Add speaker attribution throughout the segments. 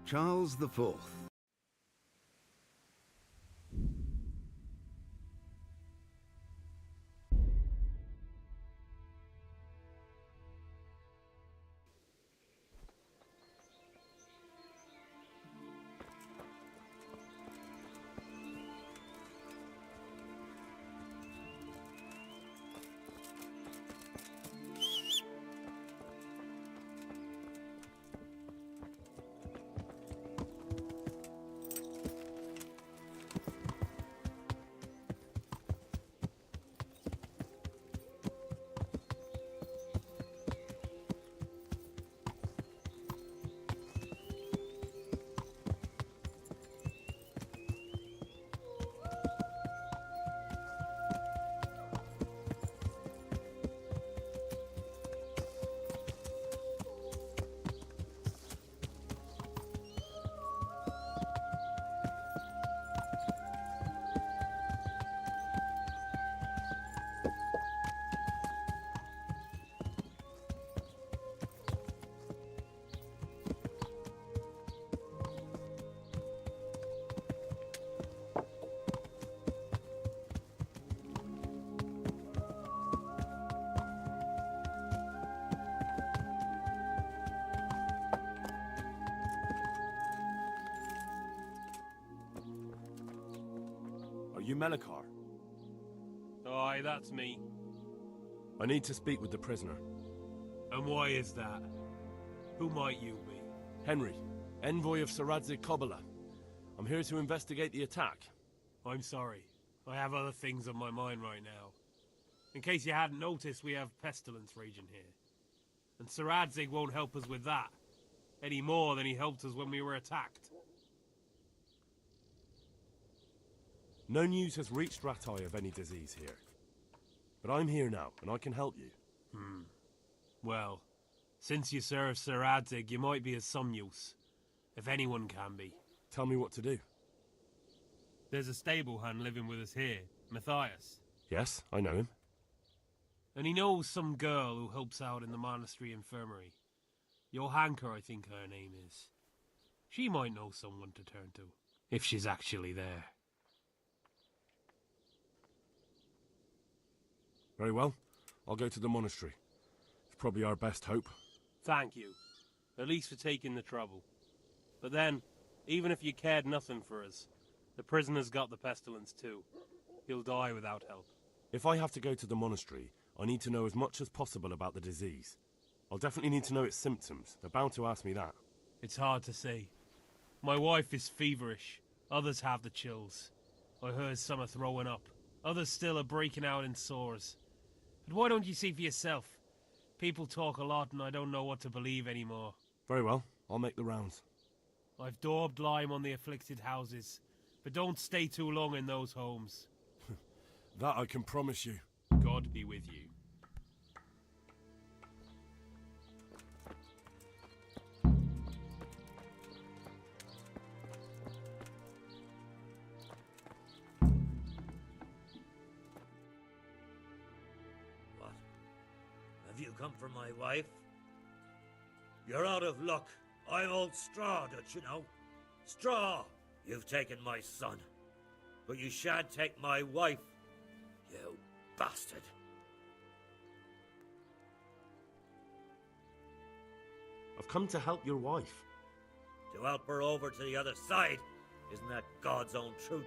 Speaker 1: Charles IV.
Speaker 2: Are you Melikar?
Speaker 3: Aye, that's me.
Speaker 2: I need to speak with the prisoner.
Speaker 3: And why is that? Who might you be?
Speaker 2: Henry, envoy of Saradze Kobola. I'm here to investigate the attack.
Speaker 3: I'm sorry. I have other things on my mind right now. In case you hadn't noticed, we have pestilence raging here. And Saradzig won't help us with that, any more than he helped us when we were attacked.
Speaker 2: No news has reached Ratai of any disease here. But I'm here now, and I can help you.
Speaker 3: Well, since you serve Saradzig, you might be of some use. If anyone can be.
Speaker 2: Tell me what to do.
Speaker 3: There's a stable hand living with us here, Matthias.
Speaker 2: Yes, I know him.
Speaker 3: And he knows some girl who helps out in the monastery infirmary. Johanka, I think her name is. She might know someone to turn to, if she's actually there.
Speaker 2: Very well. I'll go to the monastery. It's probably our best hope.
Speaker 3: Thank you. At least for taking the trouble. But then, even if you cared nothing for us, the prisoner's got the pestilence too. He'll die without help.
Speaker 2: If I have to go to the monastery, I need to know as much as possible about the disease. I'll definitely need to know its symptoms. They're bound to ask me that.
Speaker 3: It's hard to say. My wife is feverish. Others have the chills. I heard some are throwing up. Others still are breaking out in sores. But why don't you see for yourself? People talk a lot and I don't know what to believe anymore.
Speaker 2: Very well. I'll make the rounds.
Speaker 3: I've daubed lime on the afflicted houses, but don't stay too long in those homes.
Speaker 2: That I can promise you.
Speaker 3: God be with you.
Speaker 4: What? Have you come for my wife? You're out of luck. I'm old Straw, don't you know? Straw! You've taken my son. But you shan't take my wife, you bastard.
Speaker 2: I've come to help your wife.
Speaker 4: To help her over to the other side, isn't that God's own truth?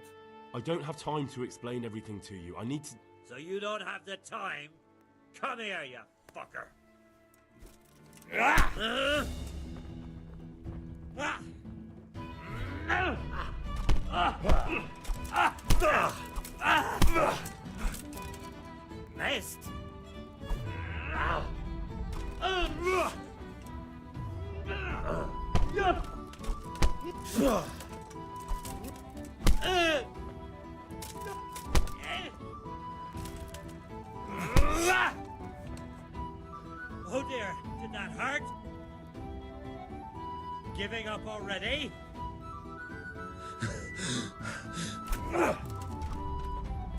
Speaker 2: I don't have time to explain everything to you. I need to...
Speaker 4: So you don't have the time? Come here, you fucker! Missed? Oh dear, did that hurt? Giving up already?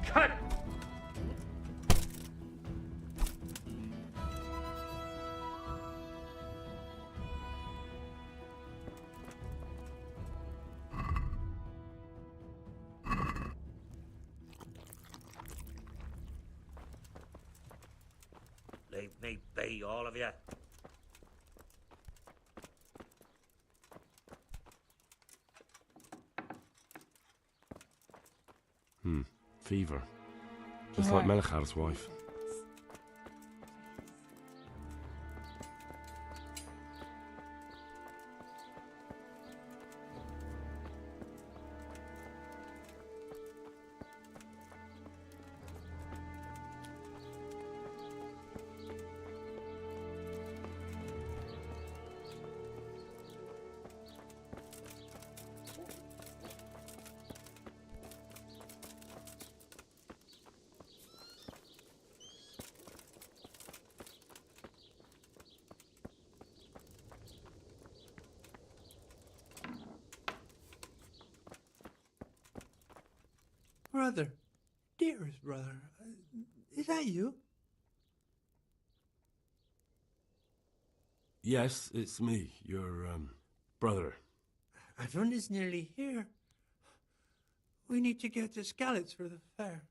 Speaker 4: Cut! me be, all of you.
Speaker 2: Fever. Just like Melchar's wife.
Speaker 1: Brother, dearest brother, is that you?
Speaker 2: Yes, it's me, your, brother.
Speaker 1: Everyone is nearly here. We need to get to Skalitz for the fair.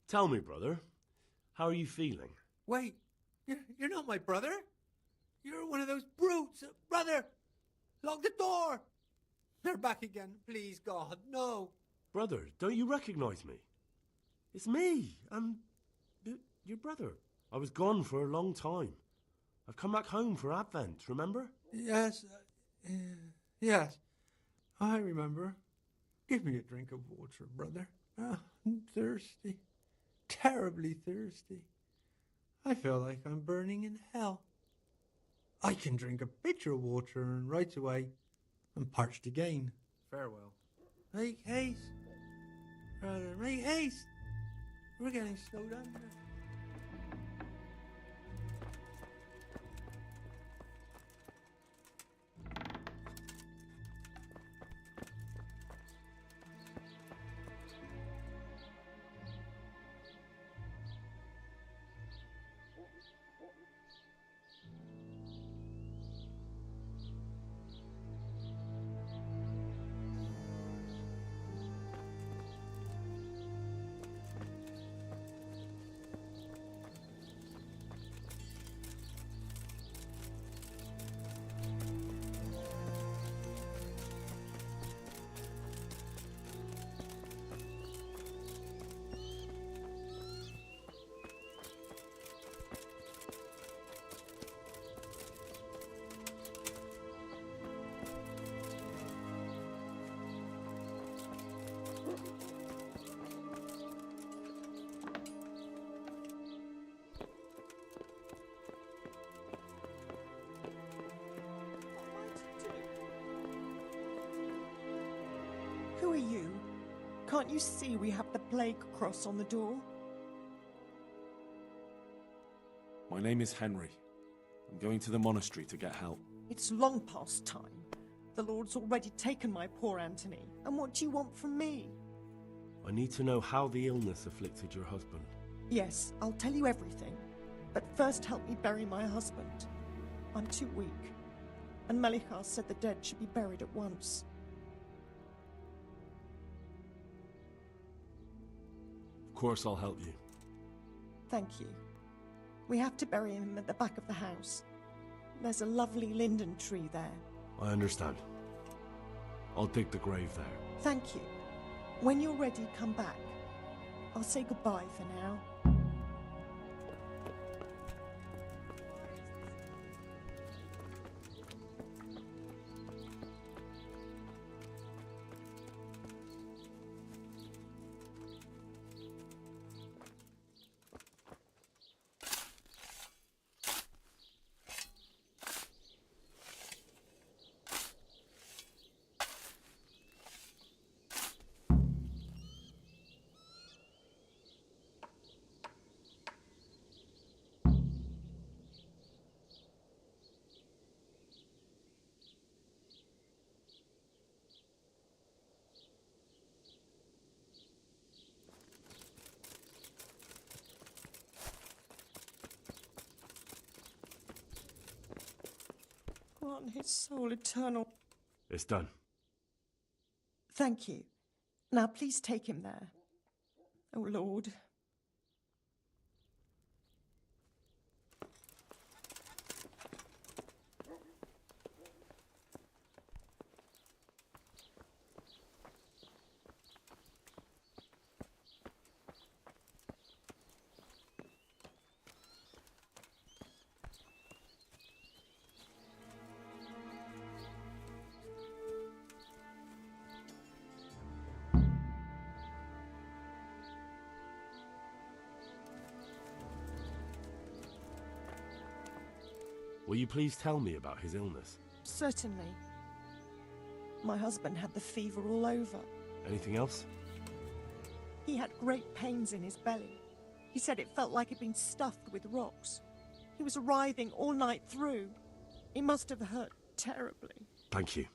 Speaker 2: Tell me, brother, how are you feeling?
Speaker 1: Wait, you're not my brother? You're one of those brutes. Brother, lock the door. They're back again. Please, God, no.
Speaker 2: Brother, don't you recognize me? It's me. I'm your brother. I was gone for a long time. I've come back home for Advent, remember?
Speaker 1: Yes, yes, I remember. Give me a drink of water, brother. I'm thirsty, terribly thirsty. I feel like I'm burning in hell. I can drink a pitcher of water and right away I'm parched again. Farewell. Make haste, brother, make haste. We're getting snowed under.
Speaker 5: Who are you? Can't you see we have the plague cross on the door?
Speaker 2: My name is Henry. I'm going to the monastery to get help.
Speaker 5: It's long past time. The Lord's already taken my poor Anthony. And what do you want from me?
Speaker 2: I need to know how the illness afflicted your husband.
Speaker 5: Yes, I'll tell you everything. But first help me bury my husband. I'm too weak. And Melchar said the dead should be buried at once.
Speaker 2: Of course I'll help you.
Speaker 5: Thank you. We have to bury him at the back of the house. There's a lovely linden tree there.
Speaker 2: I understand. I'll dig the grave there.
Speaker 5: Thank you. When you're ready, come back. I'll say goodbye for now. Grant his soul eternal.
Speaker 2: It's done.
Speaker 5: Thank you. Now please take him there. Oh, Lord.
Speaker 2: Will you please tell me about his illness?
Speaker 5: Certainly. My husband had the fever all over.
Speaker 2: Anything else?
Speaker 5: He had great pains in his belly. He said it felt like he'd been stuffed with rocks. He was writhing all night through. He must have hurt terribly.
Speaker 2: Thank you.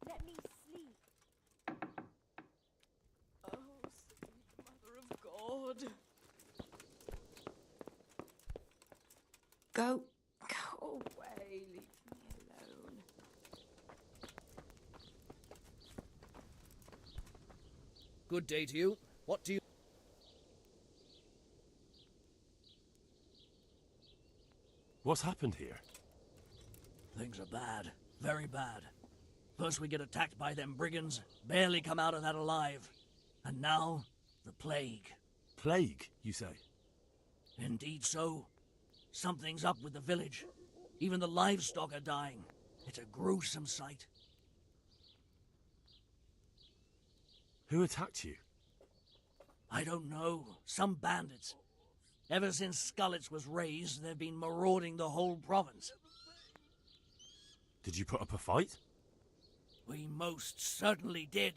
Speaker 6: Let me sleep. Oh, sweet Mother of God. Go away. Leave me alone.
Speaker 7: Good day to you. What do you...
Speaker 2: What's happened here?
Speaker 7: Things are bad. Very bad. First we get attacked by them brigands, barely come out of that alive. And now, the plague.
Speaker 2: Plague, you say?
Speaker 7: Indeed so. Something's up with the village. Even the livestock are dying. It's a gruesome sight.
Speaker 2: Who attacked you?
Speaker 7: I don't know. Some bandits. Ever since Skullets was raised, they've been marauding the whole province.
Speaker 2: Did you put up a fight?
Speaker 7: We most certainly did.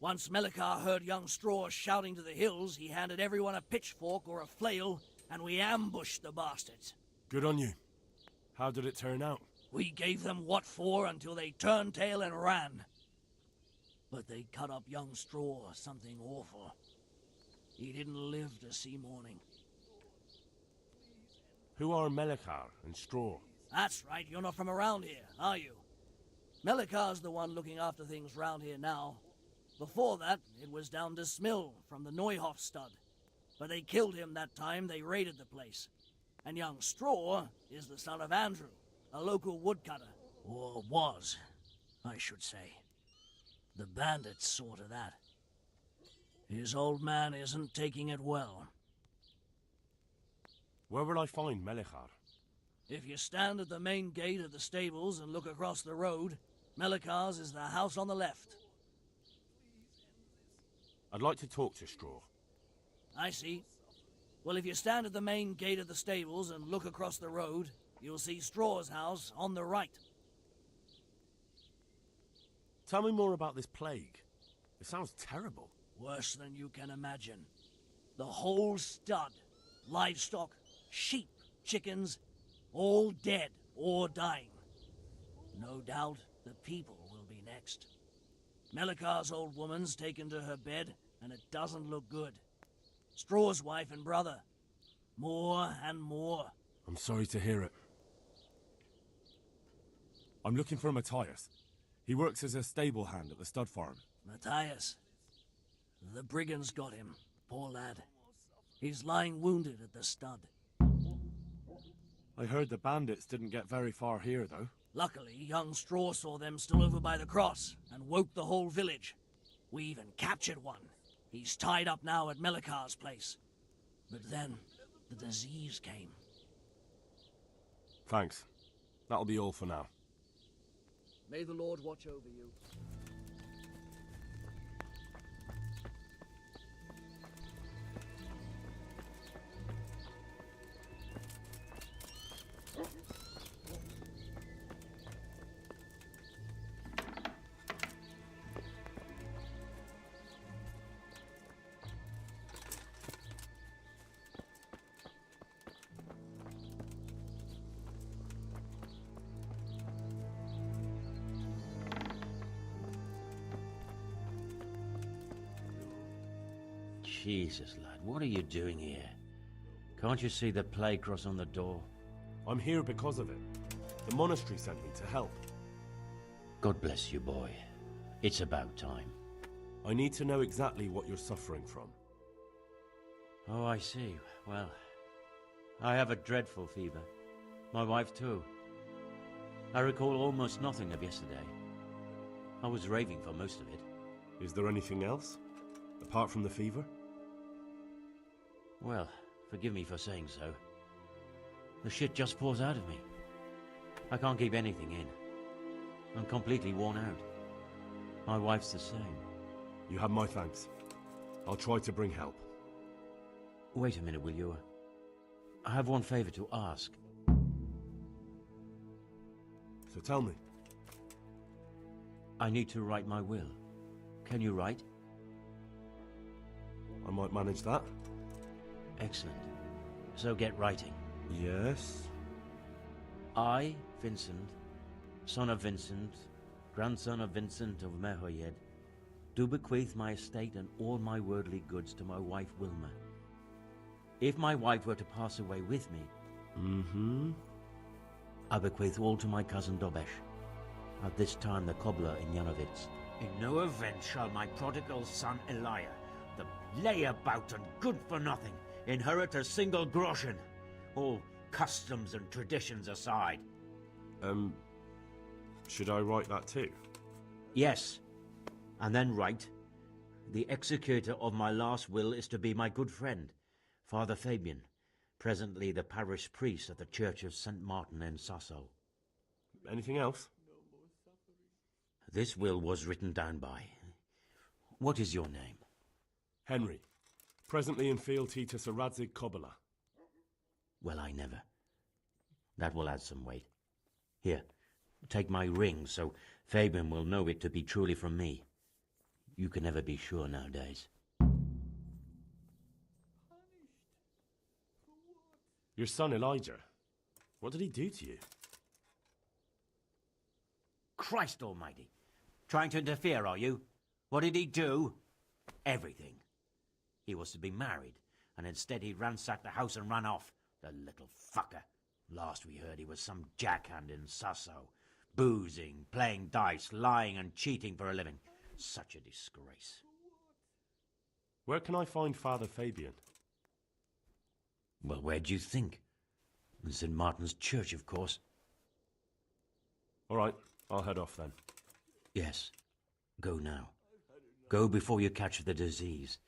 Speaker 7: Once Melikar heard young Straw shouting to the hills, he handed everyone a pitchfork or a flail, and we ambushed the bastards.
Speaker 2: Good on you. How did it turn out?
Speaker 7: We gave them what for until they turned tail and ran. But they cut up young Straw something awful. He didn't live to see morning.
Speaker 2: Who are Melikar and Straw?
Speaker 7: That's right, you're not from around here, are you? Melikar's the one looking after things round here now. Before that, it was down to Smill from the Neuhoff stud. But they killed him that time they raided the place. And young Straw is the son of Andrew, a local woodcutter. Or was, I should say. The bandits saw to that. His old man isn't taking it well.
Speaker 2: Where will I find Melikar?
Speaker 7: If you stand at the main gate of the stables and look across the road, Melikar's is the house on the left.
Speaker 2: I'd like to talk to Straw.
Speaker 7: I see. Well, if you stand at the main gate of the stables and look across the road, you'll see Straw's house on the right.
Speaker 2: Tell me more about this plague. It sounds terrible.
Speaker 7: Worse than you can imagine. The whole stud, livestock, sheep, chickens, all dead or dying. No doubt the people will be next. Melikar's old woman's taken to her bed, and it doesn't look good. Straw's wife and brother. More and more.
Speaker 2: I'm sorry to hear it. I'm looking for Matthias. He works as a stable hand at the stud farm.
Speaker 7: Matthias. The brigands got him, poor lad. He's lying wounded at the stud.
Speaker 2: I heard the bandits didn't get very far here, though.
Speaker 7: Luckily, young Straw saw them still over by the cross and woke the whole village. We even captured one. He's tied up now at Melikar's place. But then, the disease came.
Speaker 2: Thanks. That'll be all for now.
Speaker 7: May the Lord watch over you.
Speaker 8: Jesus, lad, what are you doing here? Can't you see the plague cross on the door?
Speaker 2: I'm here because of it. The monastery sent me to help.
Speaker 8: God bless you, boy. It's about time.
Speaker 2: I need to know exactly what you're suffering from.
Speaker 8: Oh, I see. Well, I have a dreadful fever. My wife too. I recall almost nothing of yesterday. I was raving for most of it.
Speaker 2: Is there anything else? Apart from the fever?
Speaker 8: Well, forgive me for saying so. The shit just pours out of me. I can't keep anything in. I'm completely worn out. My wife's the same.
Speaker 2: You have my thanks. I'll try to bring help.
Speaker 8: Wait a minute, will you? I have one favor to ask.
Speaker 2: So tell me.
Speaker 8: I need to write my will. Can you write?
Speaker 2: I might manage that.
Speaker 8: Excellent. So get writing.
Speaker 2: Yes?
Speaker 8: I, Vincent, son of Vincent, grandson of Vincent of Mehoyed, do bequeath my estate and all my worldly goods to my wife Wilma. If my wife were to pass away with me, I bequeath all to my cousin Dobesh, at this time the cobbler in Yanovitz.
Speaker 9: In no event shall my prodigal son Elia, the layabout and good-for-nothing, inherit a single groschen, all customs and traditions aside.
Speaker 2: Should I write that too?
Speaker 8: Yes, and then write, the executor of my last will is to be my good friend, Father Fabian, presently the parish priest at the Church of St. Martin in Sasso.
Speaker 2: Anything else?
Speaker 8: This will was written down by... What is your name?
Speaker 2: Henry. Presently in fealty to Sir Radzig Kobyla.
Speaker 8: Well, I never. That will add some weight. Here, take my ring, so Fabian will know it to be truly from me. You can never be sure nowadays.
Speaker 2: Your son Elijah. What did he do to you?
Speaker 9: Christ almighty. Trying to interfere, are you? What did he do?
Speaker 8: Everything. He was to be married, and instead he ransacked the house and ran off. The little fucker. Last we heard he was some jackhand in Sasso. Boozing, playing dice, lying and cheating for a living. Such a disgrace.
Speaker 2: Where can I find Father Fabian?
Speaker 8: Well, where do you think? In St. Martin's Church, of course.
Speaker 2: All right, I'll head off then.
Speaker 8: Yes. Go now. Go before you catch the disease.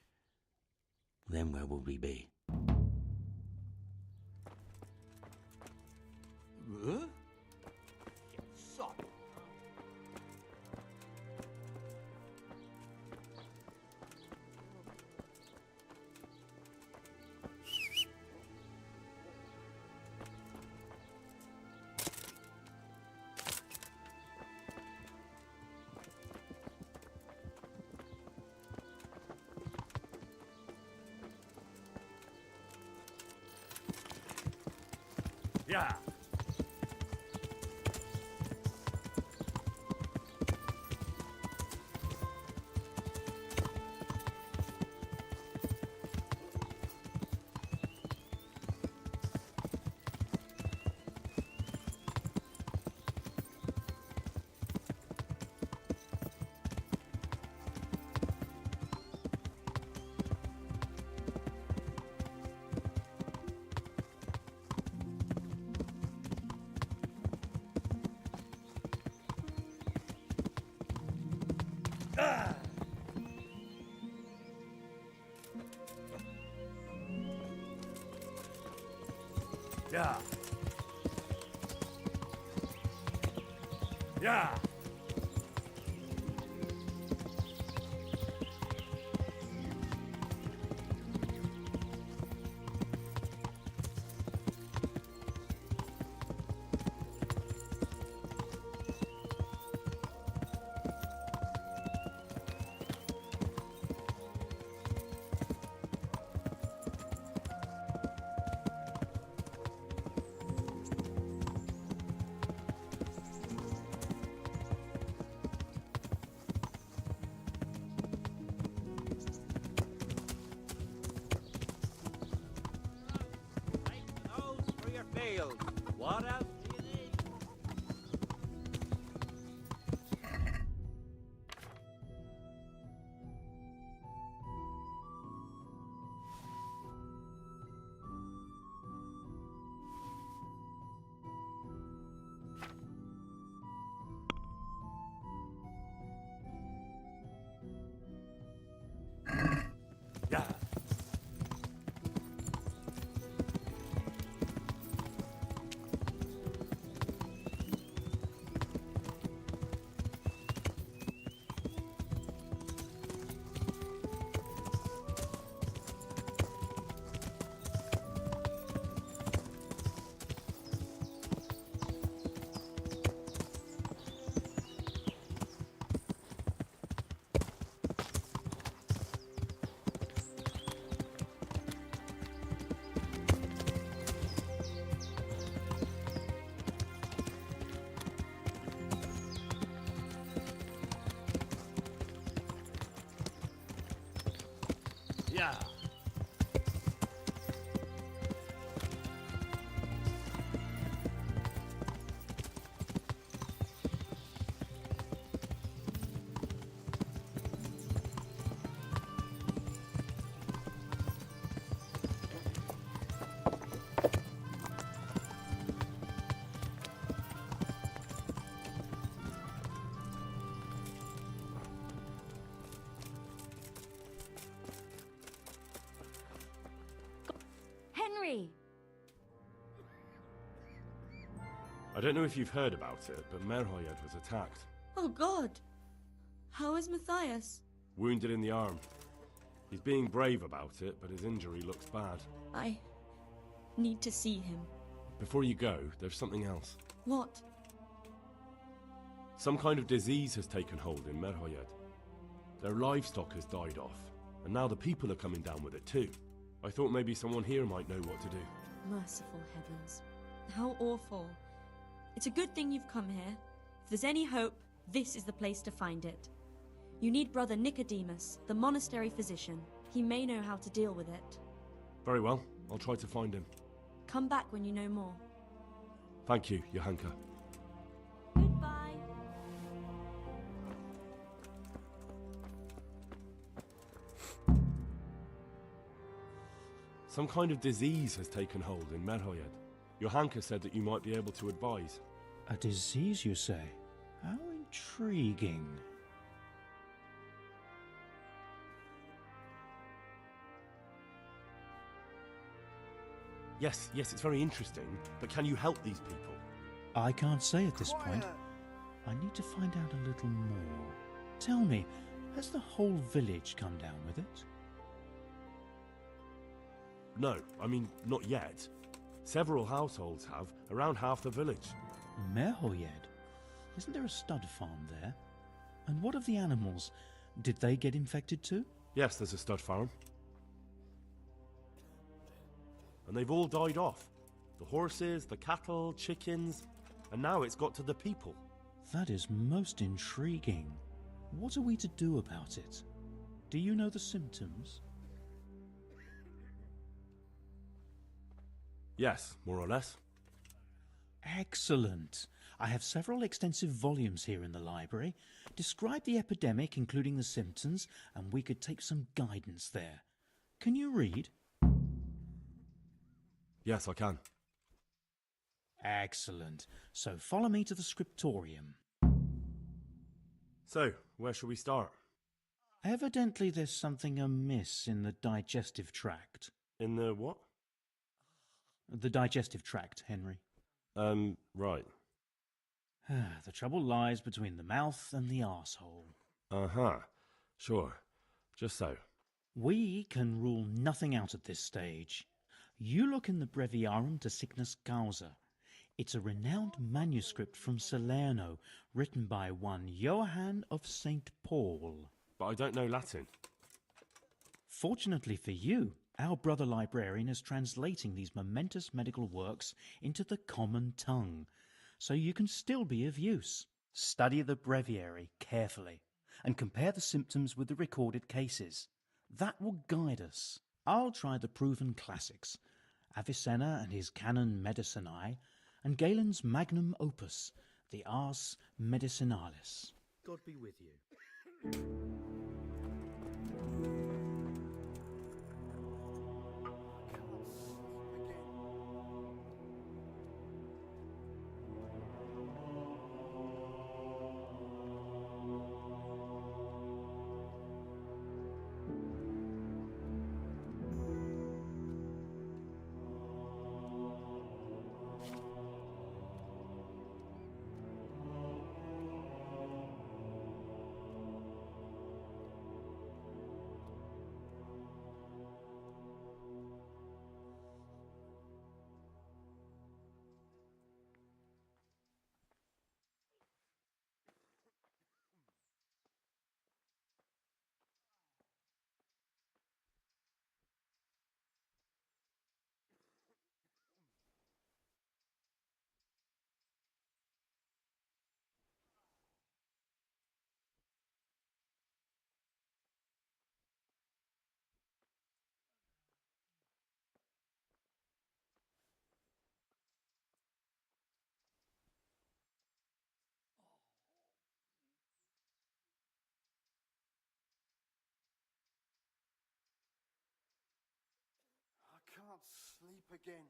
Speaker 8: Then where will we be?
Speaker 1: Huh? Son.
Speaker 4: Yeah. Yeah. Yeah.
Speaker 2: I don't know if you've heard about it, but Merhoyed was attacked.
Speaker 10: Oh God! How is Matthias?
Speaker 2: Wounded in the arm. He's being brave about it, but his injury looks bad.
Speaker 10: I need to see him.
Speaker 2: Before you go, there's something else.
Speaker 10: What?
Speaker 2: Some kind of disease has taken hold in Merhoyed. Their livestock has died off, and now the people are coming down with it too. I thought maybe someone here might know what to do.
Speaker 10: Merciful heavens. How awful. It's a good thing you've come here. If there's any hope, this is the place to find it. You need Brother Nicodemus, the monastery physician. He may know how to deal with it.
Speaker 2: Very well, I'll try to find him.
Speaker 10: Come back when you know more.
Speaker 2: Thank you, Johanka.
Speaker 10: Goodbye.
Speaker 2: Some kind of disease has taken hold in Merhoyed. Johanka said that you might be able to advise.
Speaker 11: A disease, you say? How intriguing.
Speaker 2: Yes, it's very interesting, but can you help these people?
Speaker 11: I can't say at this point. I need to find out a little more. Tell me, has the whole village come down with it?
Speaker 2: No, I mean, not yet. Several households have, around half the village.
Speaker 11: Merhoyed? Isn't there a stud farm there? And what of the animals? Did they get infected too?
Speaker 2: Yes, there's a stud farm. And they've all died off. The horses, the cattle, chickens, and now it's got to the people.
Speaker 11: That is most intriguing. What are we to do about it? Do you know the symptoms?
Speaker 2: Yes, more or less.
Speaker 11: Excellent. I have several extensive volumes here in the library. Describe the epidemic, including the symptoms, and we could take some guidance there. Can you read?
Speaker 2: Yes, I can.
Speaker 11: Excellent. So follow me to the scriptorium.
Speaker 2: So, where shall we start?
Speaker 11: Evidently there's something amiss in the digestive tract.
Speaker 2: In the what?
Speaker 11: The digestive tract, Henry.
Speaker 2: Right.
Speaker 11: The trouble lies between the mouth and the arsehole.
Speaker 2: Uh-huh. Sure. Just so.
Speaker 11: We can rule nothing out at this stage. You look in the Breviarum de Sickness Causa. It's a renowned manuscript from Salerno, written by one Johann of St. Paul.
Speaker 2: But I don't know Latin.
Speaker 11: Fortunately for you, our brother librarian is translating these momentous medical works into the common tongue, so you can still be of use. Study the breviary carefully and compare the symptoms with the recorded cases. That will guide us. I'll try the proven classics, Avicenna and his Canon Medicinae, and Galen's magnum opus, the Ars Medicinalis.
Speaker 8: God be with you.
Speaker 1: I can't sleep again.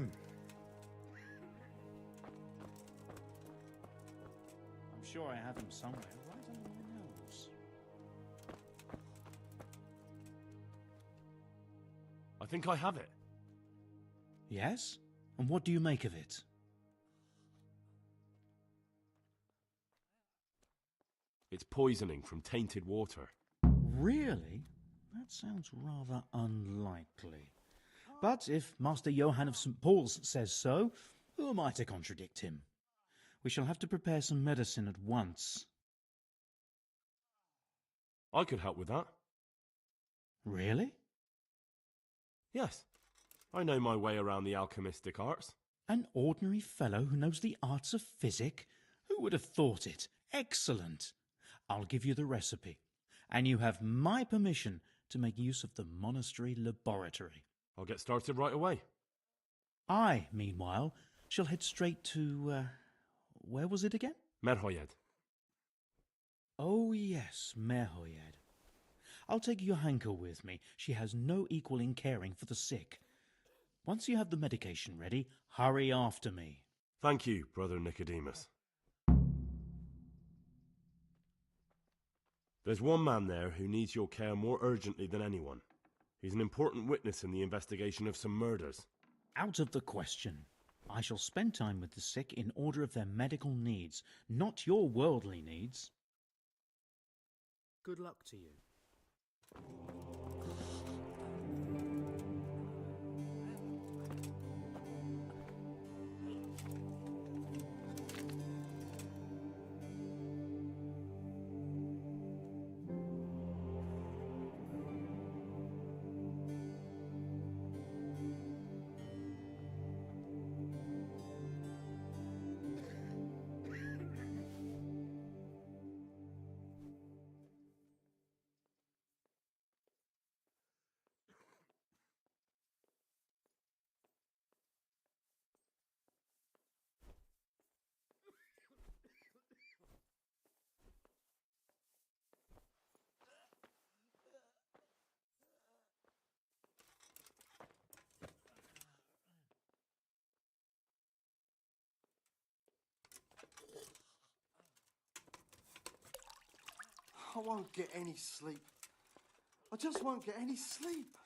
Speaker 11: I'm sure I have him somewhere, right under my nose.
Speaker 2: I think I have it.
Speaker 11: Yes? And what do you make of it?
Speaker 2: It's poisoning from tainted water.
Speaker 11: Really? That sounds rather unlikely. But if Master Johann of St. Paul's says so, who am I to contradict him? We shall have to prepare some medicine at once.
Speaker 2: I could help with that.
Speaker 11: Really?
Speaker 2: Yes. I know my way around the alchemistic arts.
Speaker 11: An ordinary fellow who knows the arts of physic? Who would have thought it? Excellent. I'll give you the recipe, and you have my permission to make use of the monastery laboratory.
Speaker 2: I'll get started right away.
Speaker 11: I, meanwhile, shall head straight to, where was it again?
Speaker 2: Merhoyed.
Speaker 11: Oh, yes, Merhoyed. I'll take Johanka with me. She has no equal in caring for the sick. Once you have the medication ready, hurry after me.
Speaker 2: Thank you, Brother Nicodemus. There's one man there who needs your care more urgently than anyone. He's an important witness in the investigation of some murders.
Speaker 11: Out of the question. I shall spend time with the sick in order of their medical needs, not your worldly needs.
Speaker 12: Good luck to you.
Speaker 13: I won't get any sleep. I just won't get any sleep.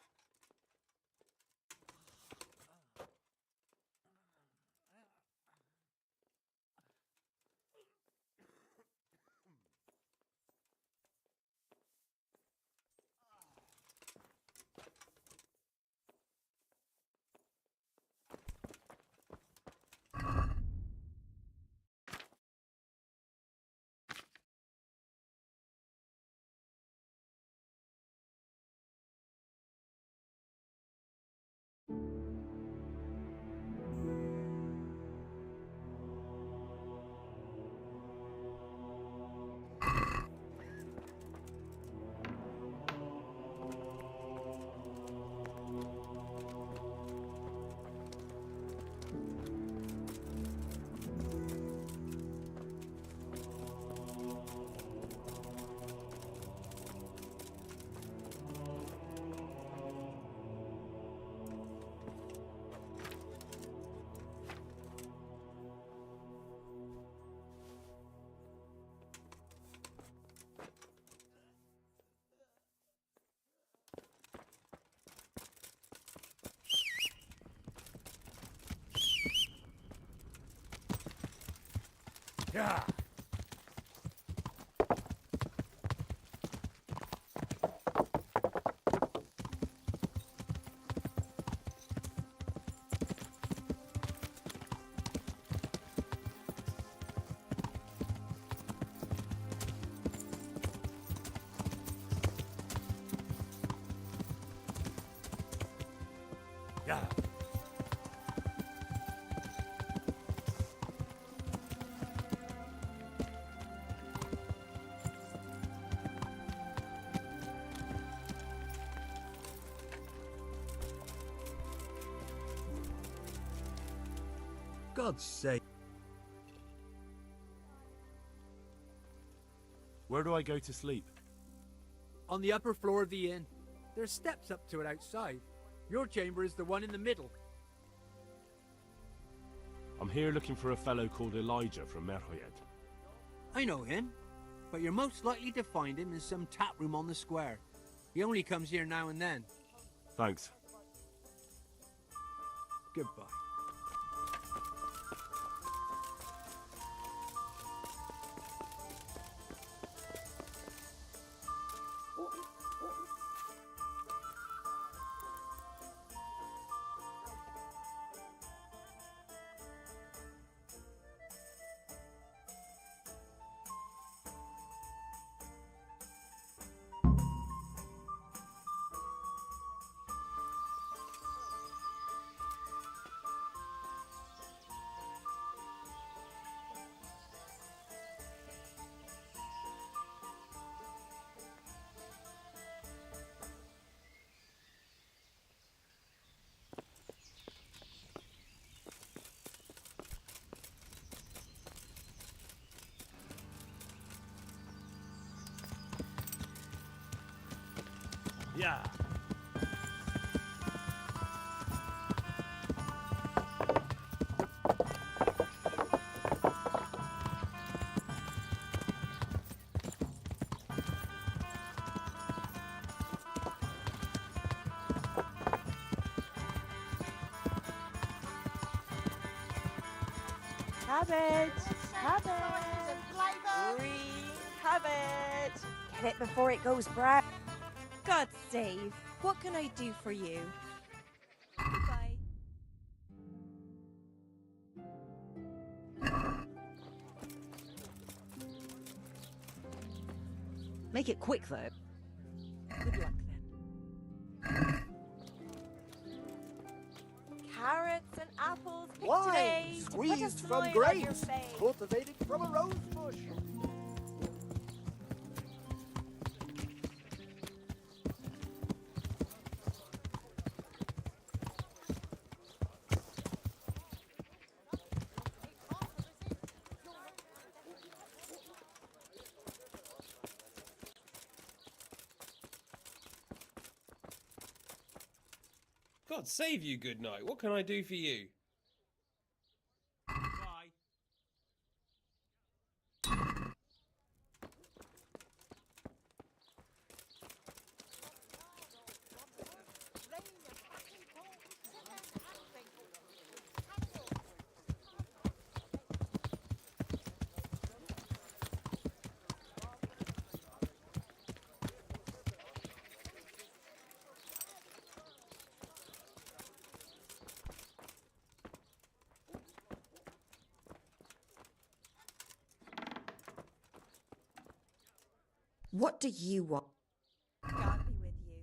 Speaker 12: Yeah. Yeah.
Speaker 1: God's sake.
Speaker 2: Where do I go to sleep?
Speaker 12: On the upper floor of the inn. There's steps up to it outside. Your chamber is the one in the middle.
Speaker 2: I'm here looking for a fellow called Elijah from Merhoyed.
Speaker 12: I know him, but you're most likely to find him in some tap room on the square. He only comes here now and then.
Speaker 2: Thanks.
Speaker 12: Goodbye.
Speaker 2: Yeah.
Speaker 6: Cabbage! Cabbage! Green cabbage! Get it before it goes brown.
Speaker 14: God save. What can I do for you? Goodbye.
Speaker 6: Make it quick, though.
Speaker 14: Good luck then.
Speaker 6: Carrots and apples picked
Speaker 15: Wine
Speaker 6: today. To put a
Speaker 15: squeezed
Speaker 6: smile
Speaker 15: from
Speaker 6: on your
Speaker 15: grapes,
Speaker 6: face.
Speaker 15: cultivated from a rose bush.
Speaker 3: God save you, good night. What can I do for you?
Speaker 6: What do you want?
Speaker 14: God be with you.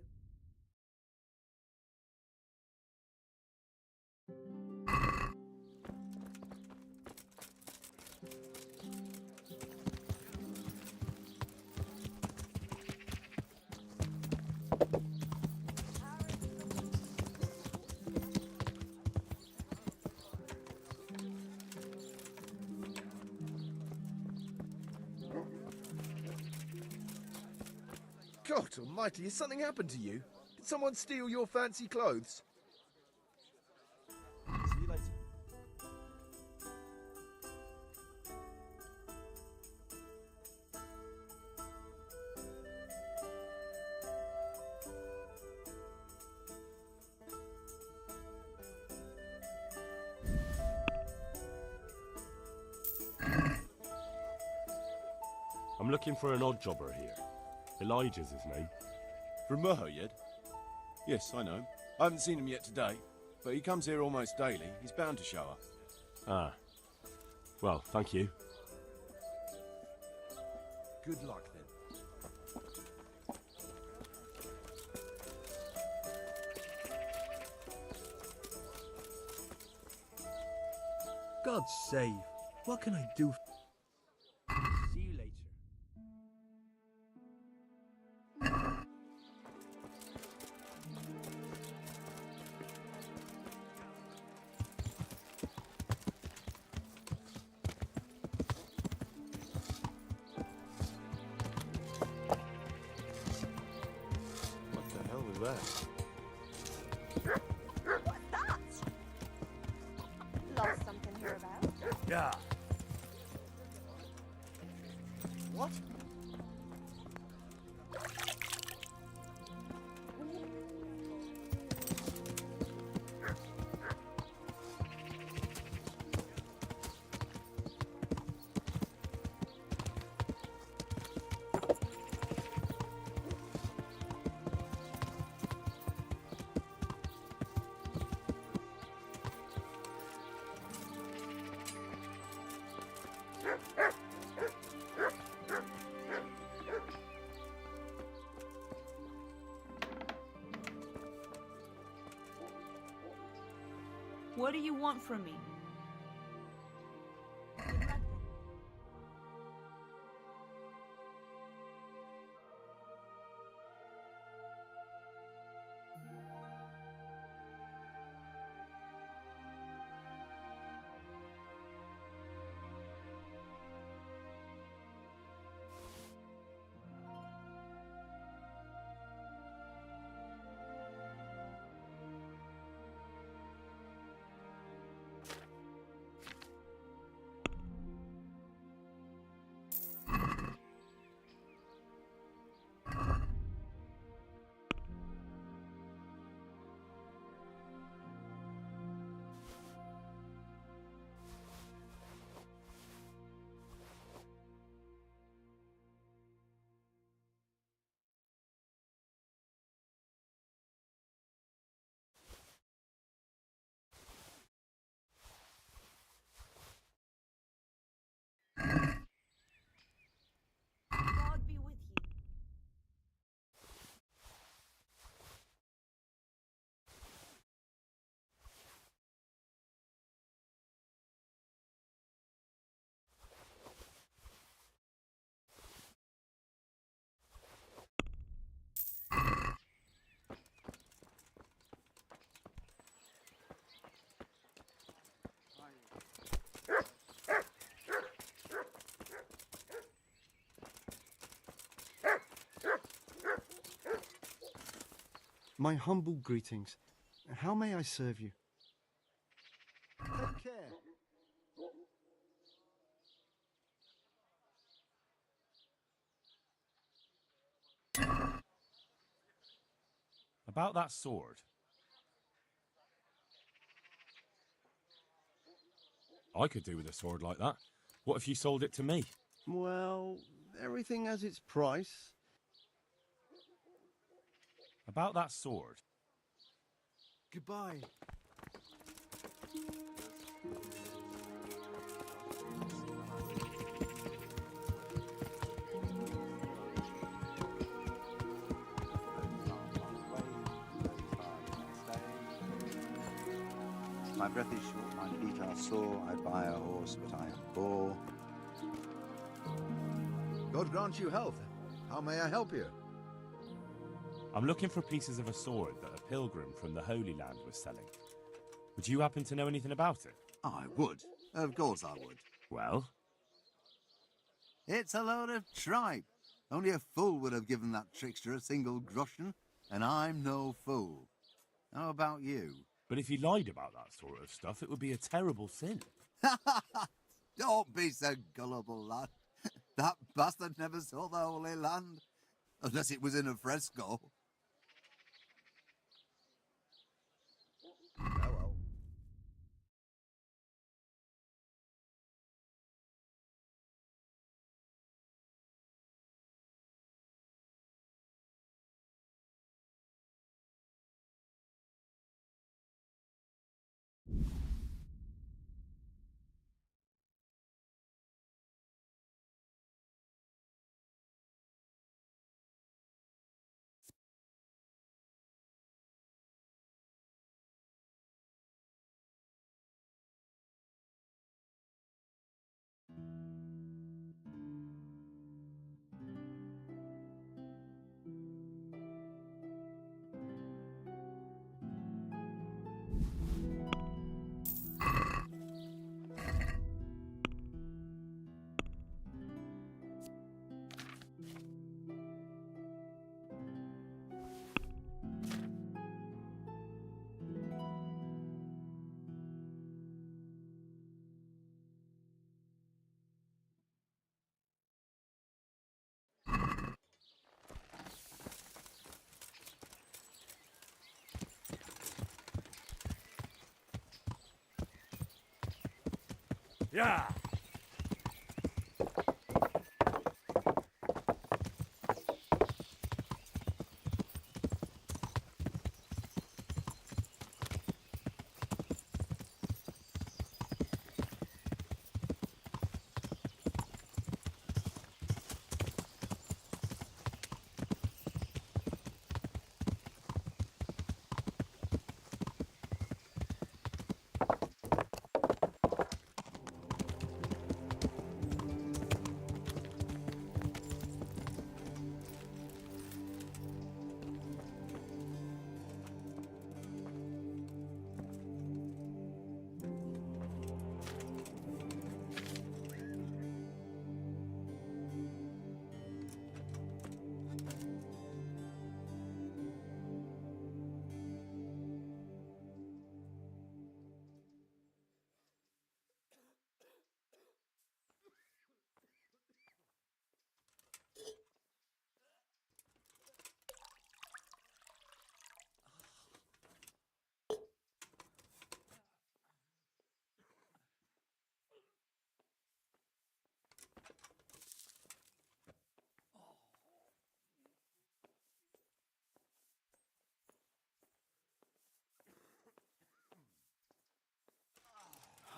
Speaker 16: God almighty, has something happened to you? Did someone steal your fancy clothes? See you later.
Speaker 2: I'm looking for an odd jobber here. Elijah's his name.
Speaker 17: From Merhoyed? Yes, I know. I haven't seen him yet today, but he comes here almost daily. He's bound to show up.
Speaker 2: Ah. Well, thank you.
Speaker 16: Good luck then.
Speaker 1: God save. What can I do? See you later.
Speaker 2: What the hell was that?
Speaker 6: What's that? Lost something here about.
Speaker 7: Yeah.
Speaker 13: What?
Speaker 10: What do you want from me? God be with you.
Speaker 13: My humble greetings. How may I serve you?
Speaker 15: Take care.
Speaker 2: About that sword. I could do with a sword like that. What if you sold it to me?
Speaker 13: Well, everything has its price.
Speaker 2: About that sword.
Speaker 15: Goodbye.
Speaker 18: My breath is short, my feet are sore. I buy a horse, but I am poor.
Speaker 16: God grant you health. How may I help you?
Speaker 2: I'm looking for pieces of a sword that a pilgrim from the Holy Land was selling. Would you happen to know anything about it?
Speaker 18: I would. Of course I would.
Speaker 2: Well?
Speaker 18: It's a load of tripe. Only a fool would have given that trickster a single groschen, and I'm no fool. How about you?
Speaker 2: But if he lied about that sort of stuff, it would be a terrible sin.
Speaker 18: Don't be so gullible, lad. That bastard never saw the Holy Land. Unless it was in a fresco.
Speaker 2: Yeah.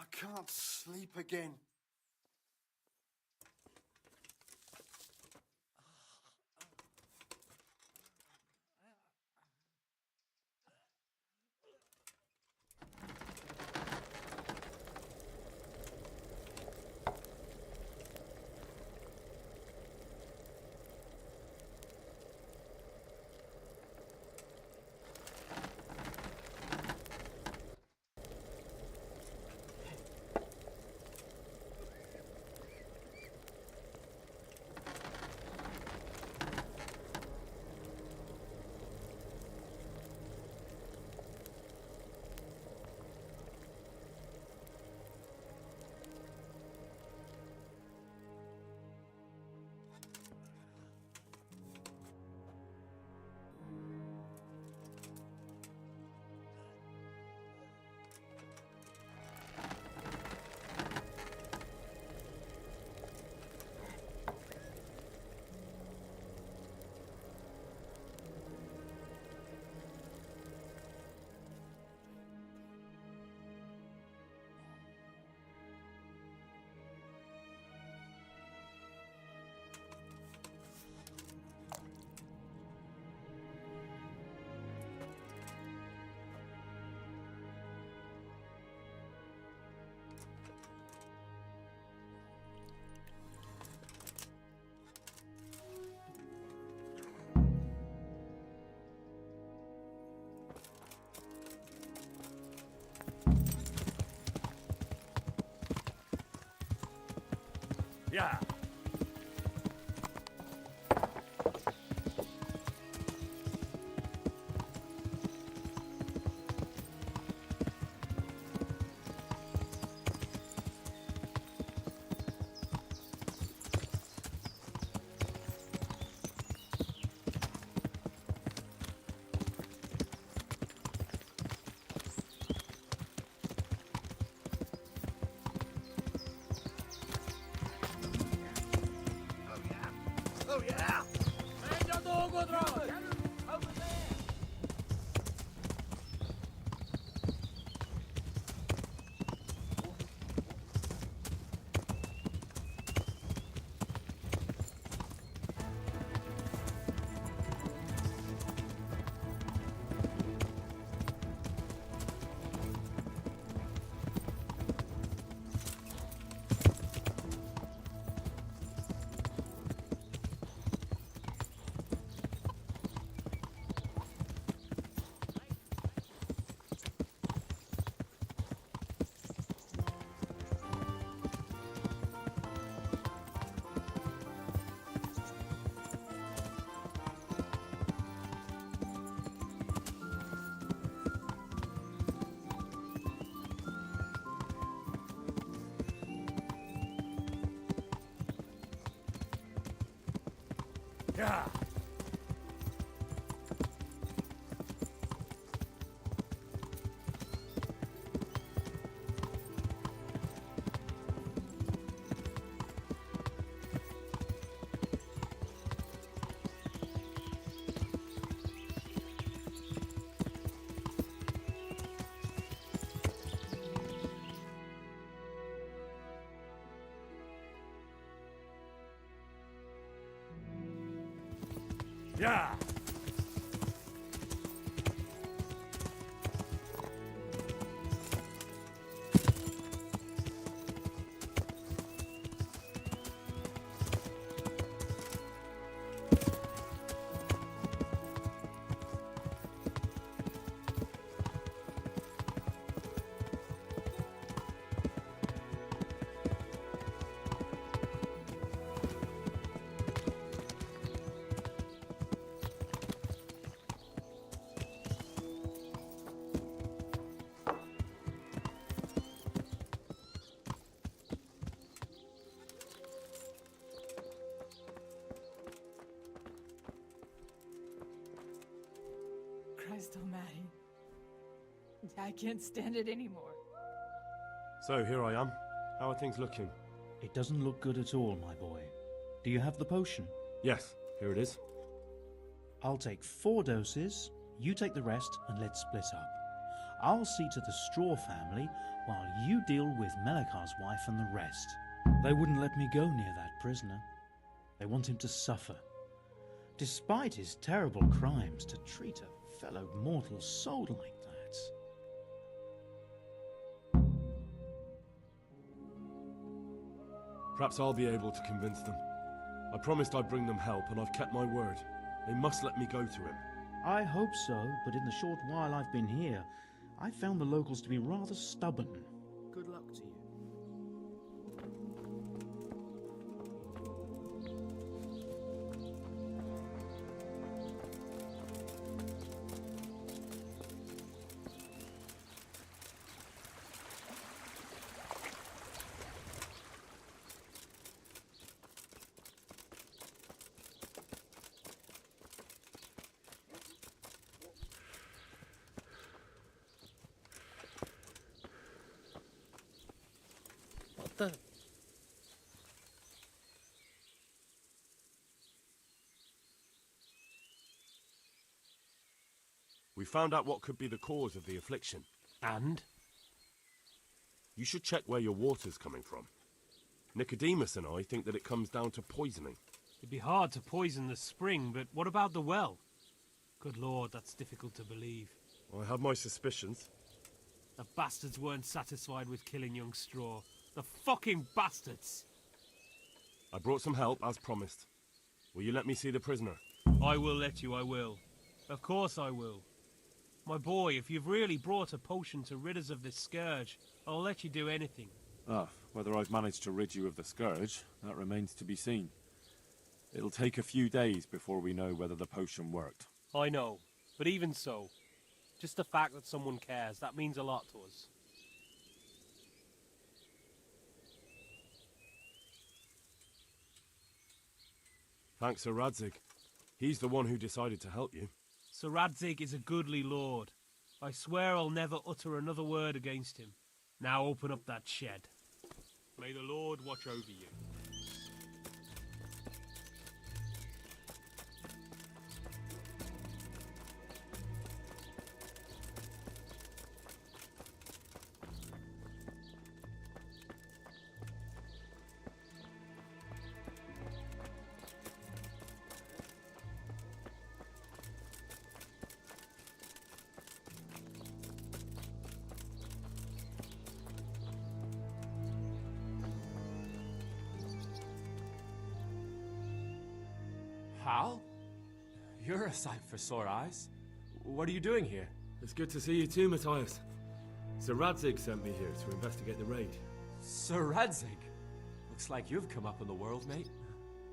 Speaker 13: I can't sleep again.
Speaker 2: Yeah.
Speaker 13: Oh yeah!
Speaker 2: Yeah. Yeah!
Speaker 19: Christ almighty. I can't stand it anymore.
Speaker 2: So, here I am. How are things looking?
Speaker 11: It doesn't look good at all, my boy. Do you have the potion?
Speaker 2: Yes, here it is.
Speaker 11: I'll take 4 doses, you take the rest, and let's split up. I'll see to the Straw family while you deal with Melikar's wife and the rest. They wouldn't let me go near that prisoner. They want him to suffer. Despite his terrible crimes, to treat a fellow mortal soul like that.
Speaker 2: Perhaps I'll be able to convince them. I promised I'd bring them help, and I've kept my word. They must let me go to him.
Speaker 11: I hope so, but in the short while I've been here, I've found the locals to be rather stubborn.
Speaker 15: Good luck to you.
Speaker 3: The...
Speaker 2: We found out what could be the cause of the affliction.
Speaker 3: And?
Speaker 2: You should check where your water's coming from. Nicodemus and I think that it comes down to poisoning.
Speaker 3: It'd be hard to poison the spring, but what about the well? Good Lord, that's difficult to believe.
Speaker 2: I have my suspicions.
Speaker 3: The bastards weren't satisfied with killing young Straw. The fucking bastards!
Speaker 2: I brought some help, as promised. Will you let me see the prisoner?
Speaker 3: I will let you, I will. Of course I will. My boy, if you've really brought a potion to rid us of this scourge, I'll let you do anything.
Speaker 17: Whether I've managed to rid you of the scourge, that remains to be seen. It'll take a few days before we know whether the potion worked.
Speaker 3: I know, but even so, just the fact that someone cares, that means a lot to us.
Speaker 2: Thanks, Sir Radzig. He's the one who decided to help you.
Speaker 3: Sir Radzig is a goodly lord. I swear I'll never utter another word against him. Now open up that shed. May the Lord watch over you.
Speaker 20: Hal? You're a sight for sore eyes. What are you doing here?
Speaker 2: It's good to see you too, Matthias. Sir Radzig sent me here to investigate the raid.
Speaker 20: Sir Radzig? Looks like you've come up in the world, mate.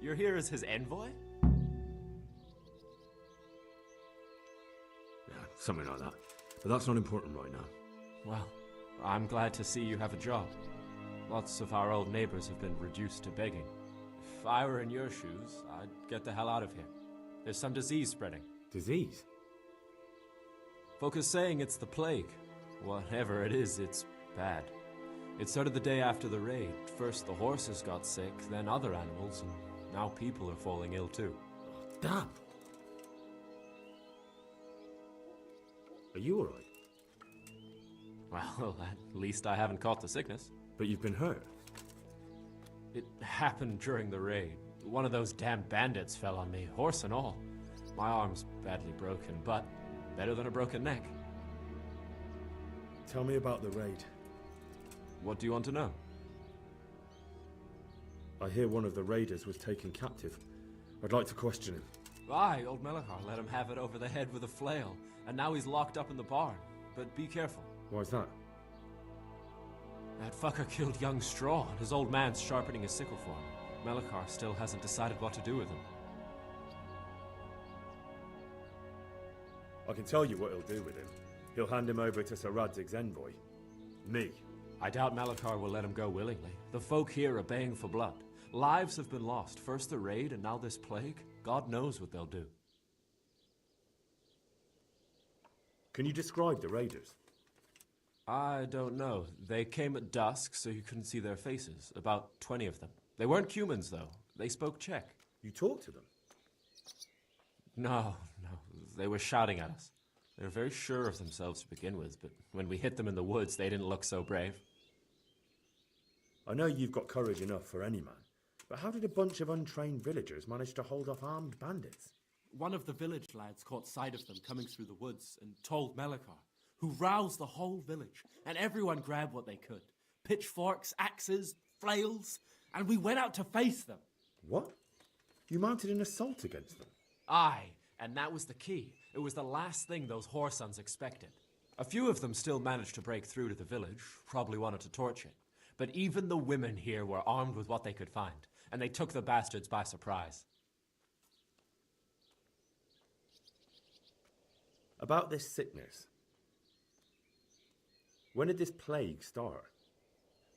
Speaker 20: You're here as his envoy?
Speaker 2: Yeah, something like that. But that's not important right now.
Speaker 20: Well, I'm glad to see you have a job. Lots of our old neighbors have been reduced to begging. If I were in your shoes, I'd get the hell out of here. There's some disease spreading.
Speaker 2: Disease?
Speaker 20: Folk are saying it's the plague. Whatever it is, it's bad. It started the day after the raid. First the horses got sick, then other animals, and now people are falling ill too.
Speaker 2: Oh, damn! Are you alright?
Speaker 20: Well, at least I haven't caught the sickness.
Speaker 2: But you've been hurt?
Speaker 20: It happened during the raid. One of those damn bandits fell on me, horse and all. My arm's badly broken, but better than a broken neck.
Speaker 16: Tell me about the raid.
Speaker 20: What do you want to know?
Speaker 16: I hear one of the raiders was taken captive. I'd like to question him.
Speaker 20: Aye, old Melikar let him have it over the head with a flail, and now he's locked up in the barn. But be careful.
Speaker 16: Why's that?
Speaker 20: That fucker killed young Straw, and his old man's sharpening his sickle for him. Melikar still hasn't decided what to do with him.
Speaker 16: I can tell you what he'll do with him. He'll hand him over to Sir Radzig's envoy. Me.
Speaker 20: I doubt Melikar will let him go willingly. The folk here are baying for blood. Lives have been lost. First the raid, and now this plague. God knows what they'll do.
Speaker 16: Can you describe the raiders?
Speaker 20: I don't know. They came at dusk, so you couldn't see their faces. About 20 of them. They weren't humans, though. They spoke Czech.
Speaker 16: You talked to them?
Speaker 20: No. They were shouting at us. They were very sure of themselves to begin with, but when we hit them in the woods, they didn't look so brave.
Speaker 16: I know you've got courage enough for any man, but how did a bunch of untrained villagers manage to hold off armed bandits?
Speaker 21: One of the village lads caught sight of them coming through the woods and told Melikar, who roused the whole village, and everyone grabbed what they could. Pitchforks, axes, flails, and we went out to face them.
Speaker 16: What? You mounted an assault against them?
Speaker 20: Aye, and that was the key. It was the last thing those whoresons expected. A few of them still managed to break through to the village, probably wanted to torch it. But even the women here were armed with what they could find, and they took the bastards by surprise.
Speaker 16: About this sickness. When did this plague start?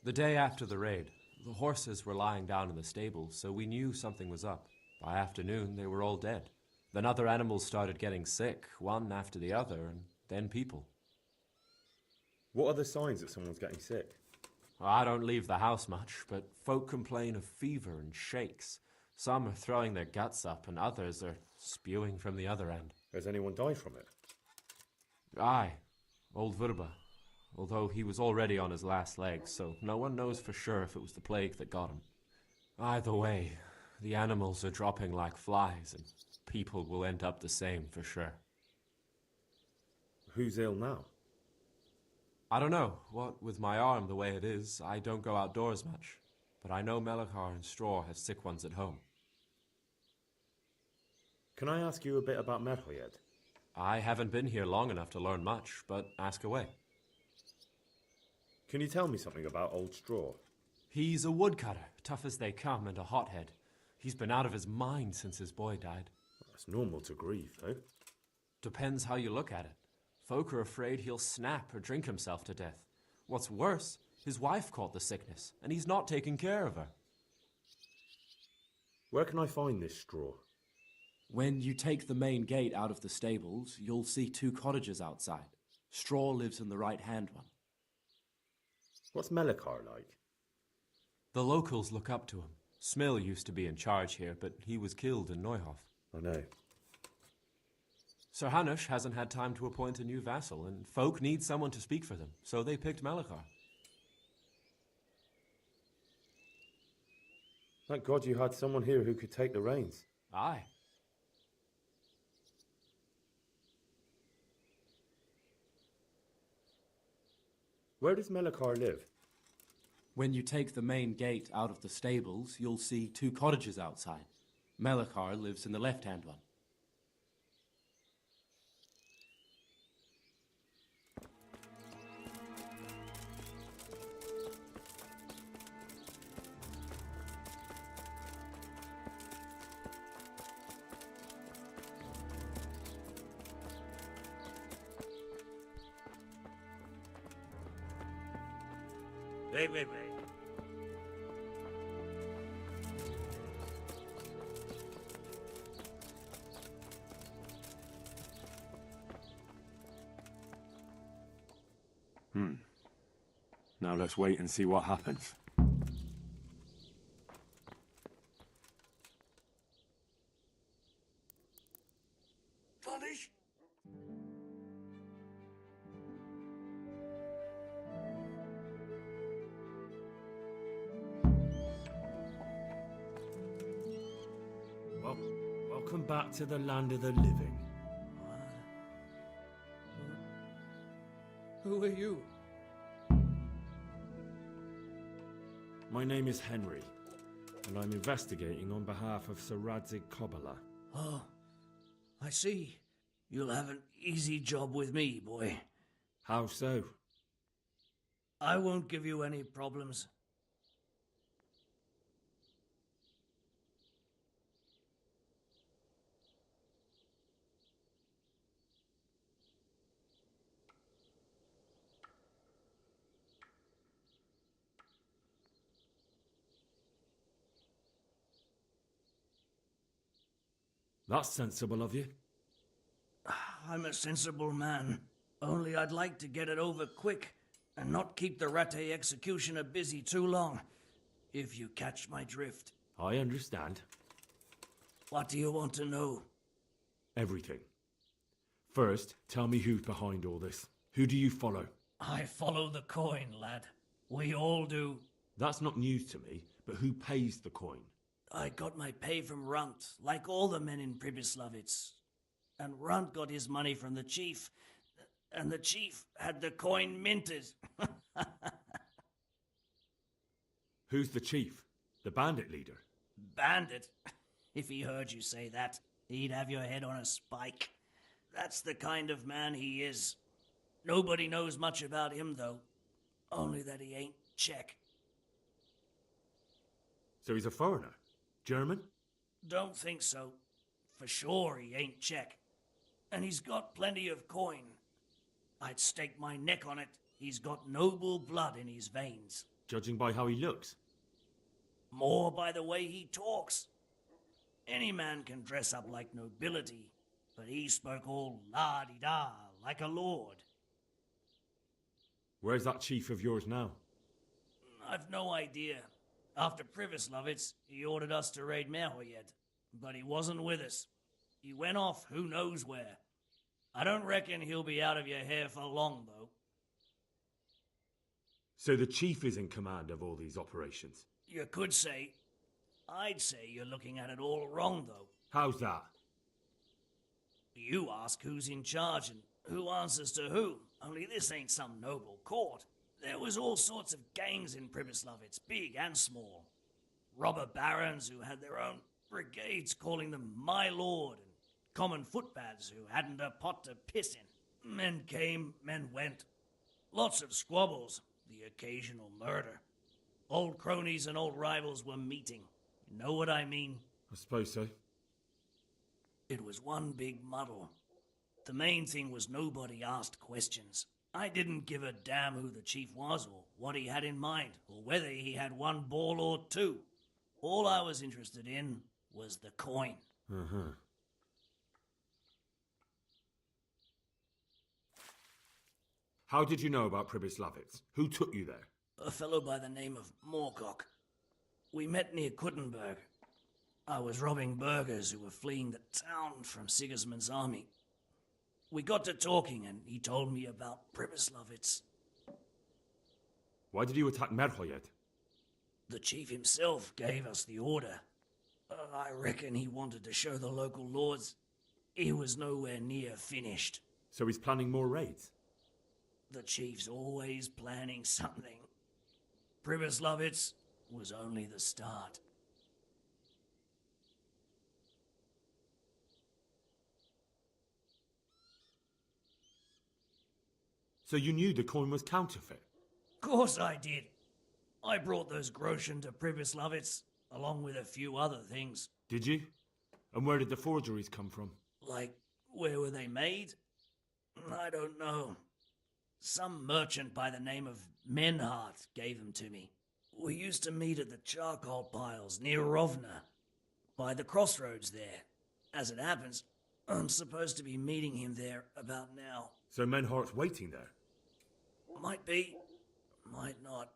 Speaker 20: The day after the raid. The horses were lying down in the stable, so we knew something was up. By afternoon, they were all dead. Then other animals started getting sick, one after the other, and then people.
Speaker 16: What are the signs that someone's getting sick?
Speaker 20: I don't leave the house much, but folk complain of fever and shakes. Some are throwing their guts up, and others are spewing from the other end.
Speaker 16: Has anyone died from it?
Speaker 20: Aye, old Verba. Although he was already on his last legs, so no one knows for sure if it was the plague that got him. Either way, the animals are dropping like flies, and people will end up the same for sure.
Speaker 16: Who's ill now?
Speaker 20: I don't know. What with my arm the way it is, I don't go outdoors much. But I know Melikar and Straw has sick ones at home.
Speaker 16: Can I ask you a bit about Merhoyed?
Speaker 20: I haven't been here long enough to learn much, but ask away.
Speaker 16: Can you tell me something about Old Straw?
Speaker 20: He's a woodcutter, tough as they come, and a hothead. He's been out of his mind since his boy died.
Speaker 16: That's normal to grieve, though.
Speaker 20: Depends how you look at it. Folk are afraid he'll snap or drink himself to death. What's worse, his wife caught the sickness, and he's not taking care of her.
Speaker 16: Where can I find this Straw?
Speaker 21: When you take the main gate out of the stables, you'll see 2 cottages outside. Straw lives in the right-hand one.
Speaker 16: What's Melikar like?
Speaker 20: The locals look up to him. Smill used to be in charge here, but he was killed in Neuhof.
Speaker 16: I know.
Speaker 20: Sir Hanush hasn't had time to appoint a new vassal, and folk need someone to speak for them, so they picked Melikar.
Speaker 16: Thank God you had someone here who could take the reins.
Speaker 20: Aye.
Speaker 16: Where does Melikar live?
Speaker 21: When you take the main gate out of the stables, you'll see 2 cottages outside. Melikar lives in the left-hand one.
Speaker 4: Wait.
Speaker 17: Now let's wait and see what happens.
Speaker 4: Punish?
Speaker 16: Welcome back to the land of the living.
Speaker 12: Who are you?
Speaker 16: My name is Henry, and I'm investigating on behalf of Sir Radzig Kobyla.
Speaker 7: Oh, I see. You'll have an easy job with me, boy.
Speaker 16: How so?
Speaker 7: I won't give you any problems.
Speaker 16: That's sensible of you.
Speaker 7: I'm a sensible man. Only I'd like to get it over quick and not keep the Rattay executioner busy too long, if you catch my drift.
Speaker 16: I understand.
Speaker 7: What do you want to know?
Speaker 16: Everything. First, tell me who's behind all this. Who do you follow?
Speaker 7: I follow the coin, lad. We all do.
Speaker 16: That's not news to me, but who pays the coin?
Speaker 7: I got my pay from Runt, like all the men in Pribyslavitz. And Runt got his money from the chief, and the chief had the coin minted.
Speaker 16: Who's the chief? The bandit leader?
Speaker 7: Bandit? If he heard you say that, he'd have your head on a spike. That's the kind of man he is. Nobody knows much about him, though. Only that he ain't Czech.
Speaker 16: So he's a foreigner? German?
Speaker 7: Don't think so. For sure he ain't Czech. And he's got plenty of coin. I'd stake my neck on it. He's got noble blood in his veins.
Speaker 16: Judging by how he looks?
Speaker 7: More by the way he talks. Any man can dress up like nobility, but he spoke all la-di-da, like a lord.
Speaker 16: Where's that chief of yours now?
Speaker 7: I've no idea. After Pribyslavitz, he ordered us to raid Merhoyed, but he wasn't with us. He went off who knows where. I don't reckon he'll be out of your hair for long, though.
Speaker 16: So the chief is in command of all these operations?
Speaker 7: You could say. I'd say you're looking at it all wrong, though.
Speaker 16: How's that?
Speaker 7: You ask who's in charge and who answers to who, only this ain't some noble court. There was all sorts of gangs in Pribyslavitz, big and small. Robber barons who had their own brigades calling them my lord, and common footpads who hadn't a pot to piss in. Men came, men went. Lots of squabbles, the occasional murder. Old cronies and old rivals were meeting. You know what I mean?
Speaker 16: I suppose so.
Speaker 7: It was one big muddle. The main thing was nobody asked questions. I didn't give a damn who the chief was or what he had in mind or whether he had one ball or two. All I was interested in was the coin.
Speaker 16: Uh-huh. How did you know about Pribyslavitz? Who took you there?
Speaker 7: A fellow by the name of Moorcock. We met near Kuttenberg. I was robbing burghers who were fleeing the town from Sigismund's army. We got to talking and he told me about Pribyslavitz.
Speaker 16: Why did you attack Merhoyed?
Speaker 7: The chief himself gave us the order. I reckon he wanted to show the local lords he was nowhere near finished.
Speaker 16: So he's planning more raids?
Speaker 7: The chief's always planning something. Pribyslavitz was only the start.
Speaker 16: So you knew the coin was counterfeit?
Speaker 7: Course I did. I brought those groschen to Pribyslavitz, along with a few other things.
Speaker 16: Did you? And where did the forgeries come from?
Speaker 7: Like, where were they made? I don't know. Some merchant by the name of Menhart gave them to me. We used to meet at the charcoal piles near Rovna, by the crossroads there. As it happens, I'm supposed to be meeting him there about now.
Speaker 16: So Menhart's waiting there?
Speaker 7: Might be, might not.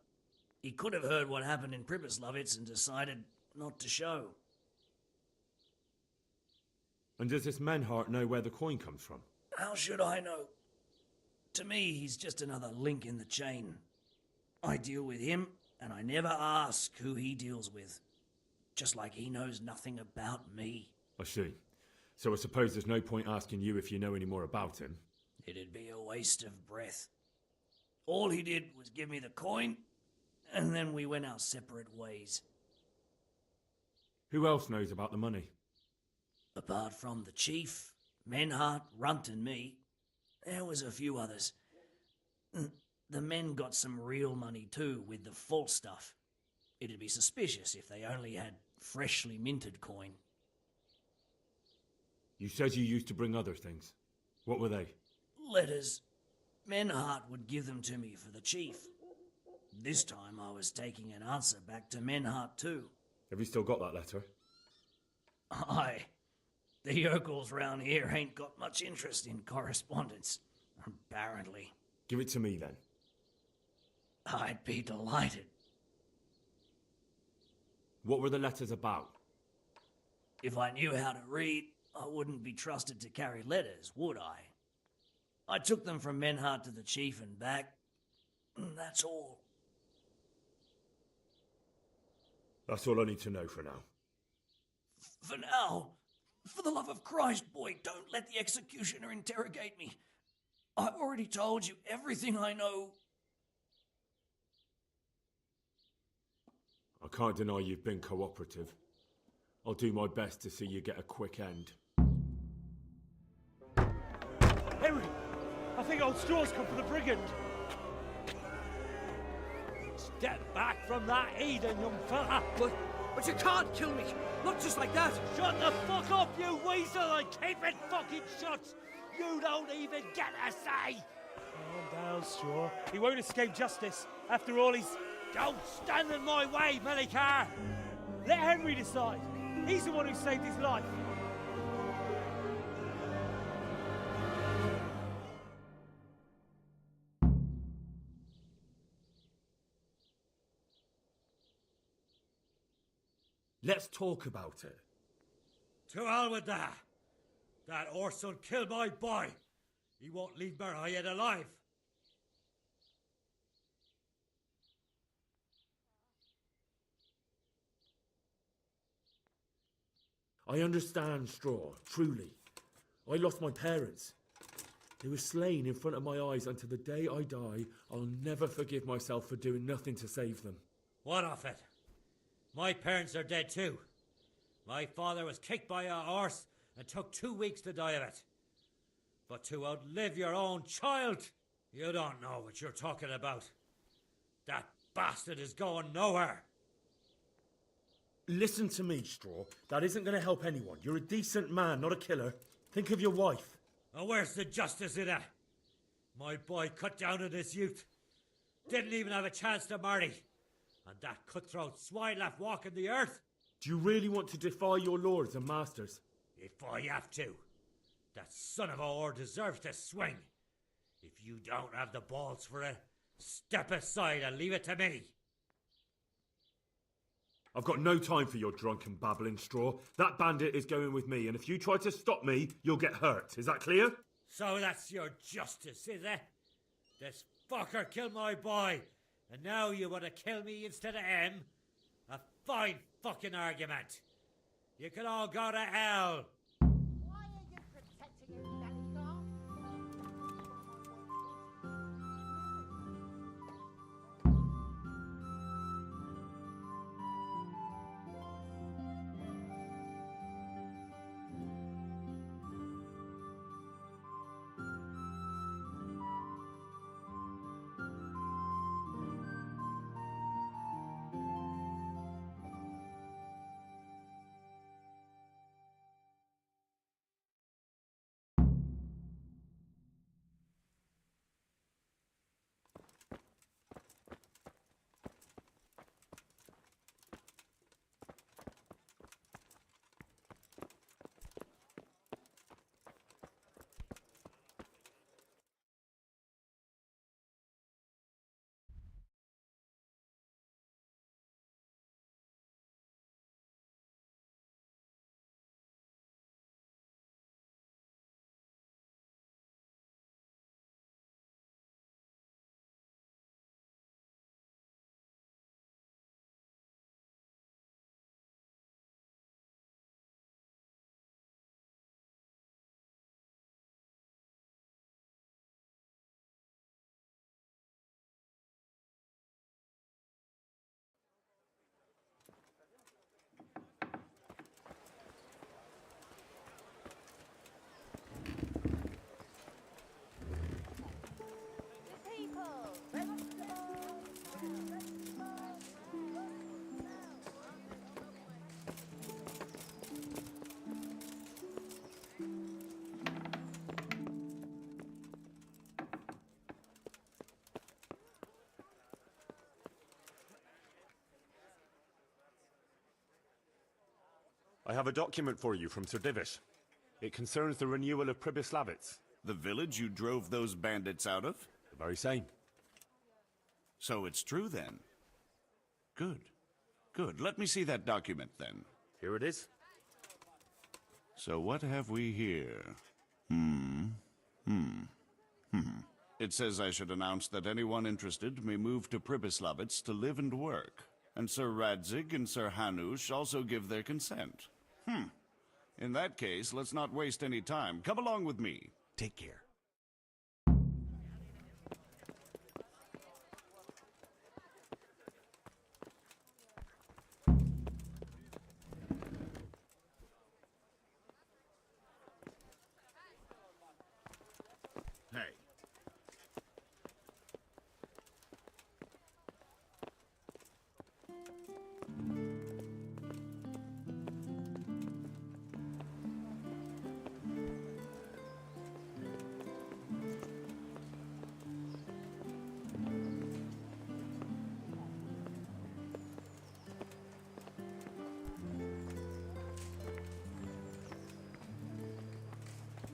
Speaker 7: He could have heard what happened in Pribyslavitz and decided not to show.
Speaker 16: And does this Menhart know where the coin comes from?
Speaker 7: How should I know? To me, he's just another link in the chain. I deal with him, and I never ask who he deals with. Just like he knows nothing about me.
Speaker 16: I see. So I suppose there's no point asking you if you know any more about him.
Speaker 7: It'd be a waste of breath. All he did was give me the coin, and then we went our separate ways.
Speaker 16: Who else knows about the money?
Speaker 7: Apart from the chief, Menhart, Runt, and me, there was a few others. The men got some real money too, with the false stuff. It'd be suspicious if they only had freshly minted coin.
Speaker 16: You said you used to bring other things. What were they?
Speaker 7: Letters. Menhart would give them to me for the chief. This time I was taking an answer back to Menhart too.
Speaker 16: Have you still got that letter?
Speaker 7: Aye. The yokels round here ain't got much interest in correspondence, apparently.
Speaker 16: Give it to me then.
Speaker 7: I'd be delighted.
Speaker 16: What were the letters about?
Speaker 7: If I knew how to read, I wouldn't be trusted to carry letters, would I? I took them from Menhart to the chief and back. That's all.
Speaker 16: That's all I need to know for now.
Speaker 7: For now, for the love of Christ, boy, don't let the executioner interrogate me. I've already told you everything I know.
Speaker 16: I can't deny you've been cooperative. I'll do my best to see you get a quick end.
Speaker 2: Henry! I think old Straw's come for the brigand.
Speaker 4: Step back from that heathen, young fella.
Speaker 7: But you can't kill me. Not just like that.
Speaker 4: Shut the fuck up, you weasel, and keep it fucking shut. You don't even get a say.
Speaker 2: Calm down, Straw. He won't escape justice. After all, he's...
Speaker 4: Don't stand in my way, Melikar.
Speaker 2: Let Henry decide. He's the one who saved his life.
Speaker 16: Let's talk about it.
Speaker 4: To hell with that. That horse'll kill my boy. He won't leave Merhead alive.
Speaker 16: I understand, Straw, truly. I lost my parents. They were slain in front of my eyes until the day I die. I'll never forgive myself for doing nothing to save them.
Speaker 4: What of it? My parents are dead too. My father was kicked by a horse and took 2 weeks to die of it. But to outlive your own child, you don't know what you're talking about. That bastard is going nowhere.
Speaker 16: Listen to me, Straw. That isn't going to help anyone. You're a decent man, not a killer. Think of your wife.
Speaker 4: Now where's the justice in that? My boy cut down in his youth. Didn't even have a chance to marry. And that cutthroat swine left walking the earth.
Speaker 16: Do you really want to defy your lords and masters?
Speaker 4: If I have to. That son of a whore deserves to swing. If you don't have the balls for it, step aside and leave it to me.
Speaker 16: I've got no time for your drunken babbling, Straw. That bandit is going with me, and if you try to stop me, you'll get hurt. Is that clear?
Speaker 4: So that's your justice, is it? This fucker killed my boy, and now you want to kill me instead of him? A fine fucking argument. You can all go to hell.
Speaker 17: I have a document for you from Sir Divish. It concerns the renewal of Pribyslavitz.
Speaker 5: The village you drove those bandits out of?
Speaker 17: The very same.
Speaker 5: So it's true then? Good. Good. Let me see that document then.
Speaker 17: Here it is.
Speaker 5: So what have we here? It says I should announce that anyone interested may move to Pribyslavitz to live and work. And Sir Radzig and Sir Hanush also give their consent. In that case, let's not waste any time. Come along with me.
Speaker 22: Take care.
Speaker 5: Hey.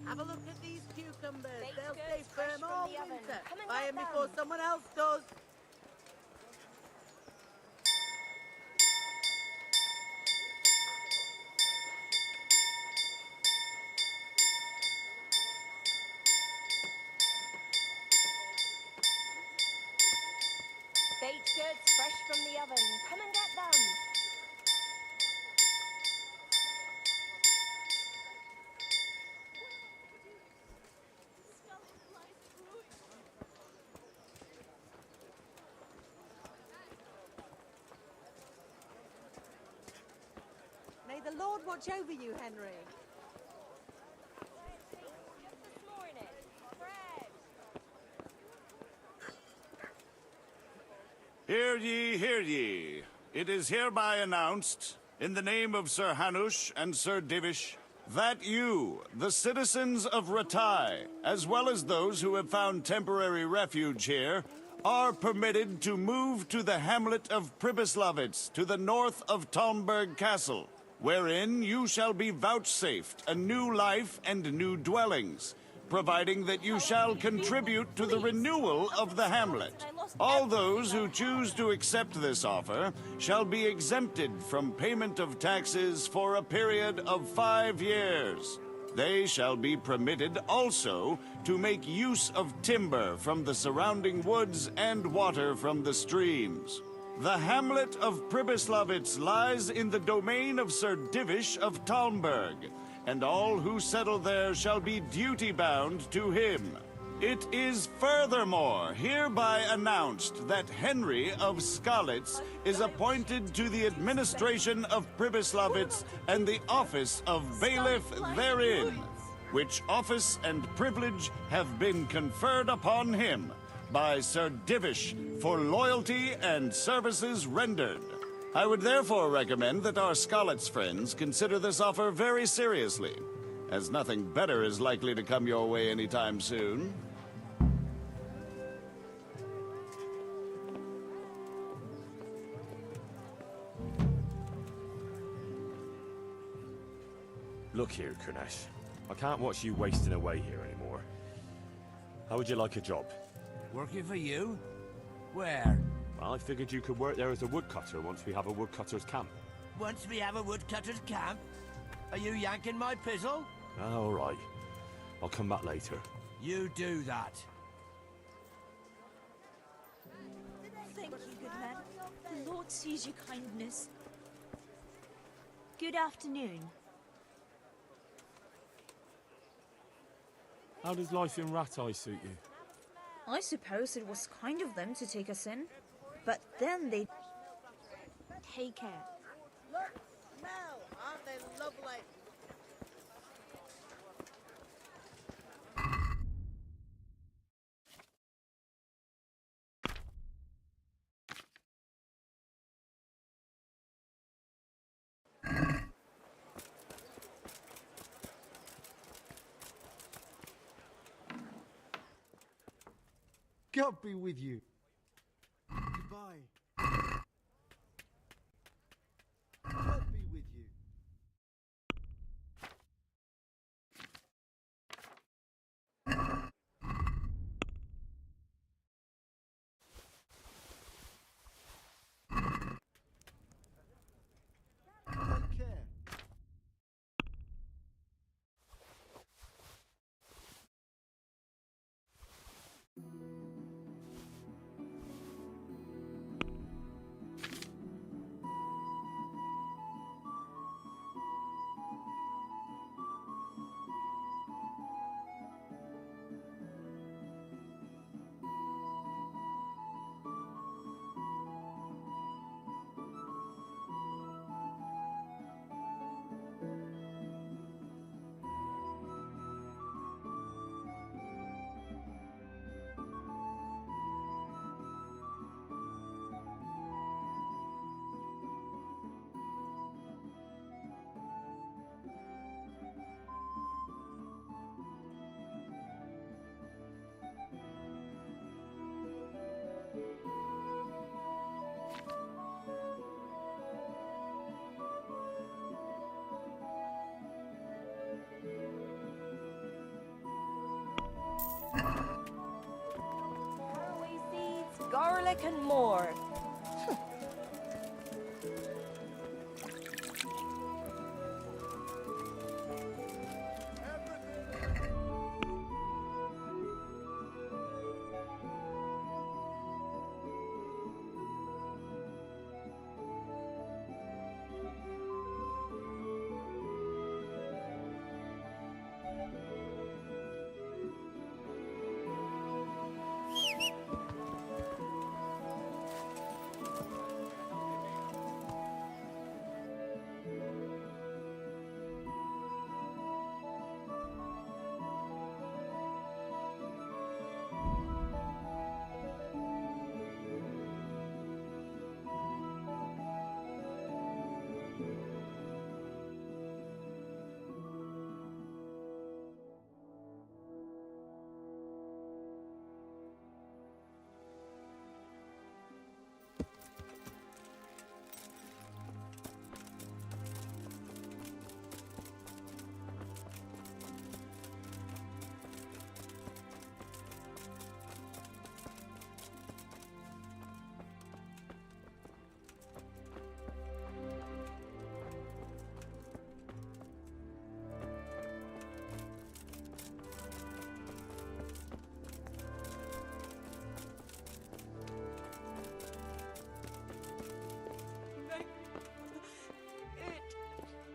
Speaker 23: Have a look at these cucumbers.
Speaker 6: Baked
Speaker 23: They'll
Speaker 6: goods
Speaker 23: stay
Speaker 6: fresh
Speaker 23: firm
Speaker 6: from
Speaker 23: all
Speaker 6: the oven.
Speaker 23: winter.
Speaker 6: Come and
Speaker 23: Buy
Speaker 6: get
Speaker 23: them before
Speaker 6: them.
Speaker 23: someone else does.
Speaker 6: Baked goods fresh from the oven. Come and get them.
Speaker 23: May the Lord watch over you, Henry.
Speaker 6: Just this morning. Bread.
Speaker 5: Hear ye, hear ye. It is hereby announced, in the name of Sir Hanush and Sir Divish, that you, the citizens of Ratai, as well as those who have found temporary refuge here, are permitted to move to the hamlet of Pribyslavitz to the north of Talmberg Castle, wherein you shall be vouchsafed a new life and new dwellings, providing that you shall contribute to the renewal of the hamlet. All those who choose to accept this offer shall be exempted from payment of taxes for a period of 5 years. They shall be permitted also to make use of timber from the surrounding woods and water from the streams. The hamlet of Pribyslavitz lies in the domain of Sir Divish of Talmberg, and all who settle there shall be duty-bound to him. It is furthermore hereby announced that Henry of Skalitz is appointed to the administration of Pribyslavitz and the office of bailiff therein, which office and privilege have been conferred upon him by Sir Divish for loyalty and services rendered. I would therefore recommend that our Skalitz friends consider this offer very seriously, as nothing better is likely to come your way anytime soon.
Speaker 17: Look here, Kurnesh. I can't watch you wasting away here anymore. How would you like a job?
Speaker 12: Working for you? Where?
Speaker 17: Well, I figured you could work there as a woodcutter once we have a woodcutter's camp.
Speaker 12: Once we have a woodcutter's camp? Are you yanking my pizzle?
Speaker 17: Ah, all right. I'll come back later.
Speaker 12: You do that.
Speaker 10: Thank you, good man. The Lord sees your kindness. Good afternoon.
Speaker 17: How does life in Ratai suit you?
Speaker 10: I suppose it was kind of them to take us in, but then they... Take care.
Speaker 23: Look, smell. Aren't they lovely?
Speaker 1: God be with you.
Speaker 15: Goodbye.
Speaker 6: reckon more.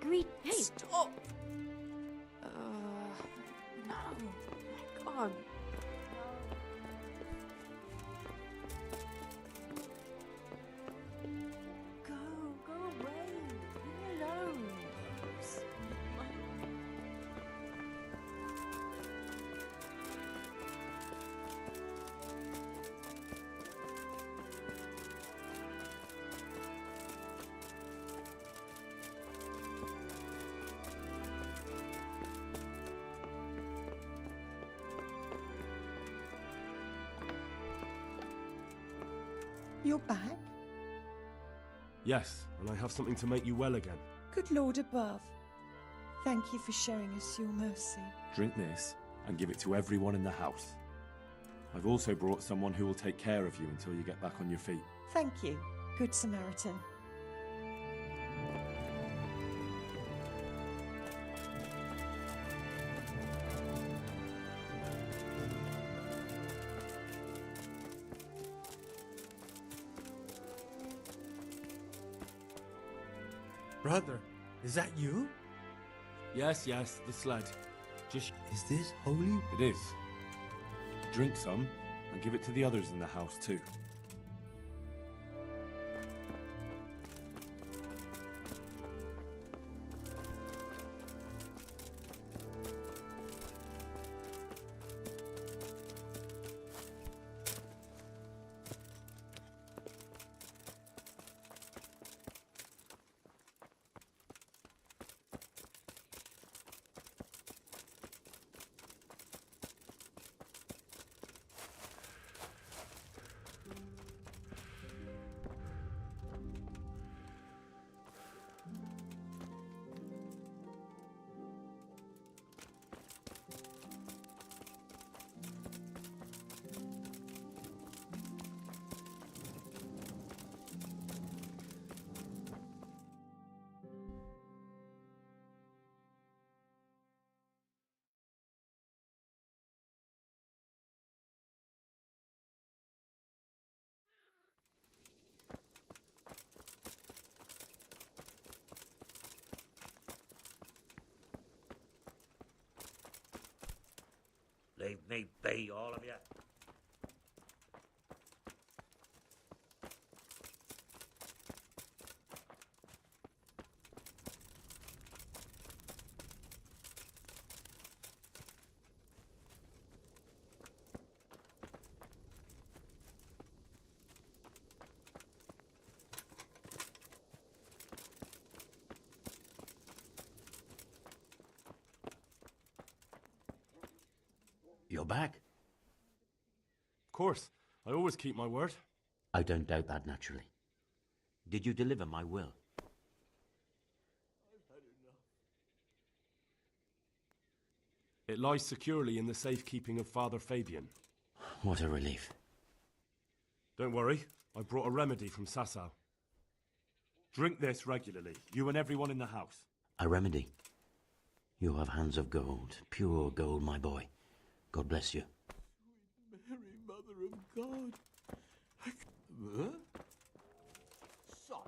Speaker 10: Greed, hey!
Speaker 6: Stop! No. My God. Go away. Leave me alone.
Speaker 14: You're back?
Speaker 2: Yes, and I have something to make you well again.
Speaker 14: Good Lord above. Thank you for showing us your mercy.
Speaker 17: Drink this and give it to everyone in the house. I've also brought someone who will take care of you until you get back on your feet.
Speaker 14: Thank you, Good Samaritan.
Speaker 1: Brother, is that you?
Speaker 2: Yes, the sled.
Speaker 1: Is this holy?
Speaker 17: It is. Drink some and give it to the others in the house too.
Speaker 4: Leave me be, all of you.
Speaker 8: You're back?
Speaker 2: Of course. I always keep my word.
Speaker 8: I don't doubt that, naturally. Did you deliver my will?
Speaker 2: It lies securely in the safekeeping of Father Fabian.
Speaker 8: What a relief.
Speaker 2: Don't worry, I brought a remedy from Sasau. Drink this regularly, you and everyone in the house.
Speaker 8: A remedy. You have hands of gold, pure gold, my boy. God bless you.
Speaker 1: Mary, Mother of God. Huh? Son.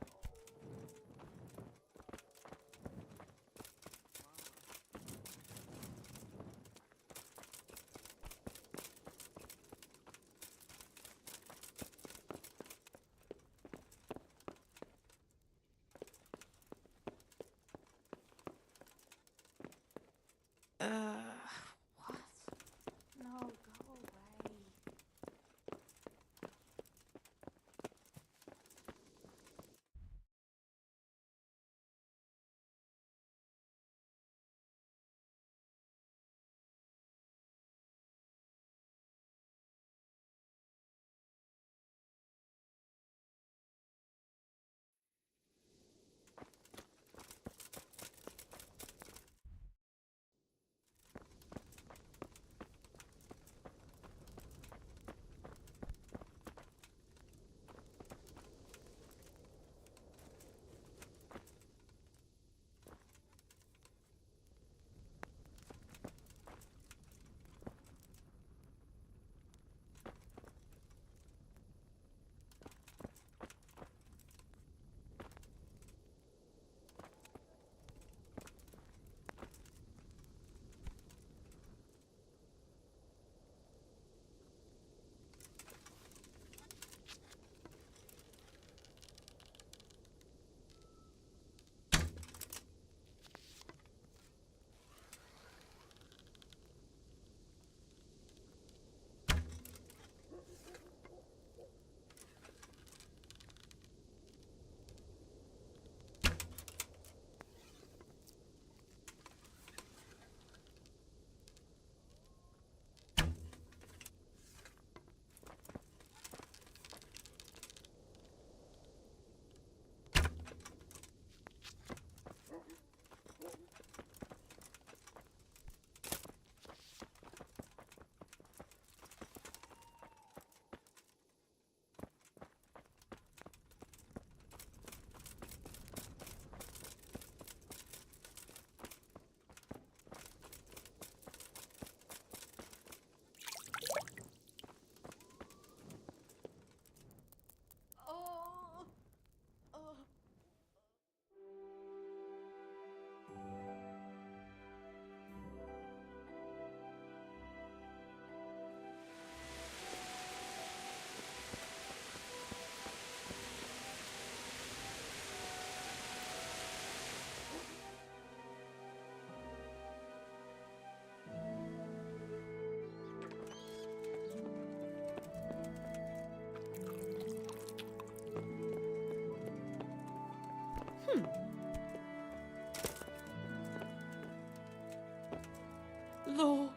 Speaker 6: What? No, go away.
Speaker 10: Lord,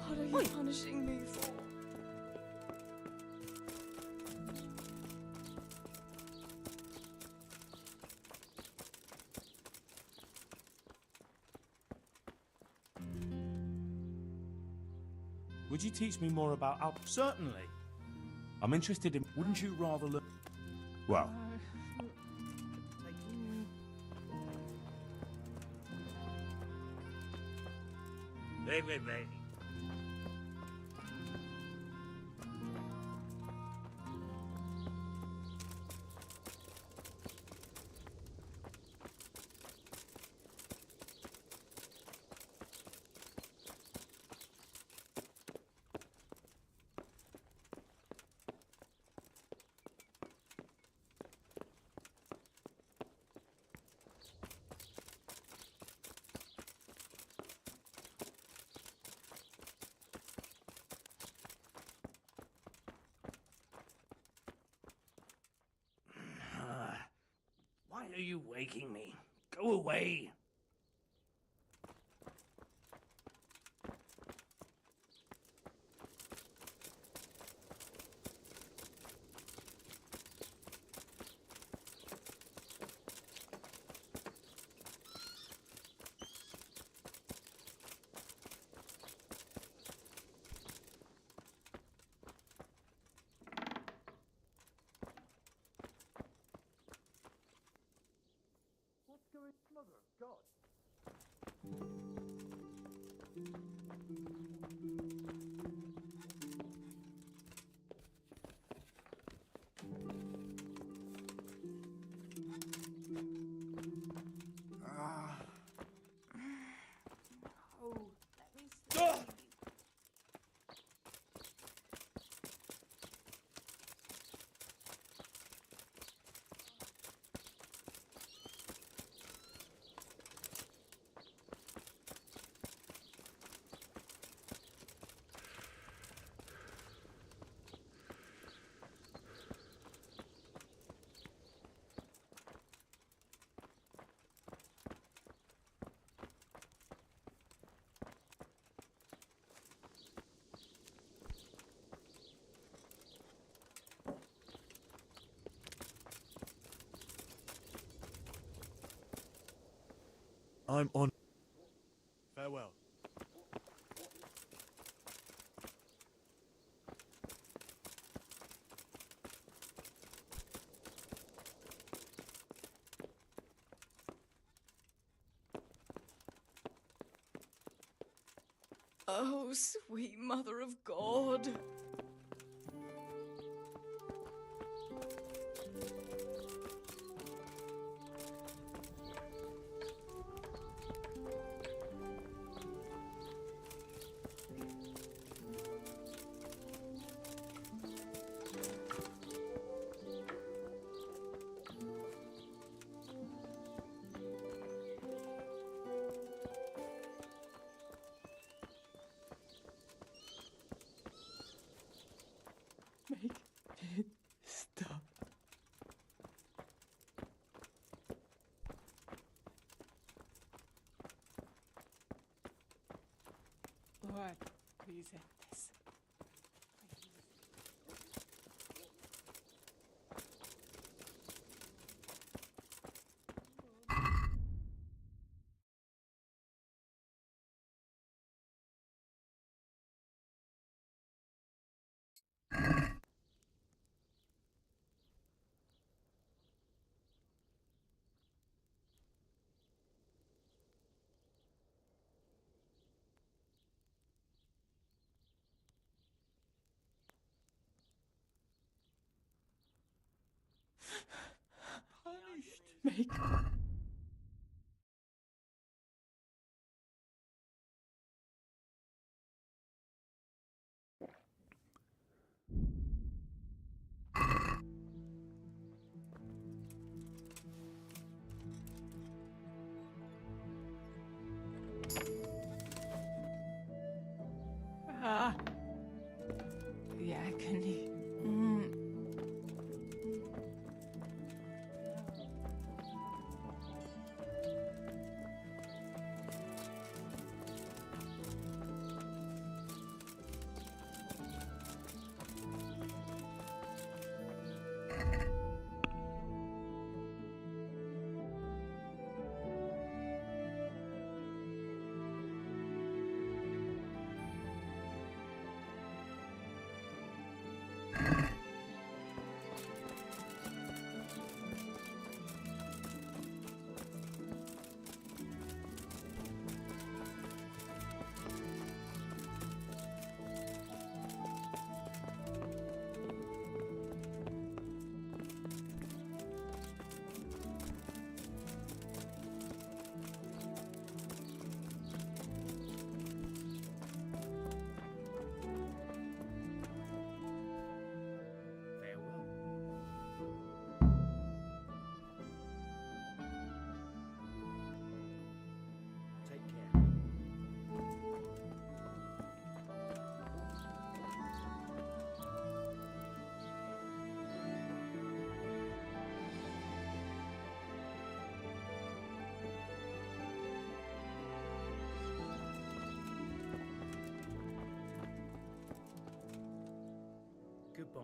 Speaker 10: what are you punishing me for?
Speaker 2: Would you teach me more about Alp?
Speaker 11: Certainly.
Speaker 2: I'm interested in...
Speaker 11: Wouldn't you rather learn...
Speaker 2: Well,
Speaker 4: Wait, wait, wait.
Speaker 7: Why are you waking me? Go away.
Speaker 13: Mother of God.
Speaker 19: Oh, let me see.
Speaker 9: I'm on. Farewell.
Speaker 19: Oh, sweet Mother of God. Make it stop. Lord, please end this. Punished. Make. Ah. The agony.
Speaker 21: Take care.
Speaker 11: Goodbye.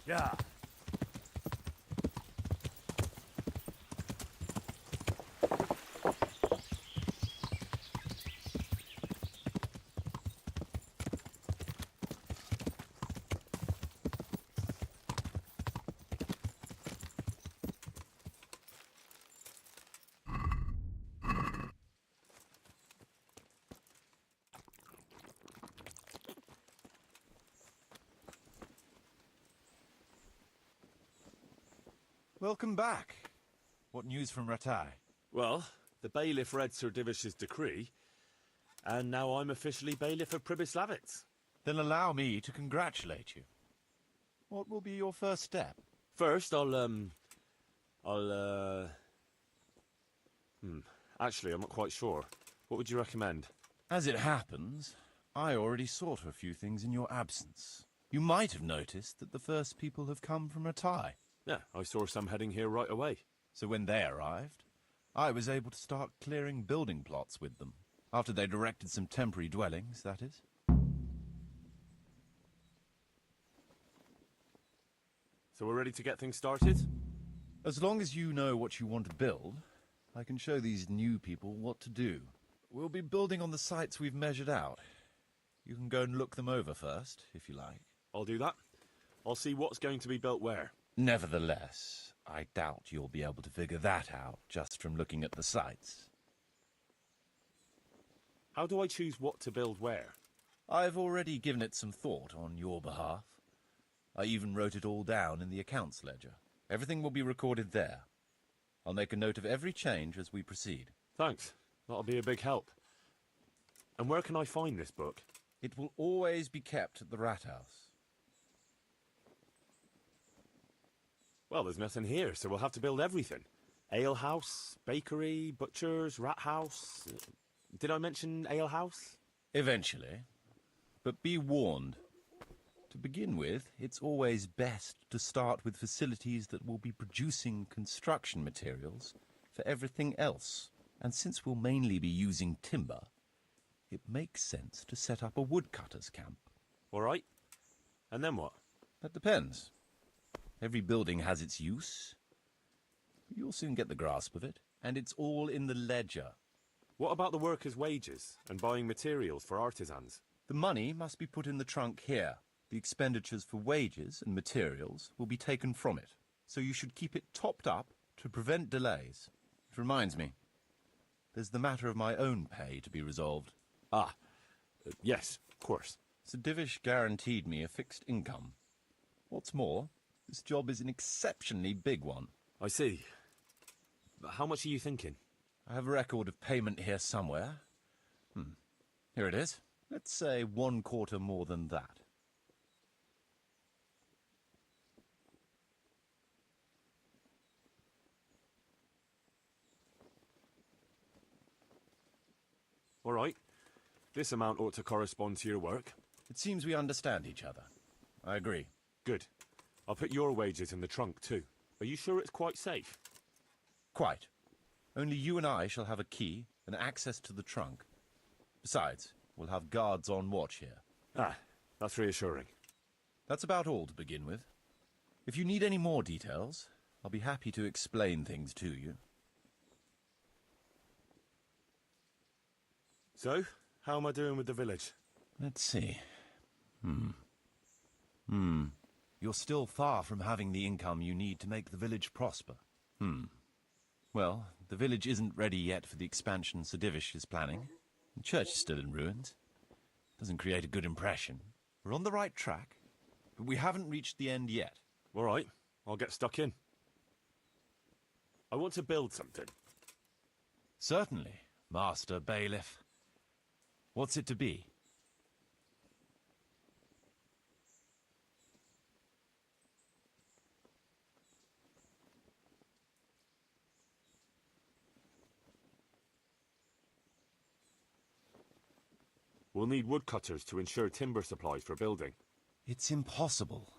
Speaker 2: Yeah.
Speaker 3: Welcome back. What news from Ratai?
Speaker 2: Well, the bailiff read Sir Divish's decree, and now I'm officially bailiff of Pribyslavitz.
Speaker 3: Then allow me to congratulate you. What will be your first step?
Speaker 2: First, actually, I'm not quite sure. What would you recommend?
Speaker 3: As it happens, I already saw to a few things in your absence. You might have noticed that the first people have come from Ratai.
Speaker 2: Yeah, I saw some heading here right away.
Speaker 3: So when they arrived, I was able to start clearing building plots with them. After they'd erected some temporary dwellings, that is.
Speaker 2: So we're ready to get things started?
Speaker 3: As long as you know what you want to build, I can show these new people what to do. We'll be building on the sites we've measured out. You can go and look them over first, if you like.
Speaker 2: I'll do that. I'll see what's going to be built where.
Speaker 3: Nevertheless, I doubt you'll be able to figure that out just from looking at the sites.
Speaker 2: How do I choose what to build where?
Speaker 3: I've already given it some thought on your behalf. I even wrote it all down in the accounts ledger. Everything will be recorded there. I'll make a note of every change as we proceed.
Speaker 2: Thanks. That'll be a big help. And where can I find this book?
Speaker 3: It will always be kept at the Rat House.
Speaker 2: Well, there's nothing here, so we'll have to build everything. Ale house, bakery, butchers, rat house. Did I mention ale house?
Speaker 3: Eventually. But be warned. To begin with, it's always best to start with facilities that will be producing construction materials for everything else. And since we'll mainly be using timber, it makes sense to set up a woodcutter's camp.
Speaker 2: All right. And then what?
Speaker 3: That depends. Every building has its use. You'll soon get the grasp of it, and it's all in the ledger.
Speaker 2: What about the workers' wages and buying materials for artisans?
Speaker 3: The money must be put in the trunk here. The expenditures for wages and materials will be taken from it, so you should keep it topped up to prevent delays. It reminds me, there's the matter of my own pay to be resolved.
Speaker 2: Yes, of course.
Speaker 3: Sir Divish guaranteed me a fixed income. What's more, this job is an exceptionally big one.
Speaker 2: I see. But how much are you thinking?
Speaker 3: I have a record of payment here somewhere. Here it is. Let's say 1/4 more than that.
Speaker 2: All right. This amount ought to correspond to your work.
Speaker 3: It seems we understand each other. I agree.
Speaker 2: Good. I'll put your wages in the trunk, too. Are you sure it's quite safe?
Speaker 3: Quite. Only you and I shall have a key and access to the trunk. Besides, we'll have guards on watch here.
Speaker 2: That's reassuring.
Speaker 3: That's about all to begin with. If you need any more details, I'll be happy to explain things to you.
Speaker 2: So, how am I doing with the village?
Speaker 3: Let's see. You're still far from having the income you need to make the village prosper. Well, the village isn't ready yet for the expansion Sir Divish is planning. The church is still in ruins. Doesn't create a good impression. We're on the right track, but we haven't reached the end yet.
Speaker 2: All right, I'll get stuck in. I want to build something.
Speaker 3: Certainly, Master Bailiff. What's it to be?
Speaker 17: We'll need woodcutters to ensure timber supplies for building.
Speaker 3: It's impossible.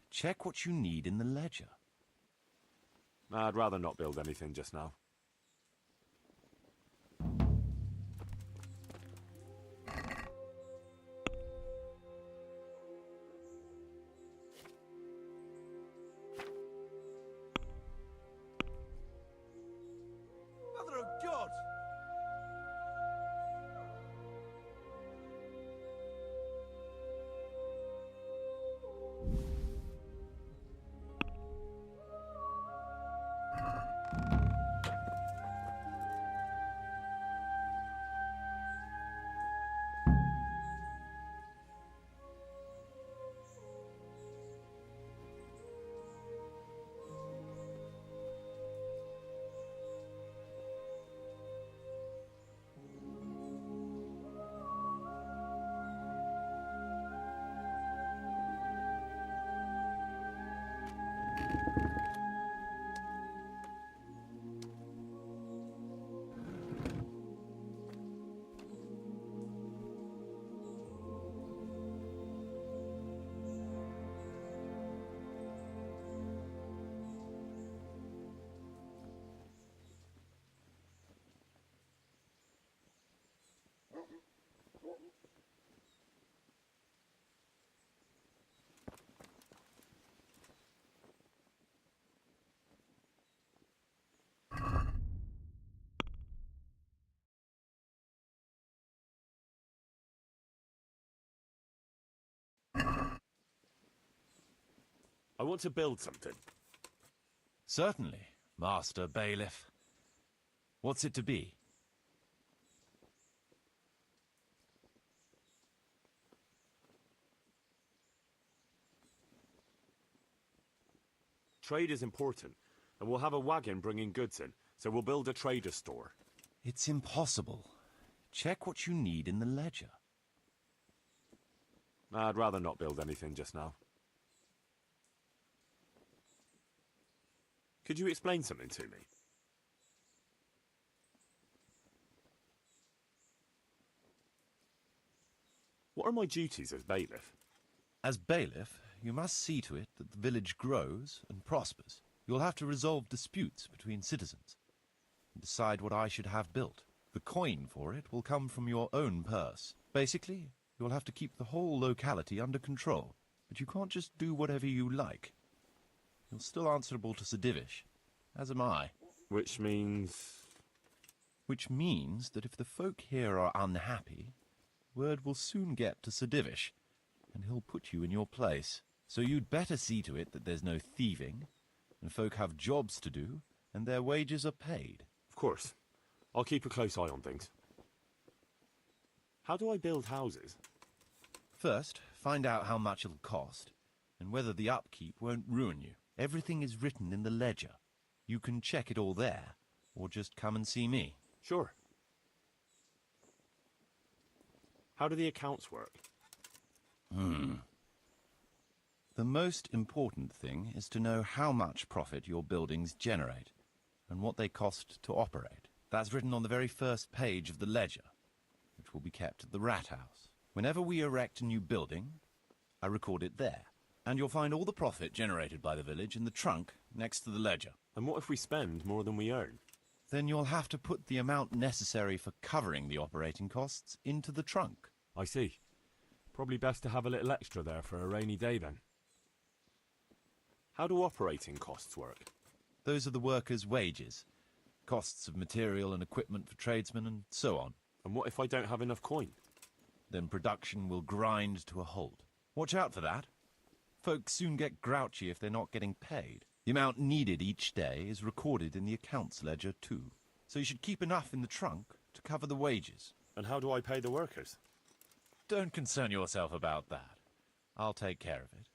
Speaker 3: Check what you need in the ledger.
Speaker 17: I'd rather not build anything just now.
Speaker 1: Mother of God!
Speaker 2: I want to build something.
Speaker 3: Certainly, Master Bailiff. What's it to be?
Speaker 17: Trade is important, and we'll have a wagon bringing goods in, so we'll build a trader's store.
Speaker 3: It's impossible. Check what you need in the ledger.
Speaker 17: I'd rather not build anything just now. Could you explain something to me? What are my duties as bailiff?
Speaker 3: As bailiff, you must see to it that the village grows and prospers. You'll have to resolve disputes between citizens and decide what I should have built. The coin for it will come from your own purse. Basically, you'll have to keep the whole locality under control, but you can't just do whatever you like. You're still answerable to Sir Divish, as am I.
Speaker 17: Which means...
Speaker 3: Which means that if the folk here are unhappy, word will soon get to Sir Divish, and he'll put you in your place. So you'd better see to it that there's no thieving, and folk have jobs to do, and their wages are paid.
Speaker 17: Of course. I'll keep a close eye on things. How do I build houses?
Speaker 3: First, find out how much it'll cost, and whether the upkeep won't ruin you. Everything is written in the ledger. You can check it all there, or just come and see me.
Speaker 17: Sure. How do the accounts work?
Speaker 3: The most important thing is to know how much profit your buildings generate, and what they cost to operate. That's written on the very first page of the ledger, which will be kept at the Rat House. Whenever we erect a new building, I record it there. And you'll find all the profit generated by the village in the trunk next to the ledger.
Speaker 17: And what if we spend more than we earn?
Speaker 3: Then you'll have to put the amount necessary for covering the operating costs into the trunk.
Speaker 17: I see. Probably best to have a little extra there for a rainy day then. How do operating costs work?
Speaker 3: Those are the workers' wages, costs of material and equipment for tradesmen, and so on.
Speaker 17: And what if I don't have enough coin?
Speaker 3: Then production will grind to a halt. Watch out for that. Folks soon get grouchy if they're not getting paid. The amount needed each day is recorded in the accounts ledger too. So you should keep enough in the trunk to cover the wages.
Speaker 17: And how do I pay the workers?
Speaker 3: Don't concern yourself about that. I'll take care of it.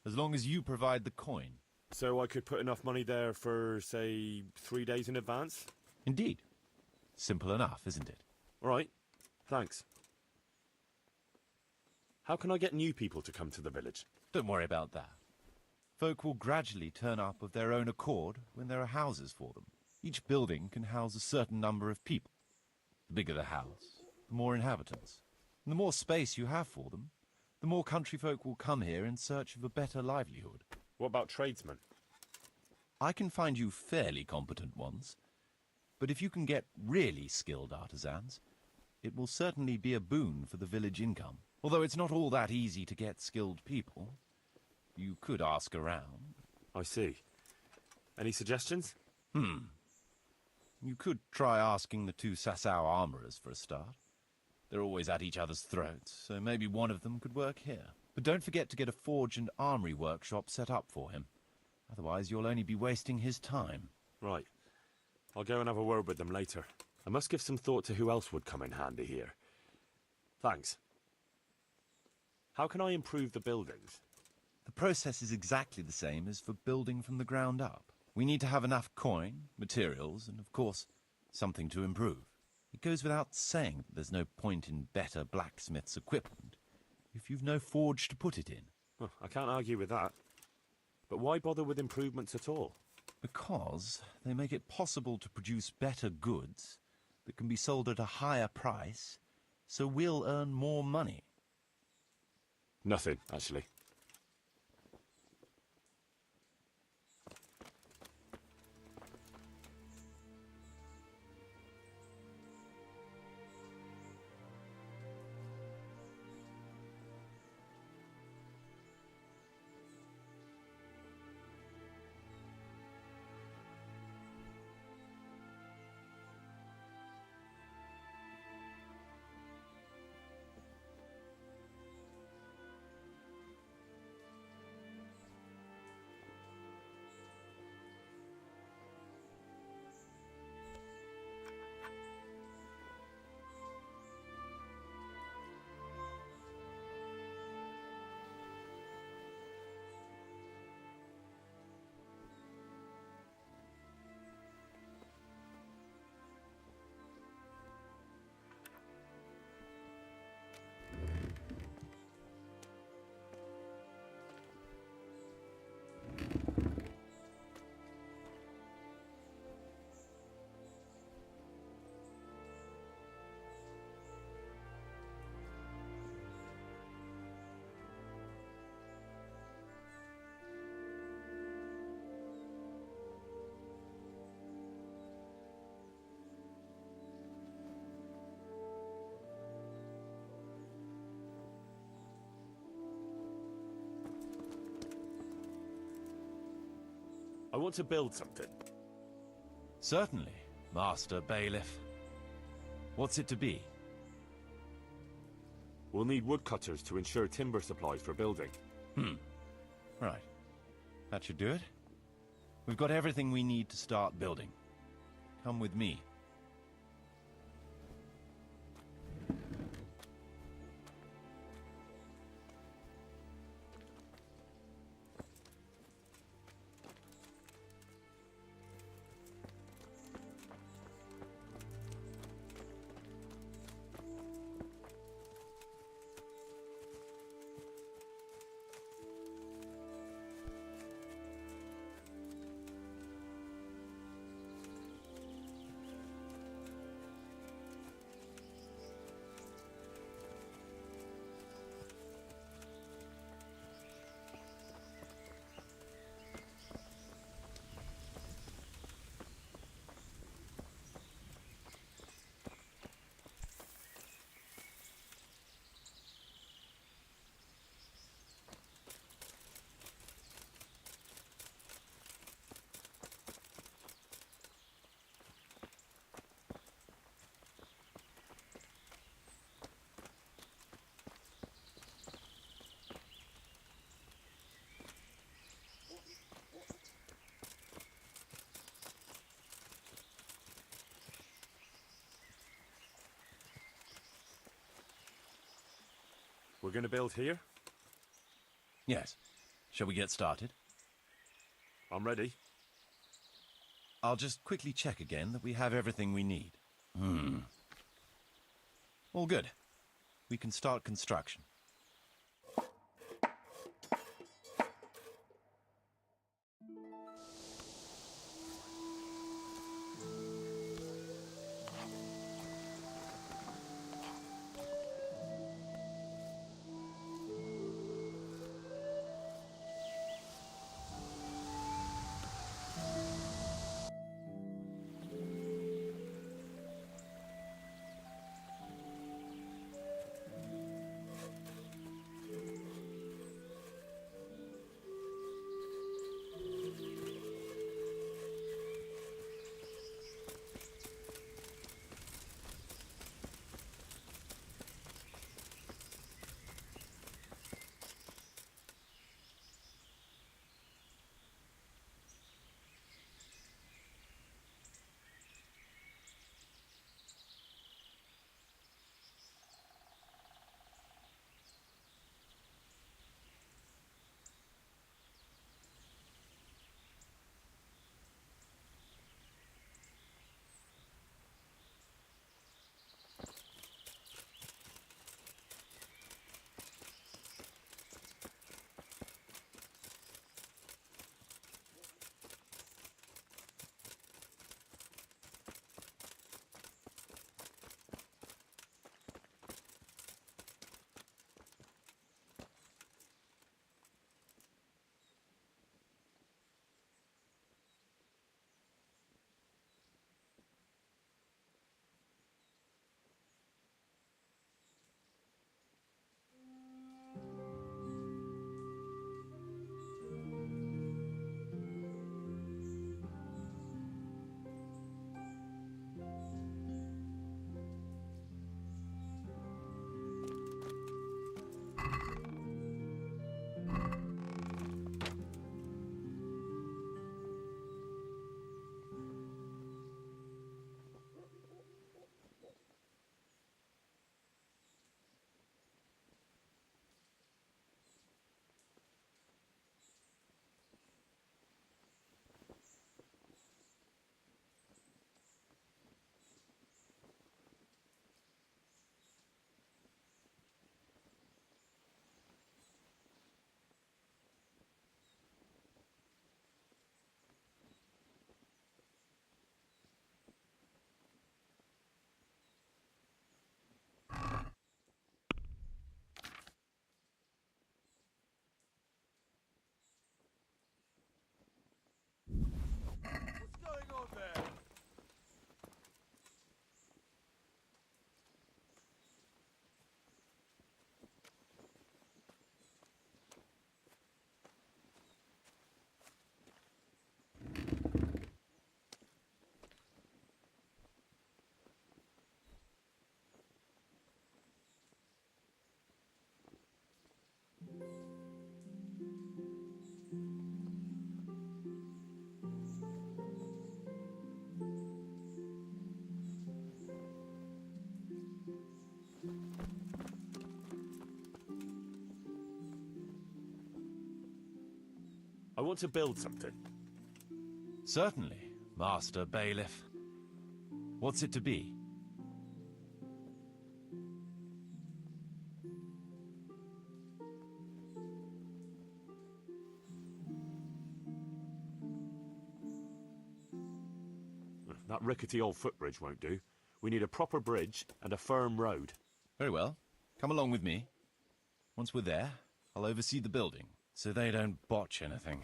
Speaker 3: As long as you provide the coin.
Speaker 17: So I could put enough money there for, say, 3 days in advance?
Speaker 3: Indeed. Simple enough, isn't it?
Speaker 17: All right. Thanks. How can I get new people to come to the village?
Speaker 3: Don't worry about that. Folk will gradually turn up of their own accord when there are houses for them. Each building can house a certain number of people. The bigger the house, the more inhabitants. And the more space you have for them, the more country folk will come here in search of a better livelihood.
Speaker 17: What about tradesmen?
Speaker 3: I can find you fairly competent ones, but if you can get really skilled artisans, it will certainly be a boon for the village income. Although it's not all that easy to get skilled people. You could ask around.
Speaker 17: I see. Any suggestions?
Speaker 3: You could try asking the 2 Sasau armourers for a start. They're always at each other's throats, so maybe one of them could work here. But don't forget to get a forge and armoury workshop set up for him. Otherwise you'll only be wasting his time.
Speaker 17: Right. I'll go and have a word with them later. I must give some thought to who else would come in handy here. Thanks. How can I improve the buildings?
Speaker 3: The process is exactly the same as for building from the ground up. We need to have enough coin, materials, and of course, something to improve. It goes without saying that there's no point in better blacksmith's equipment if you've no forge to put it in.
Speaker 17: Well, I can't argue with that. But why bother with improvements at all?
Speaker 3: Because they make it possible to produce better goods that can be sold at a higher price, so we'll earn more money.
Speaker 17: Nothing, actually. I want to build something.
Speaker 3: Certainly, Master Bailiff. What's it to be?
Speaker 17: We'll need woodcutters to ensure timber supplies for building.
Speaker 3: Right. That should do it. We've got everything we need to start building. Come with me.
Speaker 17: We're going to build here?
Speaker 3: Yes. Shall we get started?
Speaker 17: I'm ready.
Speaker 3: I'll just quickly check again that we have everything we need. All good. We can start construction.
Speaker 9: What's going on there?
Speaker 17: I want to build something.
Speaker 3: Certainly, Master Bailiff. What's it to be?
Speaker 17: That rickety old footbridge won't do. We need a proper bridge and a firm road.
Speaker 3: Very well. Come along with me. Once we're there, I'll oversee the building, so they don't botch anything.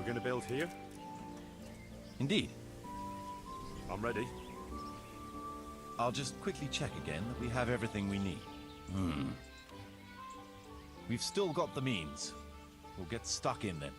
Speaker 17: going to build here?
Speaker 3: Indeed.
Speaker 17: I'm ready.
Speaker 3: I'll just quickly check again that we have everything we need. We've still got the means. We'll get stuck in then.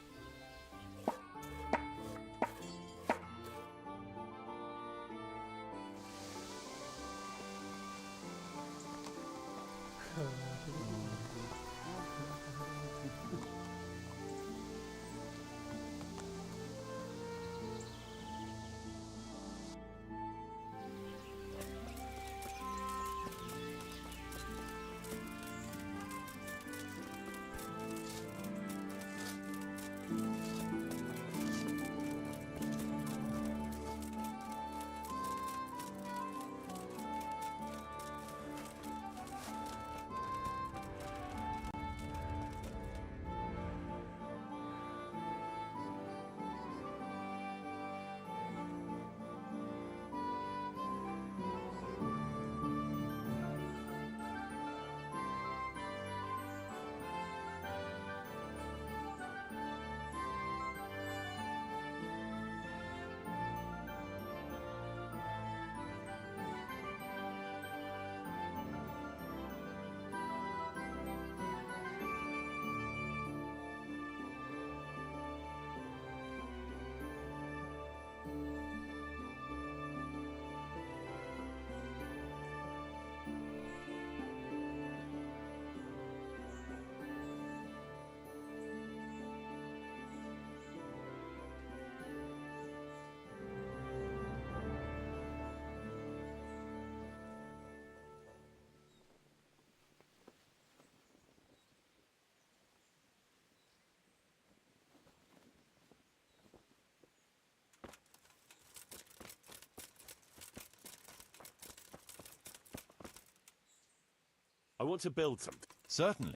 Speaker 17: I want to build something.
Speaker 3: Certainly.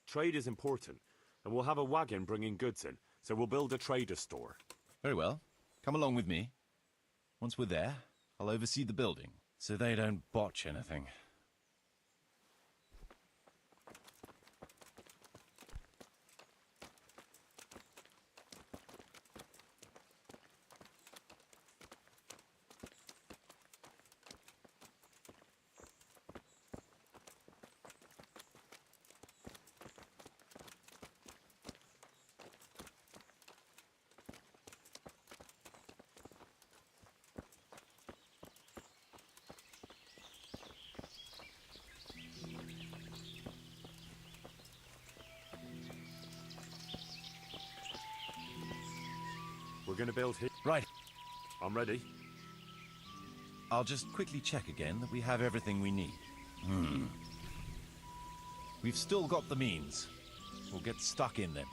Speaker 17: Trade is important, and we'll have a wagon bringing goods in, so we'll build a trader store.
Speaker 3: Very well. Come along with me. Once we're there, I'll oversee the building, so they don't botch anything.
Speaker 17: We're going to build here.
Speaker 3: Right.
Speaker 17: I'm ready.
Speaker 3: I'll just quickly check again that we have everything we need. We've still got the means. We'll get stuck in then.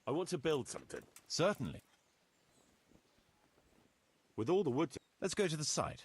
Speaker 17: I want to build something.
Speaker 3: Certainly.
Speaker 17: With all the wood...
Speaker 3: Let's go to the site.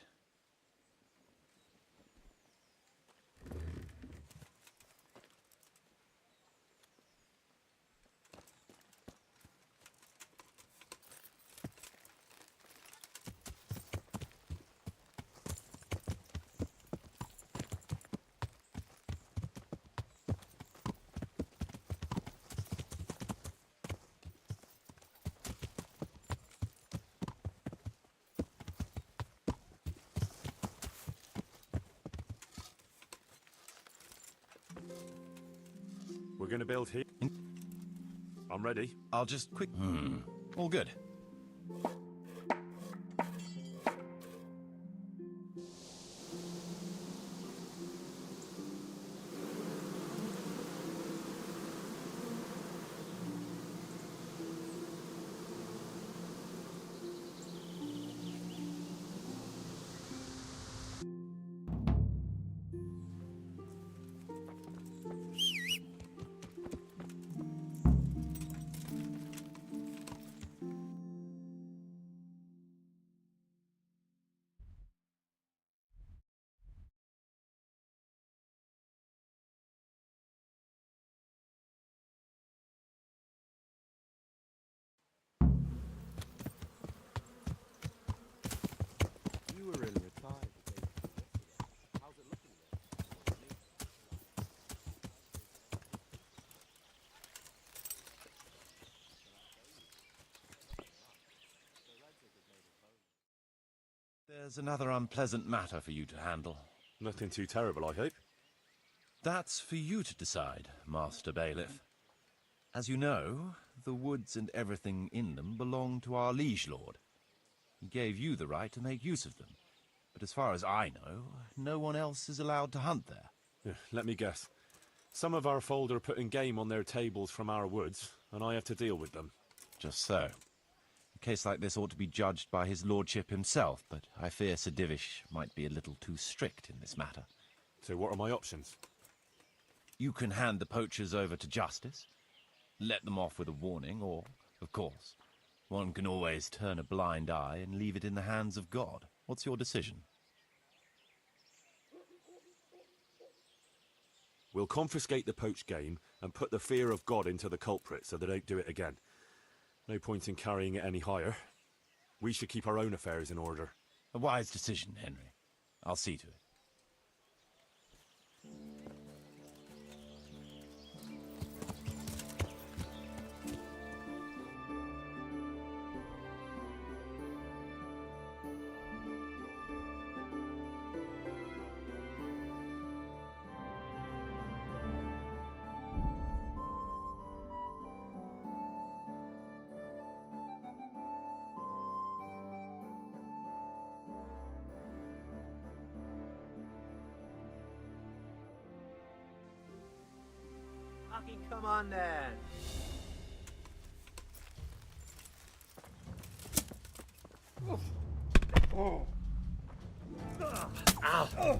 Speaker 17: We're going to build here. I'm ready.
Speaker 3: I'll just quick... All good.
Speaker 17: You were in retired. How's it looking there?
Speaker 3: There's another unpleasant matter for you to handle.
Speaker 17: Nothing too terrible, I hope.
Speaker 3: That's for you to decide, Master Bailiff. As you know, the woods and everything in them belong to our liege lord. He gave you the right to make use of them. But as far as I know, no one else is allowed to hunt there.
Speaker 17: Let me guess. Some of our fold are putting game on their tables from our woods, and I have to deal with them.
Speaker 3: Just so. A case like this ought to be judged by his lordship himself, but I fear Sir Divish might be a little too strict in this matter.
Speaker 17: So what are my options?
Speaker 3: You can hand the poachers over to justice, let them off with a warning, or, of course, one can always turn a blind eye and leave it in the hands of God. What's your decision?
Speaker 17: We'll confiscate the poached game and put the fear of God into the culprit so they don't do it again. No point in carrying it any higher. We should keep our own affairs in order.
Speaker 3: A wise decision, Henry. I'll see to it.
Speaker 12: Fucking come on then. Oh. Ow.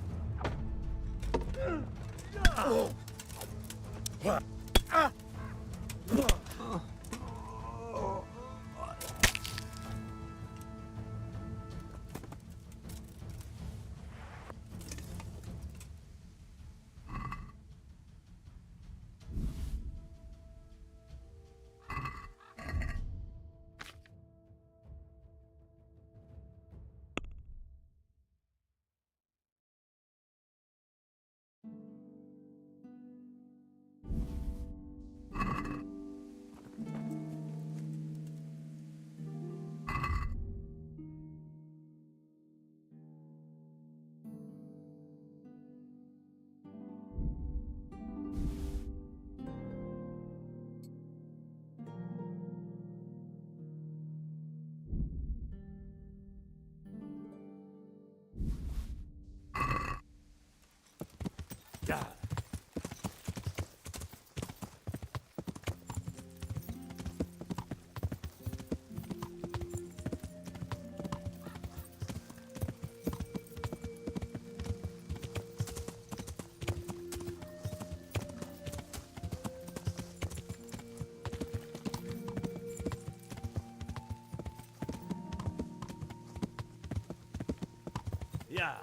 Speaker 4: Ja.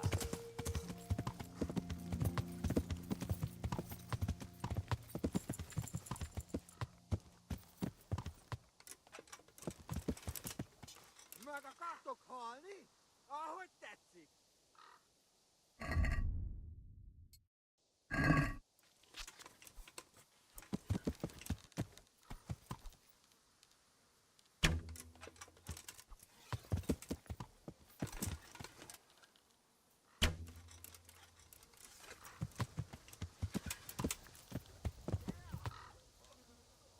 Speaker 12: Meg akartok halni? Ahogy tetszik.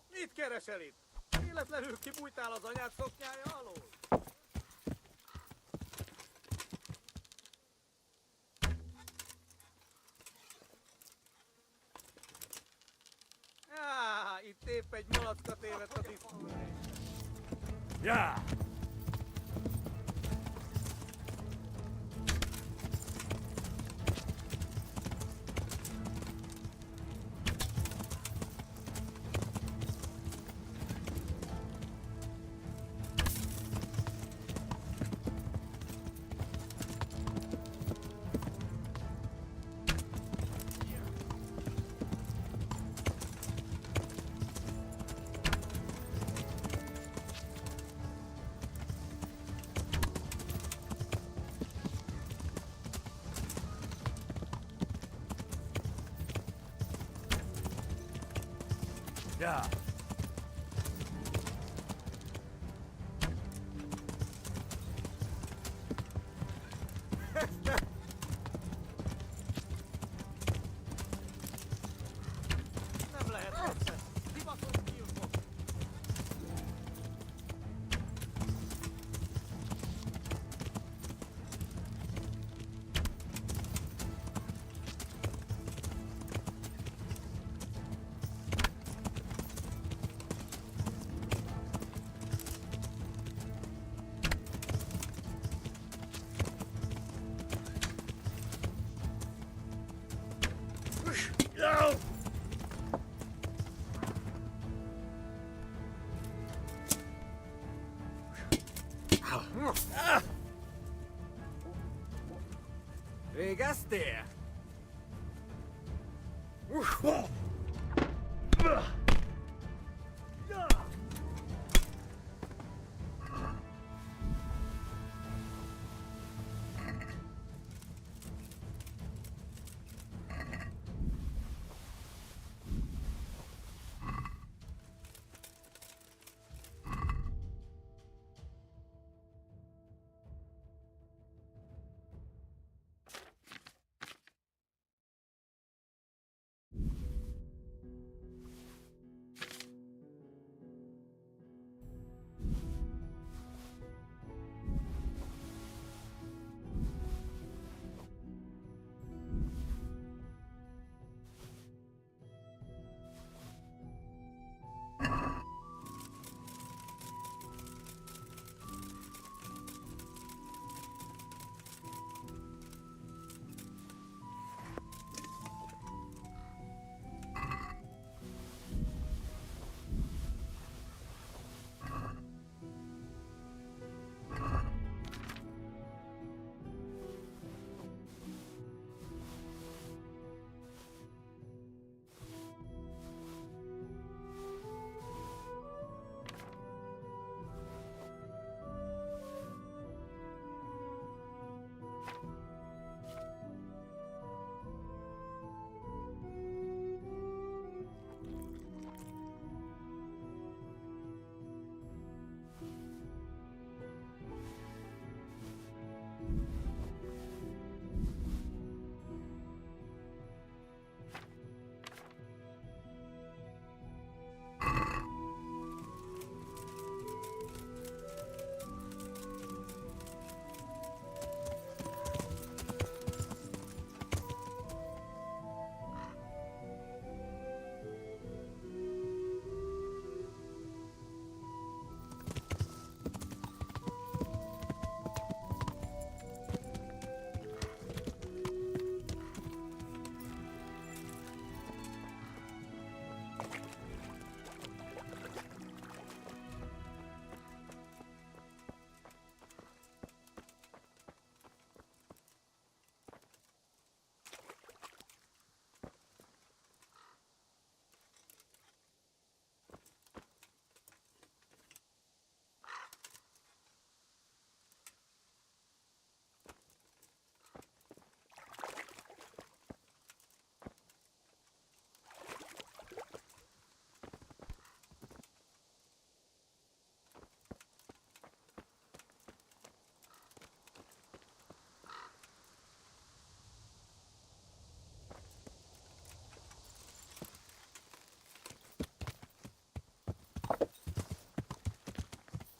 Speaker 12: Mit keresel itt? Véletlenül kibújtál az anyád szoknyája alól? Itt épp egy malacka tévedt a diszkóra.
Speaker 4: Ja. Ja.
Speaker 12: Nem lehet messze. Hivatott nyílfog.
Speaker 4: No!
Speaker 12: Végeztél?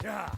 Speaker 2: Yeah.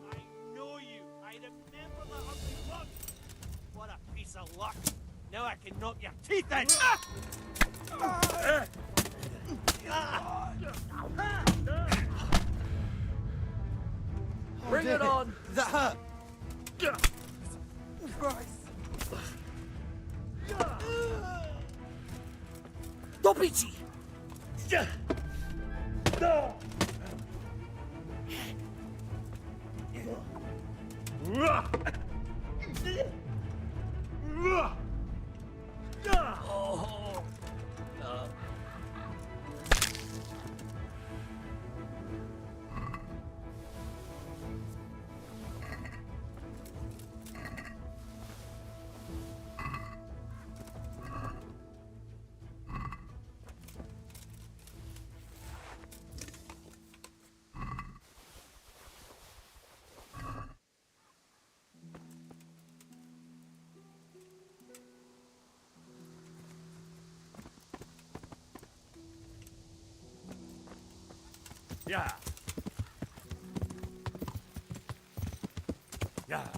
Speaker 18: I know you. I remember the ugly look. What a piece of luck. Now I can knock your teeth in.
Speaker 7: Bring it on!
Speaker 13: That hurt!
Speaker 7: Dopici!
Speaker 2: Yeah. Yeah.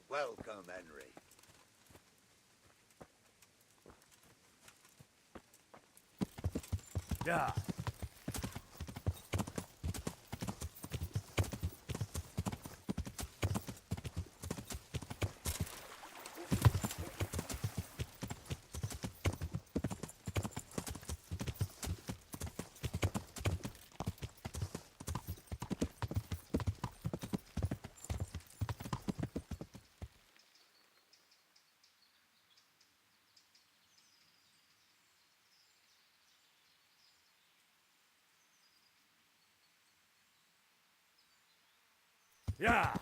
Speaker 20: Welcome, Henry.
Speaker 2: Yeah. Yeah.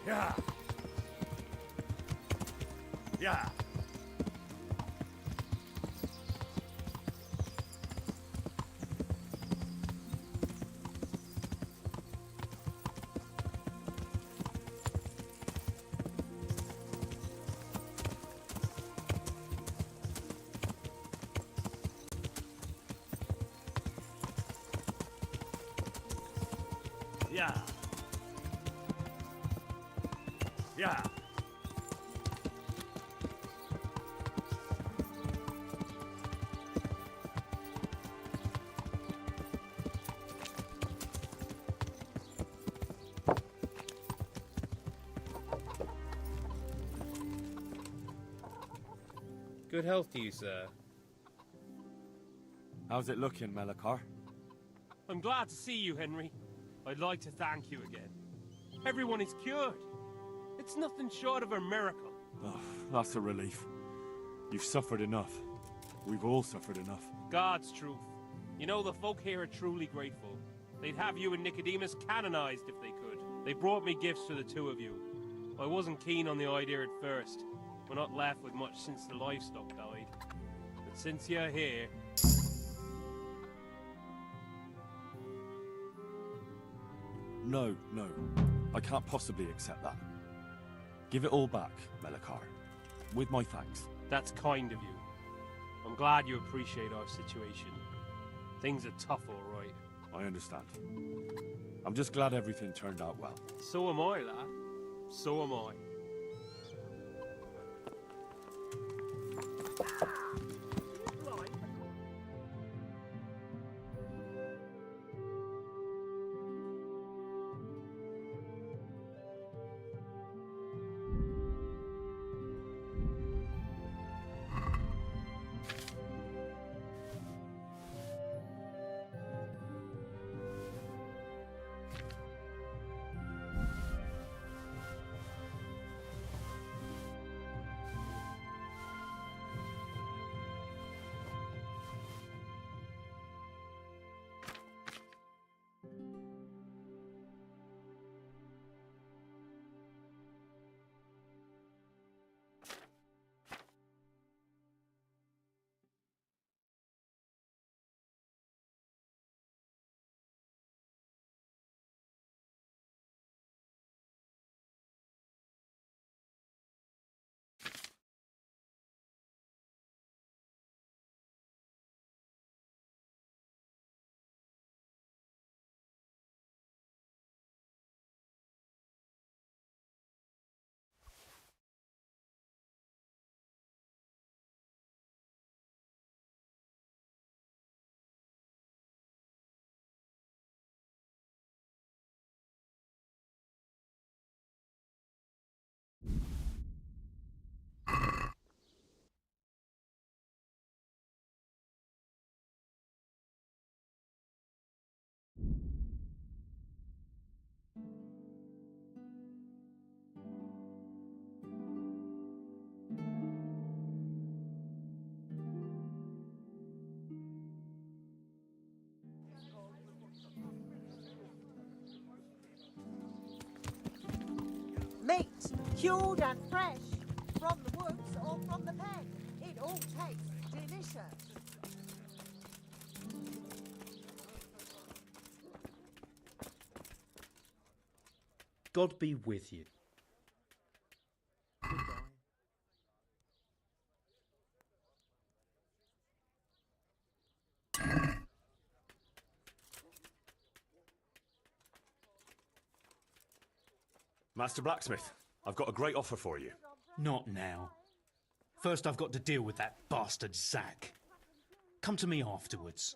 Speaker 2: Yeah. Yeah. Yeah. Yeah.
Speaker 22: Good health to you, sir.
Speaker 17: How's it looking, Melikar?
Speaker 22: I'm glad to see you, Henry. I'd like to thank you again. Everyone is cured. It's nothing short of a miracle.
Speaker 17: Oh, that's a relief. You've suffered enough. We've all suffered enough.
Speaker 22: God's truth. You know, the folk here are truly grateful. They'd have you and Nicodemus canonized if they could. They brought me gifts for the two of you. I wasn't keen on the idea at first. We're not left with much since the livestock died. But since you're here...
Speaker 17: No. I can't possibly accept that. Give it all back, Melikar. With my thanks.
Speaker 22: That's kind of you. I'm glad you appreciate our situation. Things are tough, all right.
Speaker 17: I understand. I'm just glad everything turned out well.
Speaker 22: So am I, lad. So am I.
Speaker 23: Meat, cured and fresh, from the woods or from the pen. It all tastes delicious.
Speaker 11: God be with you.
Speaker 17: Master Blacksmith, I've got a great offer for you.
Speaker 11: Not now. First I've got to deal with that bastard Zack. Come to me afterwards.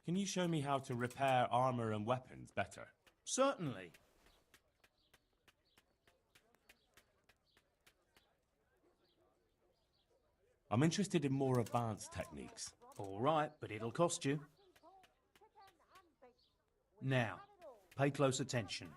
Speaker 17: Can you show me how to repair armor and weapons better?
Speaker 11: Certainly.
Speaker 17: I'm interested in more advanced techniques.
Speaker 11: All right, but it'll cost you. Now, pay close attention.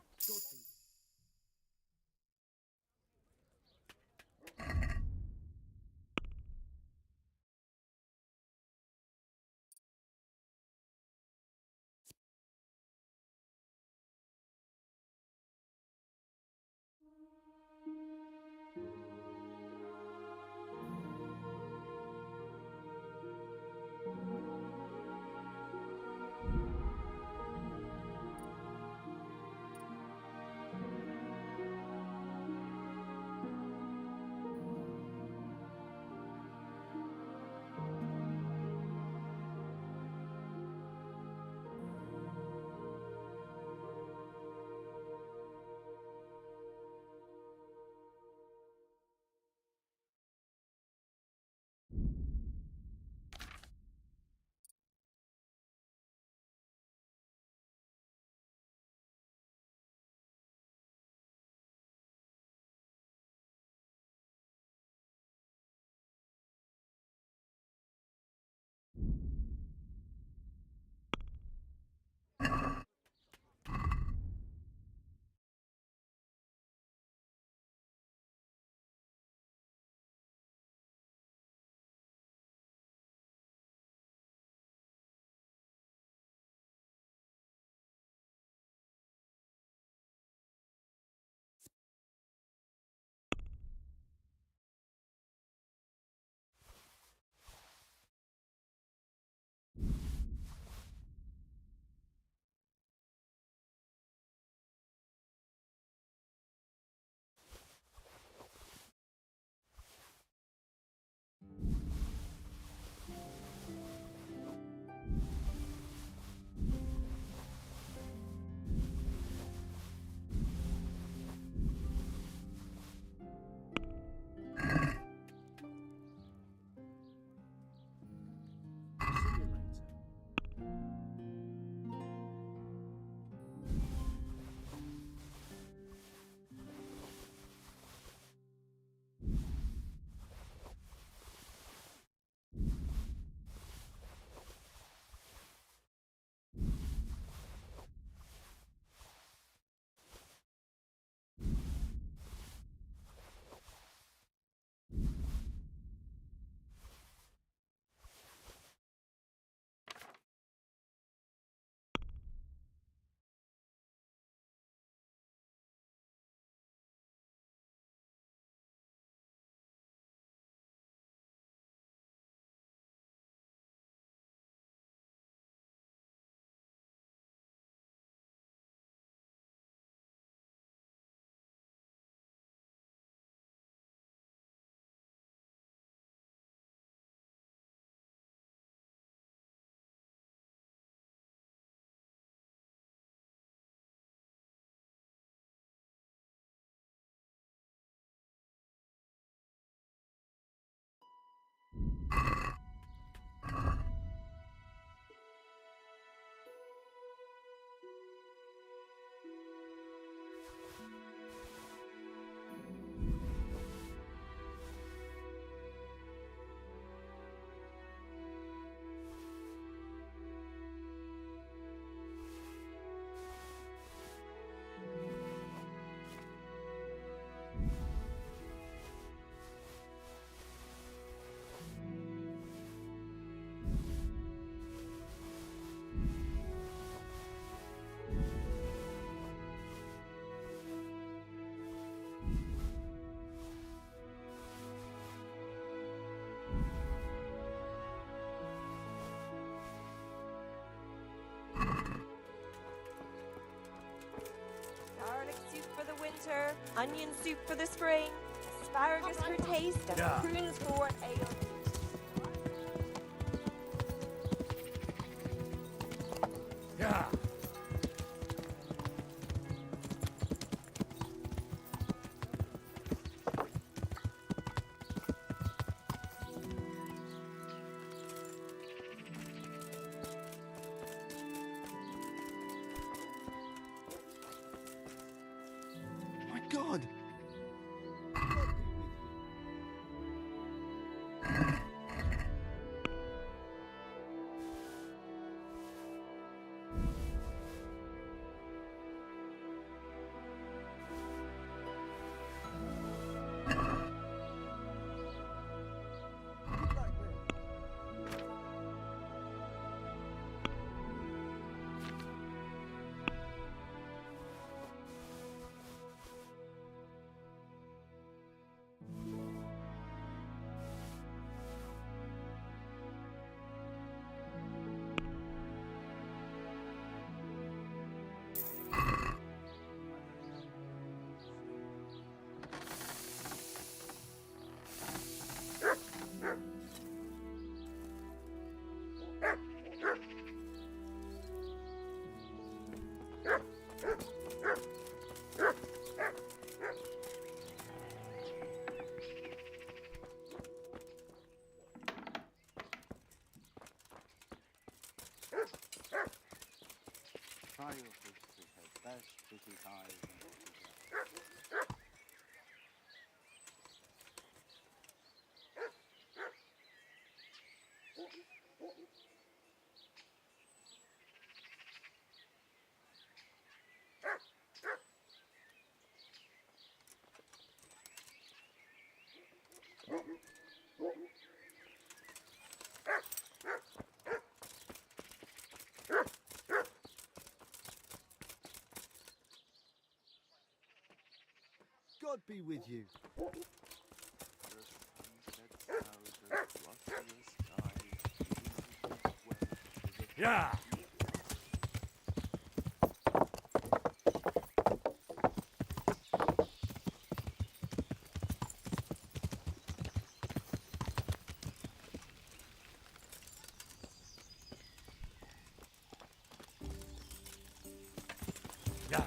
Speaker 6: winter, onion soup for the spring, asparagus for taste, and
Speaker 4: Yeah.
Speaker 6: prunes for ale.
Speaker 4: Yeah.
Speaker 9: My God!
Speaker 5: Try your fish to have best fishy eyes and
Speaker 9: God be with you.
Speaker 4: Yeah. Yeah.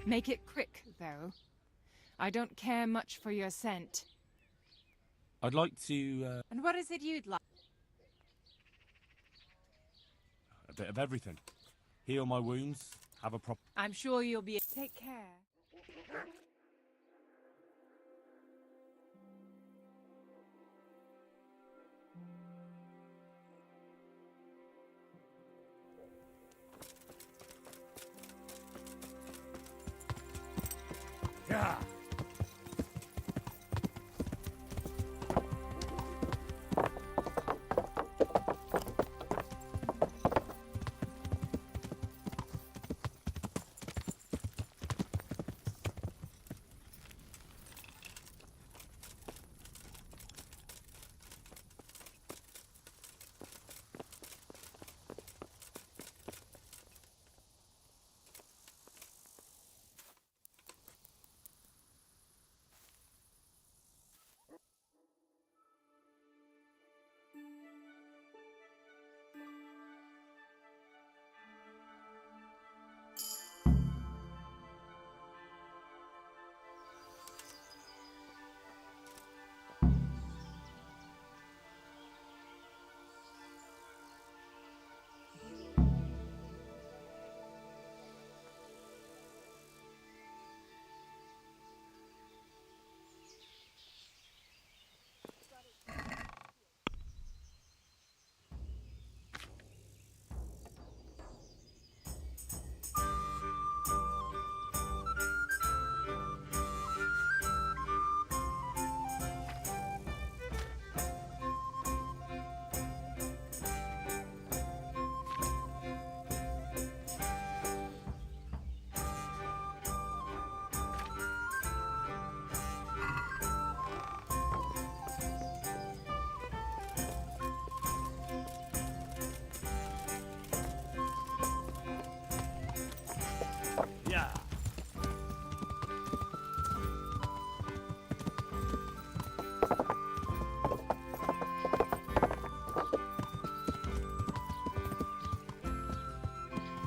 Speaker 19: Make it quick, though. I don't care much for your scent.
Speaker 17: I'd like to,
Speaker 19: And what is it you'd like?
Speaker 17: a bit of everything. Heal my wounds, have a proper...
Speaker 19: I'm sure you'll be... Take care.
Speaker 4: Yeah.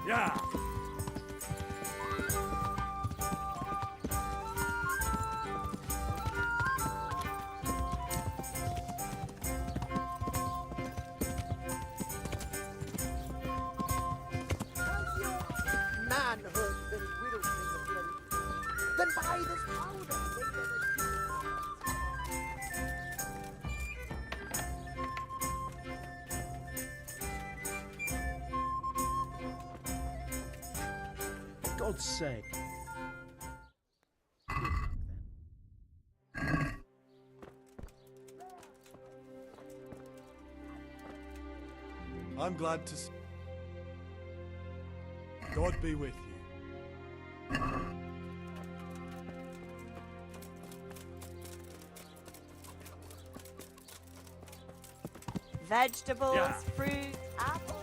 Speaker 17: Yeah.
Speaker 23: Manhood been whittled in the bloody. Then buy this powder.
Speaker 11: For God's sake.
Speaker 9: I'm glad to see. God be with you.
Speaker 6: Vegetables,
Speaker 17: Yeah.
Speaker 6: fruit, apples.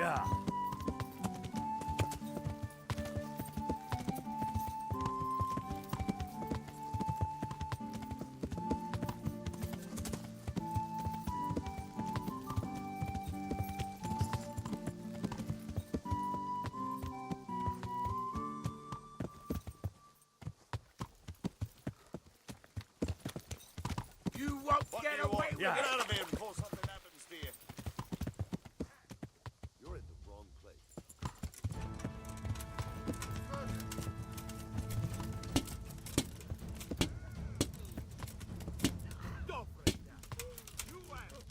Speaker 7: Yeah.
Speaker 15: You won't get away with
Speaker 7: Yeah.
Speaker 15: it! Get out of here before something happens to you! You're in the wrong place. Don't break down. You have.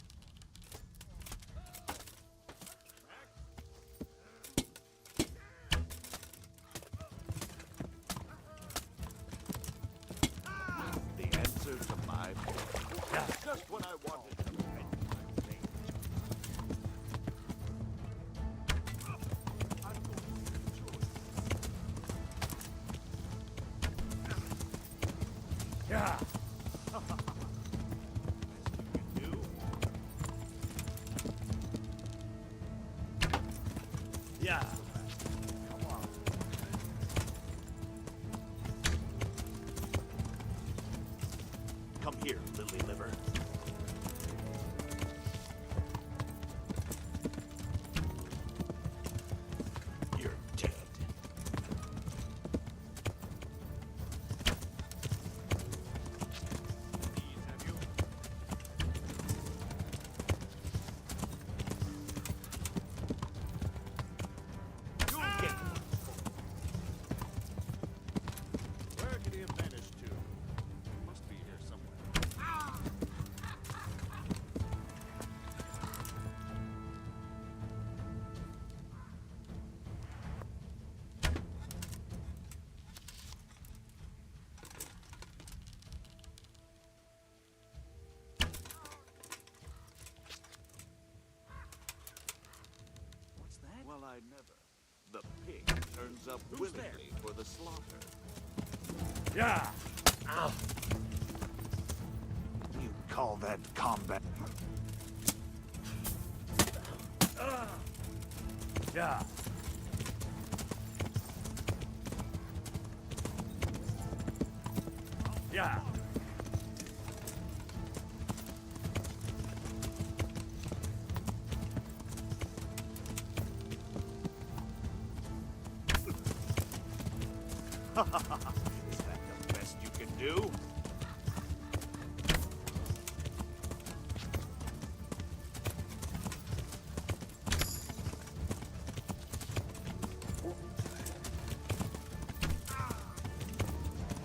Speaker 15: The answer to my problem. Just what I wanted.
Speaker 7: Yeah. Yeah.
Speaker 15: Come on. Come here, lily liver. You're dead. You'll get one. Where could he have vanished to? Must be here somewhere. What's that? Well, I never. The pig turns up willingly for the slaughter.
Speaker 7: Yeah.
Speaker 15: You call that combat?
Speaker 7: Yeah. Yeah.
Speaker 15: Is that the best you can do?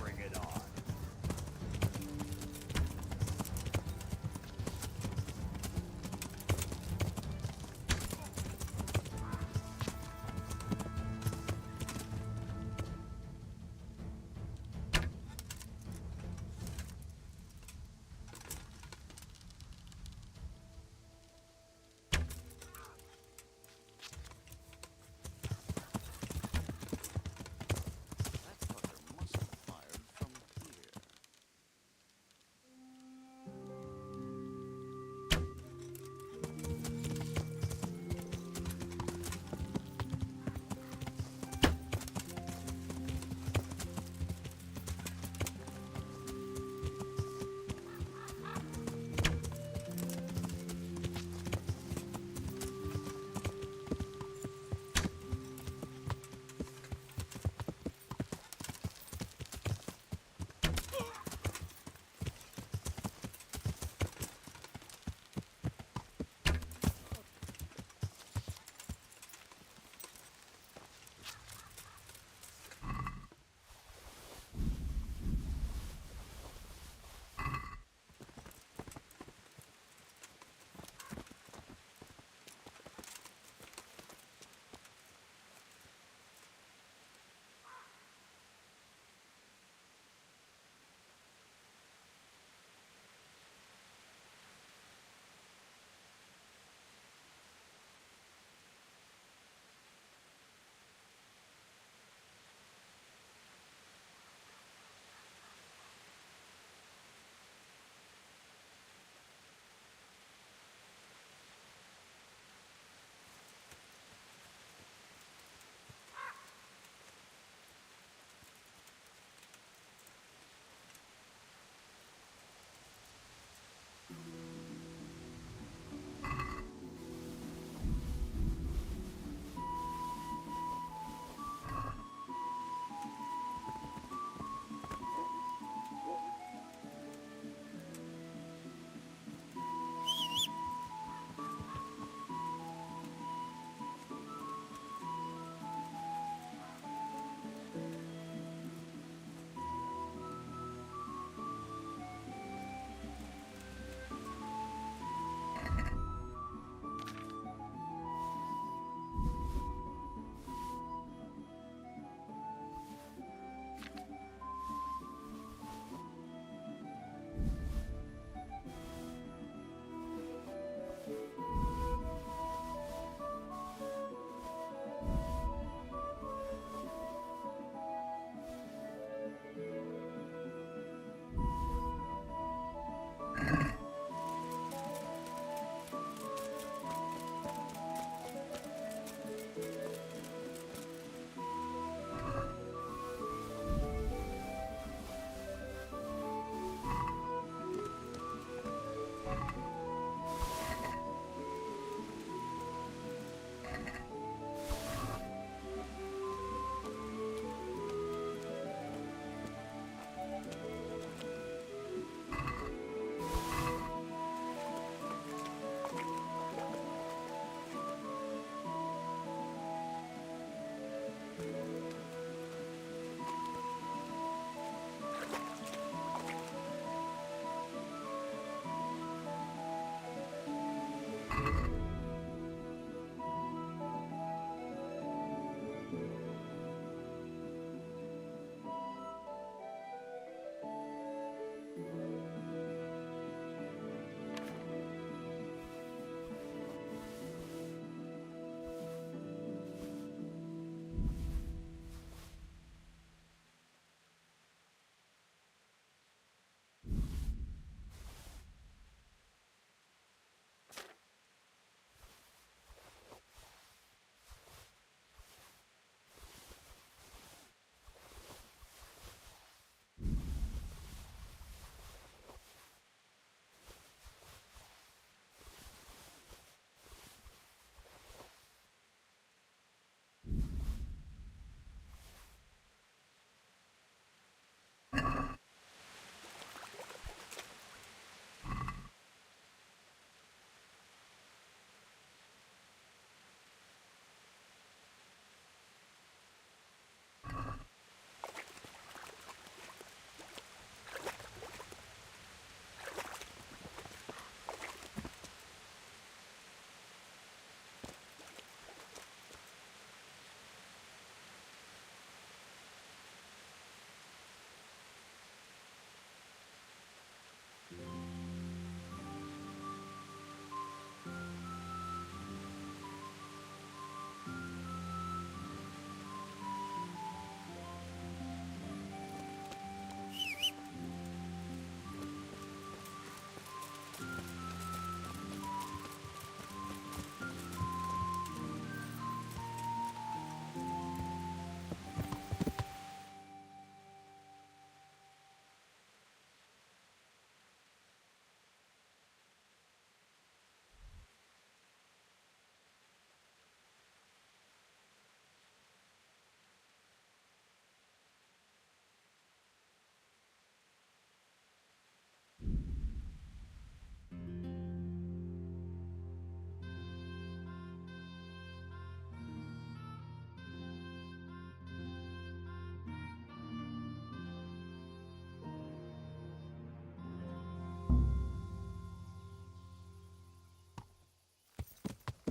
Speaker 15: Bring it on.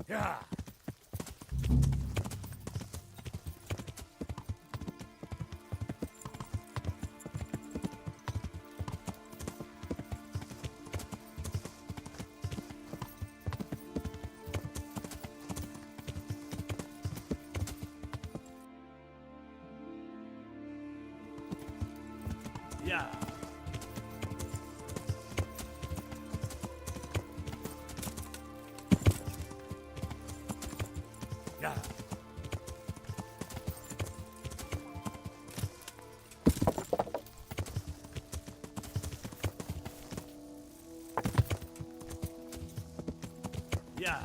Speaker 4: Yeah. Yeah. Yeah. Yeah.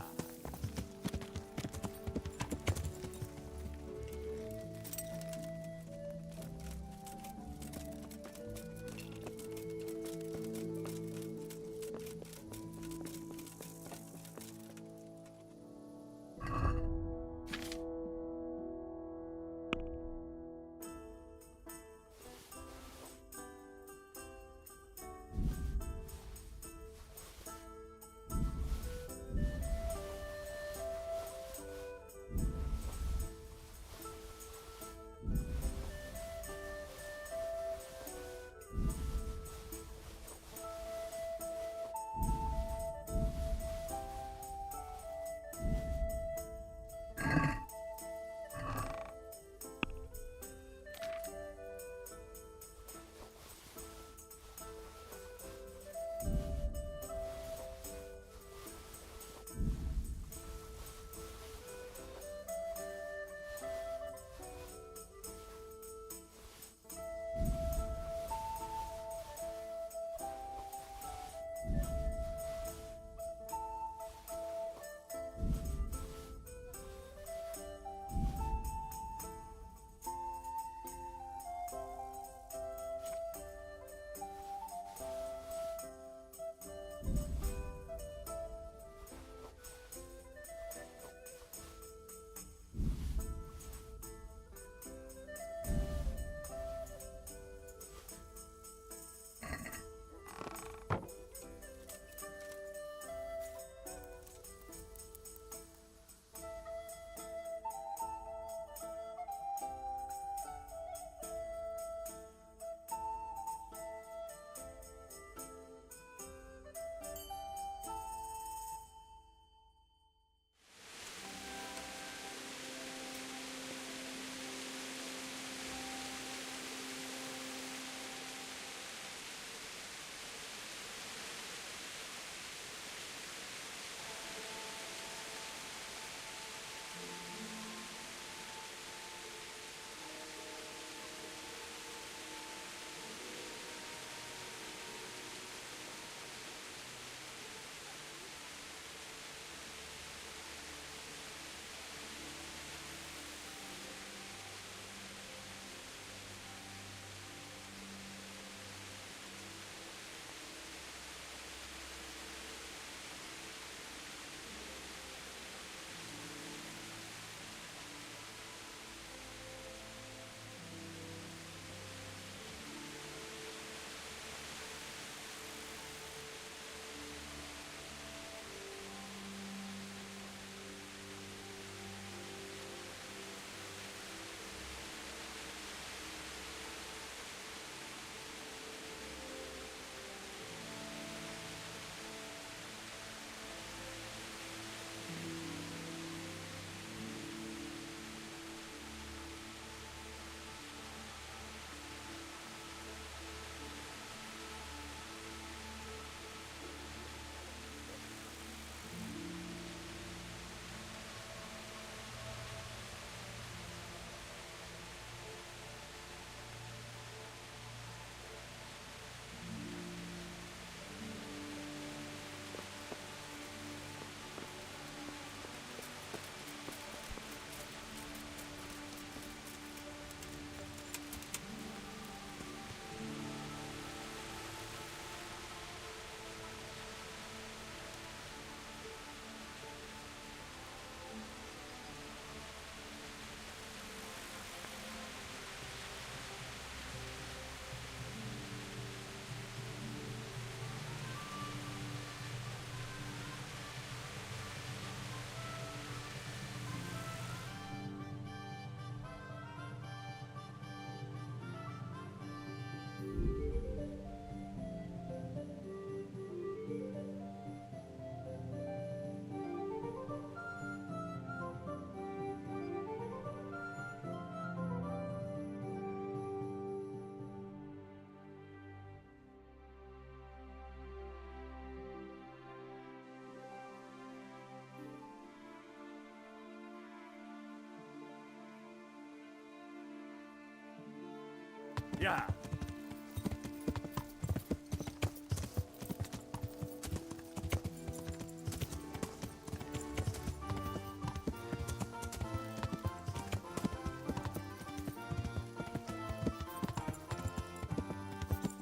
Speaker 15: Yeah.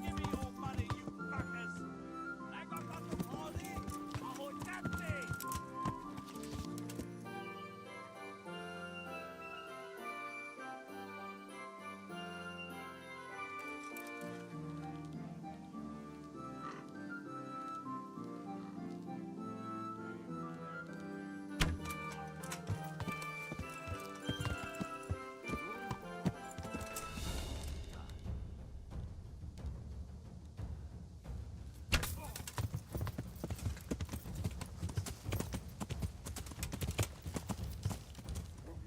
Speaker 18: Give me your money, you fuckers! I got nothing for thee! Ahoy, Captain!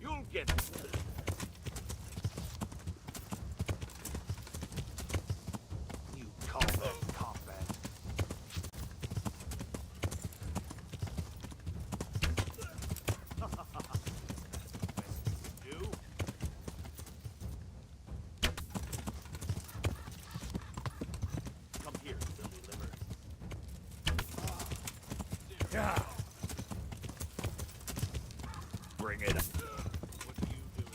Speaker 15: You'll get You call that combat? Do? Come here, silly liver. Yeah. Bring it up. What are you doing?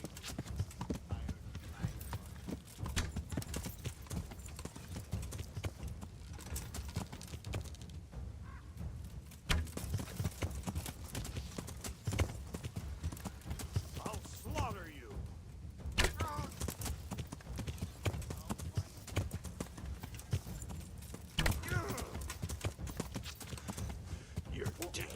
Speaker 15: I'll slaughter you. You're dead.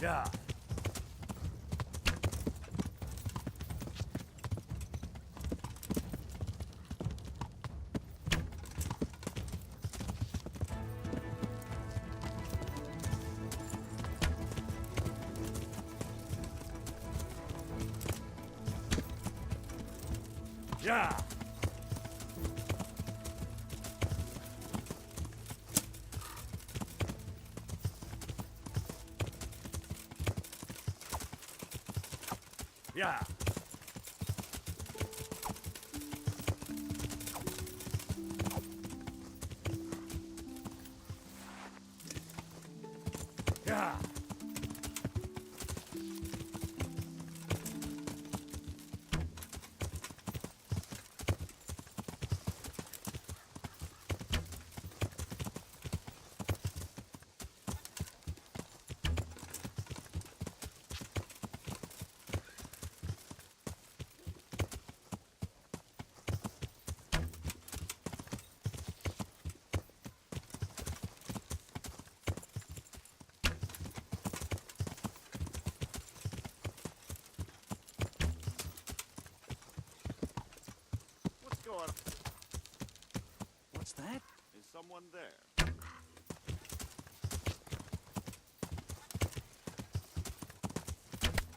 Speaker 15: Yeah. Yeah. Yeah. Yeah. What's going on? What's that? Is someone there?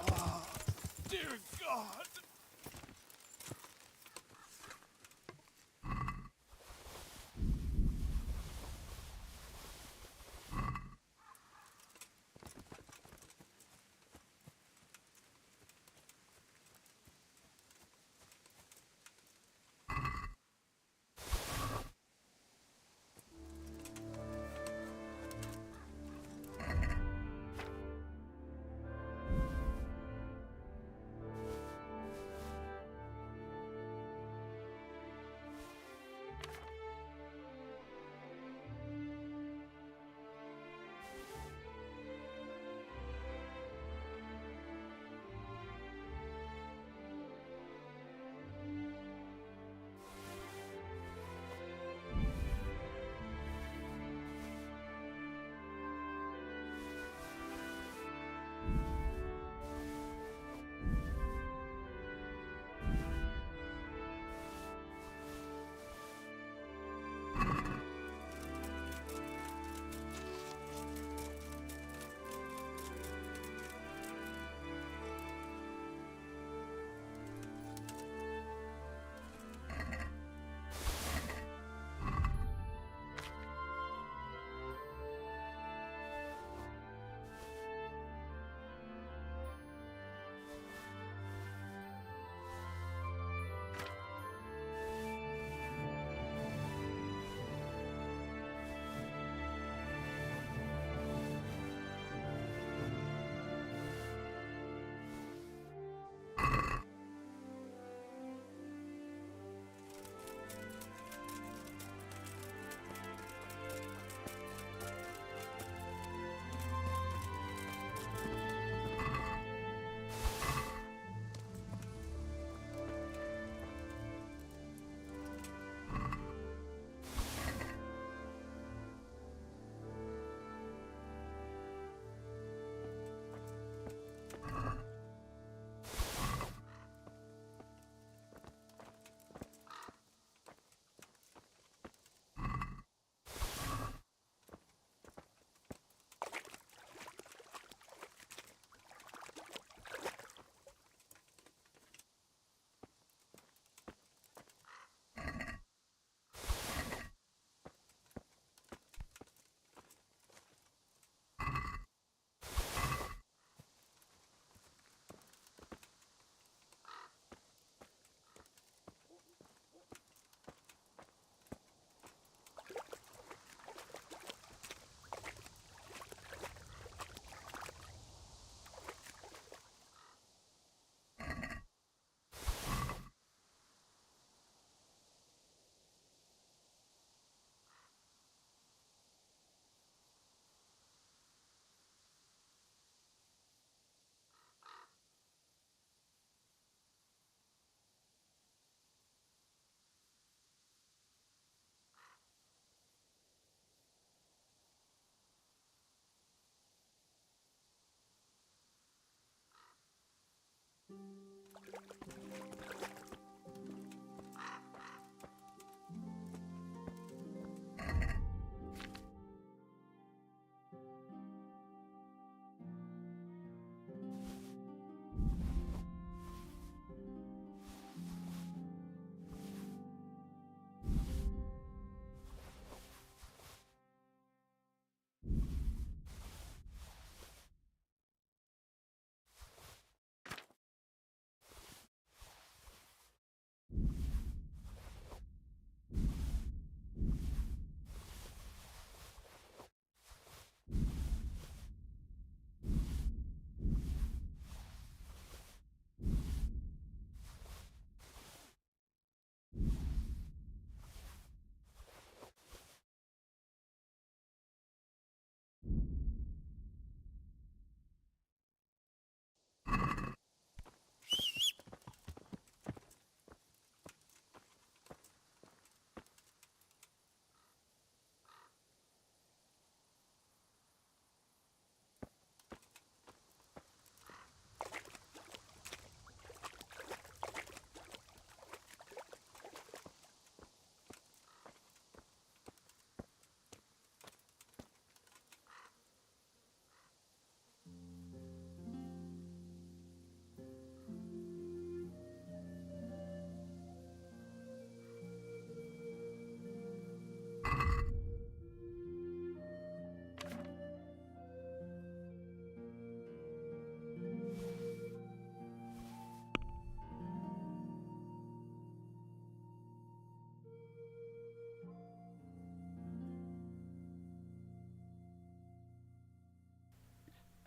Speaker 15: Ah, dear God!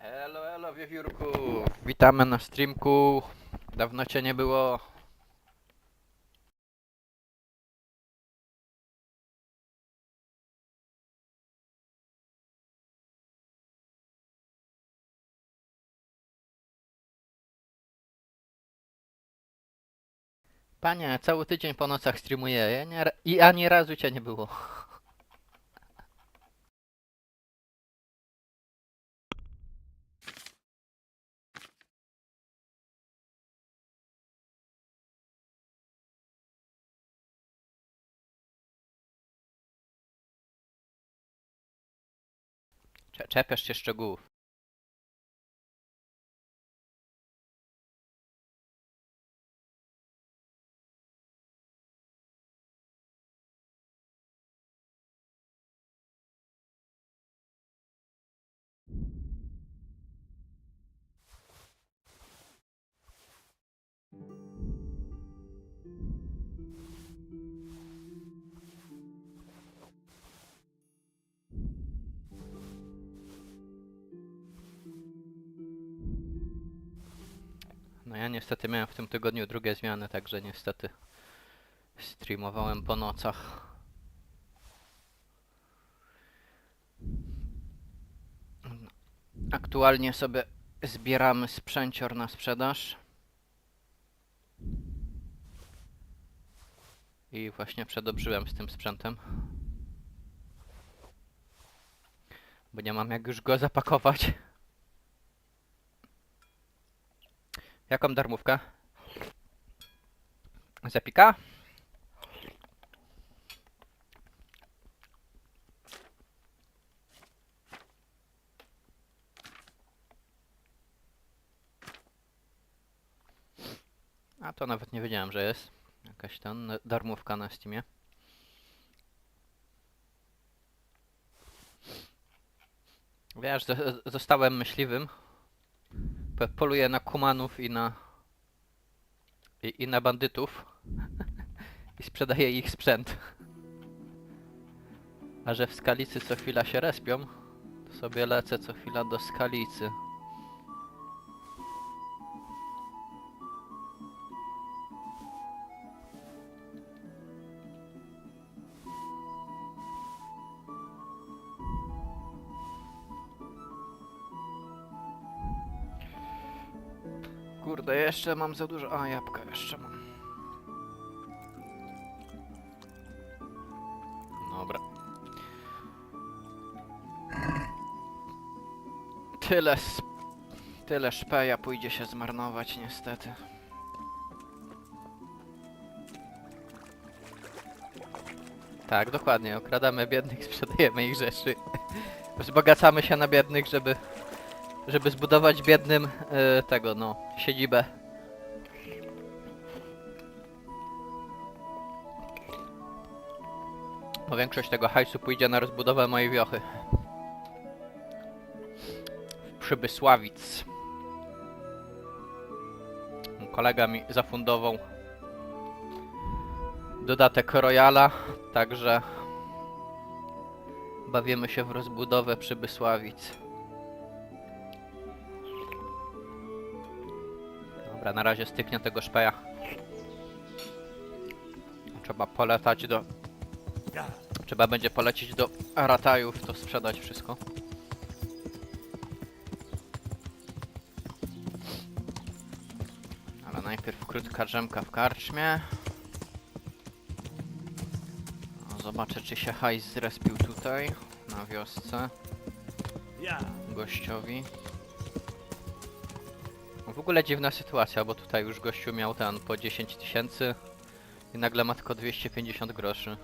Speaker 14: Elo, wiewiórku! Witamy na streamku. Dawno cię nie było. Panie, cały tydzień po nocach streamuję i ani razu cię nie było. Czepiasz się szczegółów. No ja niestety miałem w tym tygodniu drugie zmiany, także niestety streamowałem po nocach. Aktualnie sobie zbieramy sprzęcior na sprzedaż. I właśnie przedobrzyłem z tym sprzętem. Bo nie mam jak już go zapakować. Jaką darmówkę? Zapika? A to nawet nie wiedziałem, że jest jakaś tam darmówka na Steamie. Wiesz, zostałem myśliwym. Poluję na kumanów i na bandytów. I sprzedaję ich sprzęt. A że w Skalicy co chwila się respią, to sobie lecę co chwila do Skalicy. Kurde, jeszcze mam za dużo... A, jabłka jeszcze mam. Dobra. Tyle szpeja pójdzie się zmarnować niestety. Tak, dokładnie. Okradamy biednych, sprzedajemy ich rzeczy. Wzbogacamy się na biednych, żeby zbudować biednym siedzibę. Bo większość tego hajsu pójdzie na rozbudowę mojej wiochy. Przybysławic. Kolega mi zafundował dodatek Royala, także bawimy się w rozbudowę Przybysławic. Dobra, na razie styknie tego szpeja. Trzeba polatać do... Trzeba będzie polecieć do Aratajów, to sprzedać wszystko. Ale najpierw krótka drzemka w karczmie. No, zobaczę, czy się hajs zrespił tutaj, na wiosce. Gościowi. W ogóle dziwna sytuacja, bo tutaj już gościu miał ten po 10 000 i nagle ma tylko 250 groszy.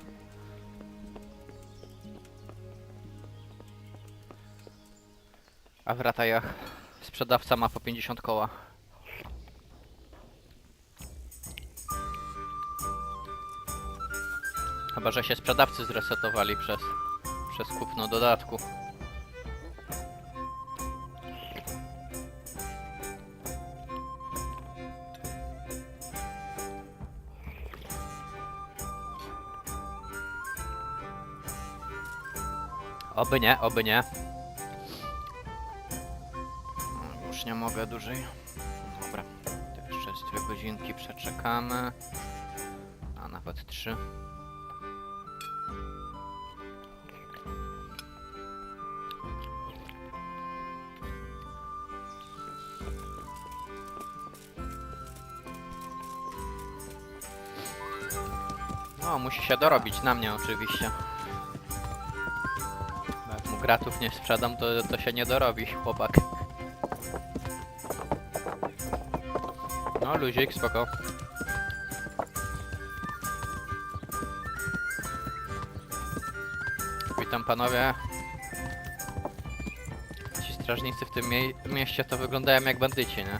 Speaker 14: A w Ratajach sprzedawca ma po 50 koła. Chyba że się sprzedawcy zresetowali przez kupno dodatku. Oby nie, oby nie. Już nie mogę dłużej. Dobra, to jeszcze z 2 godzinki przeczekamy. A nawet 3. No, musi się dorobić na mnie oczywiście. Bo jak mu gratów nie sprzedam, to się nie dorobi, chłopak. No, luzik, spoko. Witam panowie. Ci strażnicy w tym mieście to wyglądają jak bandyci, nie?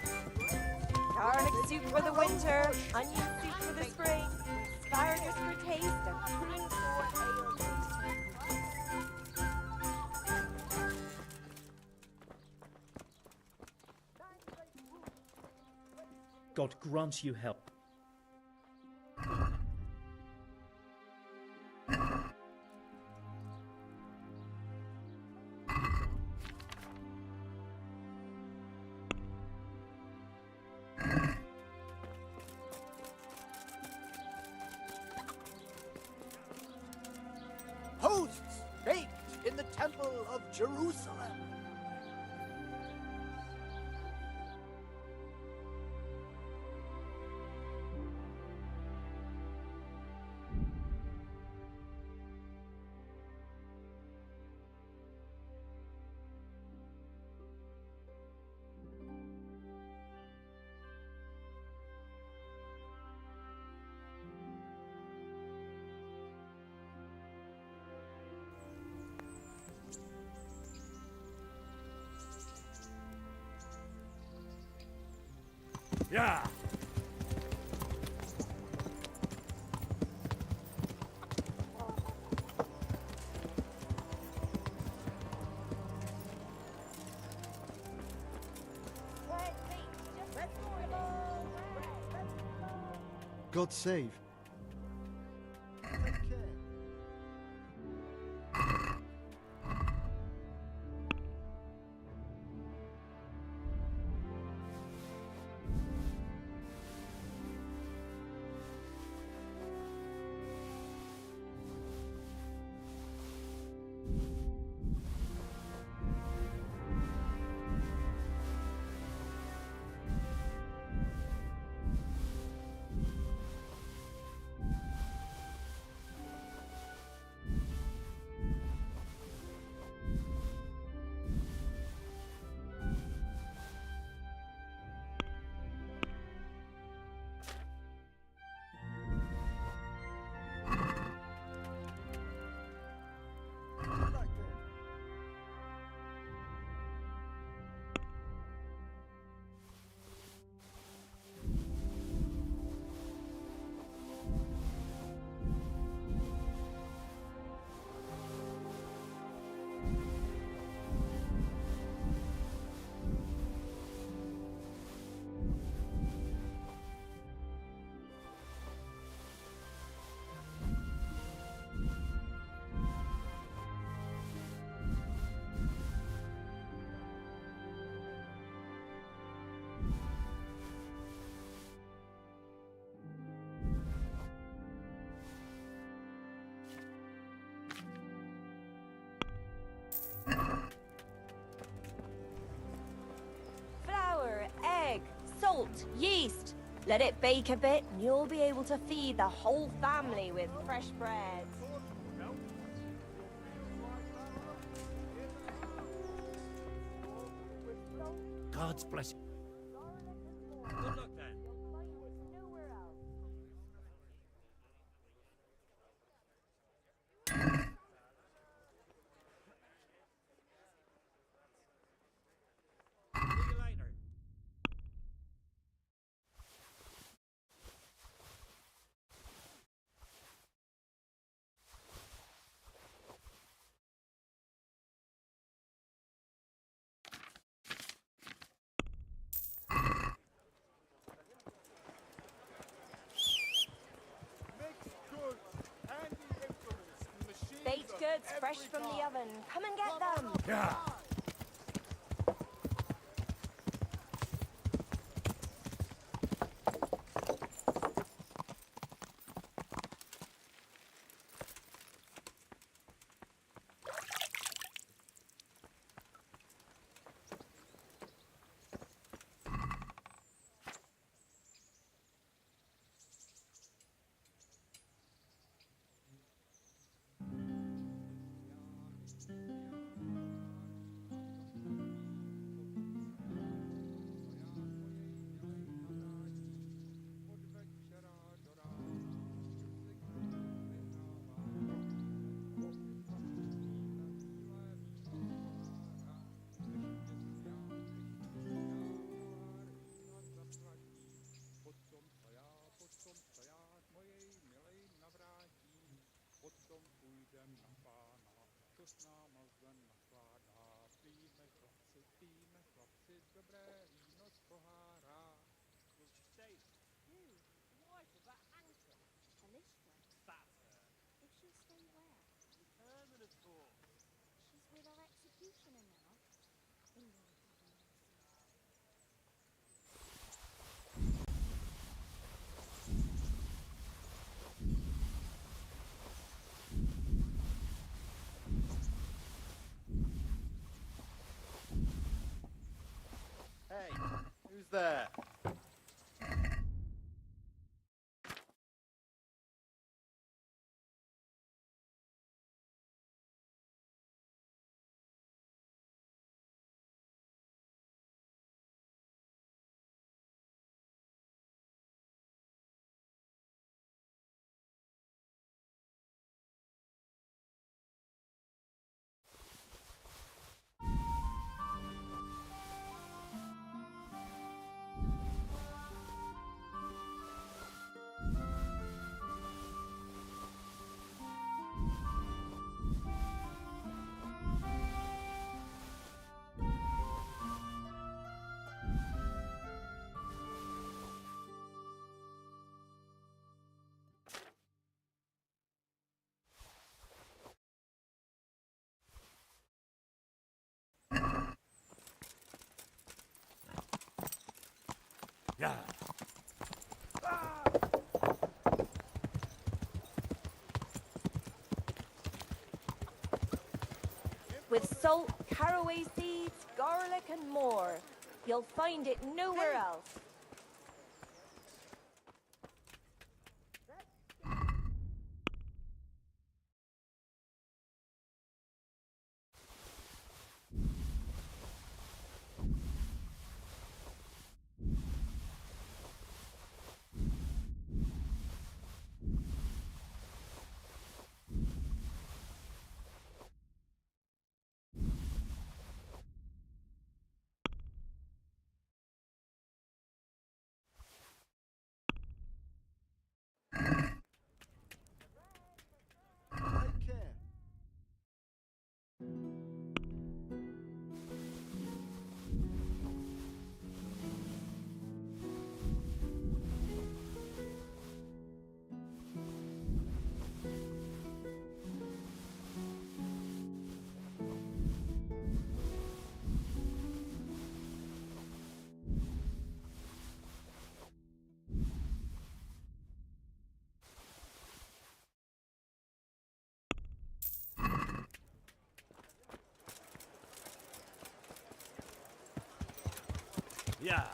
Speaker 6: Garlic soup for the winter, onion soup for the spring, asparagus for taste, and cream for ale.
Speaker 11: God grant you help.
Speaker 18: Hosts baked in the temple of Jerusalem.
Speaker 17: Yeah.
Speaker 13: God save.
Speaker 6: Flour, egg, salt, yeast. Let it bake a bit and you'll be able to feed the whole family with fresh bread.
Speaker 18: God's blessing.
Speaker 4: Good luck then. See you later.
Speaker 6: Baked goods fresh from the oven. Come and get them.
Speaker 17: Yeah.
Speaker 15: there.
Speaker 4: Yeah.
Speaker 6: With salt, caraway seeds, garlic, and more. You'll find it nowhere else.
Speaker 15: Take care.
Speaker 4: Yeah.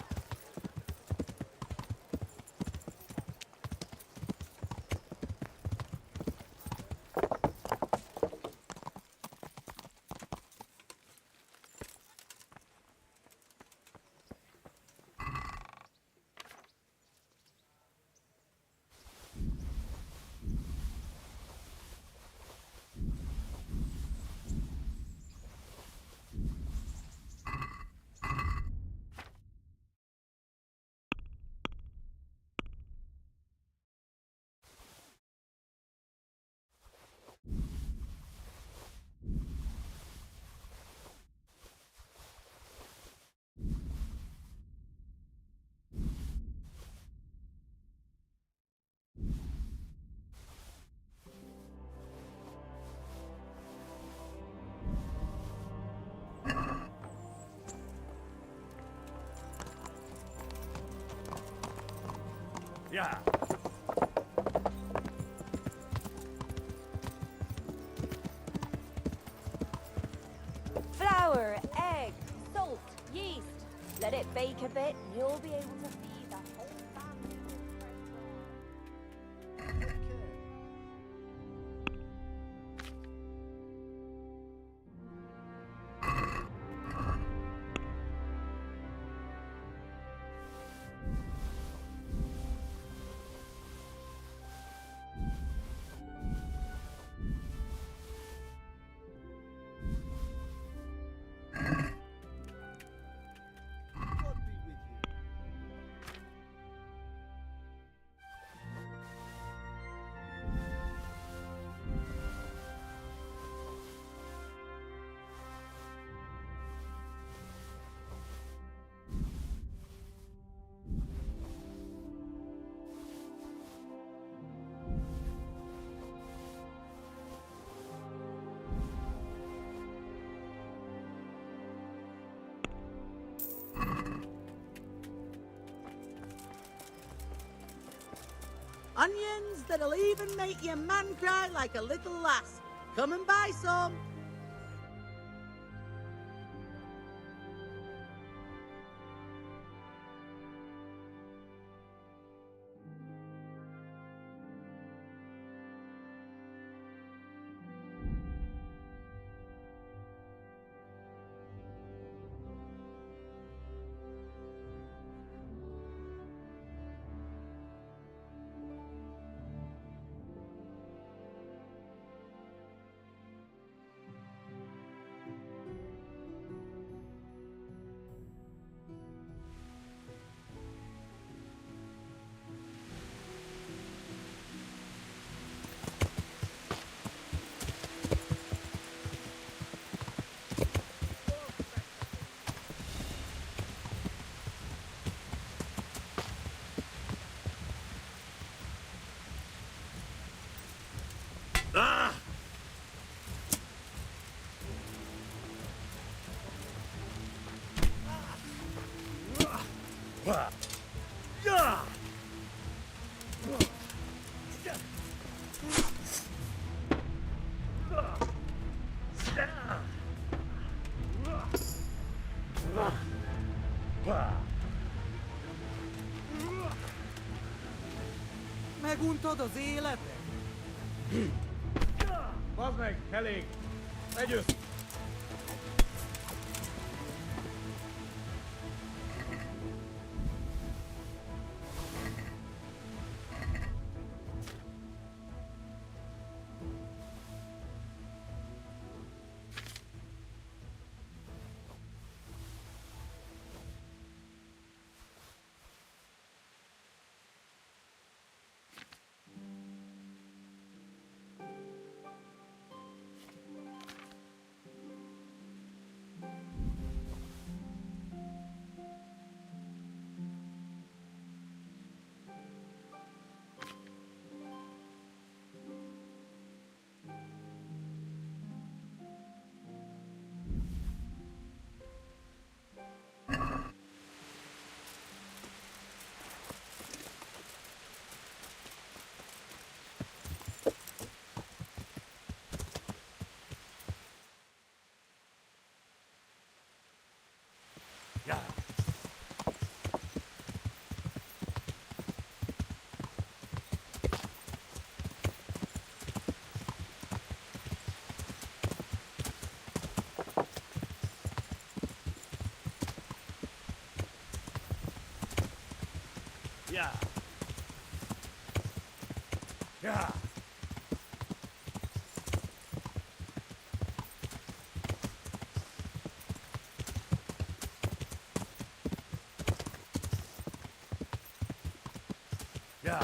Speaker 4: Yeah.
Speaker 6: Flour, egg, salt, yeast. Let it bake a bit, and you'll be able to feed the whole family with fresh bread.
Speaker 15: God be with you.
Speaker 23: Onions that'll even make your man cry like a little lass. Come and buy some.
Speaker 12: Meguntad az életet?
Speaker 8: Bazd meg, elég! Együtt!
Speaker 4: Yeah. Yeah. Yeah.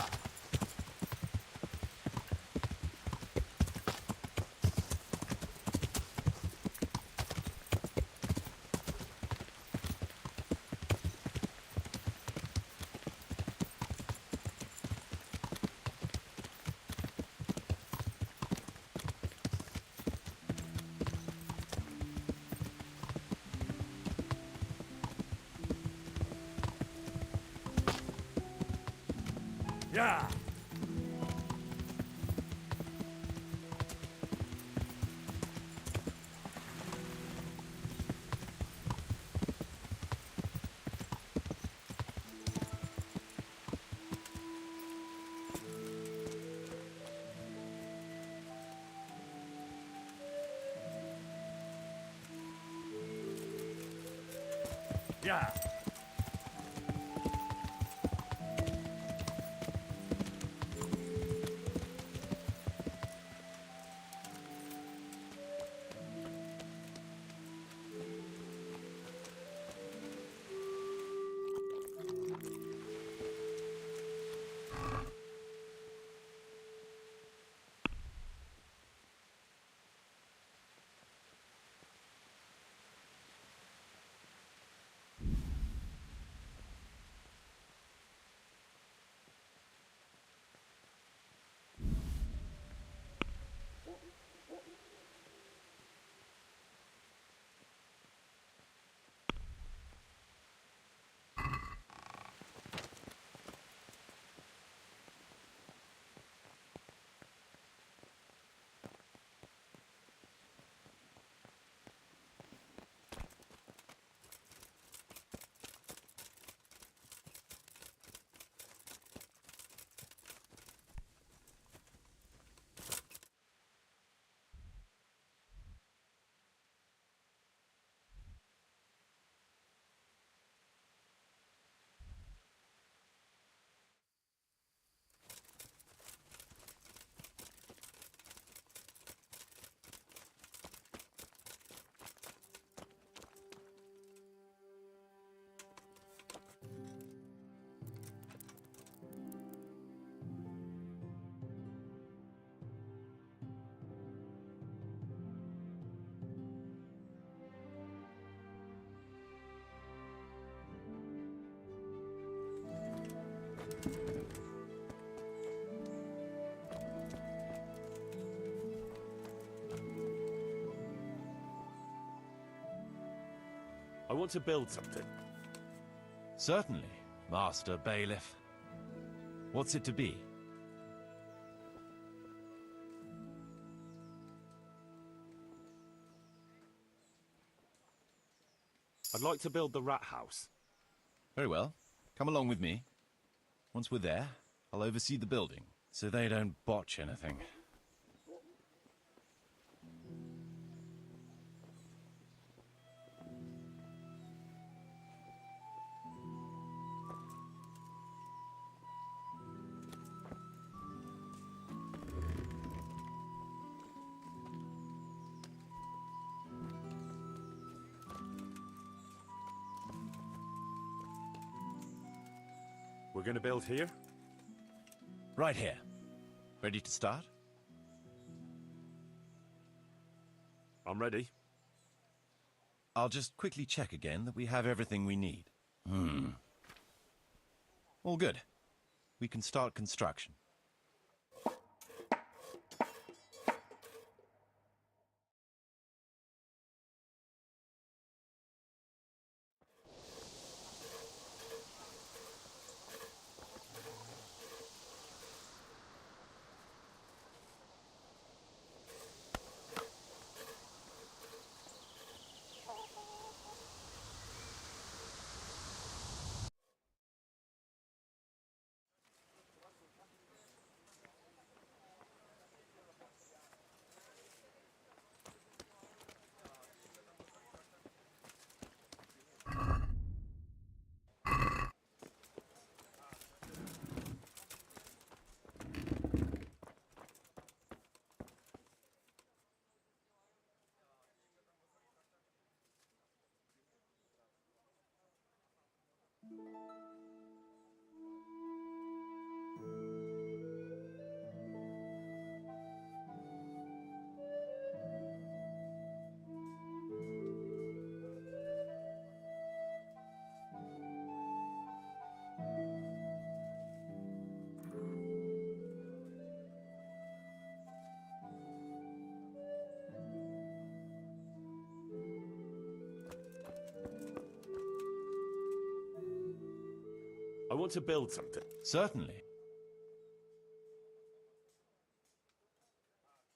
Speaker 4: Yeah. Yeah.
Speaker 17: I want to build something.
Speaker 3: Certainly. Master Bailiff. What's it to be?
Speaker 17: I'd like to build the rat house.
Speaker 3: Very well. Come along with me. Once we're there, I'll oversee the building, so they don't botch anything.
Speaker 17: We're gonna build here?
Speaker 3: Right here. Ready to start?
Speaker 17: I'm ready.
Speaker 3: I'll just quickly check again that we have everything we need. All good. We can start construction.
Speaker 17: I want to build something.
Speaker 3: Certainly.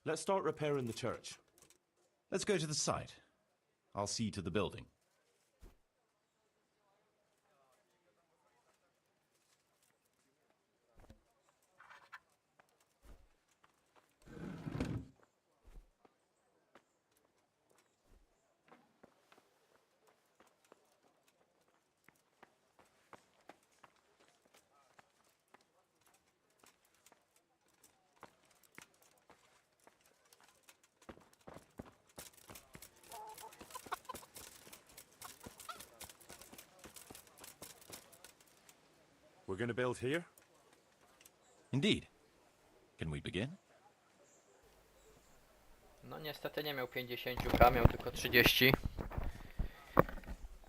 Speaker 17: Let's start repairing the church.
Speaker 3: Let's go to the site. I'll see to the building.
Speaker 17: We're gonna build here?
Speaker 3: Indeed. Can we begin?
Speaker 14: No niestety nie miał 50k, miał tylko 30.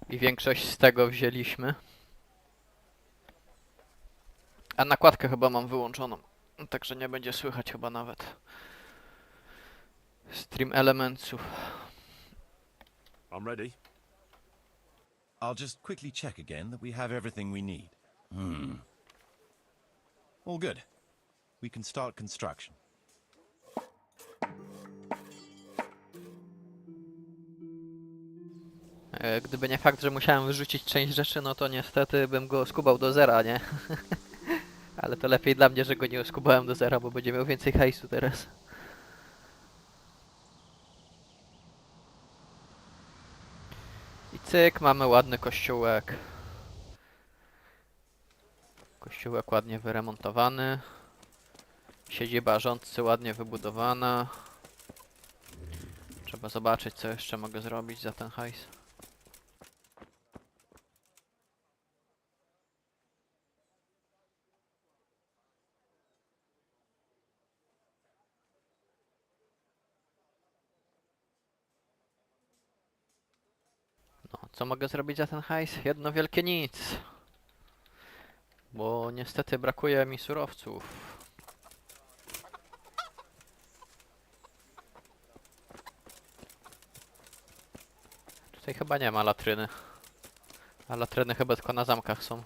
Speaker 14: I większość z tego wzięliśmy. A nakładkę chyba mam wyłączoną. Także nie będzie słychać chyba nawet stream elementsów.
Speaker 17: I'm ready.
Speaker 3: I'll just quickly check again that we have everything we need. All good. We can start construction.
Speaker 14: Gdyby nie fakt, że musiałem wyrzucić część rzeczy, no to niestety bym go skubał do zera, nie? Ale to lepiej dla mnie, że go nie skubałem do zera, bo będzie miał więcej hajsu teraz. I cyk, mamy ładny kościółek. Kościółek ładnie wyremontowany. Siedziba rządcy ładnie wybudowana. Trzeba zobaczyć, co jeszcze mogę zrobić za ten hajs. No, co mogę zrobić za ten hajs? Jedno wielkie nic. Bo niestety brakuje mi surowców. Tutaj chyba nie ma latryny. A latryny chyba tylko na zamkach są.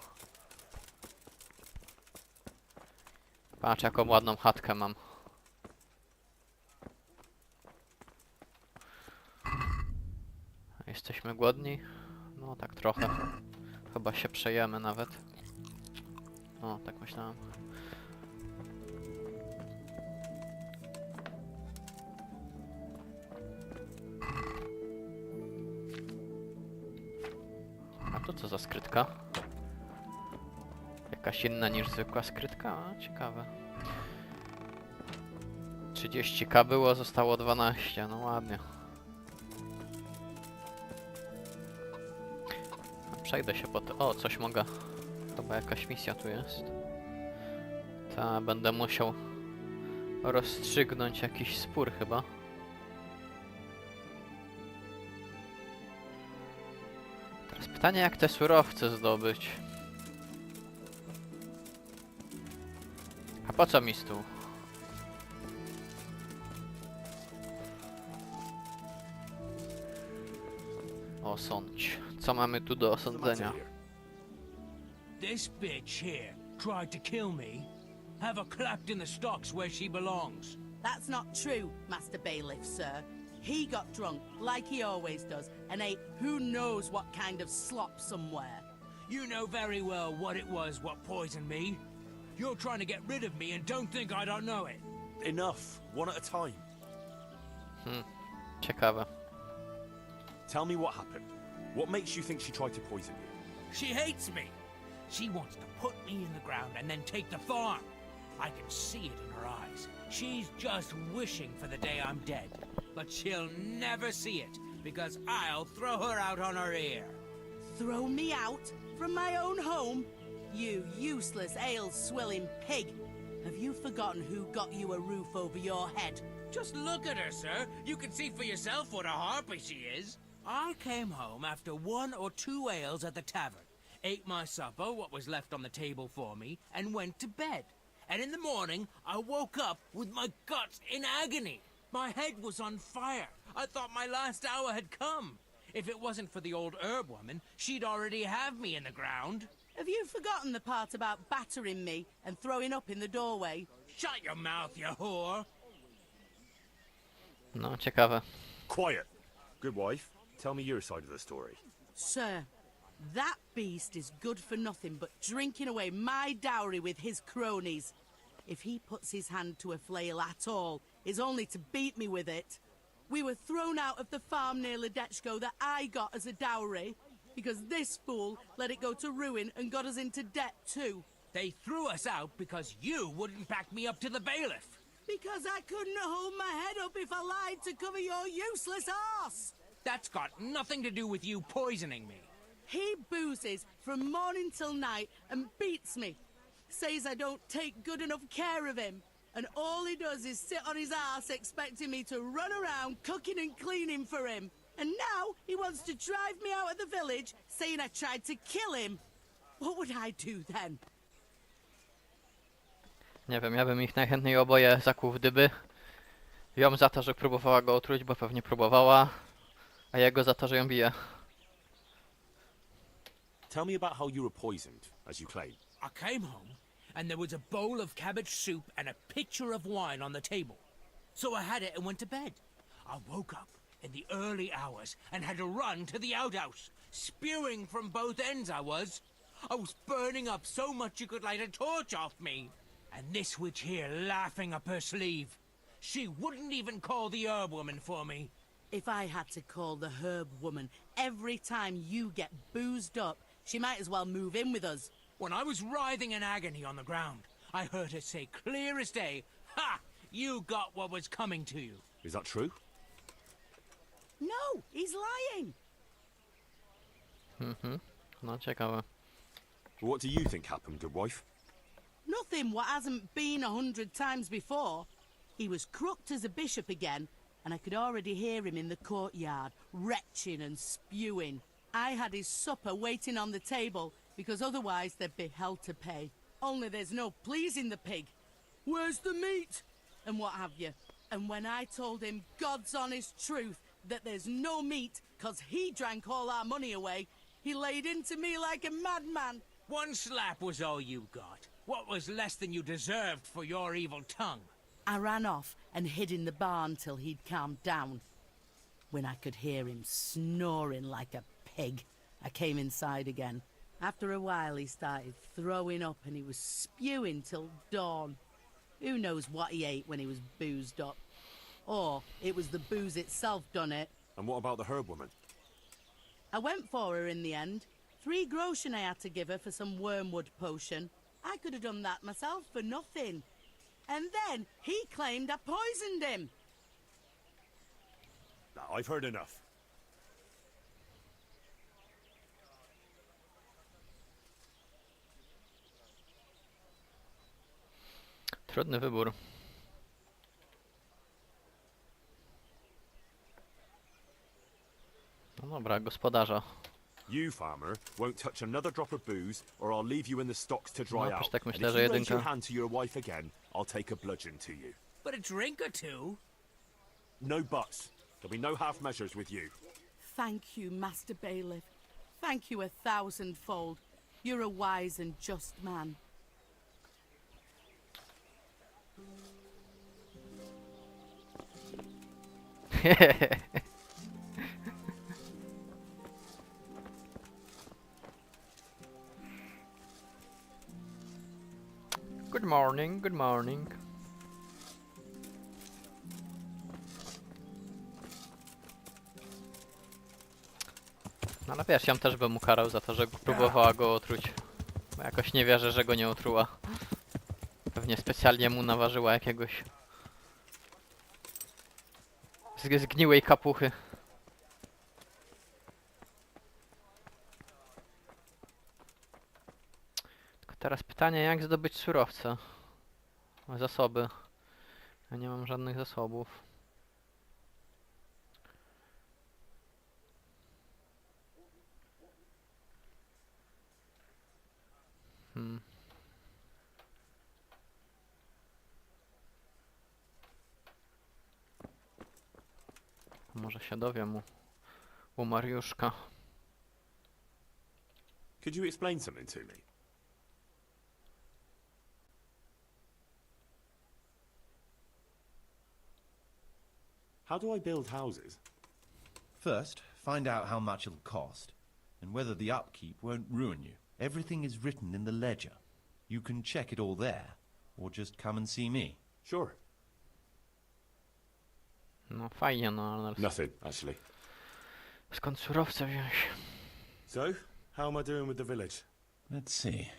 Speaker 14: Patrz, jaką ładną chatkę mam. Jesteśmy głodni? No tak trochę. Chyba się przejemy nawet. No, tak myślałem. A to co za skrytka? Jakaś inna niż zwykła skrytka? A, ciekawe. 30k było, zostało 12. No ładnie. Przejdę się po to. O, coś mogę. Chyba jakaś misja tu jest. Ta, będę musiał rozstrzygnąć jakiś spór chyba. Teraz pytanie, jak te surowce zdobyć? A po co mi stół? Osądź. Co mamy tu do osądzenia?
Speaker 10: This bitch here tried to kill me. Have her clapped in the stocks where she belongs.
Speaker 16: That's not true, Master Bailiff, sir. He got drunk, like he always does, and ate who knows what kind of slop somewhere.
Speaker 10: You know very well what it was what poisoned me. You're trying to get rid of me and don't think I don't know it.
Speaker 17: Enough. One at a time.
Speaker 14: Ciekawe.
Speaker 17: Tell me what happened. What makes you think she tried to poison you?
Speaker 10: She hates me. She wants to put me in the ground and then take the farm. I can see it in her eyes. She's just wishing for the day I'm dead. But she'll never see it, because I'll throw her out on her ear.
Speaker 16: Throw me out? From my own home? You useless ale-swilling pig! Have you forgotten who got you a roof over your head?
Speaker 10: Just look at her, sir. You can see for yourself what a harpy she is. I came home after 1 or 2 ales at the tavern, ate my supper, what was left on the table for me, and went to bed. And in the morning, I woke up with my guts in agony. My head was on fire. I thought my last hour had come. If it wasn't for the old herb woman, she'd already have me in the ground.
Speaker 16: Have you forgotten the part about battering me and throwing up in the doorway?
Speaker 10: Shut your mouth, you whore!
Speaker 14: No, ciekawe.
Speaker 17: Quiet. Good wife. Tell me your side of the story.
Speaker 16: Sir, that beast is good for nothing but drinking away my dowry with his cronies. If he puts his hand to a flail at all, it's only to beat me with it. We were thrown out of the farm near Ledechko that I got as a dowry, because this fool let it go to ruin and got us into debt too.
Speaker 10: They threw us out because you wouldn't back me up to the bailiff.
Speaker 16: Because I couldn't hold my head up if I lied to cover your useless arse.
Speaker 10: That's got nothing to do with you poisoning me.
Speaker 16: He boozes from morning till night and beats me. Says I don't take good enough care of him. And all he does is sit on his ass expecting me to run around cooking and cleaning for him. And now he wants to drive me out of the village, saying I tried to kill him. What would I do then?
Speaker 14: Nie wiem, ja bym ich najchętniej oboje zakuł w dyby. Ją za to, że próbowała go otruć, bo pewnie próbowała, a jego za to, że ją bije.
Speaker 17: Tell me about how you were poisoned, as you claim.
Speaker 10: I came home, and there was a bowl of cabbage soup and a pitcher of wine on the table. So I had it and went to bed. I woke up in the early hours and had to run to the outhouse. Spewing from both ends I was. I was burning up so much you could light a torch off me. And this witch here laughing up her sleeve. She wouldn't even call the herb woman for me.
Speaker 16: If I had to call the herb woman every time you get boozed up, she might as well move in with us.
Speaker 10: When I was writhing in agony on the ground, I heard her say clear as day, "Ha! You got what was coming to you."
Speaker 17: Is that true?
Speaker 16: No, he's lying.
Speaker 14: No, ciekawe.
Speaker 17: What do you think happened, good wife?
Speaker 16: Nothing what hasn't been 100 times before. He was crooked as a bishop again, and I could already hear him in the courtyard, retching and spewing. I had his supper waiting on the table, because otherwise there'd be hell to pay. Only there's no pleasing the pig. Where's the meat? And what have you. And when I told him God's honest truth, that there's no meat, 'cause he drank all our money away, he laid into me like a madman.
Speaker 10: One slap was all you got. What was less than you deserved for your evil tongue?
Speaker 16: I ran off and hid in the barn till he'd calmed down. When I could hear him snoring like a pig, I came inside again. After a while, he started throwing up and he was spewing till dawn. Who knows what he ate when he was boozed up? Or it was the booze itself done it.
Speaker 17: And what about the herb woman?
Speaker 16: I went for her in the end. 3 groschen I had to give her for some wormwood potion. I could have done that myself for nothing. And then he claimed I poisoned him.
Speaker 17: Now, I've heard enough.
Speaker 14: Trudny wybór. No dobra, gospodarza.
Speaker 17: You, farmer, won't touch another drop of booze, or I'll leave you in the stocks to dry
Speaker 14: No,
Speaker 17: out.
Speaker 14: tak
Speaker 17: And
Speaker 14: myślę,
Speaker 17: if
Speaker 14: że
Speaker 17: you raise your
Speaker 14: jedynka.
Speaker 17: hand to your wife again, I'll take a bludgeon to you.
Speaker 10: But a drink or two?
Speaker 17: No buts. There'll be no half measures with you.
Speaker 16: Thank you, Master Bailiff. Thank you 1,000-fold. You're a wise and just man.
Speaker 14: Good morning, good morning. No ale wiesz, ja też bym mu karał za to, że próbowała go otruć. Bo jakoś nie wierzę, że go nie otruła. Pewnie specjalnie mu naważyła jakiegoś zgniłej kapuchy. Tylko teraz pytanie, jak zdobyć surowce? Zasoby. Ja nie mam żadnych zasobów. Może się dowiem u Mariuszka.
Speaker 17: Could you explain something to me? How do I build houses?
Speaker 3: First, find out how much it'll cost, and whether the upkeep won't ruin you. Everything is written in the ledger. You can check it all there, or just come and see me.
Speaker 17: Sure.
Speaker 14: No fajnie, no ale...
Speaker 17: Nothing, actually.
Speaker 14: Skąd surowce wziąć?
Speaker 17: So, how am I doing with the village?
Speaker 3: Let's see.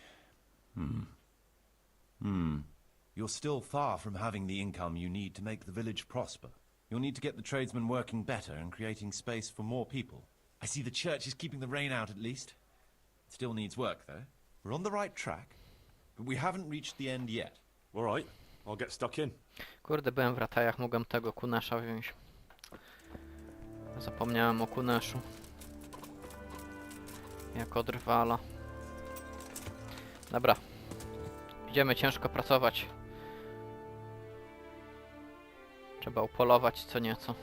Speaker 3: You're still far from having the income you need to make the village prosper. You'll need to get the tradesmen working better and creating space for more people. I see the church is keeping the rain out at least. It still needs work, though. We're on the right track, but we haven't reached the end yet.
Speaker 17: All right, I'll get stuck in.
Speaker 14: Kurde, byłem w Ratajach, mogłem tego kunesza wziąć. Zapomniałem o kuneszu. Jako drwala. Dobra. Idziemy ciężko pracować. Trzeba upolować co nieco.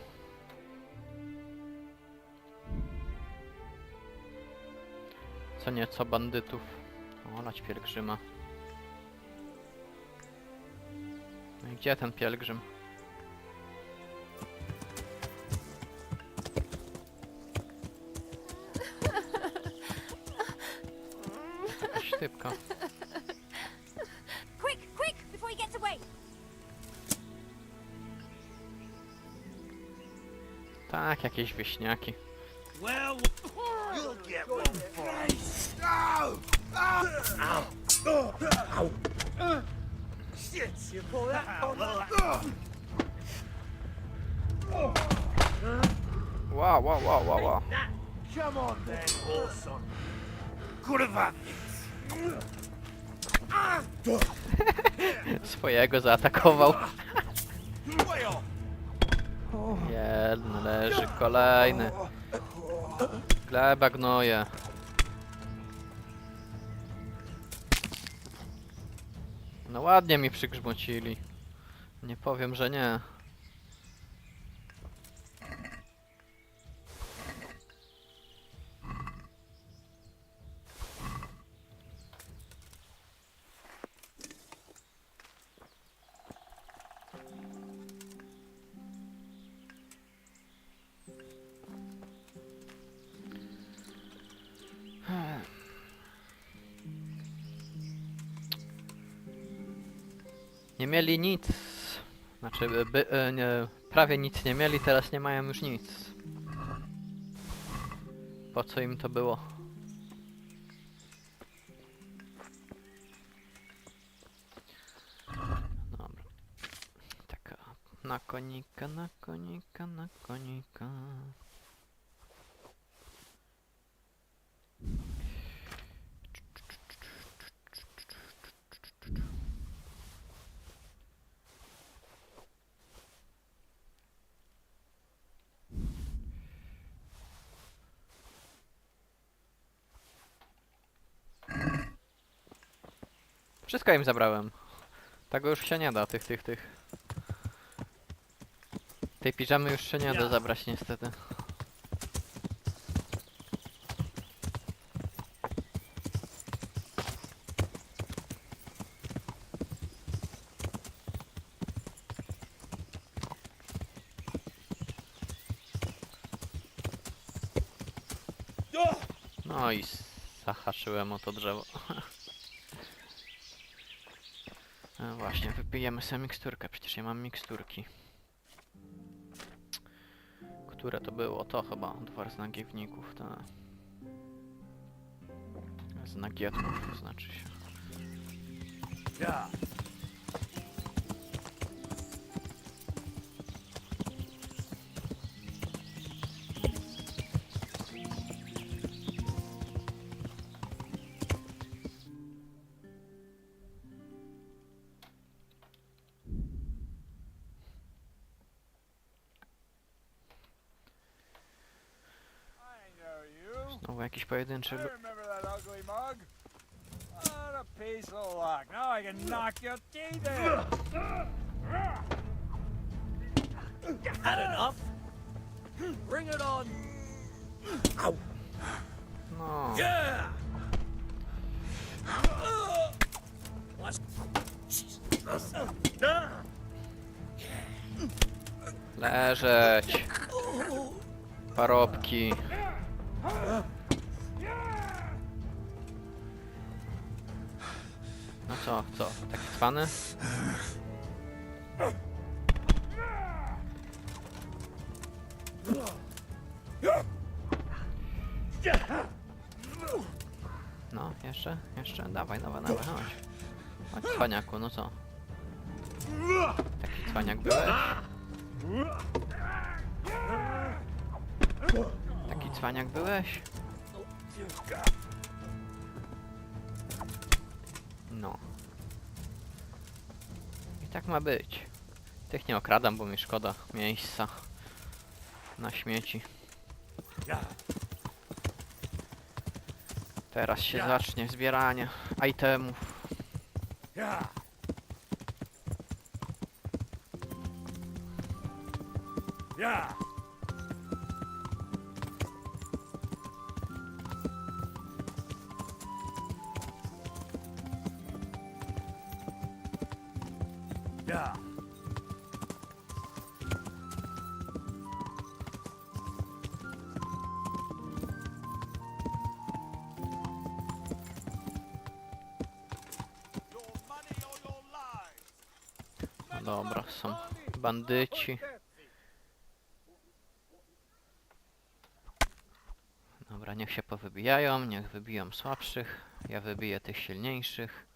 Speaker 14: Co nieco bandytów. Olać pielgrzyma. No i gdzie ten pielgrzym? Jakaś typka.
Speaker 1: Quick, quick, before he gets away.
Speaker 14: Tak, jakieś wieśniaki.
Speaker 18: Well, you'll get one for Shit, you pull that
Speaker 14: Wow, wow, wow, wow, wow.
Speaker 18: Come on then, Orson. Could have had this.
Speaker 14: Swojego zaatakował.
Speaker 18: Way off.
Speaker 14: Jeden leży, kolejny. Gleba gnoje. No ładnie mi przygrzmocili. Nie powiem, że nie. Nie mieli nic. Znaczy, prawie nic nie mieli, teraz nie mają już nic. Po co im to było? Dobra. Taka na konika, na konika, na konika. Wszystko im zabrałem. Tego już się nie da, tych. Tej piżamy już się nie da zabrać niestety. No i zahaczyłem o to drzewo. No właśnie, wypijemy sobie miksturkę, przecież ja mam miksturki. Które to było? To chyba odwar z nagiewników, tak. Z nagietków, znaczy się. Znowu jakiś pojedynczy...
Speaker 8: Remember that ugly mug? What a piece of luck. Now I can knock your teeth in.
Speaker 7: Had enough? Bring it on! Ow!
Speaker 14: No.
Speaker 7: Yeah! What? Jesus.
Speaker 14: Leżeć! Parobki! No co? Taki cwany? No, jeszcze? Dawaj, chodź. Chodź, cwaniaku, no co? Taki cwaniak byłeś? Taki cwaniak byłeś? No. I tak ma być. Tych nie okradam, bo mi szkoda miejsca na śmieci. Teraz się zacznie zbieranie itemów. No dobra, są bandyci. Dobra, niech się powybijają, niech wybiją słabszych. Ja wybiję tych silniejszych.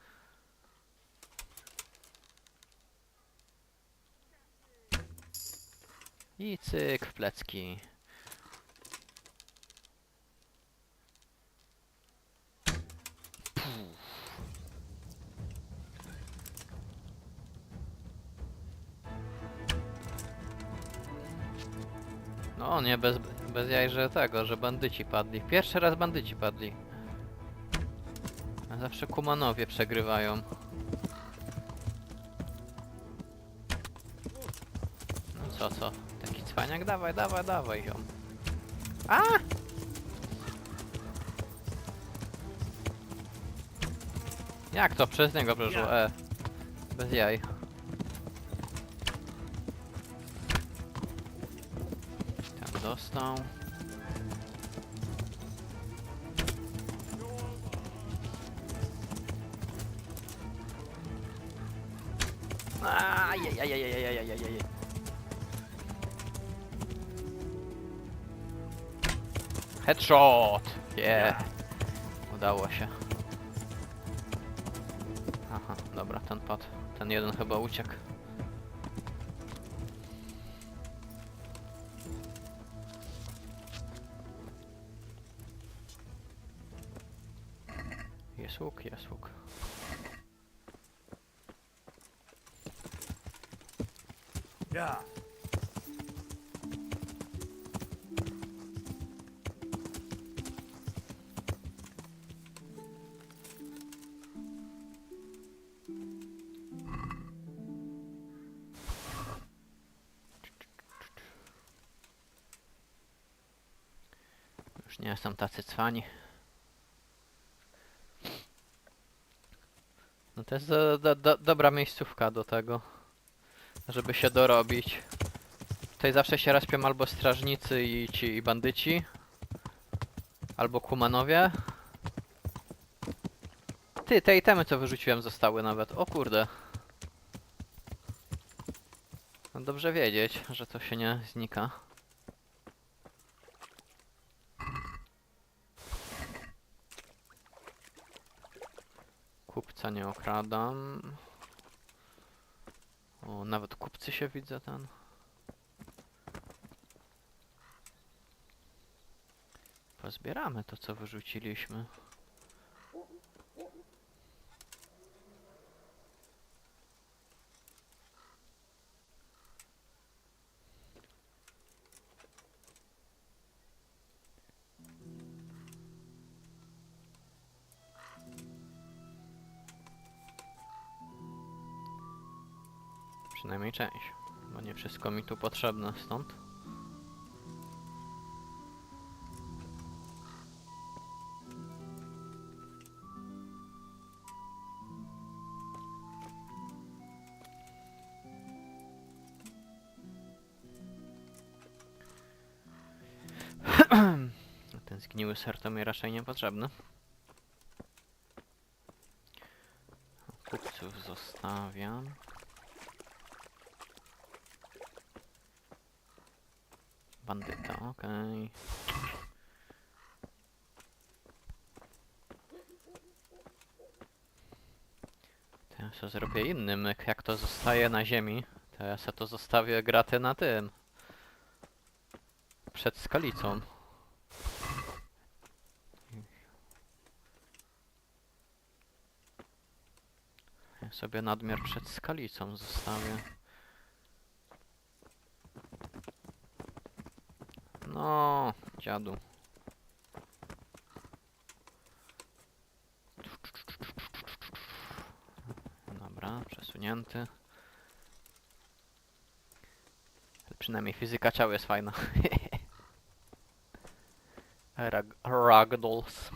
Speaker 14: I cyk w plecki. No nie, bez jaj, że tego, że bandyci padli. Pierwszy raz bandyci padli. A zawsze kumanowie przegrywają. No co? Taki cwaniak? Dawaj ją. A! Jak to? Przez niego przeszło? Bez jaj. Tam dostał. Ajajajajajajajajaj. Headshot! Yeah. Udało się. Aha, dobra, ten padł. Ten jeden chyba uciekł. Jest łuk, jest łuk.
Speaker 8: Ja.
Speaker 14: Już nie są tacy cwani. No to jest dobra miejscówka do tego, żeby się dorobić. Tutaj zawsze się respią albo strażnicy i ci bandyci, albo kumanowie. Ty, te itemy co wyrzuciłem zostały nawet. O kurde. No dobrze wiedzieć, że to się nie znika. Kupca nie okradam. O, nawet kupcy się widzę ten. Pozbieramy to, co wyrzuciliśmy. Przynajmniej część, bo nie wszystko mi tu potrzebne stąd. Ten zgniły ser to mi raczej niepotrzebny. Kupców zostawiam. Bandyta, okej. To ja sobie zrobię inny myk, jak to zostaje na ziemi. To ja sobie to zostawię graty na tym. Przed skalicą. Ja sobie nadmiar przed skalicą zostawię. No, dziadu. Dobra, przesunięty. Ale przynajmniej fizyka ciała jest fajna. Ragdolls.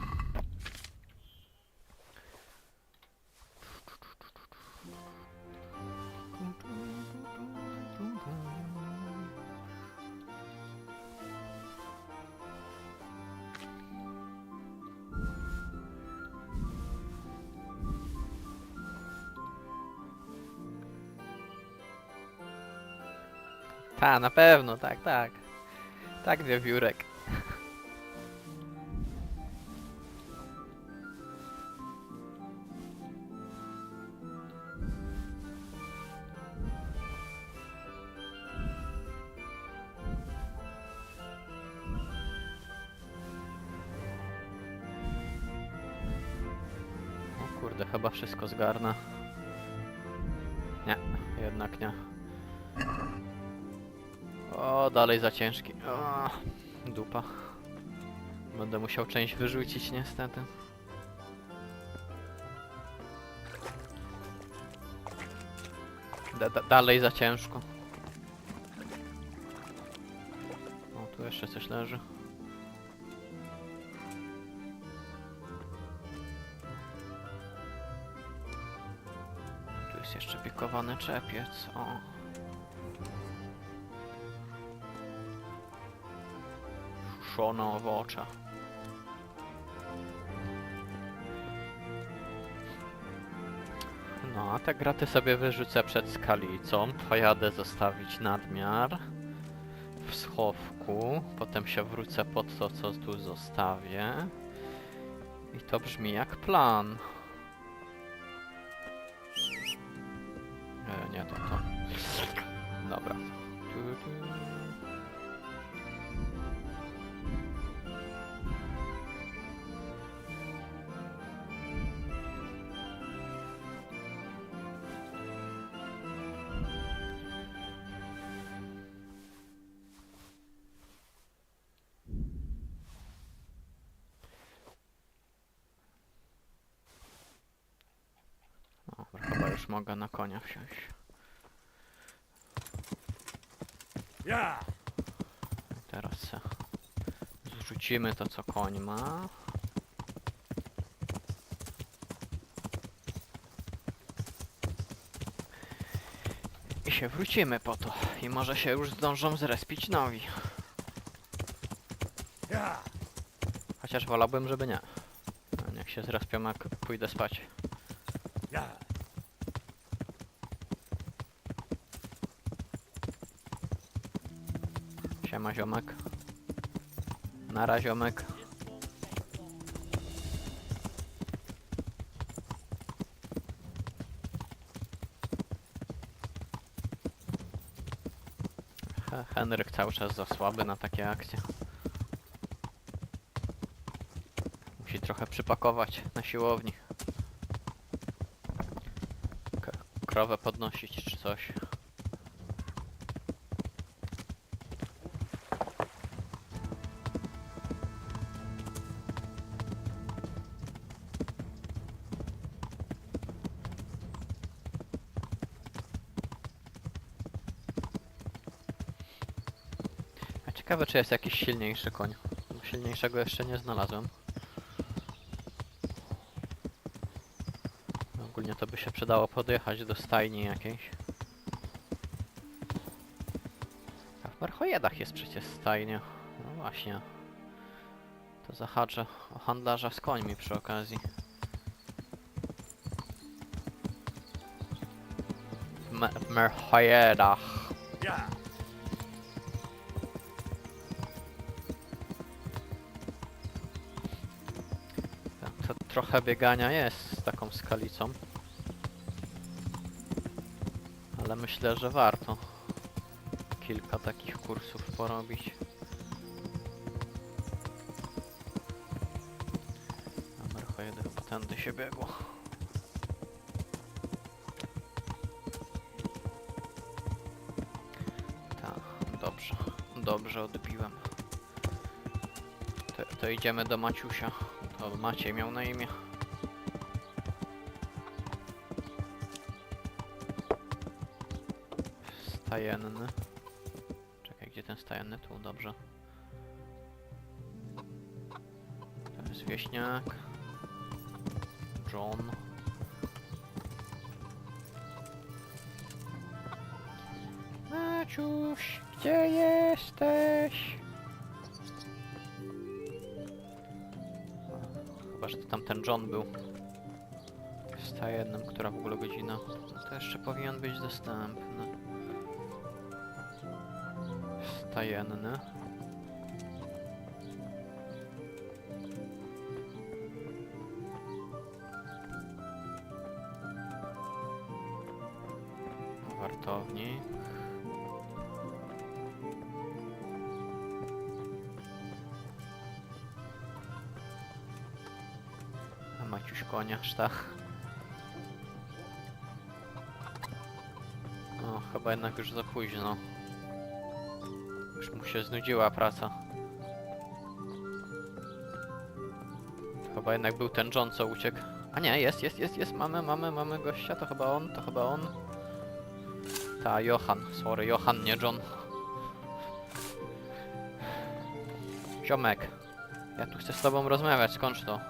Speaker 14: Ta, na pewno, tak, tak. Tak, wiewiórek. O kurde, chyba wszystko zgarnę. Nie, jednak nie. O, dalej za ciężki. O, dupa. Będę musiał część wyrzucić niestety. Dalej za ciężko. O, tu jeszcze coś leży. Tu jest jeszcze pikowany czepiec. O. Suszone owoce. No, a te graty sobie wyrzucę przed skalicą. Pojadę zostawić nadmiar w schowku. Potem się wrócę pod to, co tu zostawię. I to brzmi jak plan. Nie, to. Dobra. Dobra, chyba już mogę na konia wsiąść. Teraz zrzucimy to, co koń ma. I się wrócimy po to. I może się już zdążą zrespić nowi. Chociaż wolałbym, żeby nie. Niech się zrespią, jak pójdę spać. Siema, ziomek. Nara, ziomek. Henryk cały czas za słaby na takie akcje. Musi trochę przypakować na siłowni. Krowę podnosić czy coś. Ciekawe, czy jest jakiś silniejszy koń. Silniejszego jeszcze nie znalazłem. Ogólnie to by się przydało podjechać do stajni jakiejś. A w Marchojedach jest przecież stajnia. No właśnie. To zahaczę o handlarza z końmi przy okazji. W Marchojedach. Trochę biegania jest z taką skalicą. Ale myślę, że warto kilka takich kursów porobić. A Marchojedy chyba tędy się biegło. Tak, dobrze. Dobrze odbiłem. To idziemy do Maciusia. To Maciej miał na imię. Stajenny. Czekaj, gdzie ten stajenny? Tu, dobrze. To jest wieśniak. John. Maciuś, gdzie jesteś? Chyba, że to tamten John był. Stajennym, która w ogóle godzina. To jeszcze powinien być dostępny. Stajenny. Wartownik. A Maciuś konia, sztach. No, chyba jednak już za późno. Już mu się znudziła praca. Chyba jednak był ten John, co uciekł. A nie, jest. Mamy gościa, to chyba on. Ta, Johan, sorry, Johan, nie John. Ziomek, ja tu chcę z tobą rozmawiać, skończ to.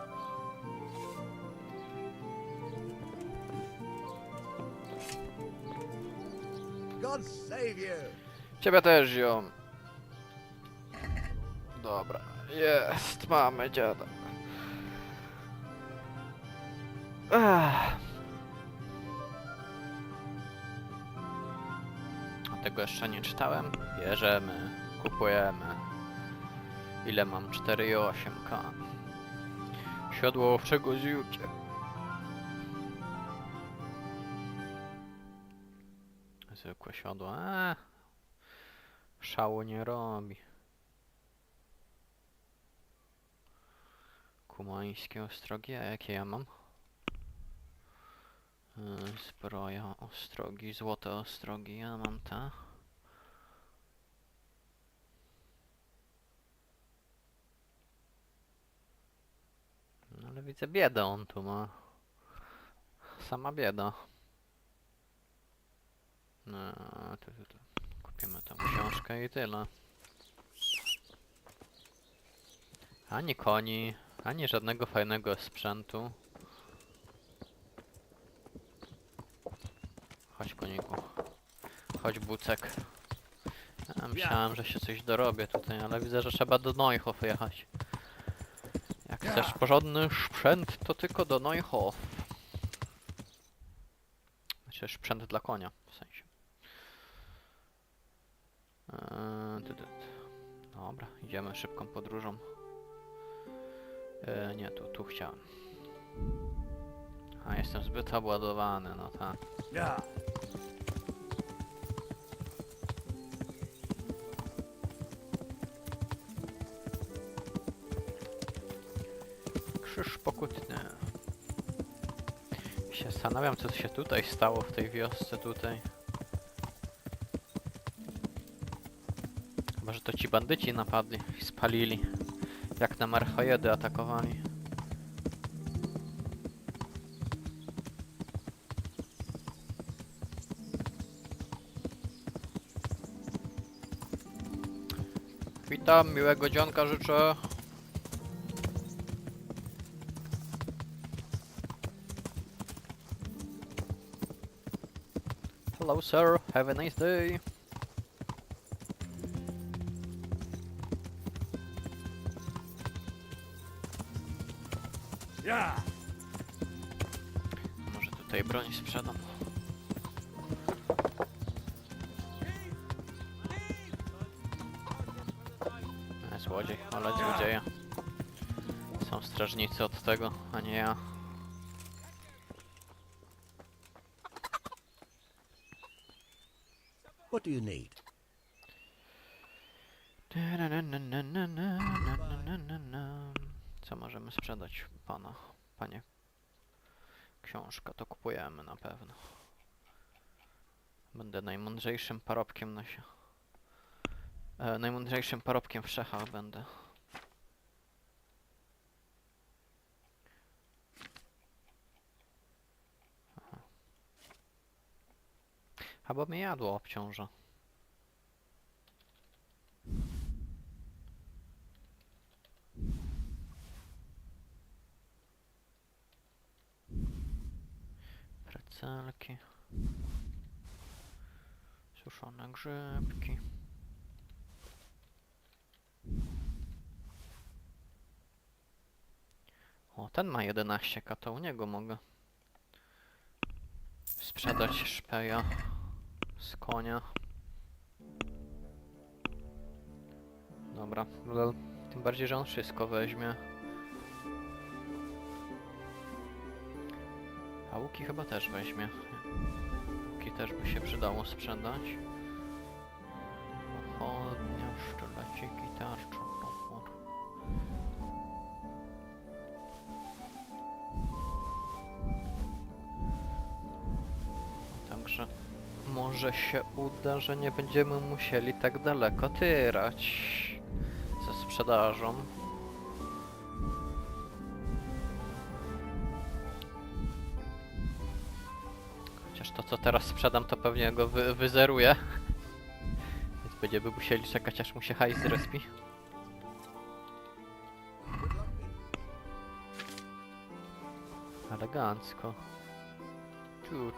Speaker 2: God save you.
Speaker 14: Ciebie też, ziom. Dobra, jest, mamy dziada. Tego jeszcze nie czytałem. Bierzemy, kupujemy. Ile mam? 4,8K. Siodło łowczego z jukiem. Zwykłe siodło. Szału nie robi. Kumańskie ostrogi, a jakie ja mam? Zbroja ostrogi, złote ostrogi, ja mam te. No ale widzę biedę on tu ma. Sama bieda. No, tu. Kupimy tą książkę i tyle. Ani koni, ani żadnego fajnego sprzętu. Chodź koniku. Chodź bucek. Ja myślałem, że się coś dorobię tutaj, ale widzę, że trzeba do Neuhof jechać. Jak chcesz porządny sprzęt, to tylko do Neuhof. Znaczy sprzęt dla konia, w sensie. Dobra, idziemy szybką podróżą. Nie, tu chciałem. A jestem zbyt obładowany, no tak. Krzyż pokutny. Się zastanawiam, co się tutaj stało w tej wiosce tutaj. Chyba, że to ci bandyci napadli i spalili. Jak na Marfajedy atakowali. Witam, miłego dzionka życzę. Hello sir, have a nice day. Może tutaj broń sprzedam. Złodziej, ale złodzieje. Są strażnicy od tego, a nie ja.
Speaker 2: What do you need?
Speaker 14: Co możemy sprzedać, panie? Książka to kupujemy na pewno. Będę najmądrzejszym parobkiem najmądrzejszym parobkiem w Czechach będę. Chyba mnie jadło obciąża. Precelki. Suszone grzybki. O, ten ma 11K, to u niego mogę sprzedać szpeja z konia. Dobra, tym bardziej, że on wszystko weźmie. A łuki chyba też weźmie. Łuki też by się przydało sprzedać. Pochodnia, sztyleciki, tarcza, topór. Także może się uda, że nie będziemy musieli tak daleko tyrać ze sprzedażą. Chociaż to, co teraz sprzedam, to pewnie go wyzeruję. Więc będziemy musieli czekać, aż mu się hajs zrespi. Elegancko. Tu.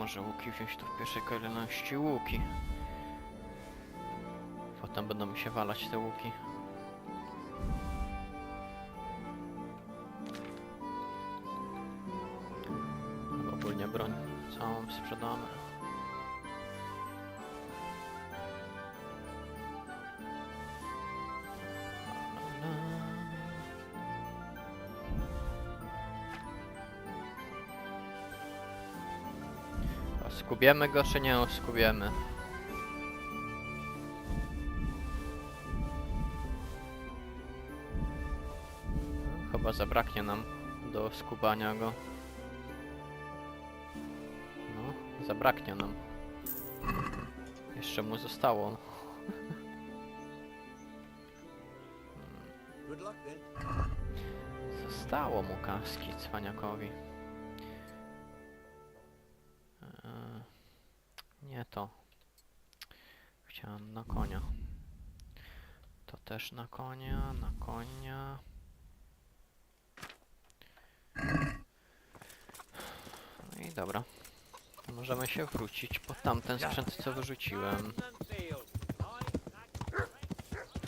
Speaker 14: może łuki wziąć tu w pierwszej kolejności łuki. Potem będą mi się walać te łuki. Ogólnie broń całą sprzedamy. Skubiemy go, czy nie skubiemy? Chyba zabraknie nam do skubania go. No, zabraknie nam. Jeszcze mu zostało.
Speaker 2: Good luck then.
Speaker 14: Zostało mu kaski cwaniakowi. Nie to. Chciałem na konia. To też na konia, na konia. No i dobra. Możemy się wrócić po tamten sprzęt, co wyrzuciłem.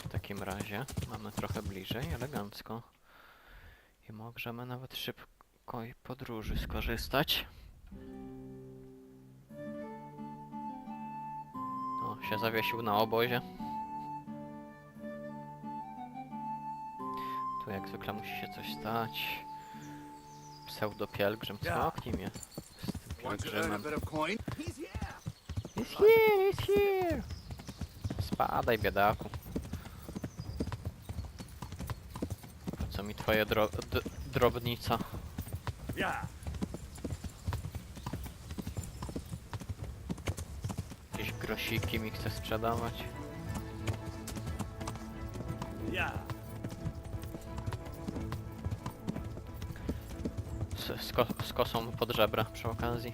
Speaker 14: W takim razie mamy trochę bliżej, elegancko. I możemy nawet szybkiej podróży skorzystać. O, się zawiesił na obozie. Tu jak zwykle musi się coś stać. Pseudo-pielgrzym, cofnij mnie z tym pielgrzymem. He's here, he's here! Spadaj, biedaku. Po co mi twoja drobnica? Jakieś grosiki mi chce sprzedawać. Z kosą pod żebra przy okazji.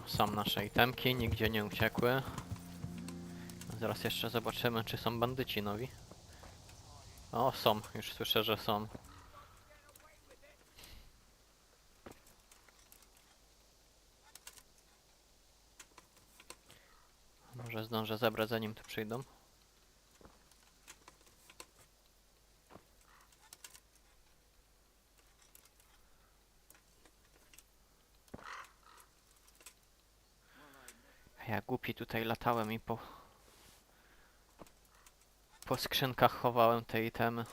Speaker 14: Są nasze itemki, nigdzie nie uciekły. Zaraz jeszcze zobaczymy, czy są bandyci nowi. O, są, już słyszę, że są. Może zdążę zebrać, zanim tu przyjdą. Ja głupi tutaj latałem i po skrzynkach chowałem te itemy.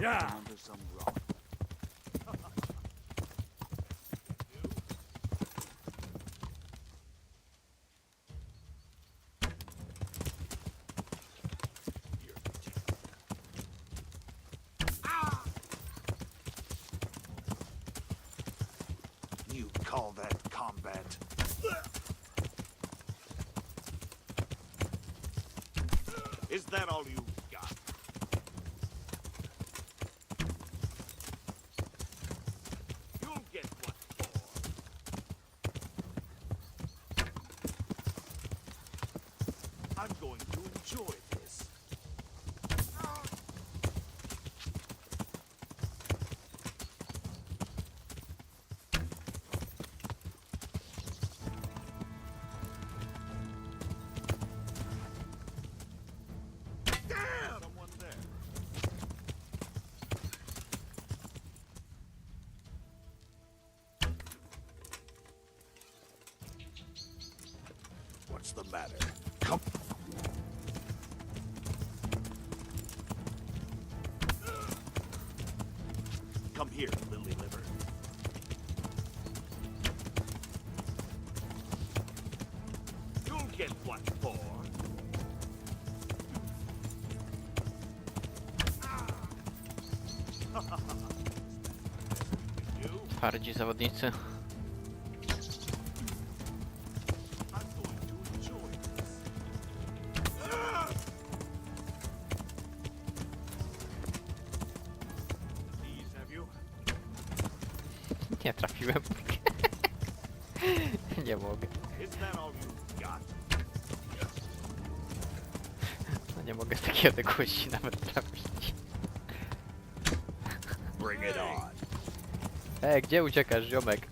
Speaker 8: Yeah.
Speaker 5: under some rock.
Speaker 15: You call that combat? Is that all you got? You'll get what for. I'm going to enjoy this. Damn! Someone there. What's the matter? Come. Come here, lily liver. You'll get what for.
Speaker 14: Twardzi zawodnicy. Nie trafiłem. Nie mogę. No nie mogę z takiej odległości nawet trafić.
Speaker 15: Bring it on.
Speaker 14: Gdzie uciekasz, ziomek?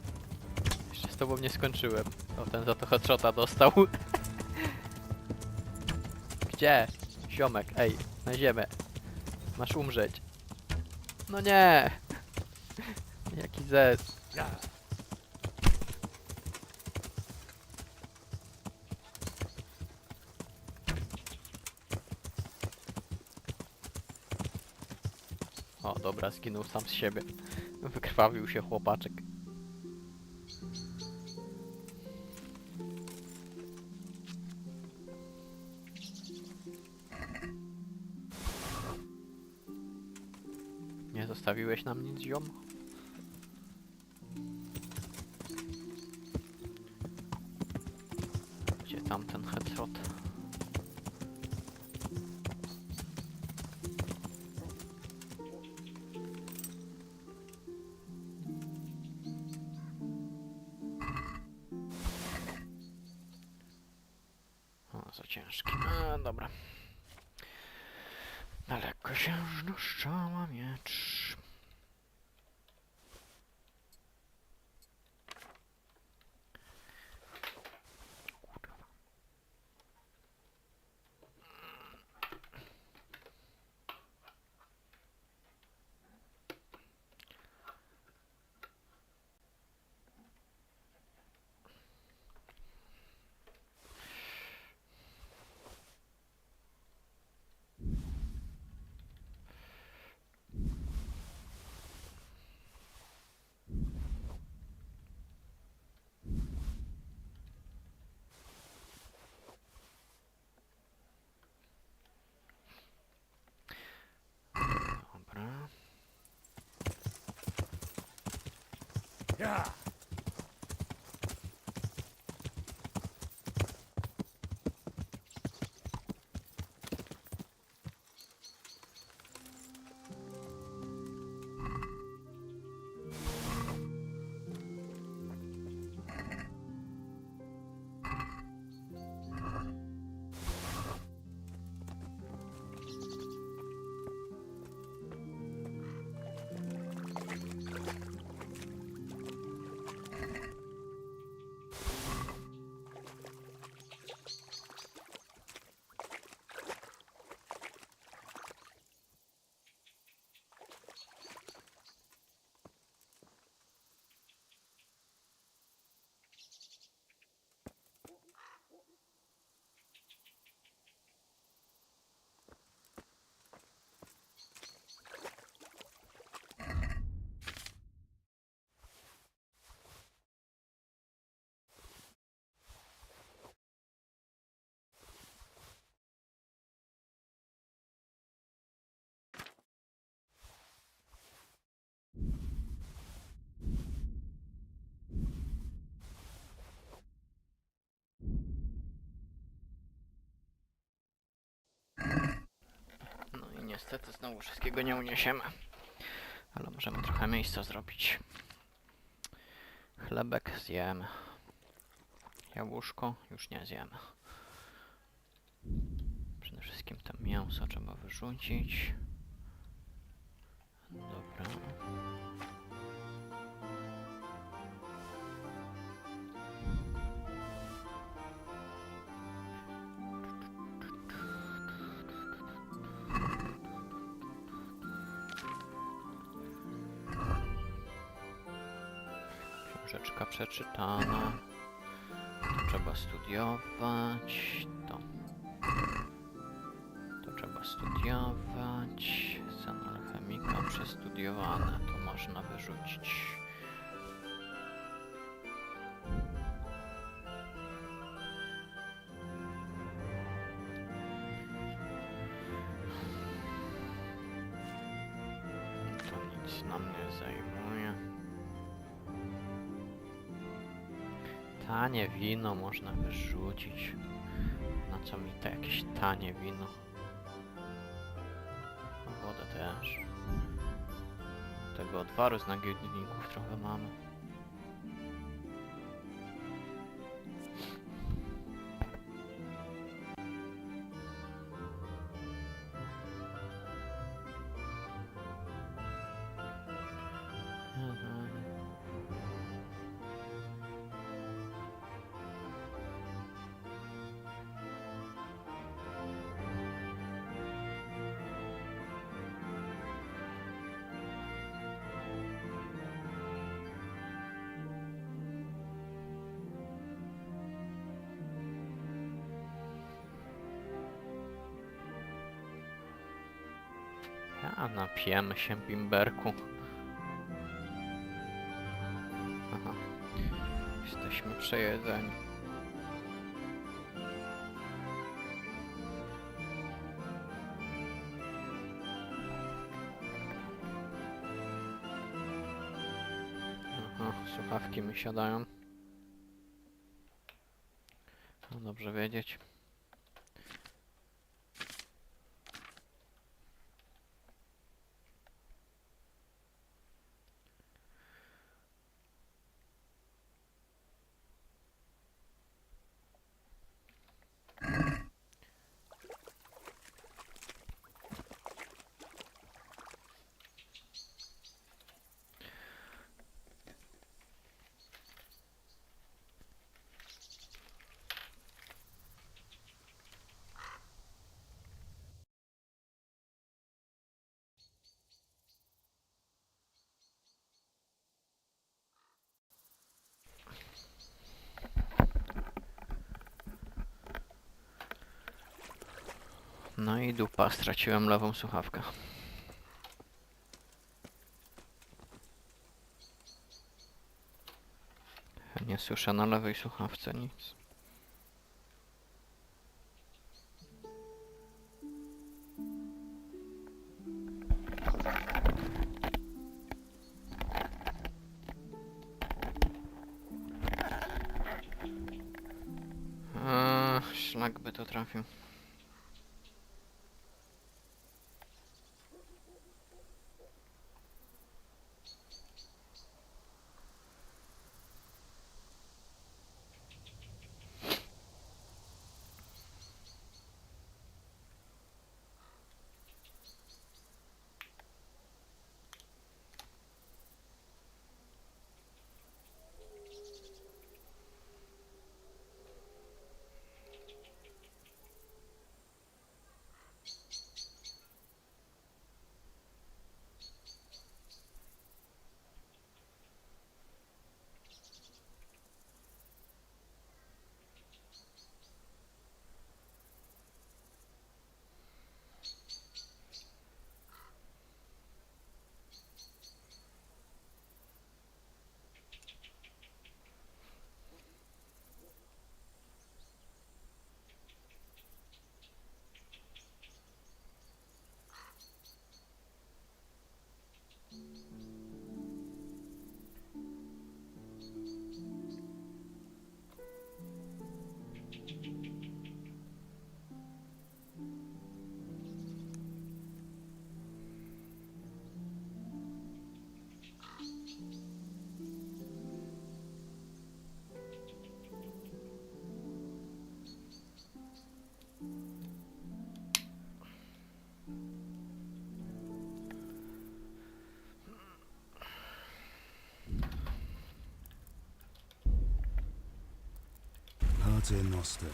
Speaker 14: Jeszcze z tobą nie skończyłem. O, ten za to headshota dostał. Gdzie? Ziomek, ej, na ziemię. Masz umrzeć. No nie! Jaki zes. O, dobra, zginął sam z siebie. Wykrwawił się chłopaczek. Nie zostawiłeś nam nic, ziom? Gdzie tamten headshot? O, za ciężki. A, dobra. Dalekosiężna strzała miecz. Dobra.
Speaker 8: Yeah.
Speaker 14: niestety znowu wszystkiego nie uniesiemy. Ale możemy trochę miejsca zrobić. Chlebek zjemy. Jabłuszko już nie zjemy. Przede wszystkim to mięso trzeba wyrzucić. Dobra. Książeczka przeczytana. To trzeba studiować. To trzeba studiować. Sen alchemika przestudiowane. To można wyrzucić. To nic nam nie zajmuje. Tanie wino można wyrzucić. Na co mi to jakieś tanie wino? Wodę też. Tego odwaru z nagiewników trochę mamy. A napijemy się bimberku. Aha. Jesteśmy przejedzeni. Aha, słuchawki mi siadają. No dobrze wiedzieć. No i dupa, straciłem lewą słuchawkę. Nie słyszę na lewej słuchawce nic. Szlak by to trafił.
Speaker 9: Paternoster.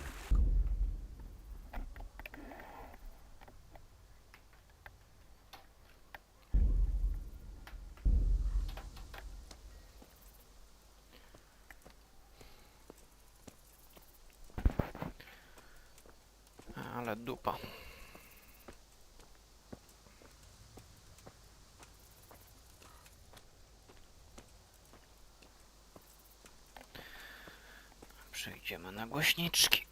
Speaker 14: Ale dupa. Przejdziemy na głośniczki.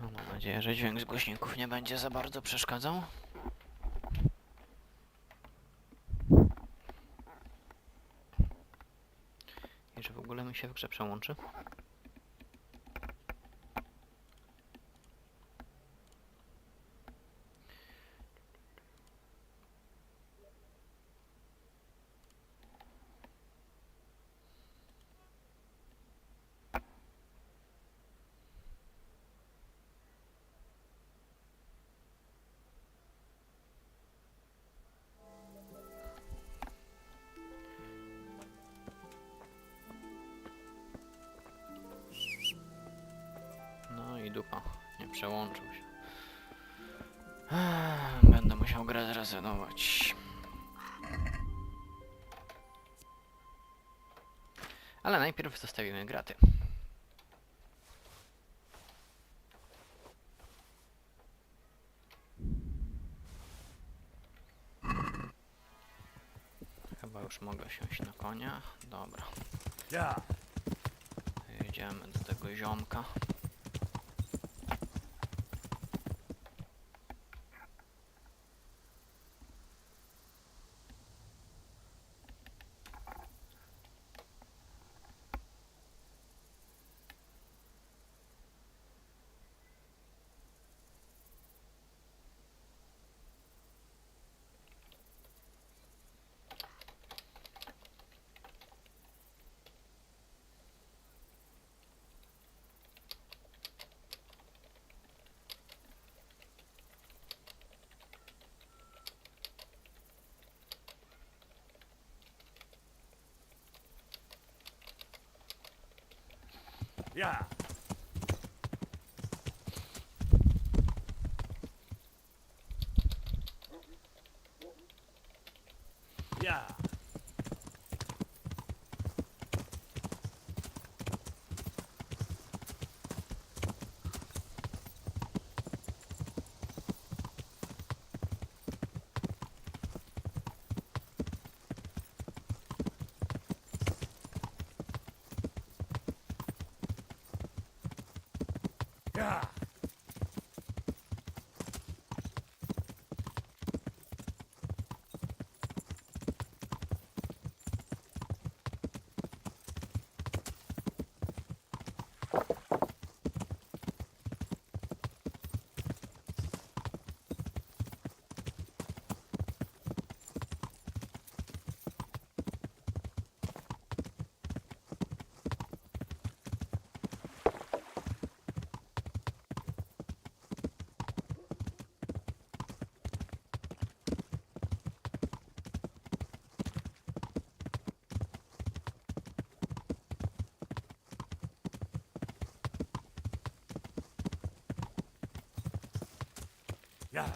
Speaker 14: No, mam nadzieję, że dźwięk z głośników nie będzie za bardzo przeszkadzał. I że w ogóle mi się w grze przełączy. No i dupa, nie przełączył się. Będę musiał grę zrezygnować. Ale najpierw zostawimy graty. Chyba już mogę siąść na konia. Dobra. Jedziemy do tego ziomka.
Speaker 4: Ja. Ja. Ja. Ja.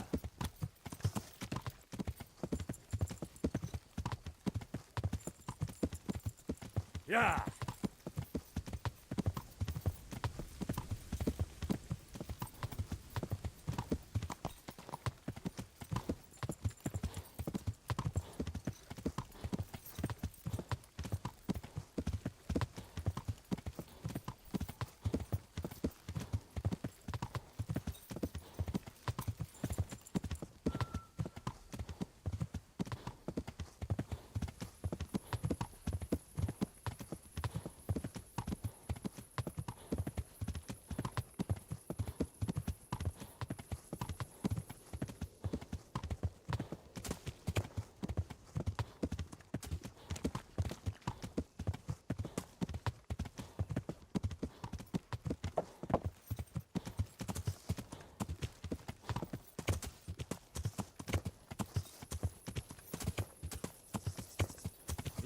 Speaker 4: Ja.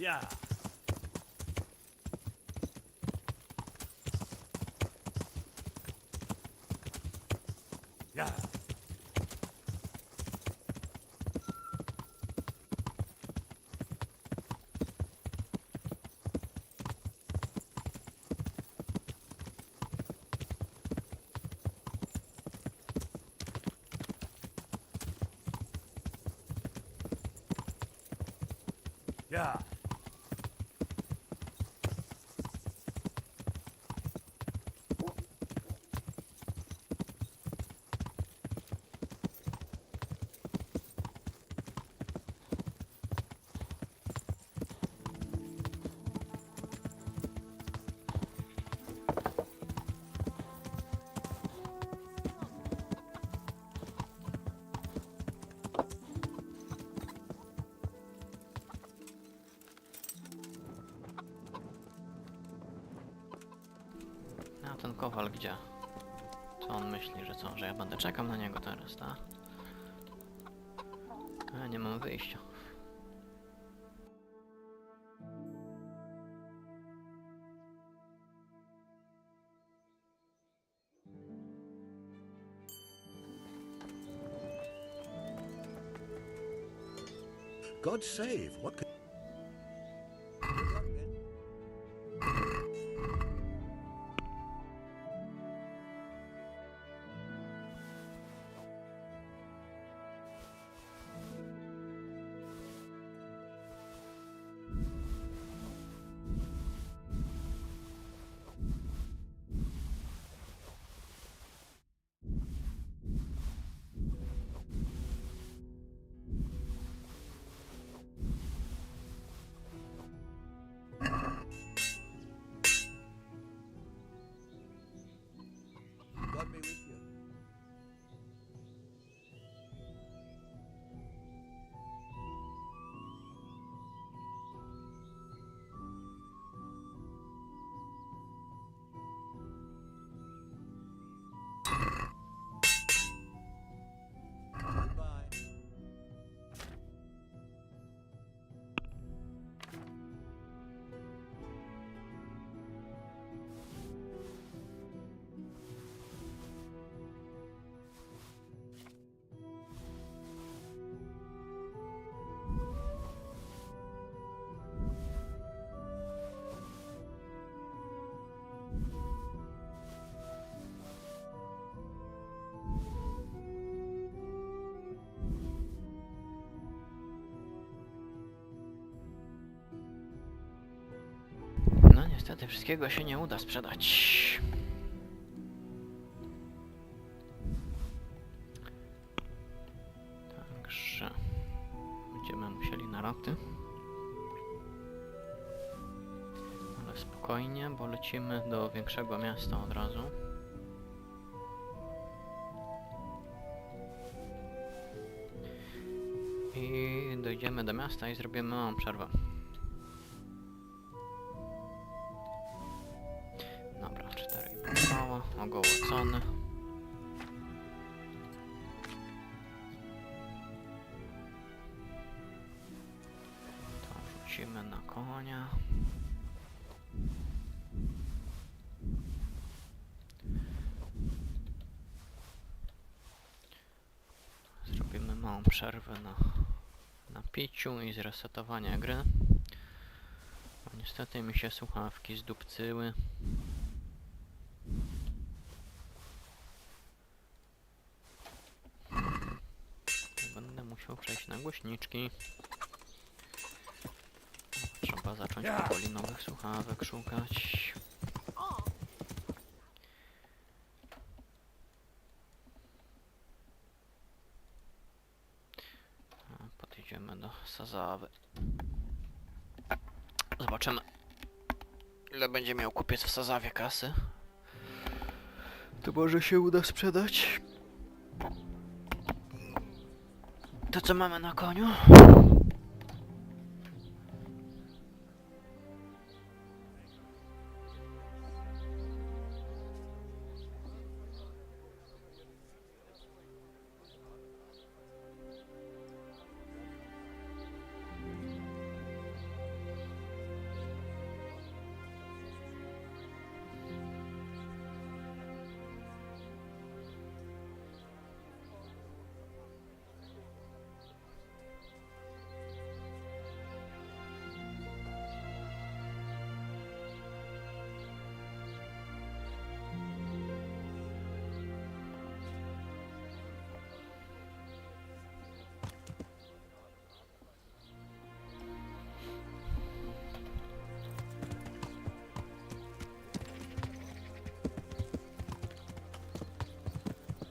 Speaker 8: Yeah. Yeah. Yeah.
Speaker 14: A ten kowal gdzie? Co on myśli, że co? Że ja będę czekał na niego teraz, tak? Ja nie mam wyjścia.
Speaker 2: God save. What could... God be with you. Goodbye.
Speaker 14: No niestety wszystkiego się nie uda sprzedać. Także będziemy musieli na raty. Ale spokojnie, bo lecimy do większego miasta od razu. I dojdziemy do miasta i zrobimy małą przerwę. Dobra, 4,5 koła, ogołocony. To rzucimy na konia. Zrobimy małą przerwę na piciu i zresetowanie gry. Bo niestety mi się słuchawki zdupcyły. Będę musiał przejść na głośniczki. Trzeba zacząć powoli nowych słuchawek szukać. Podejdziemy do Sazawy. Zobaczymy, ile będzie miał kupiec w Sazawie kasy. To może się uda sprzedać. To co mamy na koniu?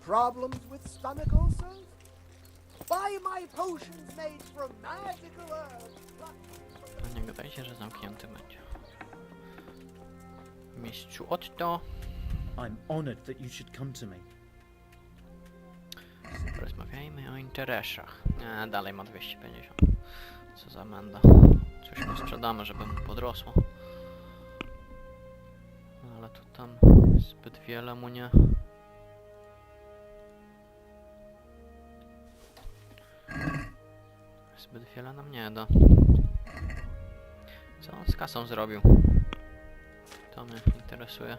Speaker 23: problems with stomach ulcers? Buy my potions made from magical herbs.
Speaker 14: No nie gadajcie, że zamknięty będzie. Mistrzu Otto.
Speaker 11: I'm honored that you should come to me.
Speaker 14: Porozmawiajmy o interesach. Nie, dalej ma 250. Co za menda. Coś mu sprzedamy, żeby mu podrosło. Ale tu tam zbyt wiele mu nie... Zbyt wiele nam nie da. Co on z kasą zrobił? To mnie interesuje.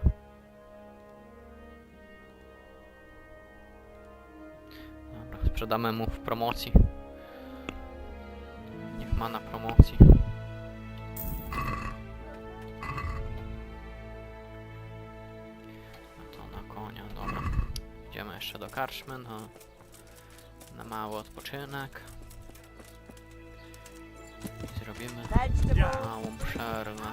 Speaker 14: Dobra, sprzedamy mu w promocji. Niech ma na promocji. A to na konia, dobra. Idziemy jeszcze do karczmy, na mały odpoczynek. I zrobimy małą przerwę.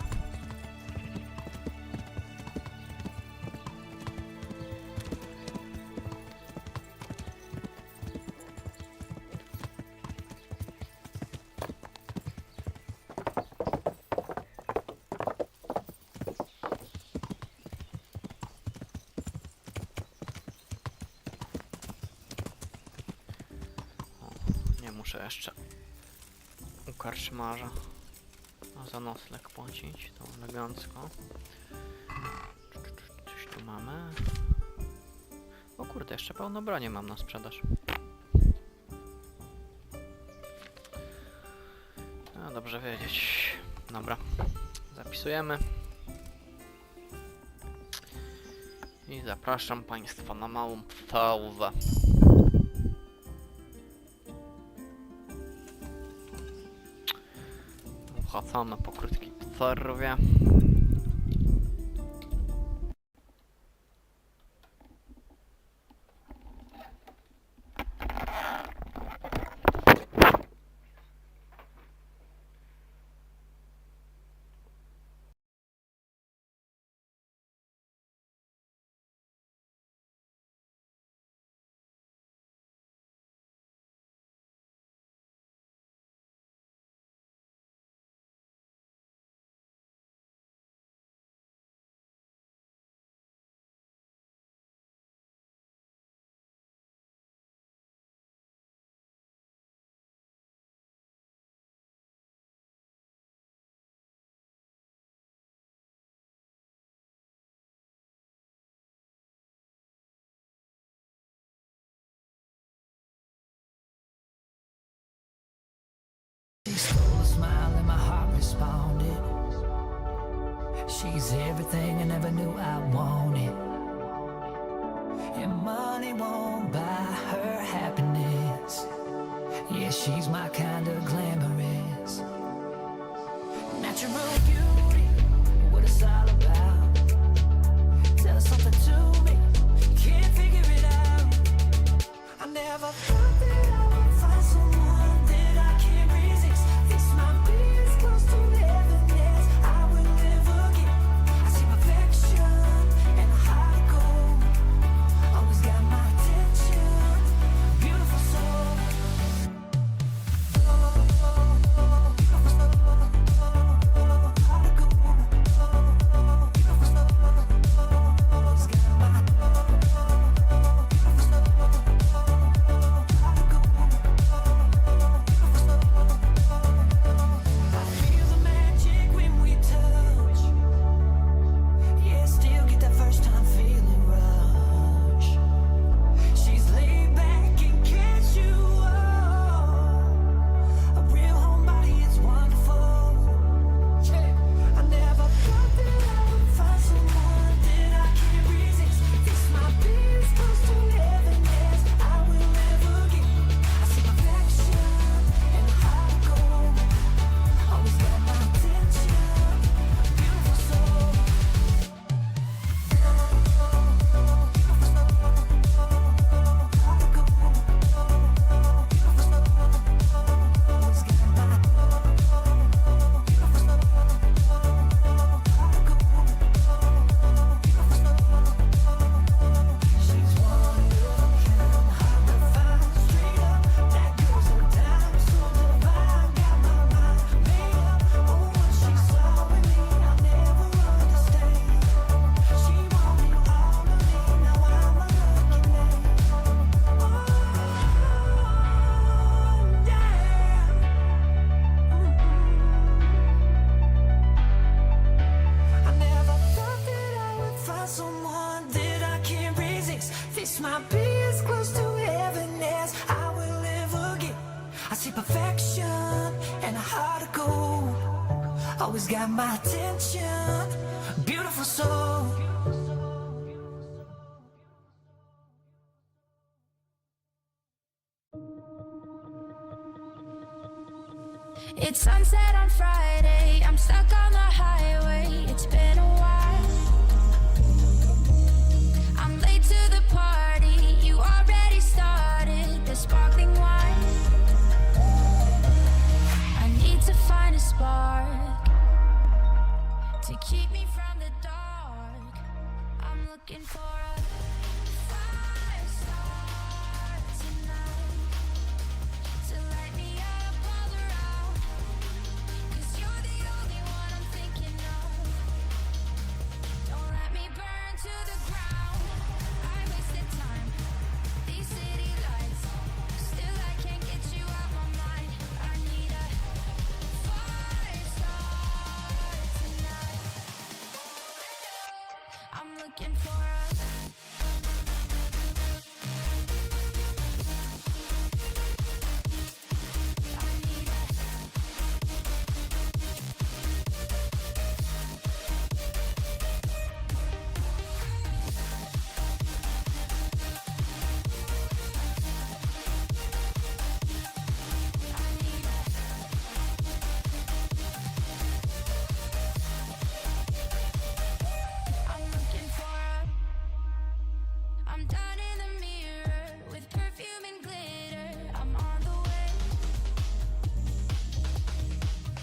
Speaker 14: Nie muszę jeszcze u karczmarza za nocleg płacić, to elegancko. Coś tu mamy. O kurde, jeszcze pełno broni mam na sprzedaż. No, dobrze wiedzieć. Dobra, zapisujemy. I zapraszam Państwa na małą pauzę. Wracamy po krótkiej przerwie.
Speaker 20: She stole a smile and my heart responded. She's everything I never knew I wanted. And money won't buy her happiness. Yeah, she's my kind of glamorous. Natural beauty, what it's all about. Tell something to me, can't figure it out. I never thought that I would find someone that I can't resist. This might be as close to heaven as I will ever get. I see perfection and a heart of gold. Always got my attention, beautiful soul. always got my attention. Beautiful soul.
Speaker 19: It's sunset on Friday, I'm stuck on the highway, it's been a while. I'm late to the party, you already started the sparkling wine. I need to find a spark to keep me from the dark. I'm looking for a fire star tonight to light me up all around. 'Cause you're the only one I'm thinking of. Don't let me burn to the ground. I wasted time, these city lights. Still I can't get you out my mind. I need a fire star tonight. I'm looking for a I'm done in the mirror with perfume and glitter. I'm on the way.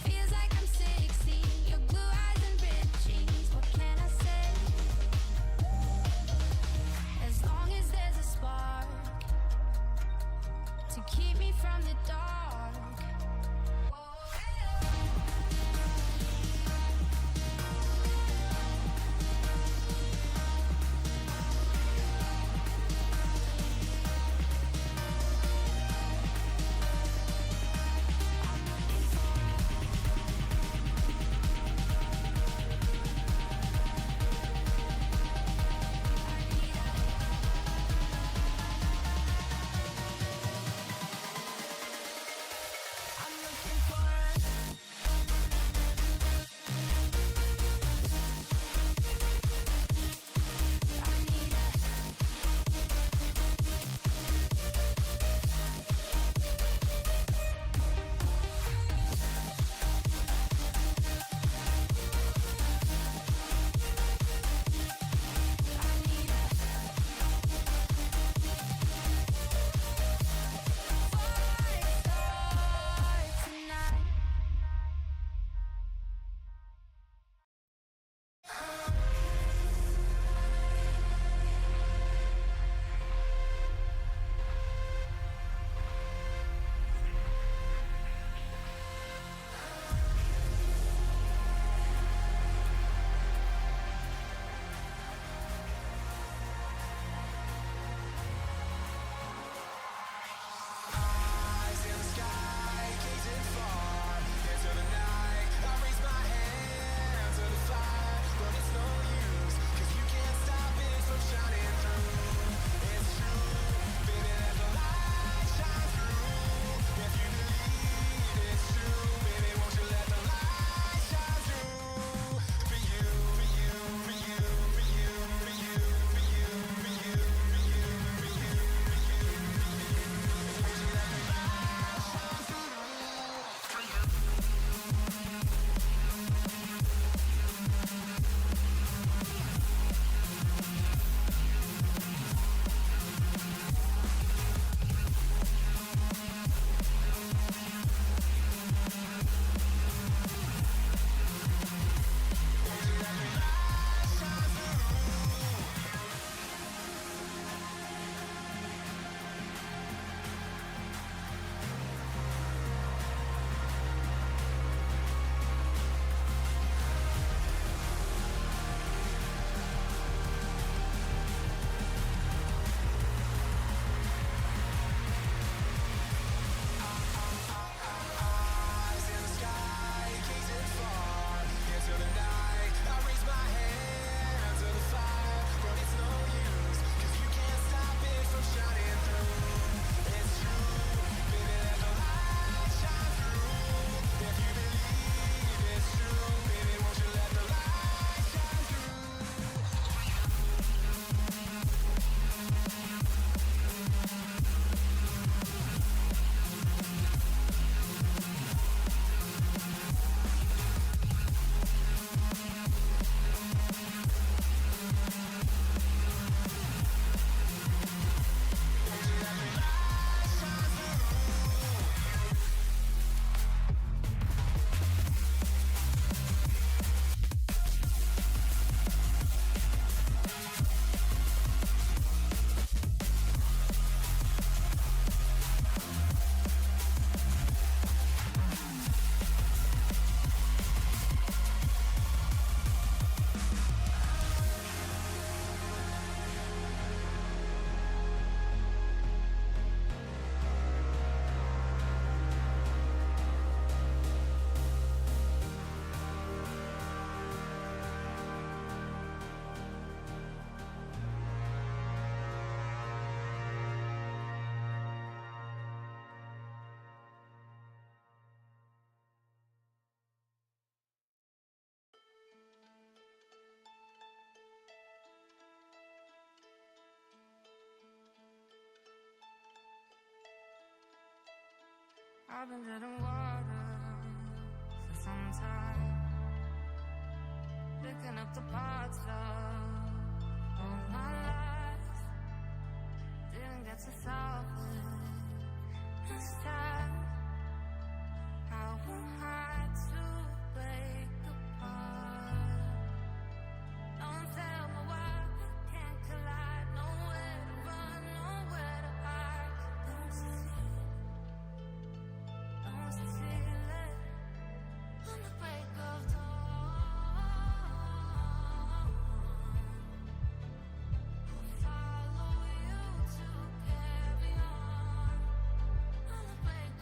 Speaker 19: Feels like I'm 60. Your blue eyes and ripped jeans. What can I say? As long as there's a spark to keep me from the dark. I've been treading water for some time, picking up the parts of all my life. Didn't get to solve it this time. How am I to break apart? Don't tell me why we can't collide. Nowhere to run, nowhere to hide. Don't succeed it. On the break of dawn, I'll follow you to carry on. On the break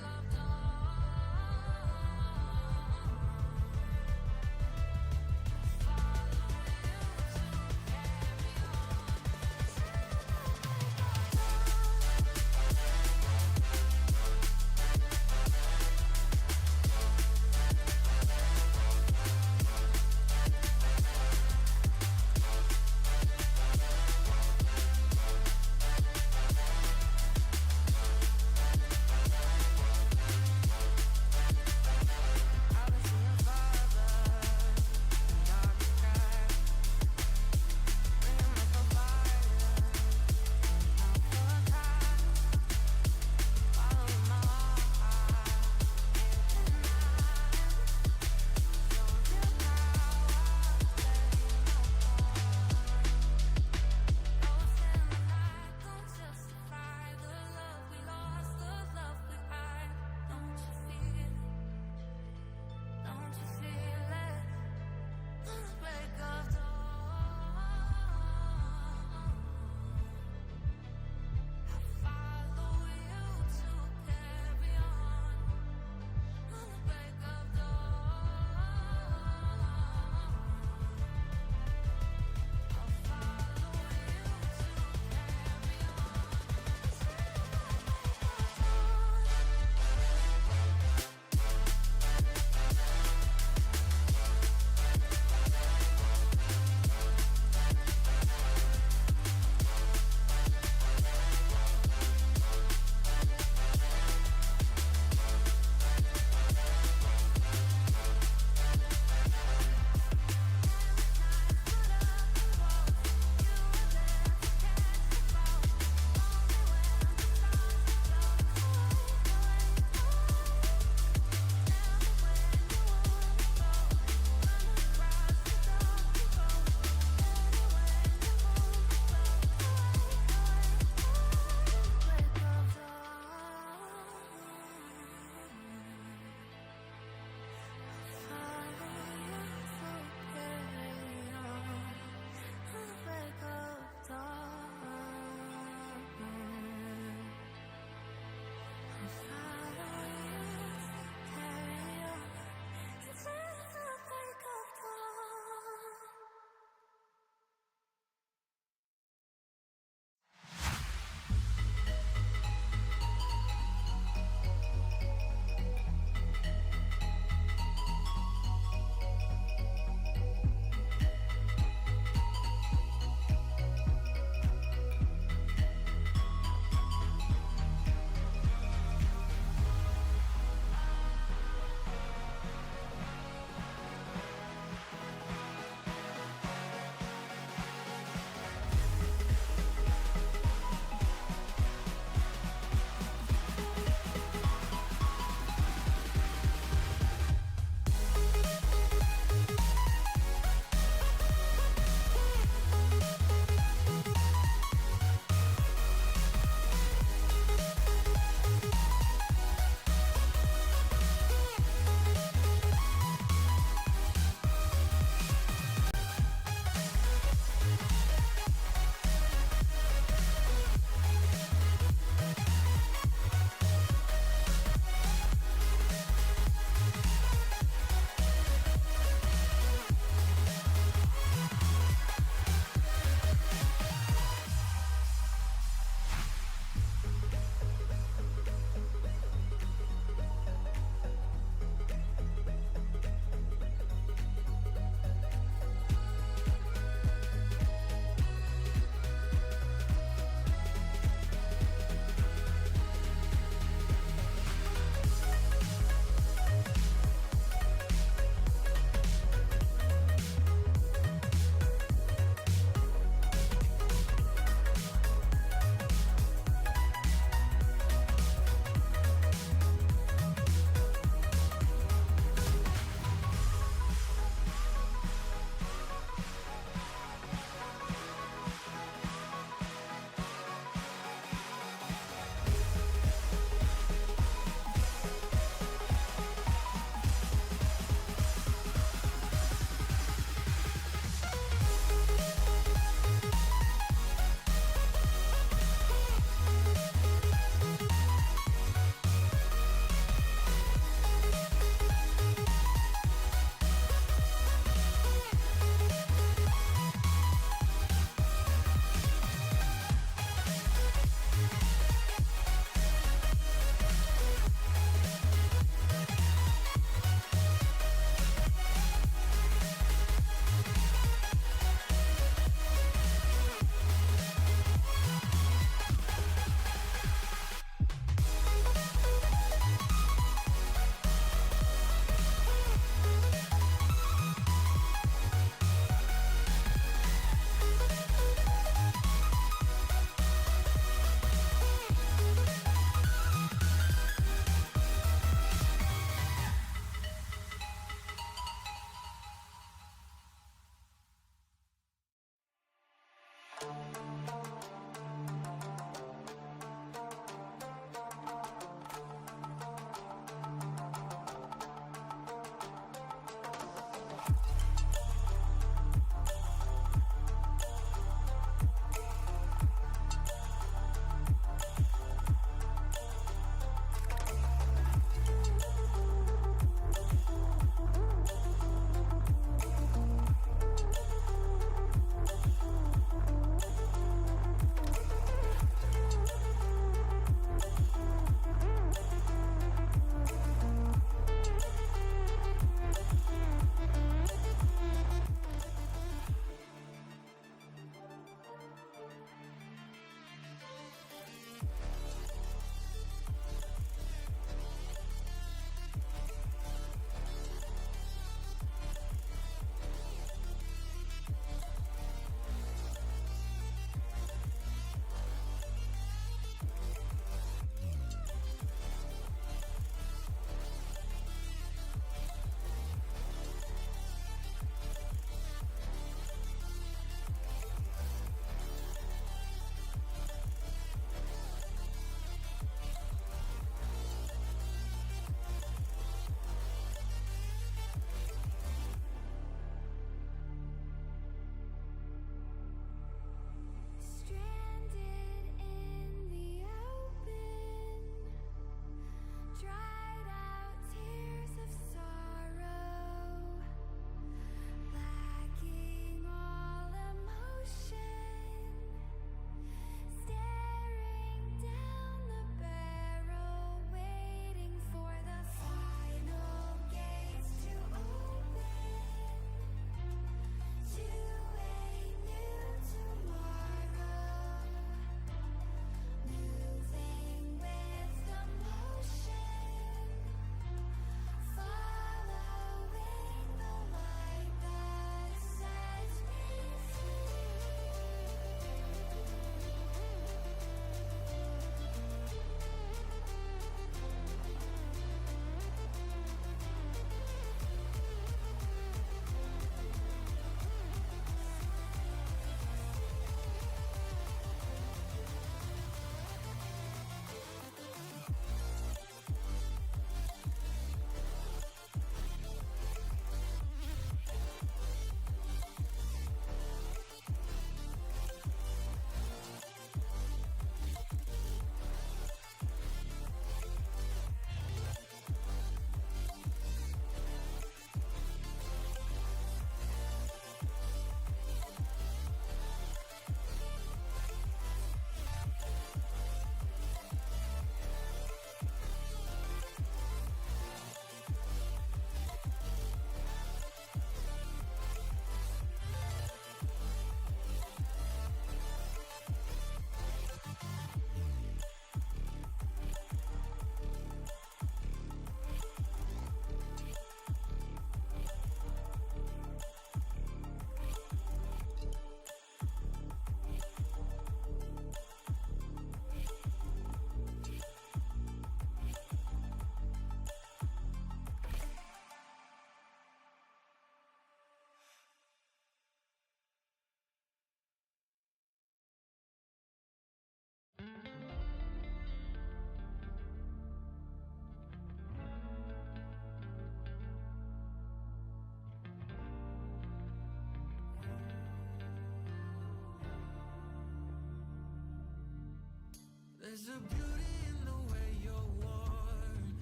Speaker 20: There's a beauty in the way you're worn,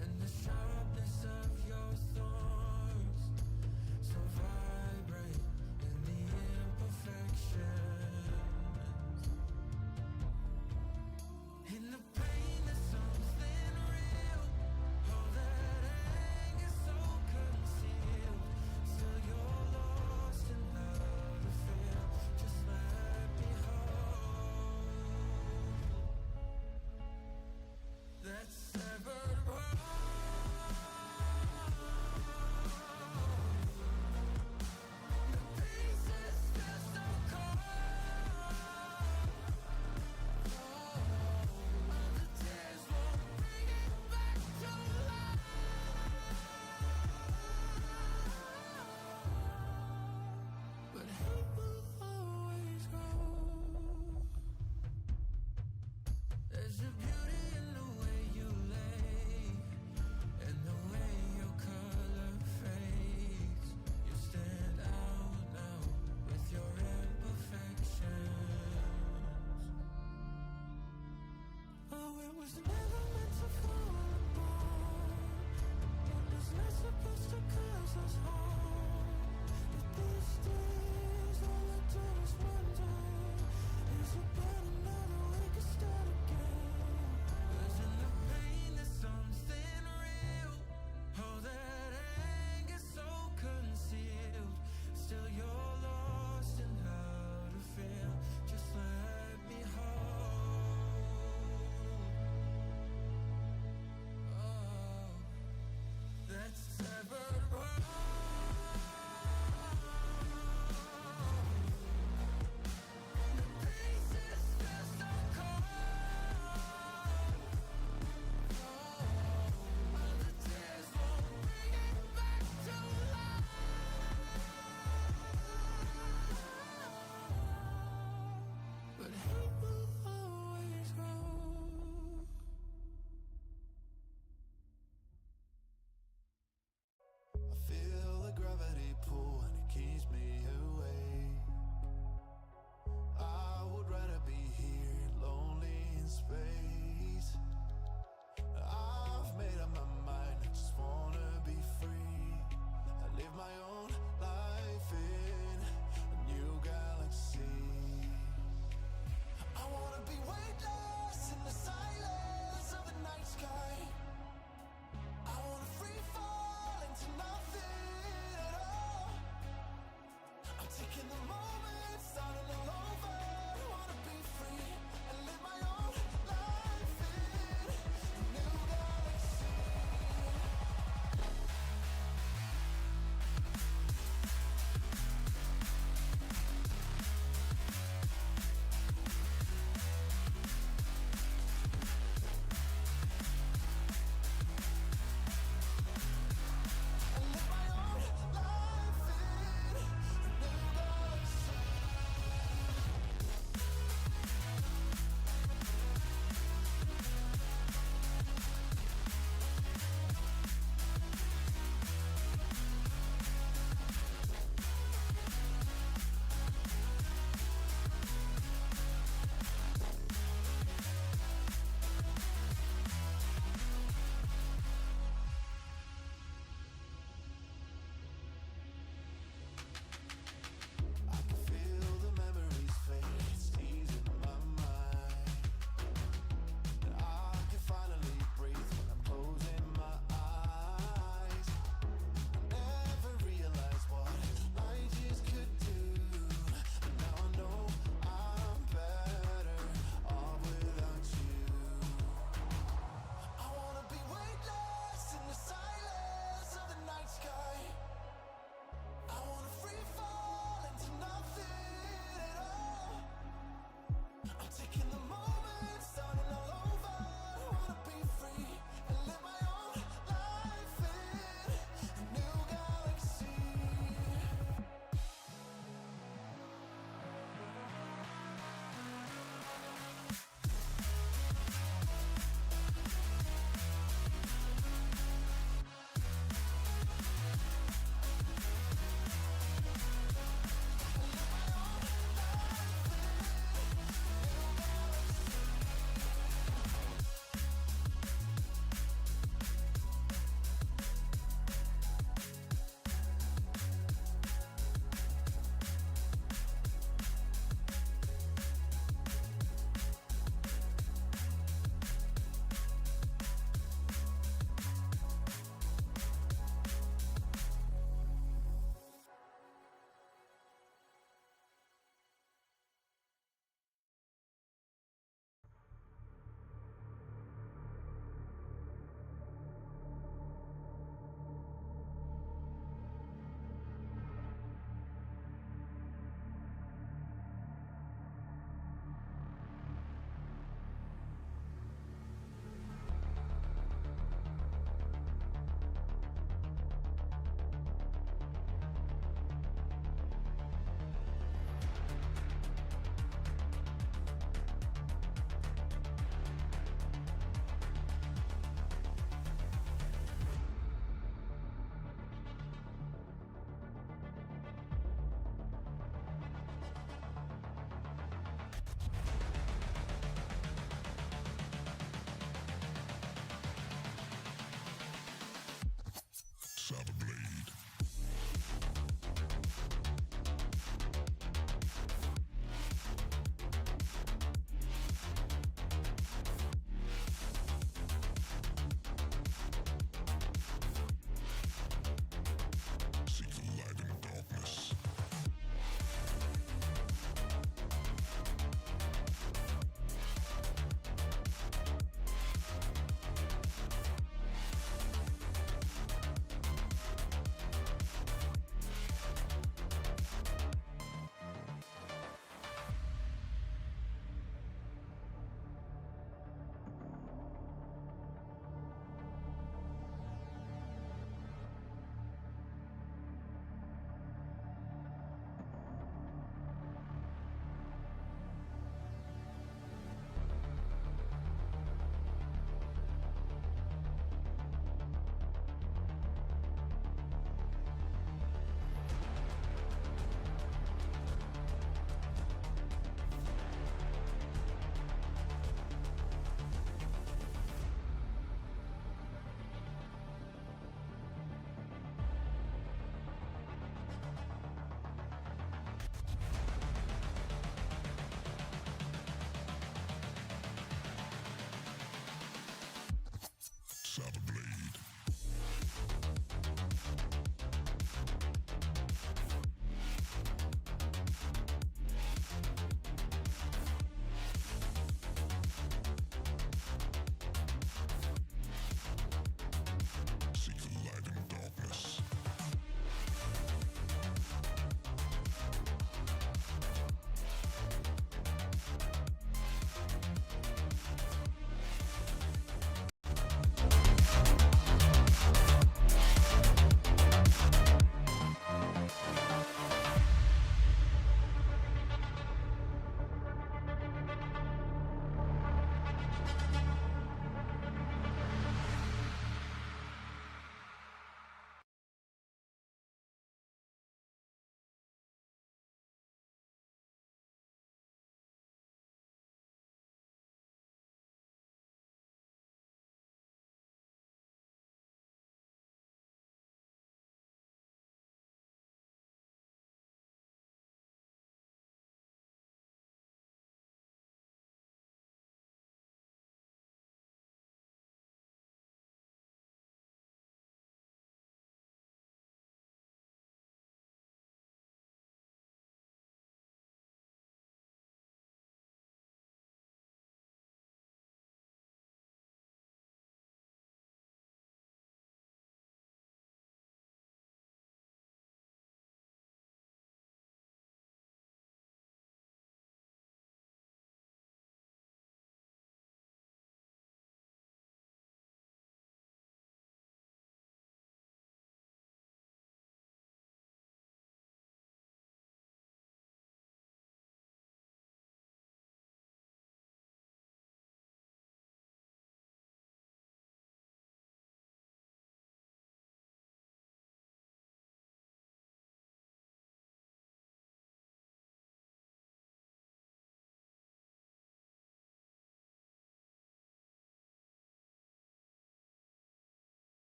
Speaker 20: and the sharpness of your thorns. So vibrate in the imperfections. In the pain there's something real. All that anger so concealed. Still you're lost in how to feel. Just let me hold that severed world. The pieces feel so cold. All the tears won't bring it back to life. But hate will always grow. There's a beauty in the way you lay, and the way your color fades. You stand out now with your imperfections. Oh, it was never meant to fall apart. It was not supposed to cause us harm. But these days, all I do is wonder, is it better now that we can start again?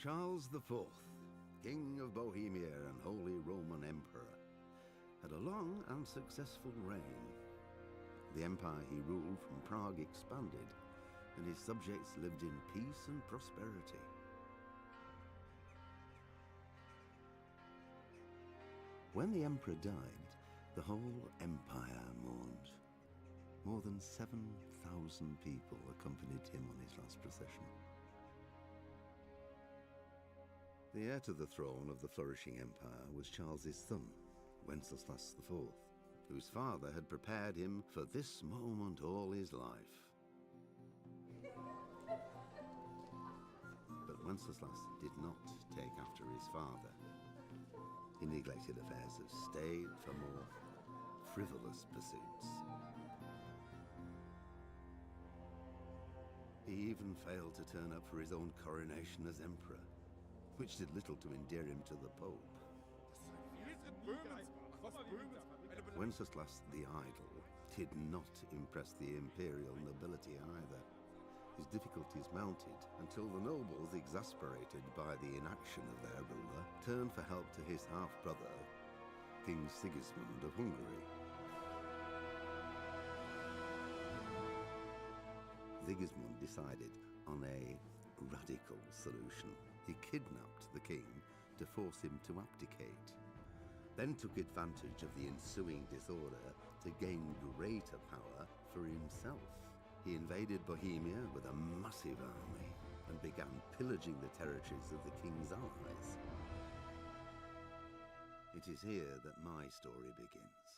Speaker 13: Charles IV, King of Bohemia and Holy Roman Emperor, had a long and successful reign. The empire he ruled from Prague expanded, and his subjects lived in peace and prosperity. When the emperor died, the whole empire mourned. More than 7,000 people accompanied him on his last procession. The heir to the throne of the flourishing empire was Charles's son, Wenceslas IV, whose father had prepared him for this moment all his life. But Wenceslas did not take after his father. He neglected affairs of state for more frivolous pursuits. He even failed to turn up for his own coronation as emperor, which did little to endear him to the Pope. Wenceslas the Idle did not impress the imperial nobility either. His difficulties mounted until the nobles, exasperated by the inaction of their ruler, turned for help to his half-brother, King Sigismund of Hungary. Sigismund decided on a radical solution. He kidnapped the king to force him to abdicate, then took advantage of the ensuing disorder to gain greater power for himself. He invaded Bohemia with a massive army and began pillaging the territories of the king's allies. It is here that my story begins.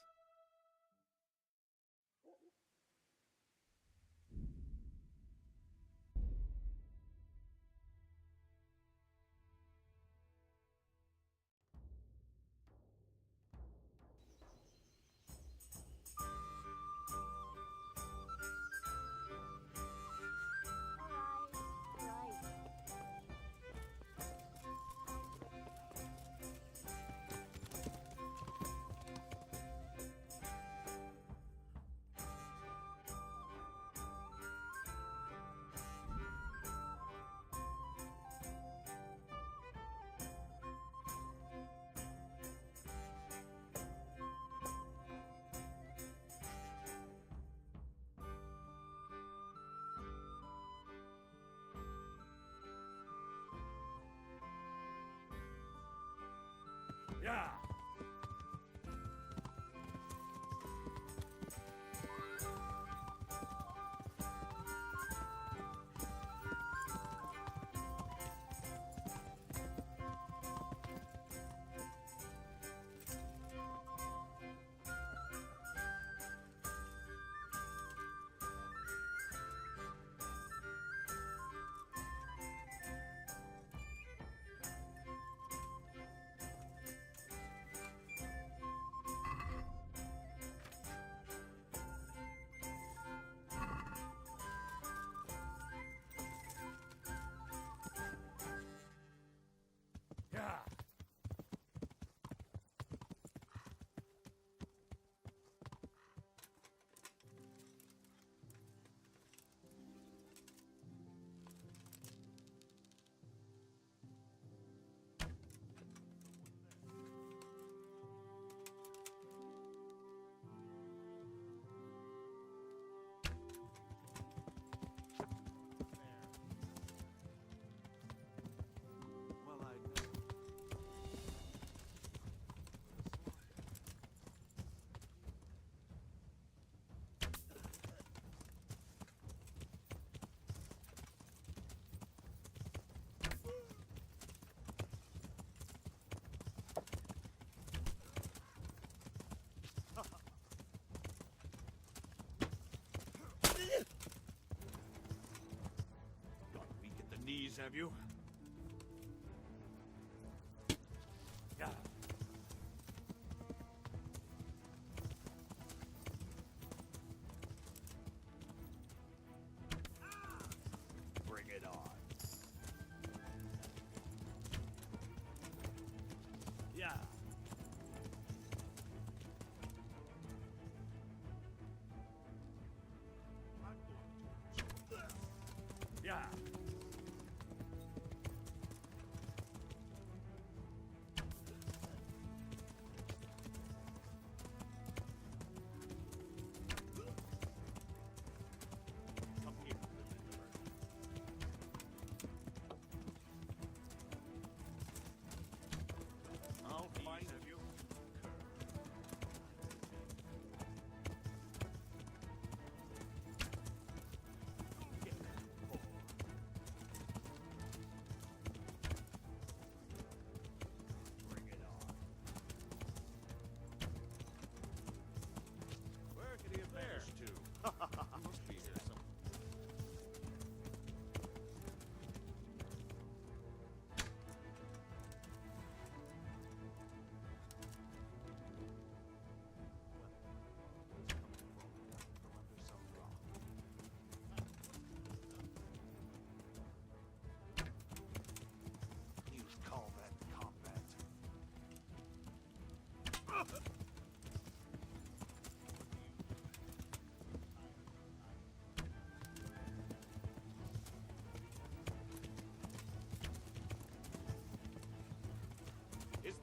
Speaker 8: Yeah. Yeah.
Speaker 15: Got weak at the knees, have you?
Speaker 8: Yeah.
Speaker 15: Bring it on.
Speaker 8: Yeah. Yeah.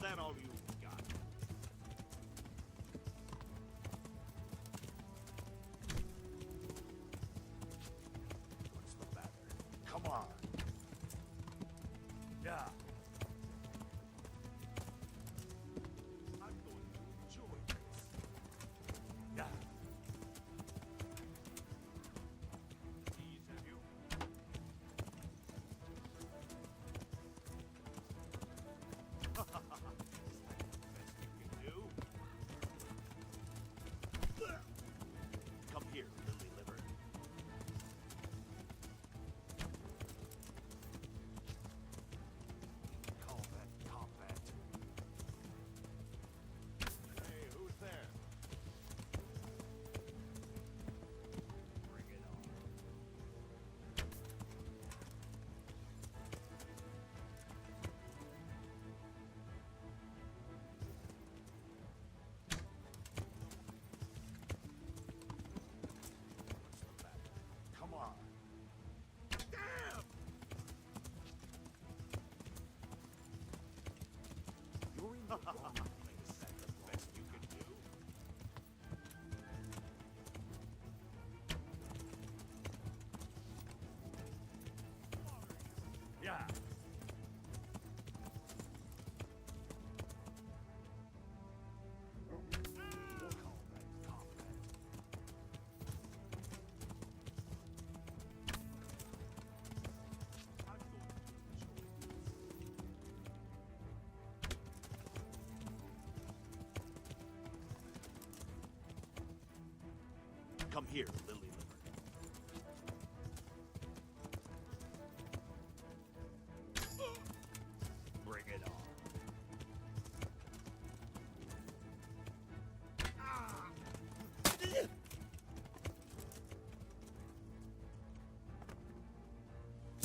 Speaker 15: that all you've got? What's the matter? Come on. Yeah. I'm going to enjoy this. Yeah. These have you? Come here, lily liver. Call that combat. Hey, who's there? Bring it on. Come on. Damn! You're in the wrong place. Is that the best you can do? Yeah. We'll call that combat. Come here, lily liver. Bring it on.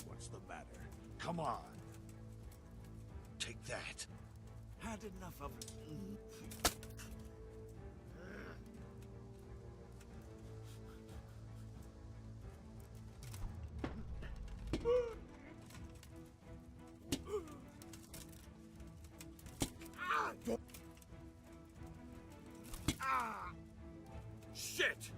Speaker 15: What's the matter? Come on. Take that. Had enough of it. Shit!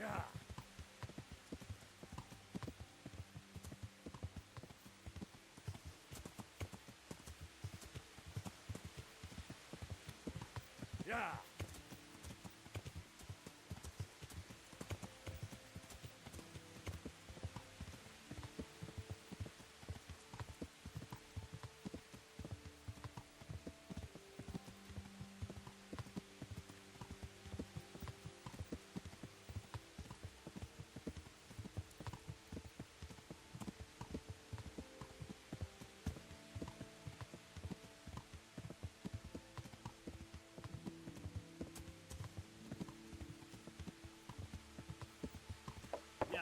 Speaker 8: Yeah. Yeah. Yeah.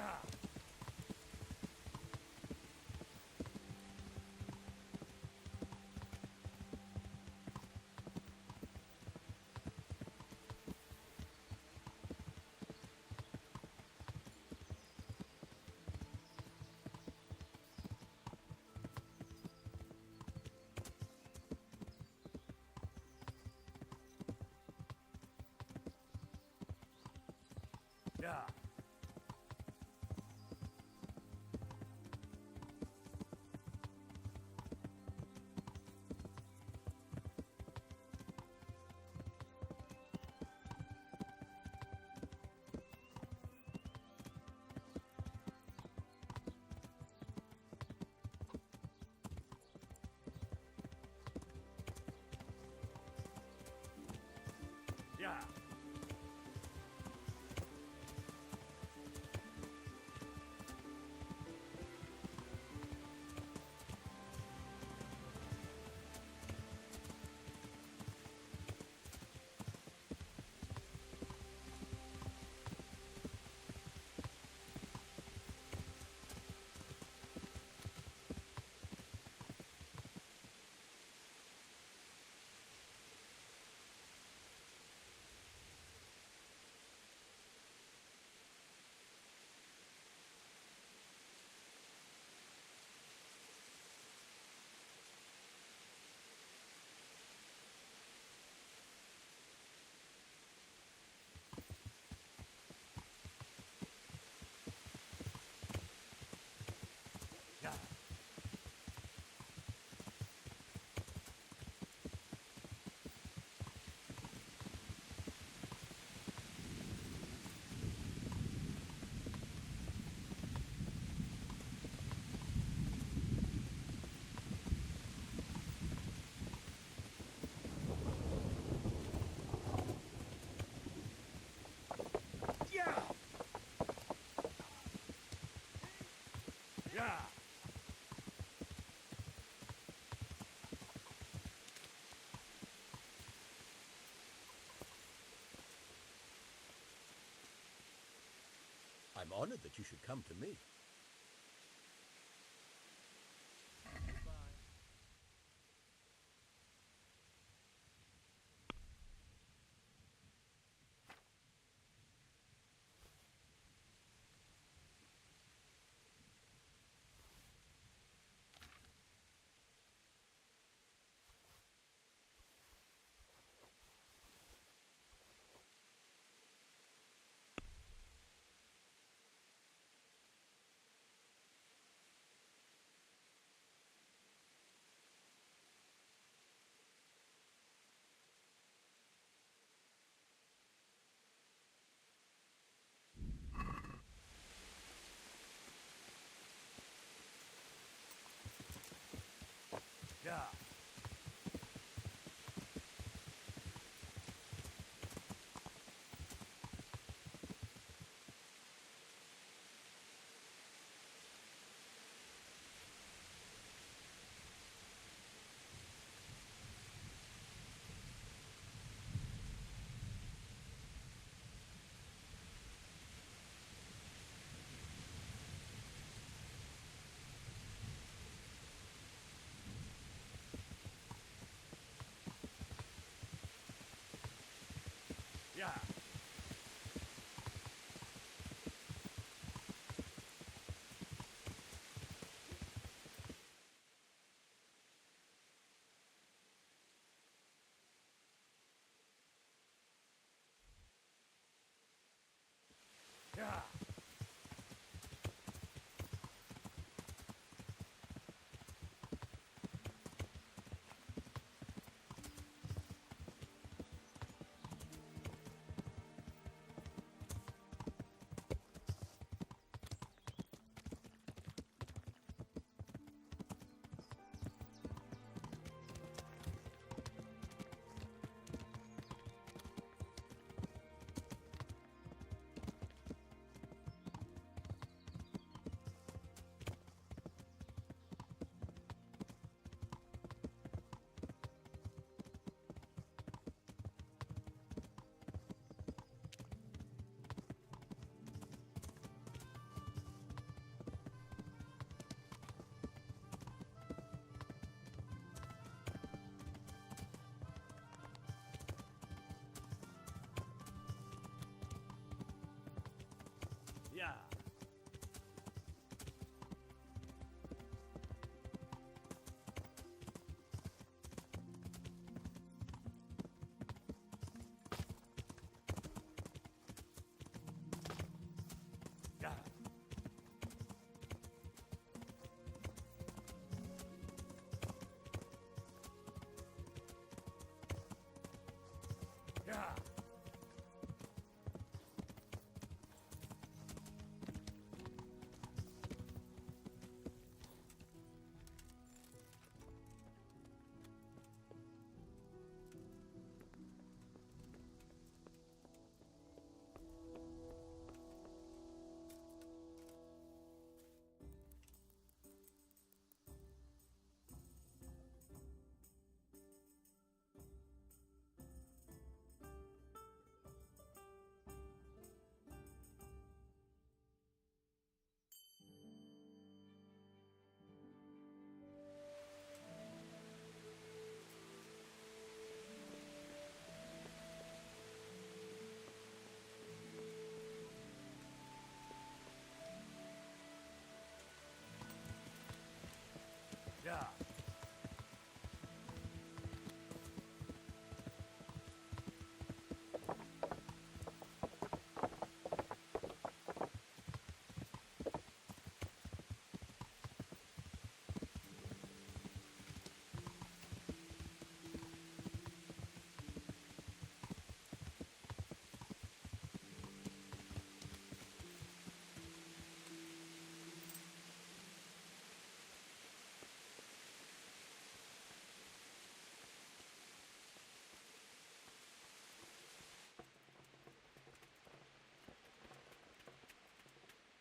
Speaker 8: Yeah. Yeah. Yeah. Yeah. Yeah. Yeah.
Speaker 2: I'm honored that you should come to me.
Speaker 8: Yeah.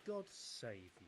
Speaker 11: God save you.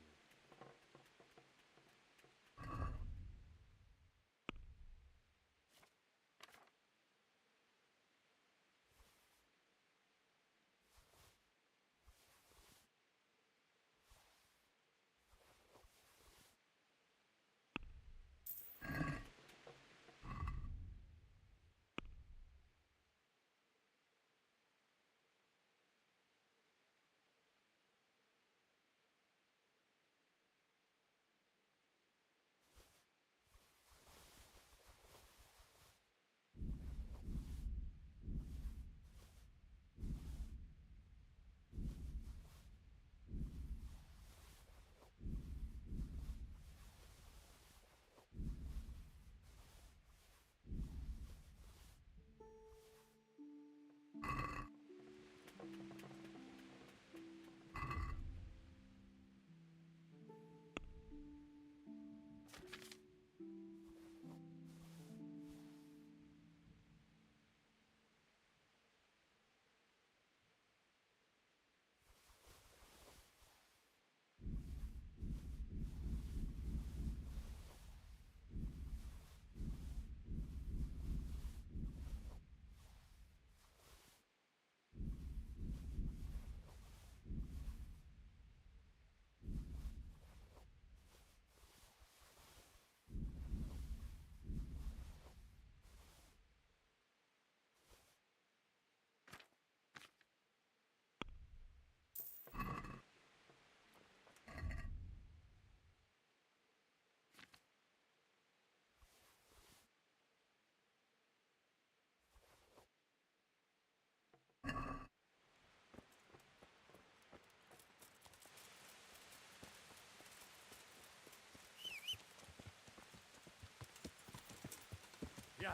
Speaker 8: Yeah.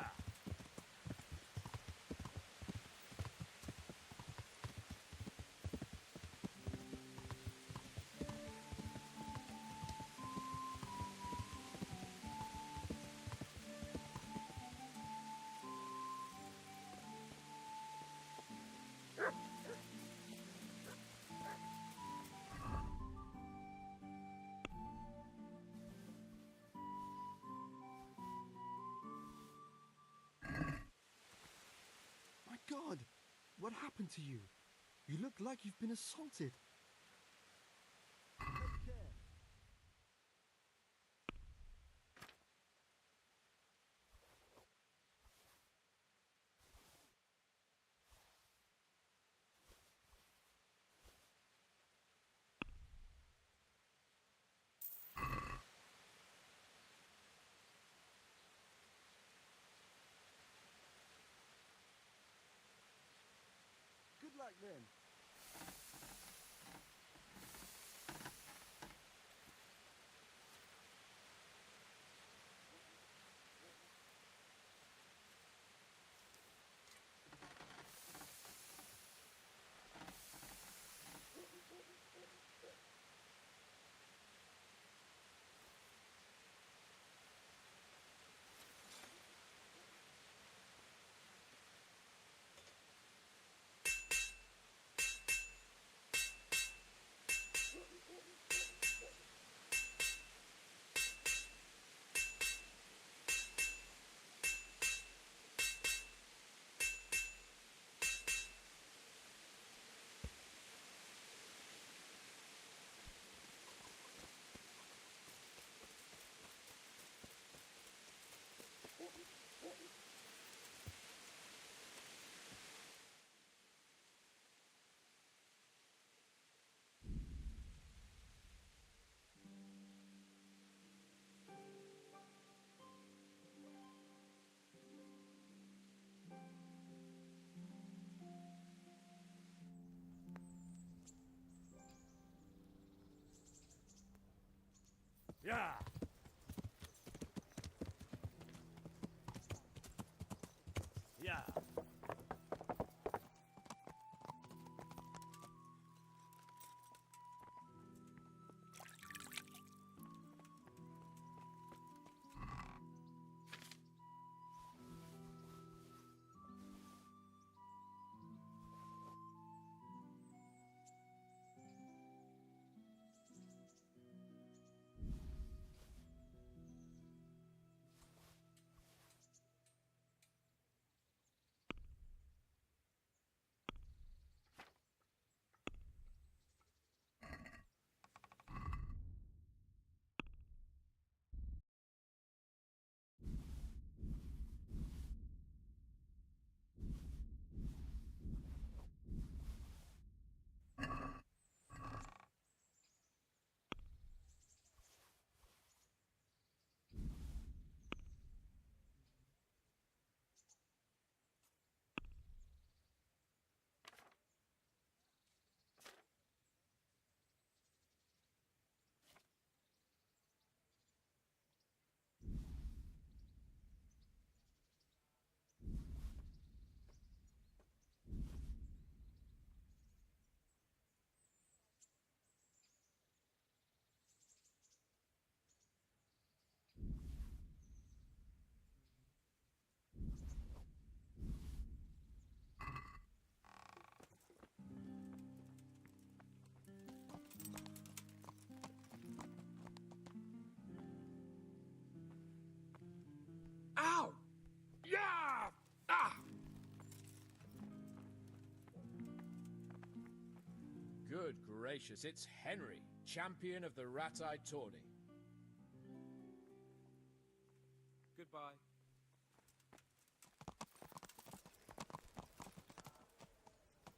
Speaker 9: My God, what happened to you? You look like you've been assaulted. Take care. Good luck then.
Speaker 8: Yeah. Yeah.
Speaker 6: Good gracious, it's Henry, champion of the rat-eyed tawny.
Speaker 21: Goodbye.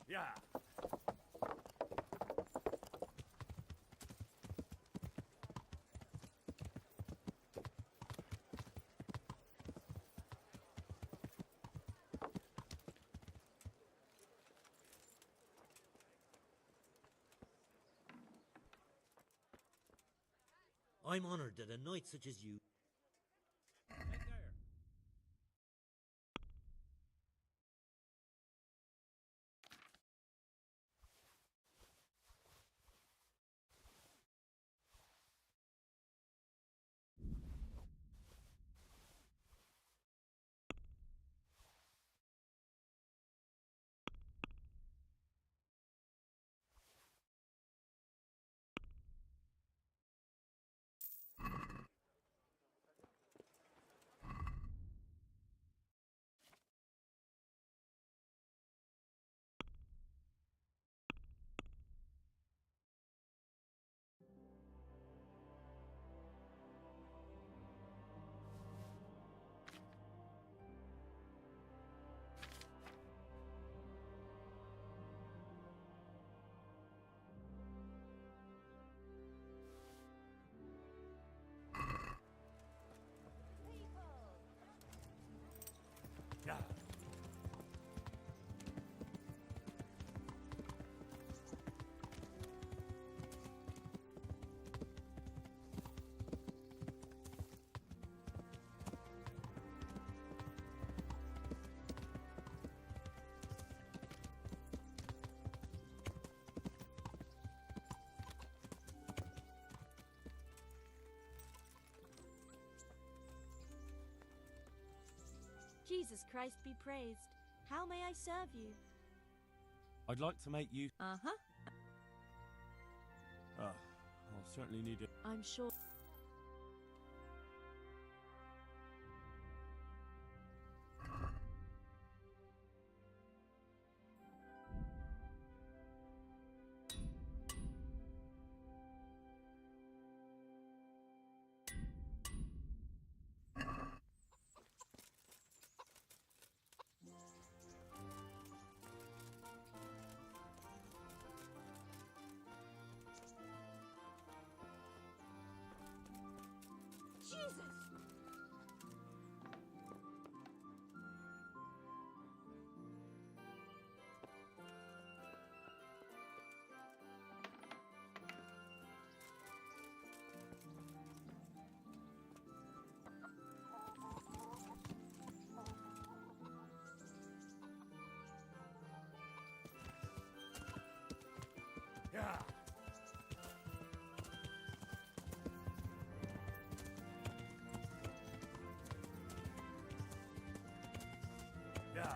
Speaker 8: Yeah.
Speaker 4: I'm honored that a knight such as you...
Speaker 8: Yeah.
Speaker 1: Jesus Christ be praised. How may I serve you?
Speaker 17: I'd like to make use...
Speaker 1: Uh-huh.
Speaker 17: I'll certainly need it.
Speaker 1: I'm sure. Jesus!
Speaker 8: Yeah. Yeah.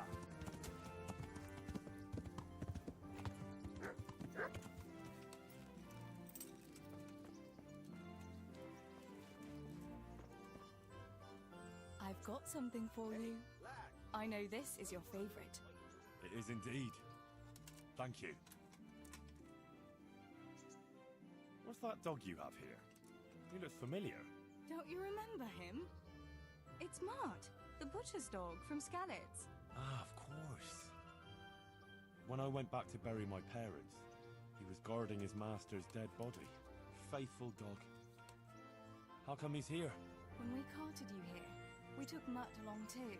Speaker 22: I've got something for you. I know this is your favorite.
Speaker 17: It is indeed. Thank you. What's that dog you have here? He looks familiar.
Speaker 22: Don't you remember him? It's Mart, the butcher's dog from Skalitz.
Speaker 17: Ah, of course. When I went back to bury my parents, he was guarding his master's dead body. Faithful dog. How come he's here?
Speaker 22: When we carted you here, we took Mutt along too.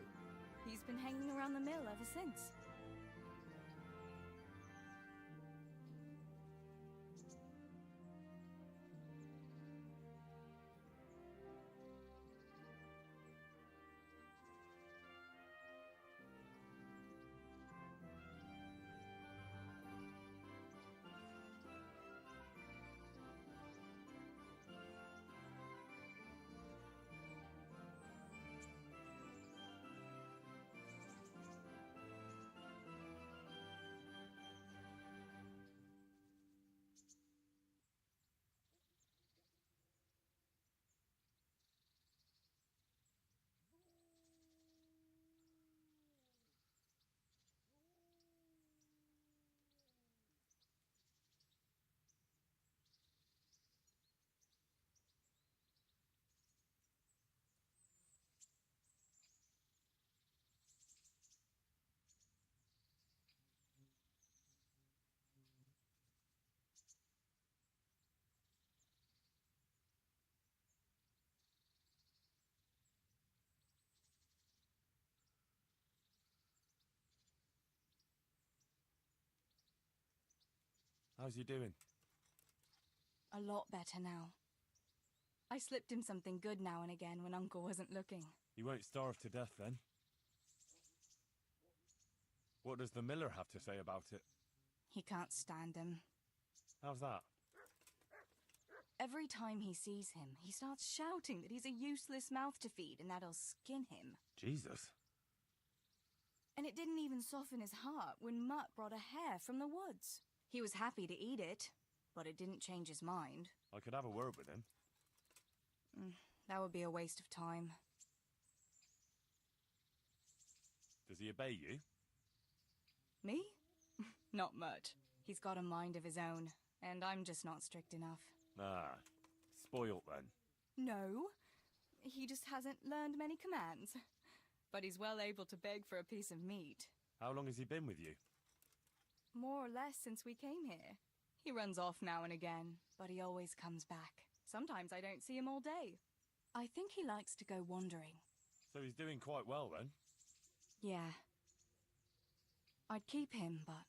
Speaker 22: He's been hanging around the mill ever since.
Speaker 17: How's he doing?
Speaker 22: A lot better now. I slipped him something good now and again when Uncle wasn't looking.
Speaker 17: He won't starve to death then. What does the miller have to say about it?
Speaker 22: He can't stand him.
Speaker 17: How's that?
Speaker 22: Every time he sees him, he starts shouting that he's a useless mouth to feed and that he'll skin him.
Speaker 17: Jesus.
Speaker 22: And it didn't even soften his heart when Mutt brought a hare from the woods. He was happy to eat it, but it didn't change his mind.
Speaker 17: I could have a word with him.
Speaker 22: That would be a waste of time.
Speaker 17: Does he obey you?
Speaker 22: Me? Not much. He's got a mind of his own, and I'm just not strict enough.
Speaker 17: Ah, spoilt then.
Speaker 22: No, he just hasn't learned many commands. But he's well able to beg for a piece of meat.
Speaker 17: How long has he been with you?
Speaker 22: More or less since we came here. He runs off now and again, but he always comes back. Sometimes I don't see him all day. I think he likes to go wandering.
Speaker 17: So he's doing quite well then?
Speaker 22: Yeah. I'd keep him, but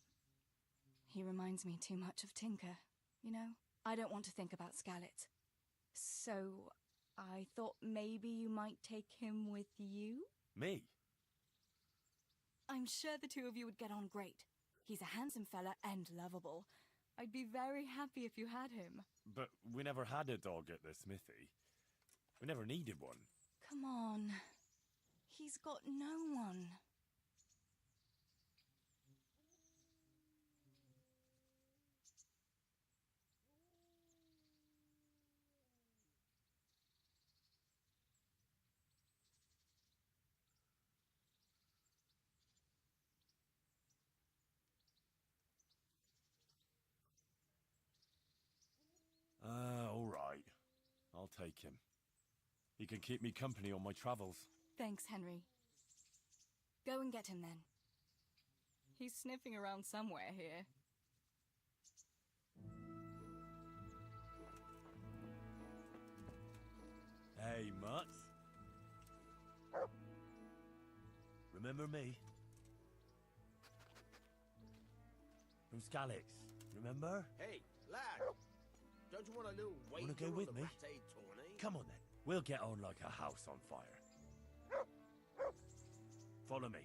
Speaker 22: he reminds me too much of Tinker, you know? I don't want to think about Skalitz. So I thought maybe you might take him with you?
Speaker 17: Me?
Speaker 22: I'm sure the two of you would get on great. He's a handsome fella and lovable. I'd be very happy if you had him.
Speaker 17: But we never had a dog at the smithy. We never needed one.
Speaker 22: Come on. He's got no one.
Speaker 17: All right. I'll take him. He can keep me company on my travels.
Speaker 22: Thanks, Henry. Go and get him then. He's sniffing around somewhere here.
Speaker 17: Hey, Mutt. Remember me? From Skalitz, remember?
Speaker 15: Hey, lad! Don't you want a little wager
Speaker 17: Wanna go
Speaker 15: on
Speaker 17: with
Speaker 15: the
Speaker 17: me?
Speaker 15: Rat-Aid tourney?
Speaker 17: Come on then. We'll get on like a house on fire. Follow me.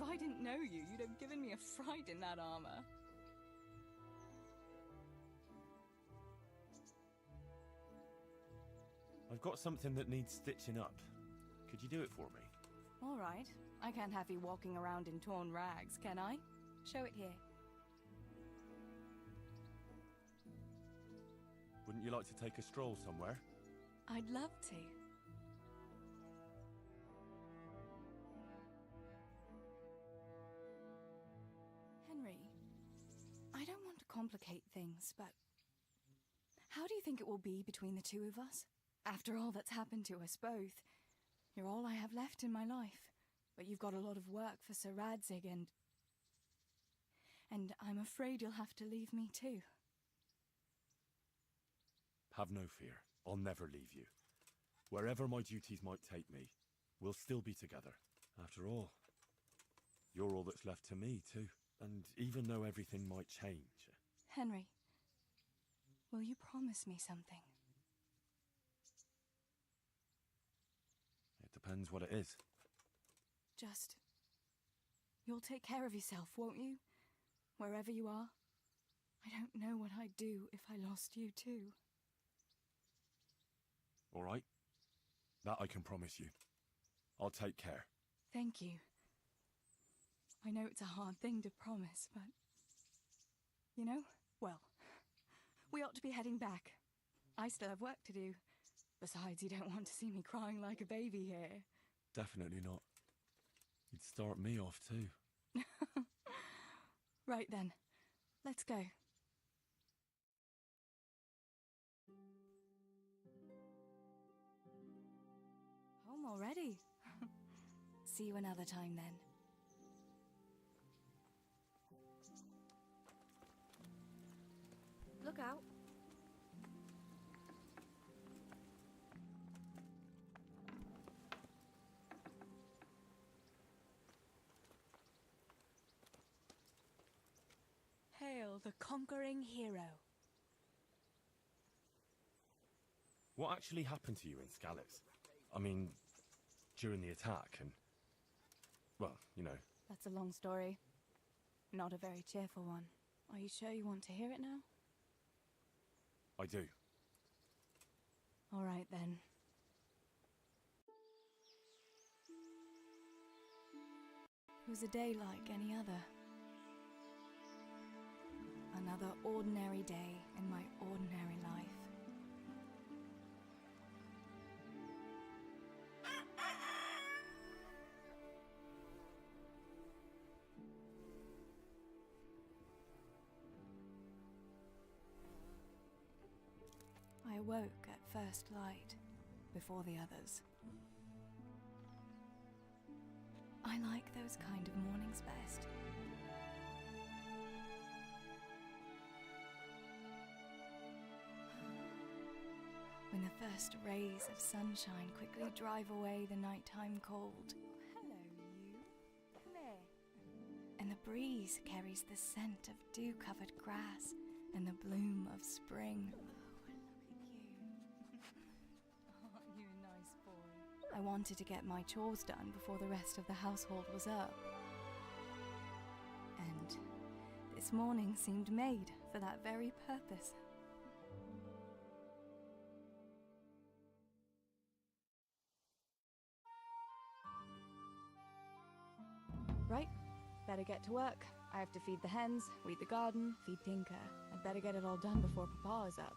Speaker 22: If I didn't know you, you'd have given me a fright in that armor.
Speaker 17: I've got something that needs stitching up. Could you do it for me?
Speaker 22: All right. I can't have you walking around in torn rags, can I? Show it here.
Speaker 17: Wouldn't you like to take a stroll somewhere?
Speaker 22: I'd love to. Henry, I don't want to complicate things, but how do you think it will be between the two of us? After all that's happened to us both, you're all I have left in my life. But you've got a lot of work for Sir Radzig and I'm afraid you'll have to leave me too.
Speaker 17: Have no fear. I'll never leave you. Wherever my duties might take me, we'll still be together. After all, you're all that's left to me, too. And even though everything might change...
Speaker 22: Henry, will you promise me something?
Speaker 17: It depends what it is.
Speaker 22: Just... You'll take care of yourself, won't you? Wherever you are? I don't know what I'd do if I lost you, too.
Speaker 17: All right? That I can promise you. I'll take care.
Speaker 22: Thank you. I know it's a hard thing to promise, but... You know, well, we ought to be heading back. I still have work to do. Besides, you don't want to see me crying like a baby here.
Speaker 17: Definitely not. You'd start me off too.
Speaker 22: Right then, let's go. Home already? See you another time then. Look out. Hail the conquering hero.
Speaker 17: What actually happened to you in Scalix? I mean, during the attack and... Well, you know.
Speaker 22: That's a long story. Not a very cheerful one. Are you sure you want to hear it now?
Speaker 17: I do.
Speaker 22: All right then. It was a day like any other. Another ordinary day in my ordinary life. I awoke at first light, before the others. I like those kind of mornings best. When the first rays of sunshine quickly drive away the nighttime cold. Hello, you. Come here. And the breeze carries the scent of dew-covered grass and the bloom of spring. Aren't you a nice boy? I wanted to get my chores done before the rest of the household was up. And this morning seemed made for that very purpose. Right, better get to work. I have to feed the hens, weed the garden, feed Tinker. I'd better get it all done before Papa is up.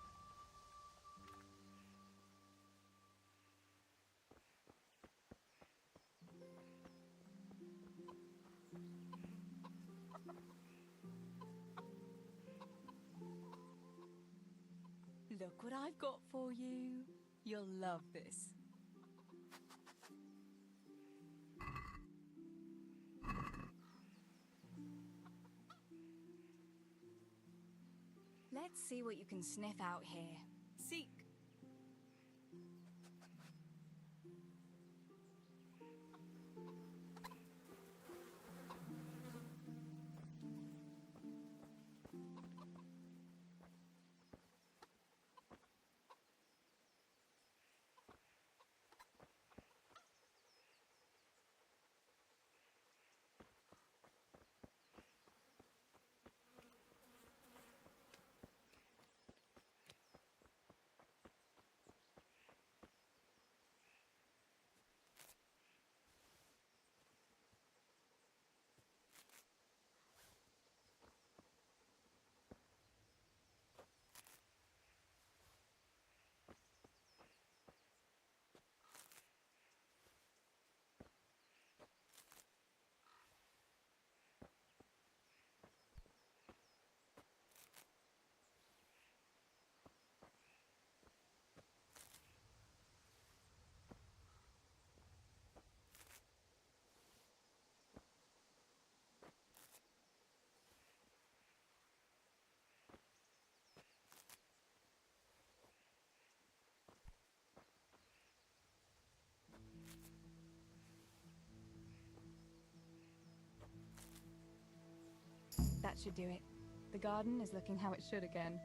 Speaker 22: Look what I've got for you. You'll love this. Let's see what you can sniff out here. Seek. That should do it. The garden is looking how it should again.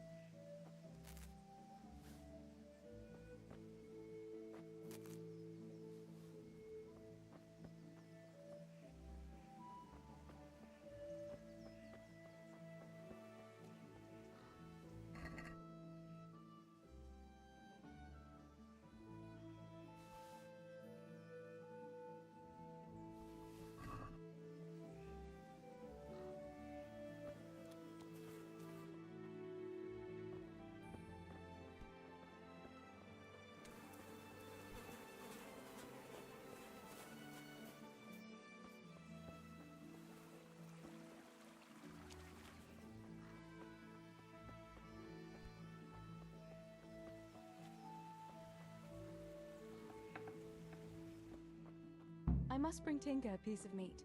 Speaker 22: I must bring Tinker a piece of meat.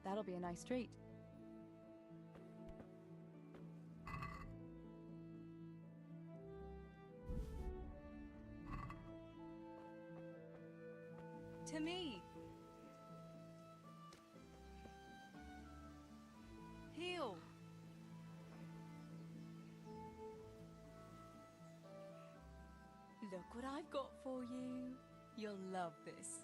Speaker 22: That'll be a nice treat. To me. Heal. Look what I've got for you. You'll love this.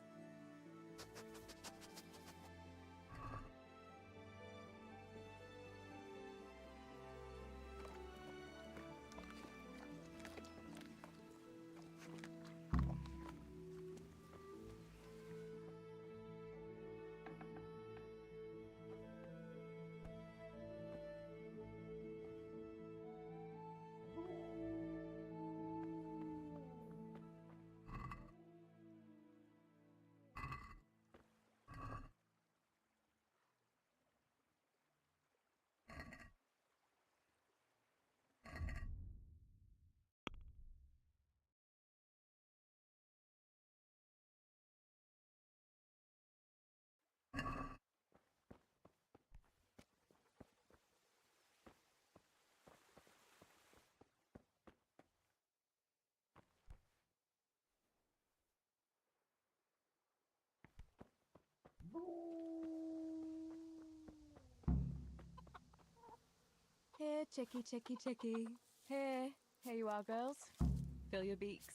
Speaker 22: Here, chickie, chickie, chickie. Here you are, girls. Fill your beaks.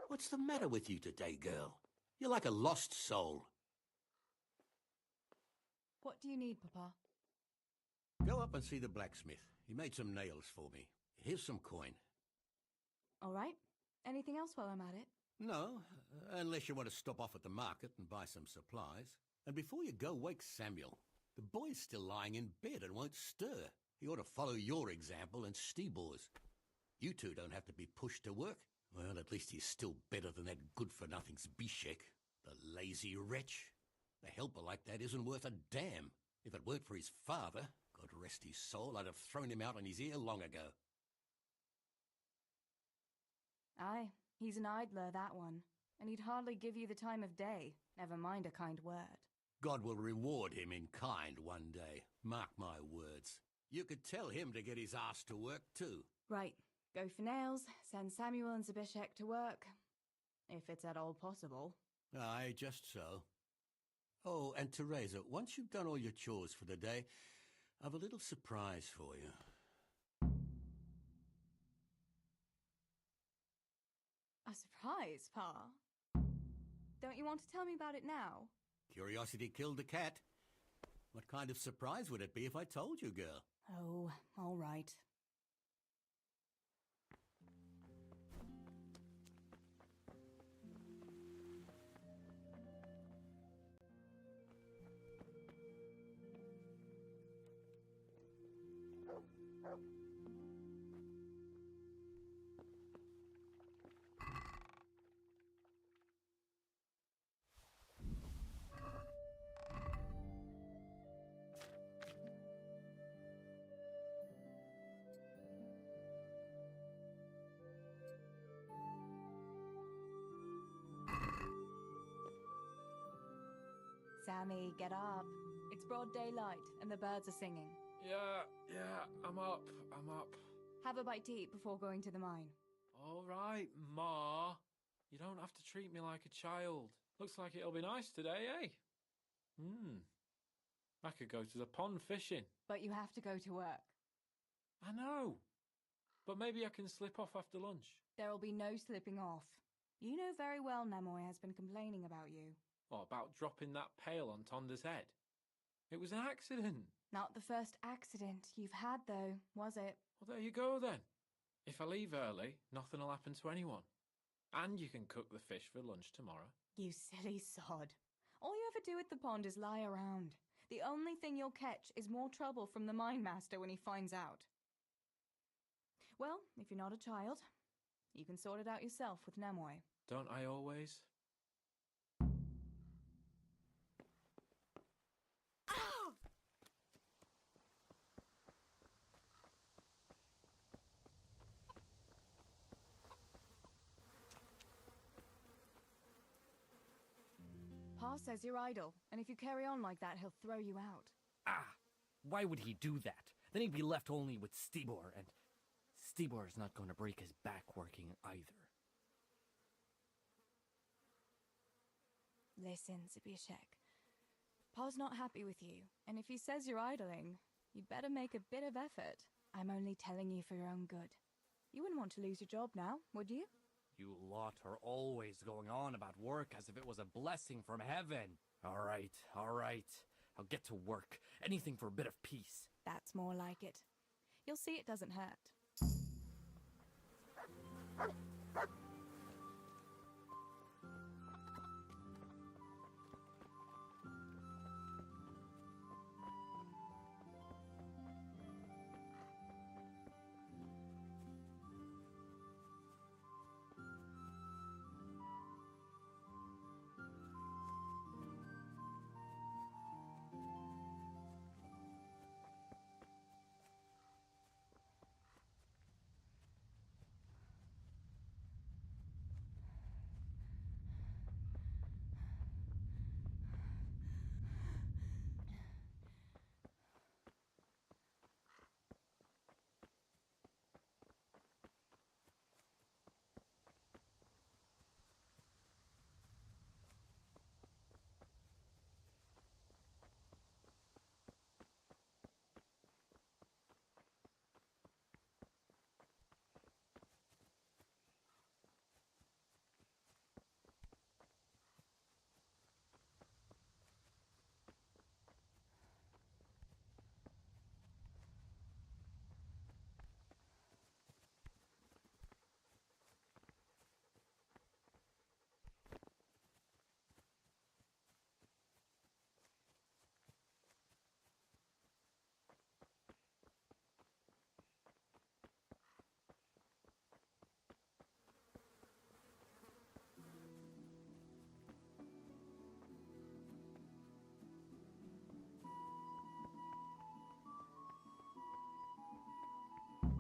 Speaker 2: What's the matter with you today, girl? You're like a lost soul.
Speaker 22: What do you need, Papa?
Speaker 2: Go up and see the blacksmith. He made some nails for me. Here's some coin.
Speaker 22: All right. Anything else while I'm at it?
Speaker 2: No, unless you want to stop off at the market and buy some supplies. And before you go, wake Samuel. The boy's still lying in bed and won't stir. He ought to follow your example and Stebor's. You two don't have to be pushed to work. Well, at least he's still better than that good-for-nothing's Bishek. The lazy wretch. A helper like that isn't worth a damn. If it weren't for his father, God rest his soul, I'd have thrown him out on his ear long ago.
Speaker 22: Aye, he's an idler, that one. And he'd hardly give you the time of day, never mind a kind word.
Speaker 2: God will reward him in kind one day. Mark my words. You could tell him to get his ass to work, too.
Speaker 22: Right. Go for nails, send Samuel and Zabishek to work. If it's at all possible.
Speaker 2: Aye, just so. Oh, and Teresa, once you've done all your chores for the day, I've a little surprise for you.
Speaker 22: A surprise, Pa? Don't you want to tell me about it now?
Speaker 2: Curiosity killed the cat. What kind of surprise would it be if I told you, girl?
Speaker 22: Oh, all right. Sammy, get up. It's broad daylight, and the birds are singing.
Speaker 6: Yeah, I'm up.
Speaker 22: Have a bite to eat before going to the mine.
Speaker 6: All right, Ma. You don't have to treat me like a child. Looks like it'll be nice today, eh? I could go to the pond fishing.
Speaker 22: But you have to go to work.
Speaker 6: I know. But maybe I can slip off after lunch.
Speaker 22: There will be no slipping off. You know very well Nemoy has been complaining about you.
Speaker 6: What about dropping that pail on Tonda's head? It was an accident.
Speaker 22: Not the first accident you've had, though, was it?
Speaker 6: Well, there you go then. If I leave early, nothing will happen to anyone. And you can cook the fish for lunch tomorrow.
Speaker 22: You silly sod. All you ever do at the pond is lie around. The only thing you'll catch is more trouble from the mine master when he finds out. Well, if you're not a child, you can sort it out yourself with Nemoy.
Speaker 6: Don't I always?
Speaker 22: Pa says you're idle, and if you carry on like that, he'll throw you out.
Speaker 10: Why would he do that? Then he'd be left only with Stibor, and Stibor is not going to break his back working either.
Speaker 22: Listen, Zbyszek. Pa's not happy with you, and if he says you're idling, you'd better make a bit of effort. I'm only telling you for your own good. You wouldn't want to lose your job now, would you?
Speaker 10: You lot are always going on about work as if it was a blessing from heaven. All right. I'll get to work. Anything for a bit of peace.
Speaker 22: That's more like it. You'll see it doesn't hurt.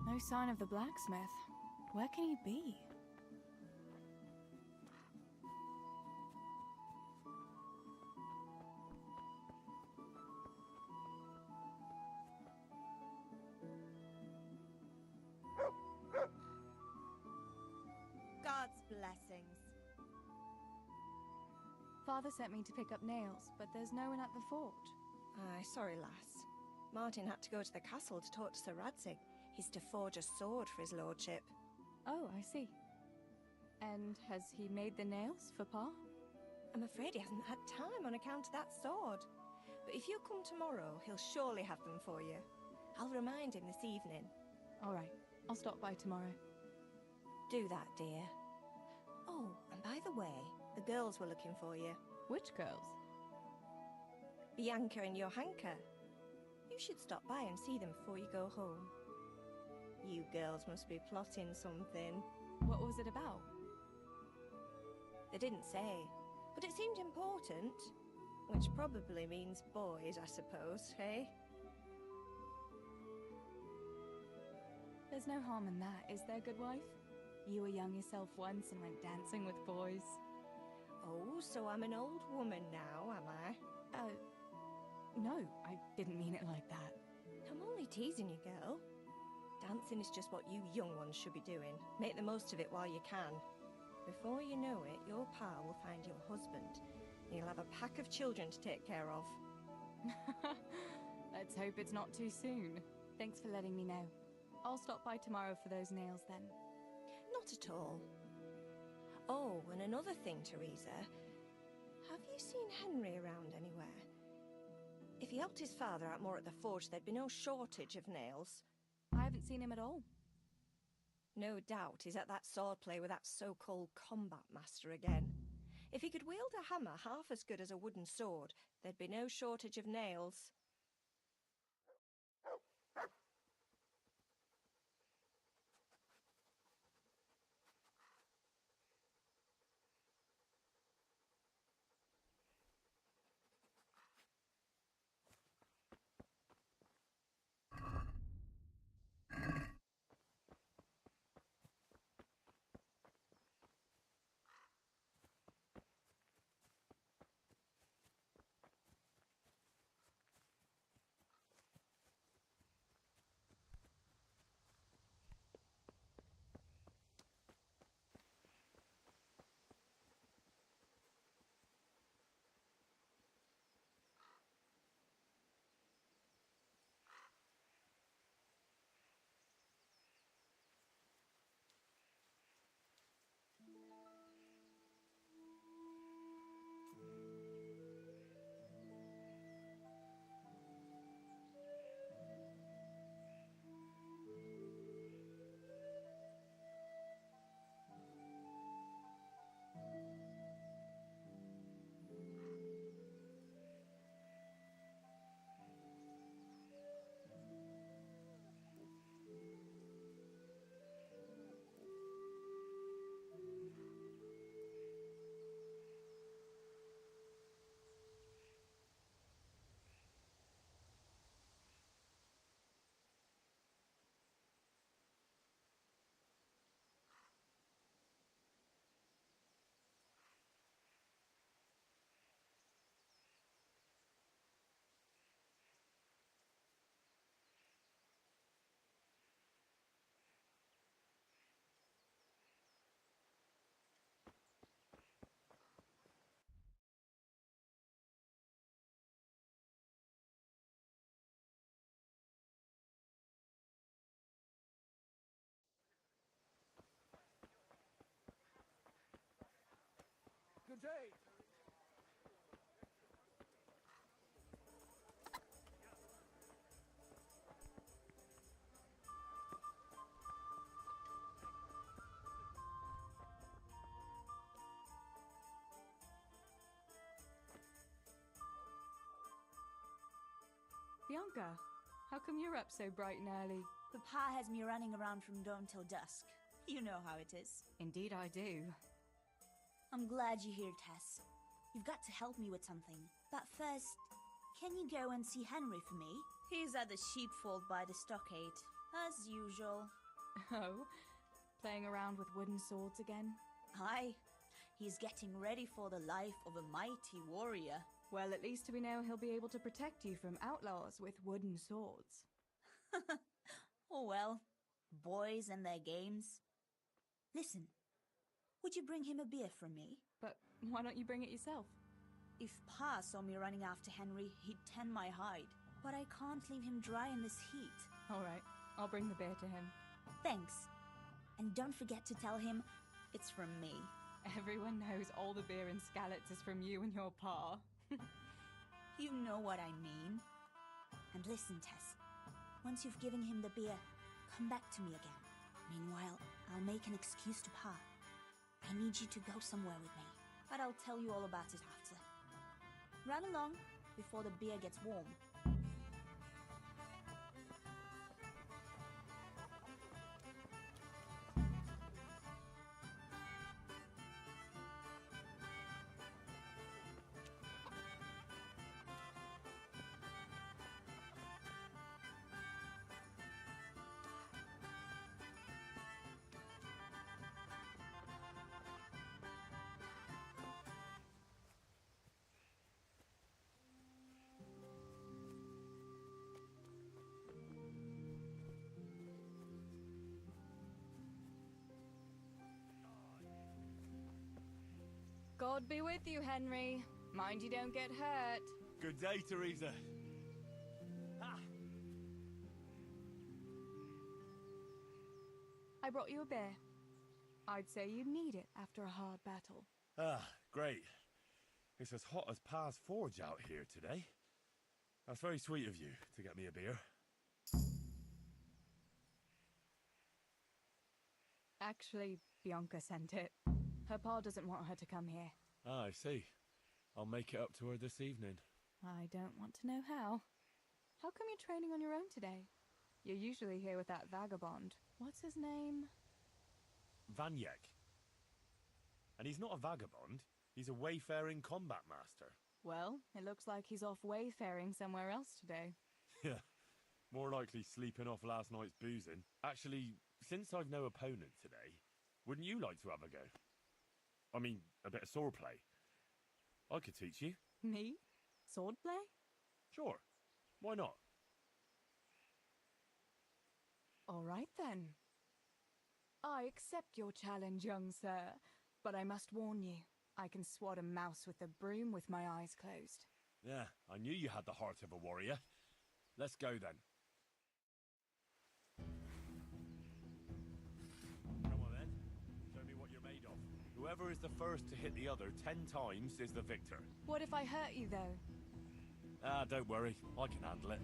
Speaker 22: No sign of the blacksmith. Where can he be?
Speaker 23: God's blessings.
Speaker 22: Father sent me to pick up nails, but there's no one at the fort.
Speaker 12: Aye, sorry, lass. Martin had to go to the castle to talk to Sir Radzig. He's to forge a sword for his lordship.
Speaker 22: Oh, I see. And has he made the nails for Pa?
Speaker 12: I'm afraid he hasn't had time on account of that sword. But if you come tomorrow, he'll surely have them for you. I'll remind him this evening.
Speaker 22: All right, I'll stop by tomorrow.
Speaker 12: Do that, dear. Oh, and by the way, the girls were looking for you.
Speaker 22: Which girls?
Speaker 12: Bianca and Johanka. You should stop by and see them before you go home. You girls must be plotting something.
Speaker 22: What was it about?
Speaker 12: They didn't say, but it seemed important. Which probably means boys, I suppose, eh?
Speaker 22: There's no harm in that, is there, good wife? You were young yourself once and went dancing with boys.
Speaker 12: Oh, so I'm an old woman now, am I?
Speaker 22: No, I didn't mean it like that.
Speaker 12: I'm only teasing you, girl. Dancing is just what you young ones should be doing. Make the most of it while you can. Before you know it, your pa will find your husband. He'll have a pack of children to take care of.
Speaker 22: Let's hope it's not too soon. Thanks for letting me know. I'll stop by tomorrow for those nails then.
Speaker 12: Not at all. Oh, and another thing, Teresa. Have you seen Henry around anywhere? If he helped his father out more at the forge, there'd be no shortage of nails.
Speaker 22: I haven't seen him at all.
Speaker 12: No doubt he's at that swordplay with that so-called combat master again. If he could wield a hammer half as good as a wooden sword, there'd be no shortage of nails.
Speaker 8: Good day.
Speaker 22: Bianca, how come you're up so bright and early?
Speaker 1: Papa has me running around from dawn till dusk. You know how it is.
Speaker 22: Indeed I do.
Speaker 1: I'm glad you're here, Tess. You've got to help me with something. But first, can you go and see Henry for me? He's at the sheepfold by the stockade, as usual.
Speaker 22: Oh, playing around with wooden swords again?
Speaker 1: Aye, he's getting ready for the life of a mighty warrior.
Speaker 22: Well, at least we know he'll be able to protect you from outlaws with wooden swords.
Speaker 1: Oh well, boys and their games. Listen, would you bring him a beer from me?
Speaker 22: But why don't you bring it yourself?
Speaker 1: If Pa saw me running after Henry, he'd tan my hide. But I can't leave him dry in this heat.
Speaker 22: All right, I'll bring the beer to him.
Speaker 1: Thanks. And don't forget to tell him it's from me.
Speaker 22: Everyone knows all the beer in Skalitz is from you and your pa.
Speaker 1: You know what I mean. And listen, Tess. Once you've given him the beer, come back to me again. Meanwhile, I'll make an excuse to Pa. I need you to go somewhere with me. But I'll tell you all about it after. Run along before the beer gets warm.
Speaker 22: God be with you, Henry. Mind you don't get hurt.
Speaker 17: Good day, Teresa.
Speaker 22: I brought you a beer. I'd say you'd need it after a hard battle.
Speaker 17: Ah, great. It's as hot as Pa's Forge out here today. That's very sweet of you to get me a beer.
Speaker 22: Actually, Bianca sent it. Her pa doesn't want her to come here.
Speaker 17: Ah, I see. I'll make it up to her this evening.
Speaker 22: I don't want to know how. How come you're training on your own today? You're usually here with that vagabond. What's his name?
Speaker 17: Vanyek. And he's not a vagabond. He's a wayfaring combat master.
Speaker 22: Well, it looks like he's off wayfaring somewhere else today.
Speaker 17: Yeah. More likely sleeping off last night's boozing. Actually, since I've no opponent today, wouldn't you like to have a go? I mean, a bit of swordplay. I could teach you.
Speaker 22: Me? Swordplay?
Speaker 17: Sure. Why not?
Speaker 22: All right then. I accept your challenge, young sir, but I must warn you, I can swat a mouse with a broom with my eyes closed.
Speaker 17: Yeah, I knew you had the heart of a warrior. Let's go then. Come on then. Show me what you're made of. Whoever is the first to hit the other 10 times is the victor.
Speaker 22: What if I hurt you, though?
Speaker 17: Ah, don't worry. I can handle it.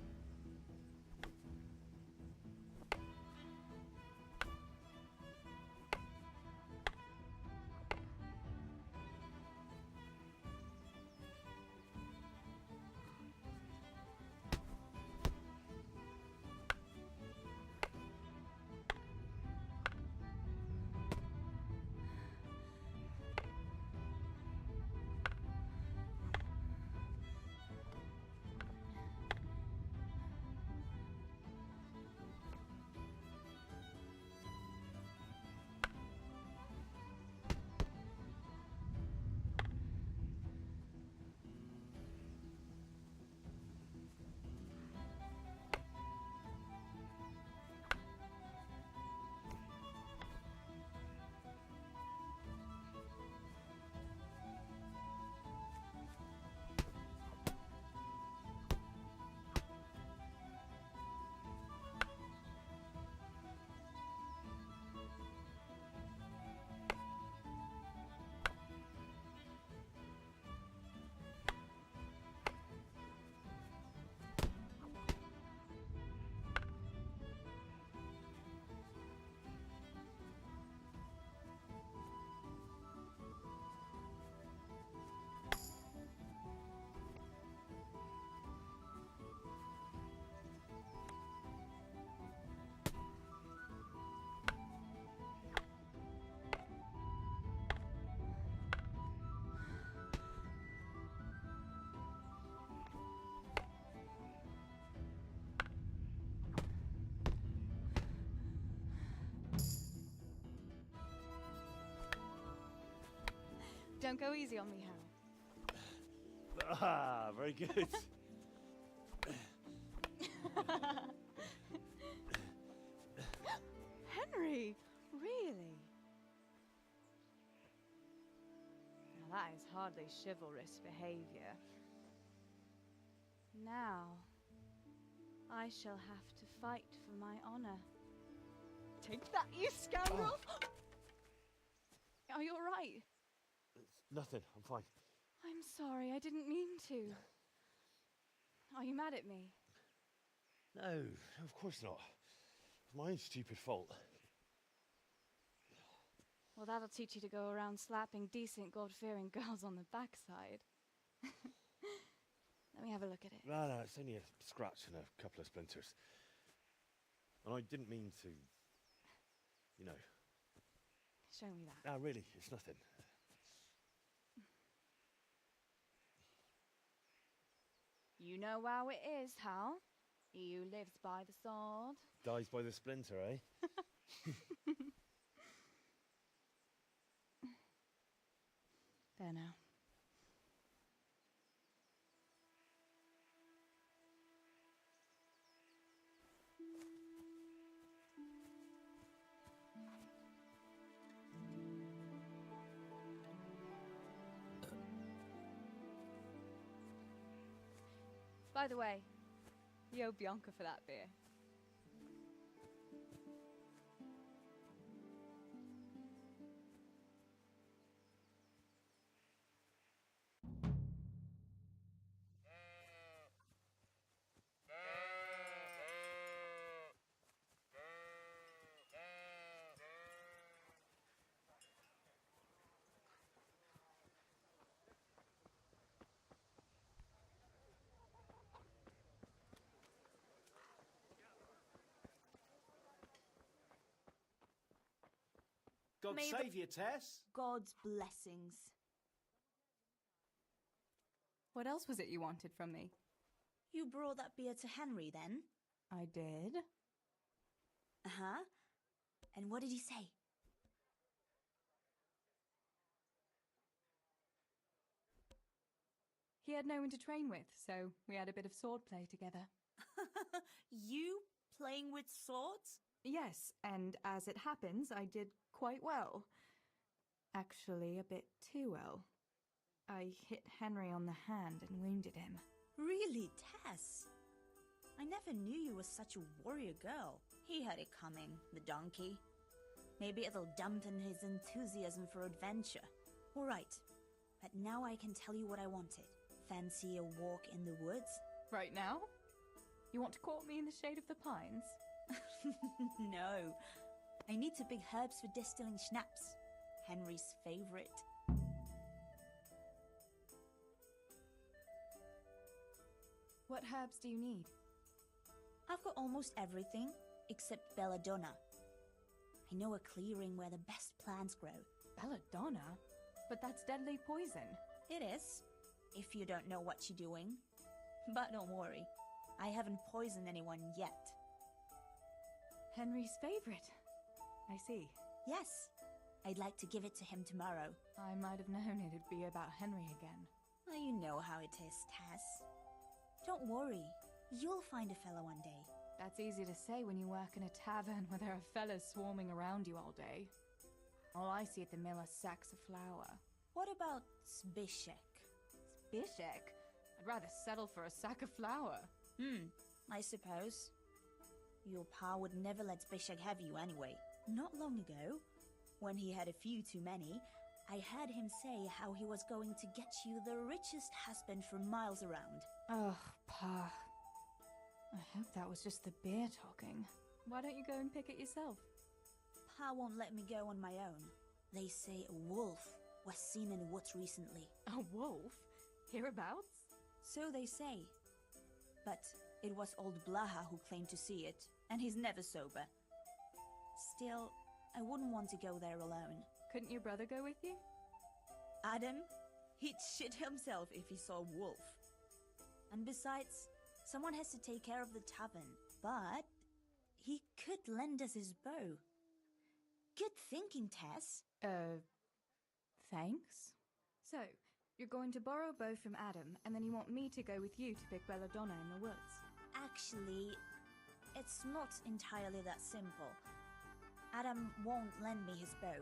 Speaker 22: Don't go easy on me, Hal.
Speaker 17: Ah, very good.
Speaker 22: Henry, really? Now that is hardly chivalrous behavior. Now, I shall have to fight for my honor. Take that, you scoundrel! Are you all right?
Speaker 17: Nothing, I'm fine.
Speaker 22: I'm sorry, I didn't mean to. Are you mad at me?
Speaker 17: No, of course not. It's my own stupid fault.
Speaker 22: Well, that'll teach you to go around slapping decent, God-fearing girls on the backside. Let me have a look at it.
Speaker 17: No, it's only a scratch and a couple of splinters. And I didn't mean to, you know.
Speaker 22: Show me that.
Speaker 17: No, really, it's nothing.
Speaker 22: You know how it is, Hal. He who lives by the sword
Speaker 17: Dies by the splinter, eh?
Speaker 22: There now. By the way, you owe Bianca for that beer.
Speaker 3: God
Speaker 1: May
Speaker 3: save you, Tess.
Speaker 1: God's blessings.
Speaker 22: What else was it you wanted from me?
Speaker 1: You brought that beer to Henry then?
Speaker 22: I did.
Speaker 1: Uh-huh. And what did he say?
Speaker 22: He had no one to train with, so we had a bit of sword play together.
Speaker 1: You playing with swords?
Speaker 22: Yes, and as it happens, I did quite well. Actually, a bit too well. I hit Henry on the hand and wounded him.
Speaker 1: Really, Tess? I never knew you were such a warrior girl. He had it coming, the donkey. Maybe it'll dampen his enthusiasm for adventure. All right, but now I can tell you what I wanted. Fancy a walk in the woods?
Speaker 22: Right now? You want to court me in the shade of the pines?
Speaker 1: No. I need to pick herbs for distilling schnapps. Henry's favorite.
Speaker 22: What herbs do you need?
Speaker 1: I've got almost everything except belladonna. I know a clearing where the best plants grow.
Speaker 22: Belladonna? But that's deadly poison.
Speaker 1: It is, if you don't know what you're doing. But don't worry, I haven't poisoned anyone yet.
Speaker 22: Henry's favorite. I see.
Speaker 1: Yes, I'd like to give it to him tomorrow.
Speaker 22: I might have known it'd be about Henry again.
Speaker 1: Well, you know how it is, Tess. Don't worry, you'll find a fella one day.
Speaker 22: That's easy to say when you work in a tavern where there are fellas swarming around you all day. All I see at the mill are sacks of flour.
Speaker 1: What about Zbyszek?
Speaker 22: Zbyszek? I'd rather settle for a sack of flour.
Speaker 1: I suppose. Your pa would never let Zbyszek have you anyway. Not long ago, when he had a few too many, I heard him say how he was going to get you the richest husband for miles around.
Speaker 22: Oh, Pa. I hope that was just the beer talking. Why don't you go and pick it yourself?
Speaker 1: Pa won't let me go on my own. They say a wolf was seen in the woods recently.
Speaker 22: A wolf? Hereabouts?
Speaker 1: So they say. But it was old Blaha who claimed to see it, and he's never sober. Still, I wouldn't want to go there alone.
Speaker 22: Couldn't your brother go with you?
Speaker 1: Adam? He'd shit himself if he saw a wolf. And besides, someone has to take care of the tavern. But he could lend us his bow. Good thinking, Tess.
Speaker 22: Thanks? So, you're going to borrow a bow from Adam, and then you want me to go with you to pick belladonna in the woods?
Speaker 1: Actually, it's not entirely that simple. Adam won't lend me his bow.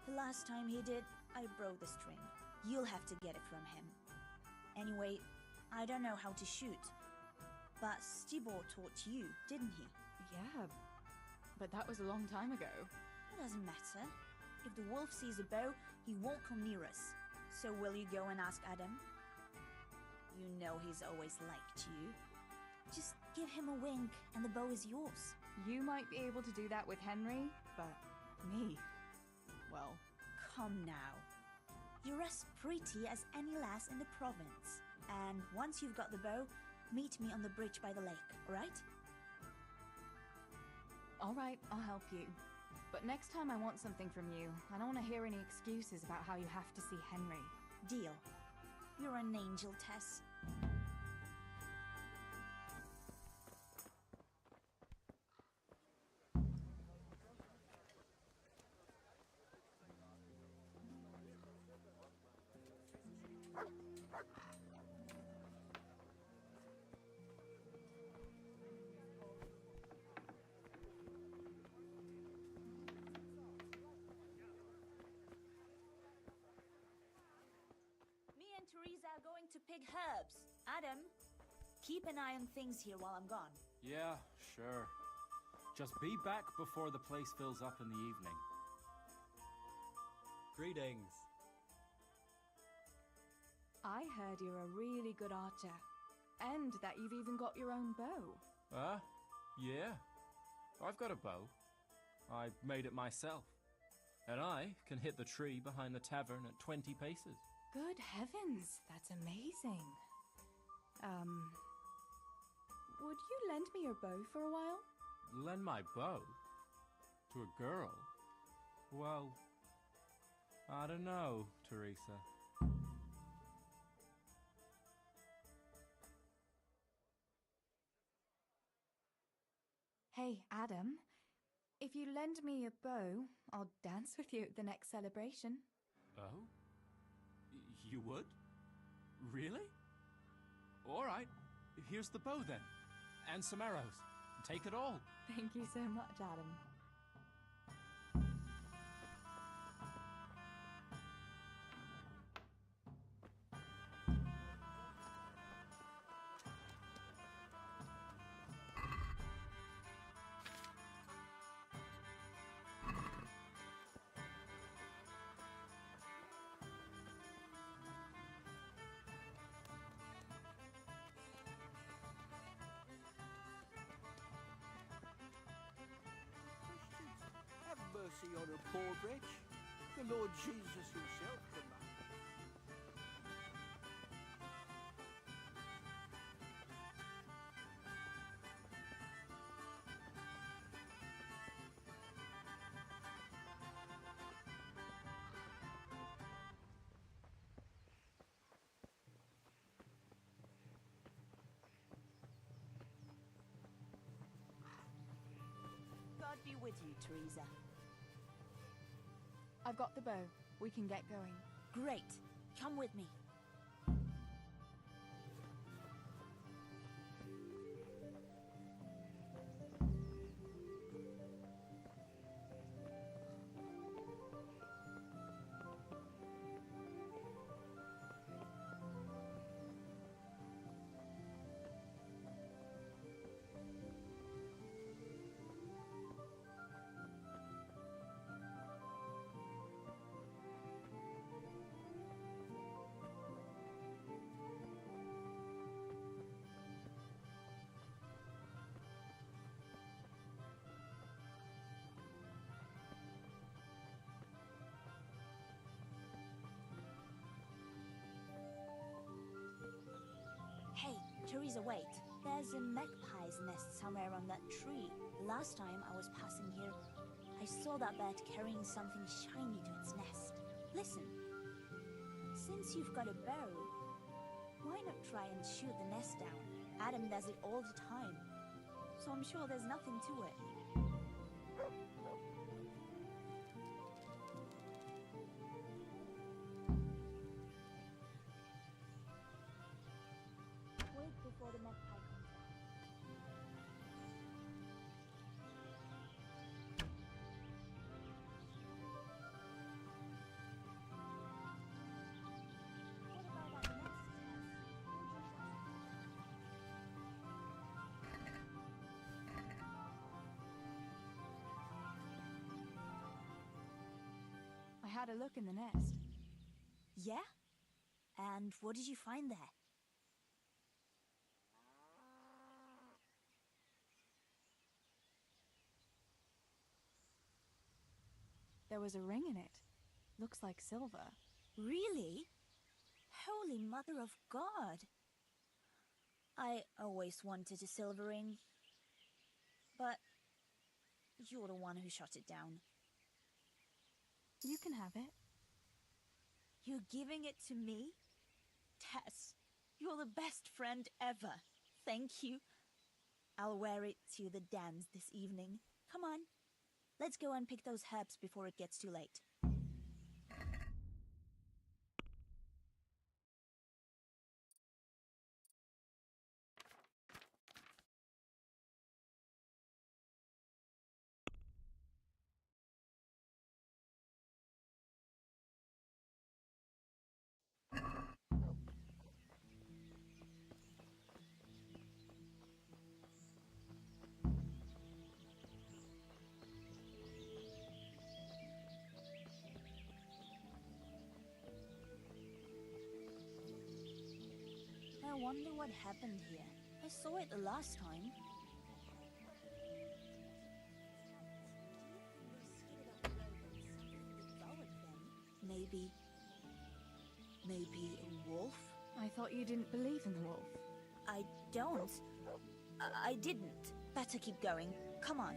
Speaker 1: The last time he did, I broke the string. You'll have to get it from him. Anyway, I don't know how to shoot. But Stibor taught you, didn't he?
Speaker 22: Yeah, but that was a long time ago.
Speaker 1: It doesn't matter. If the wolf sees a bow, he won't come near us. So will you go and ask Adam? You know he's always liked you. Just give him a wink and the bow is yours.
Speaker 22: You might be able to do that with Henry, but me, well...
Speaker 1: Come now. You're as pretty as any lass in the province. And once you've got the bow, meet me on the bridge by the lake, alright?
Speaker 22: Alright, I'll help you. But next time I want something from you, I don't want to hear any excuses about how you have to see Henry.
Speaker 1: Deal. You're an angel, Tess. Me and Teresa are going to pick herbs. Adam, Keep an eye on things here while I'm gone.
Speaker 6: Yeah, sure. Just be back before the place fills up in the evening.
Speaker 3: Greetings.
Speaker 22: I heard you're a really good archer, and that you've even got your own bow.
Speaker 6: Yeah. I've got a bow. I made it myself. And I can hit the tree behind the tavern at 20 paces.
Speaker 22: Good heavens, that's amazing. Would you lend me your bow for a while?
Speaker 6: Lend my bow? To a girl? Well, I don't know, Teresa.
Speaker 22: Hey, Adam. If you lend me a bow, I'll dance with you at the next celebration.
Speaker 6: Oh? You would? Really? All right. Here's the bow then. And some arrows. Take it all.
Speaker 22: Thank you so much, Adam.
Speaker 2: Have mercy on a poor wretch. The Lord Jesus himself commanded.
Speaker 1: God be with you, Teresa.
Speaker 22: I've got the bow. We can get going.
Speaker 1: Great. Come with me. Hey, Teresa, wait. There's a magpie's nest somewhere on that tree. Last time I was passing here, I saw that bird carrying something shiny to its nest. Listen, since you've got a bow, why not try and shoot the nest down? Adam does it all the time, so I'm sure there's nothing to it. Wait before the magpie comes out. What about that nest,
Speaker 22: I had a look in the nest.
Speaker 1: Yeah? And what did you find there?
Speaker 22: There was a ring in it. Looks like silver.
Speaker 1: Really? Holy Mother of God! I always wanted a silver ring. But you're the one who shot it down.
Speaker 22: You can have it.
Speaker 1: You're giving it to me? Tess, you're the best friend ever. Thank you. I'll wear it to the dance this evening. Come on. Let's go and pick those herbs before it gets too late. I wonder what happened here. I saw it the last time. Maybe a wolf?
Speaker 22: I thought you didn't believe in the wolf.
Speaker 1: I don't. I didn't. Better keep going. Come on.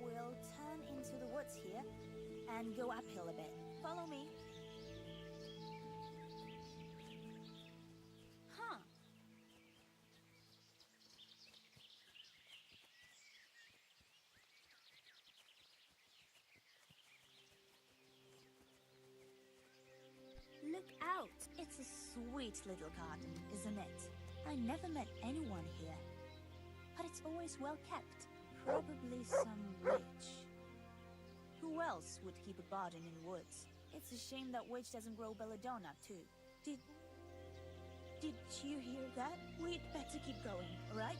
Speaker 1: We'll turn into the woods here and go uphill a bit. Follow me. Huh. Look out! It's a sweet little garden, isn't it? I never met anyone here, but it's always well kept. Probably some witch. Who else would keep a garden in woods? It's a shame that witch doesn't grow belladonna too. Did you hear that? We'd better keep going, alright?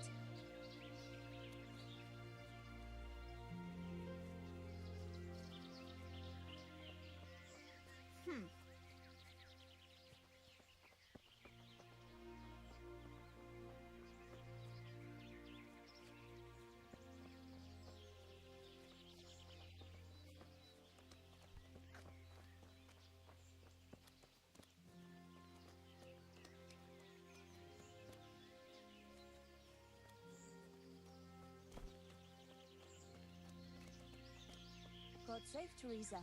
Speaker 1: God save Teresa.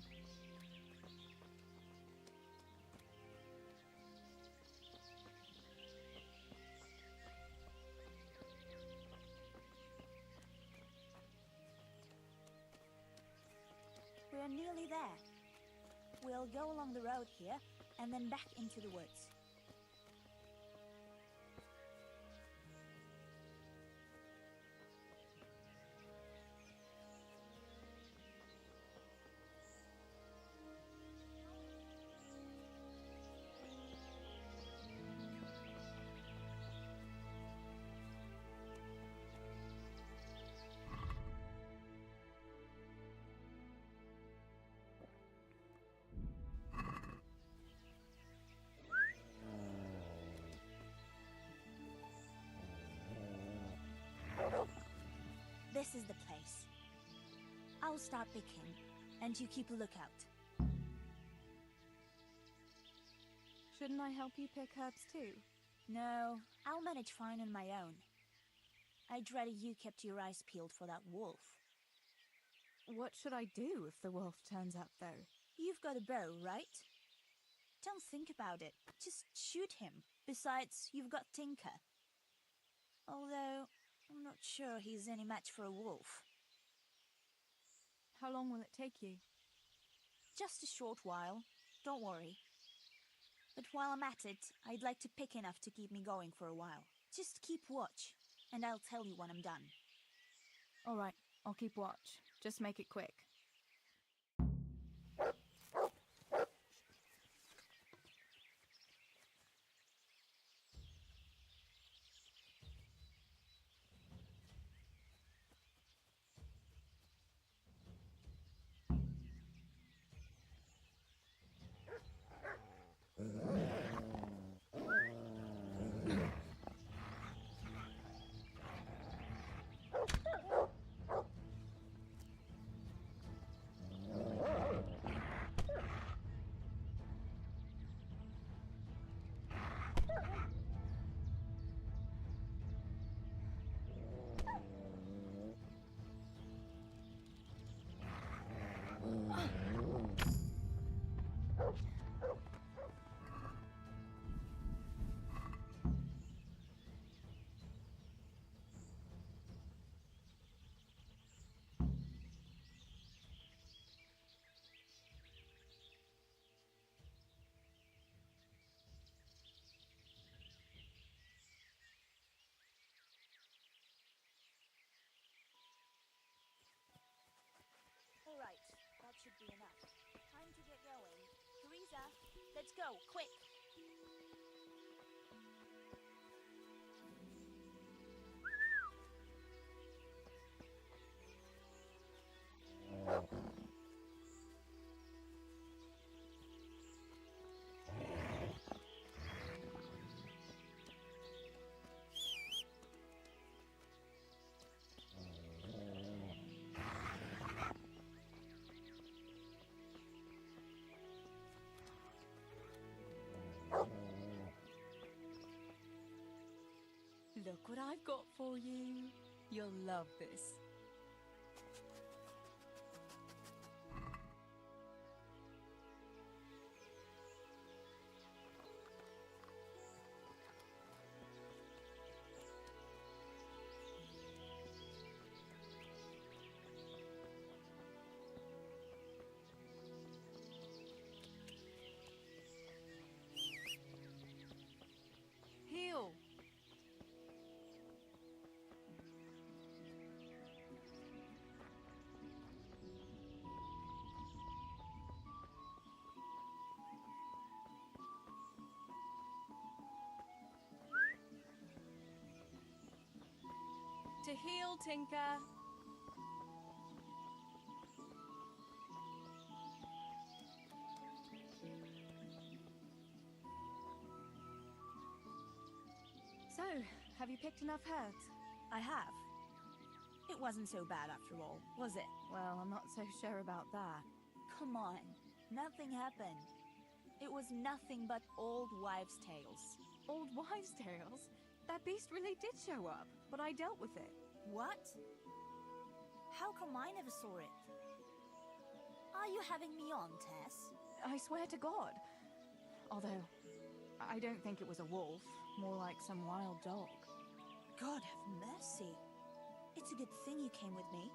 Speaker 1: We're nearly there. We'll go along the road here and then back into the woods. This is the place. I'll start picking, and you keep a lookout.
Speaker 22: Shouldn't I help you pick herbs too?
Speaker 1: No, I'll manage fine on my own. I'd rather you kept your eyes peeled for that wolf.
Speaker 22: What should I do if the wolf turns up, though?
Speaker 1: You've got a bow, right? Don't think about it. Just shoot him. Besides, you've got Tinker. Although, I'm not sure he's any match for a wolf.
Speaker 22: How long will it take you?
Speaker 1: Just a short while. Don't worry. But while I'm at it, I'd like to pick enough to keep me going for a while. Just keep watch, and I'll tell you when I'm done.
Speaker 22: All right, I'll keep watch. Just make it quick.
Speaker 1: Let's go, quick!
Speaker 22: Look what I've got for you. You'll love this. Heal. To heal, Tinker. So, have you picked enough herbs?
Speaker 1: I have. It wasn't so bad after all, was it?
Speaker 22: Well, I'm not so sure about that.
Speaker 1: Come on, nothing happened. It was nothing but old wives' tales.
Speaker 22: Old wives' tales? That beast really did show up, but I dealt with it.
Speaker 1: What? How come I never saw it? Are you having me on, Tess?
Speaker 22: I swear to God. Although, I don't think it was a wolf, more like some wild dog.
Speaker 1: God have mercy. It's a good thing you came with me.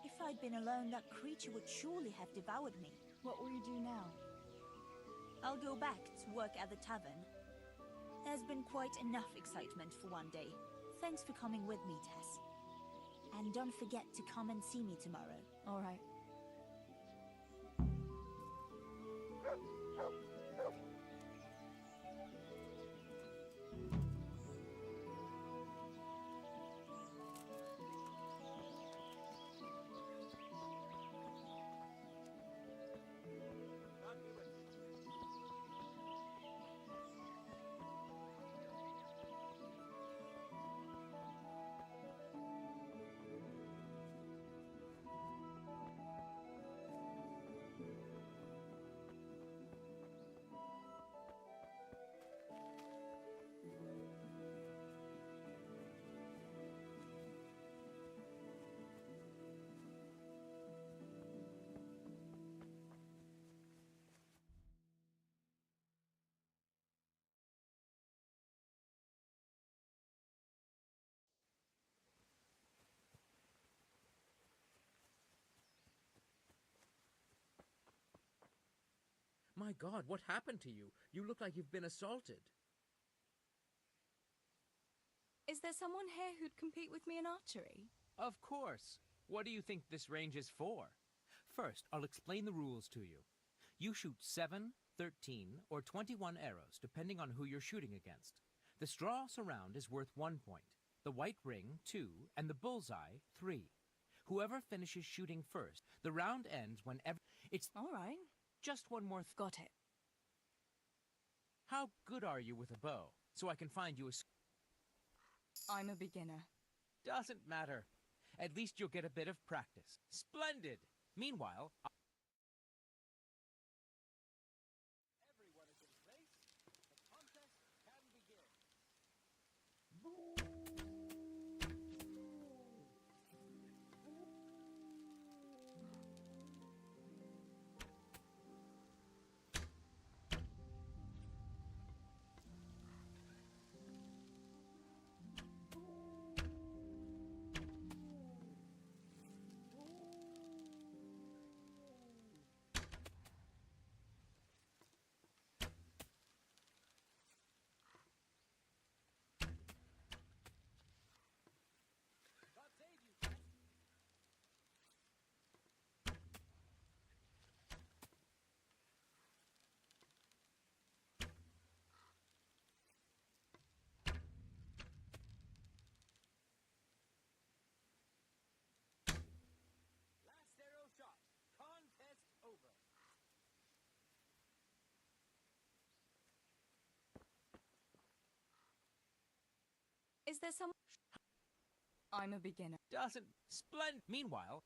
Speaker 1: If I'd been alone, that creature would surely have devoured me.
Speaker 22: What will you do now?
Speaker 1: I'll go back to work at the tavern. There's been quite enough excitement for one day. Thanks for coming with me, Tess. And don't forget to come and see me tomorrow.
Speaker 22: All right.
Speaker 3: My God, what happened to you? You look like you've been assaulted.
Speaker 22: Is there someone here who'd compete with me in archery?
Speaker 6: Of course. What do you think this range is for? First, I'll explain the rules to you. You shoot 7, 13, or 21 arrows, depending on who you're shooting against. The straw surround is worth 1 point, the white ring 2, and the bullseye 3. Whoever finishes shooting first, the round ends whenever... It's...
Speaker 22: All right.
Speaker 6: Just one more...
Speaker 22: Got it.
Speaker 6: How good are you with a bow, so I can find you a...
Speaker 22: I'm a beginner.
Speaker 6: Doesn't matter. At least you'll get a bit of practice. Splendid! Meanwhile... Everyone is in place. The contest can begin.
Speaker 22: Is there some... I'm a beginner.
Speaker 6: Doesn't... Splendid. Meanwhile...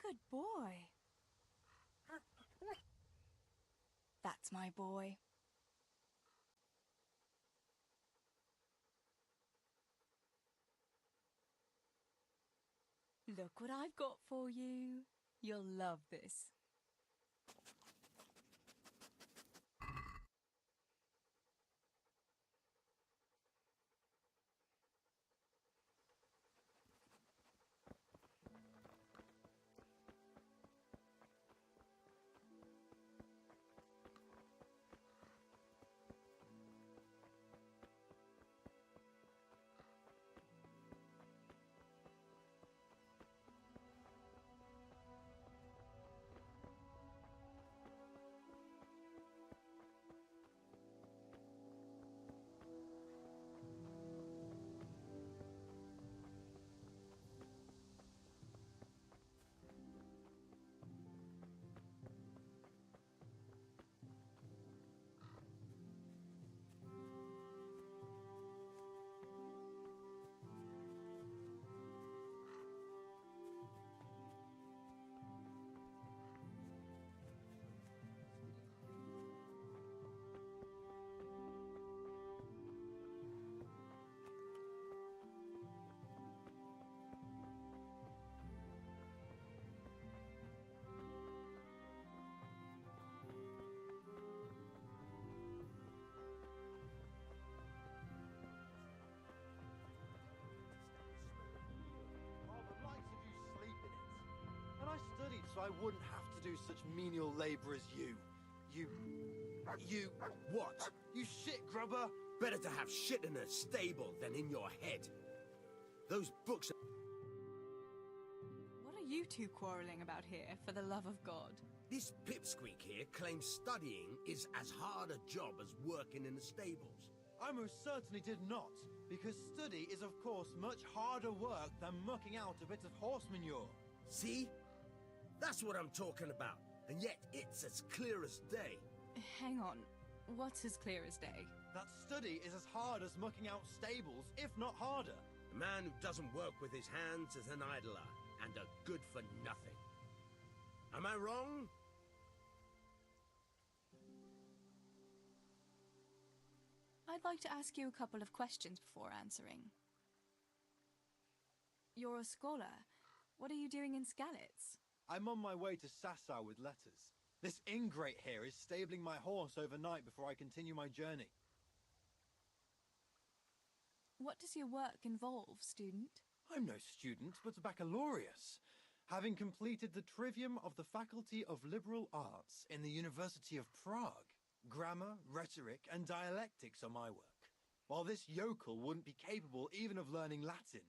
Speaker 22: Good boy. That's my boy. Look what I've got for you. You'll love this.
Speaker 9: And I studied so I wouldn't have to do such menial labor as you. You what? You shit grubber?
Speaker 7: Better to have shit in a stable than in your head. Those books...
Speaker 22: What are you two quarreling about here, for the love of God?
Speaker 7: This pipsqueak here claims studying is as hard a job as working in the stables.
Speaker 9: I most certainly did not, because study is of course much harder work than mucking out a bit of horse manure.
Speaker 7: See? That's what I'm talking about, and yet it's as clear as day.
Speaker 22: Hang on, what's as clear as day?
Speaker 9: That study is as hard as mucking out stables, if not harder.
Speaker 7: A man who doesn't work with his hands is an idler, and a good for nothing. Am I wrong?
Speaker 22: I'd like to ask you a couple of questions before answering. You're a scholar. What are you doing in Skalitz?
Speaker 9: I'm on my way to Sasau with letters. This ingrate here is stabling my horse overnight before I continue my journey.
Speaker 22: What does your work involve, student?
Speaker 9: I'm no student, but a baccalaureus, having completed the trivium of the Faculty of Liberal Arts in the University of Prague. Grammar, rhetoric, and dialectics are my work, while this yokel wouldn't be capable even of learning Latin.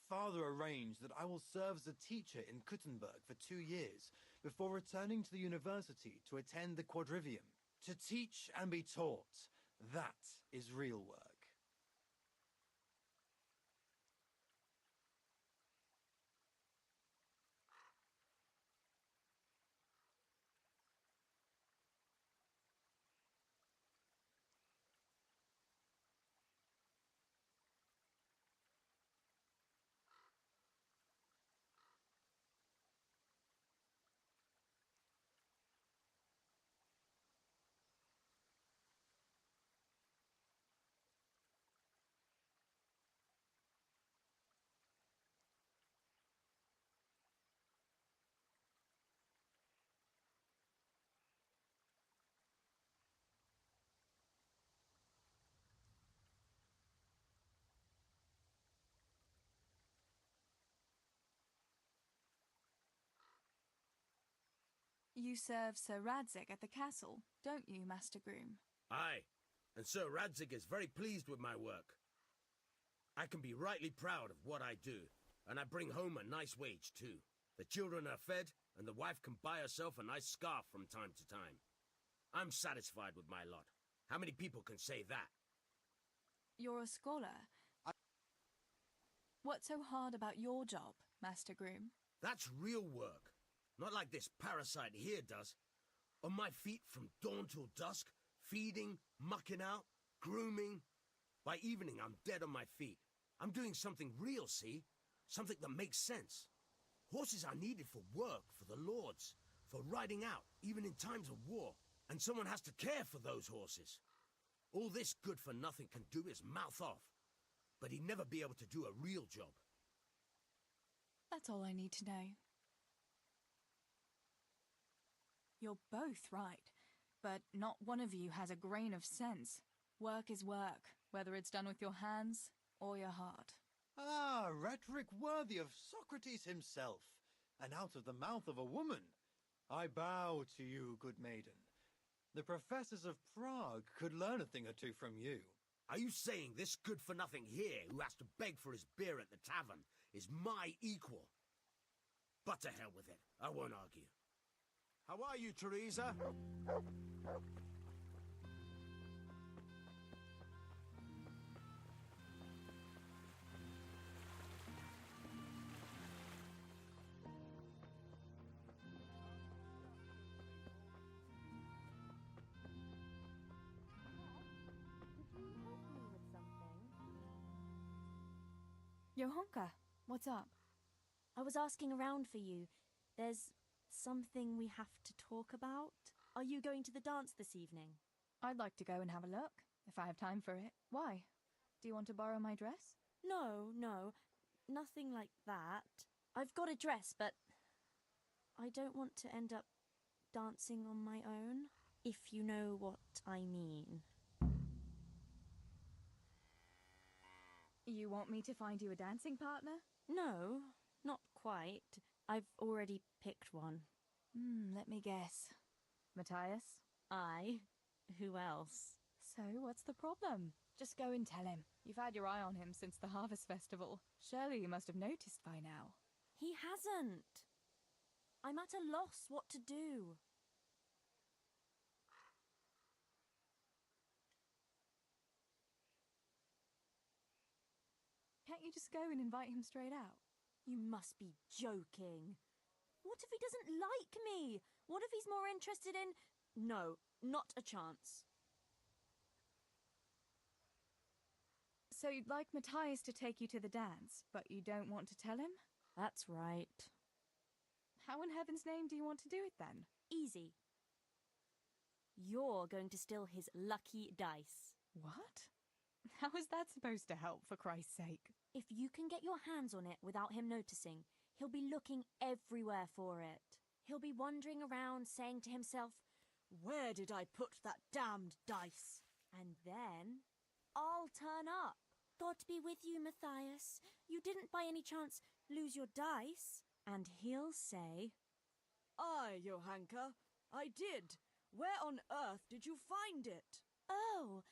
Speaker 9: Father arranged that I will serve as a teacher in Kuttenberg for 2 years before returning to the university to attend the quadrivium. To teach and be taught, that is real work.
Speaker 22: You serve Sir Radzig at the castle, don't you, Master Groom?
Speaker 7: Aye, and Sir Radzig is very pleased with my work. I can be rightly proud of what I do, and I bring home a nice wage too. The children are fed, and the wife can buy herself a nice scarf from time to time. I'm satisfied with my lot. How many people can say that?
Speaker 22: You're a scholar. What's so hard about your job, Master Groom?
Speaker 7: That's real work. Not like this parasite here does. On my feet from dawn till dusk, feeding, mucking out, grooming. By evening, I'm dead on my feet. I'm doing something real, see? Something that makes sense. Horses are needed for work, for the lords, for riding out, even in times of war. And someone has to care for those horses. All this good-for-nothing can do is mouth off. But he'd never be able to do a real job.
Speaker 22: That's all I need to know. You're both right, but not one of you has a grain of sense. Work is work, whether it's done with your hands or your heart.
Speaker 9: Ah, rhetoric worthy of Socrates himself, and out of the mouth of a woman. I bow to you, good maiden. The professors of Prague could learn a thing or two from you.
Speaker 7: Are you saying this good-for-nothing here, who has to beg for his beer at the tavern, is my equal? But to hell with it. I won't argue.
Speaker 5: How are you, Teresa?
Speaker 22: Johanka, what's up?
Speaker 16: I was asking around for you. There's something we have to talk about. Are you going to the dance this evening?
Speaker 22: I'd like to go and have a look, if I have time for it. Why? Do you want to borrow my dress?
Speaker 16: No, nothing like that. I've got a dress, but I don't want to end up dancing on my own, if you know what I mean.
Speaker 22: You want me to find you a dancing partner?
Speaker 16: No, not quite. I've already picked one.
Speaker 22: Let me guess. Matthias?
Speaker 16: I? Who else?
Speaker 22: So, what's the problem? Just go and tell him. You've had your eye on him since the Harvest Festival. Surely you must have noticed by now.
Speaker 16: He hasn't. I'm at a loss what to do.
Speaker 22: Can't you just go and invite him straight out?
Speaker 16: You must be joking. What if he doesn't like me? What if he's more interested in... No, not a chance.
Speaker 22: So you'd like Matthias to take you to the dance, but you don't want to tell him?
Speaker 16: That's right.
Speaker 22: How in heaven's name do you want to do it then?
Speaker 16: Easy. You're going to steal his lucky dice.
Speaker 22: What? How is that supposed to help, for Christ's sake?
Speaker 16: If you can get your hands on it without him noticing, he'll be looking everywhere for it. He'll be wandering around saying to himself, "Where did I put that damned dice?" And then I'll turn up. God be with you, Matthias. You didn't by any chance lose your dice? And he'll say,
Speaker 23: Aye, Johanka, I did. Where on earth did you find it?
Speaker 16: "Oh,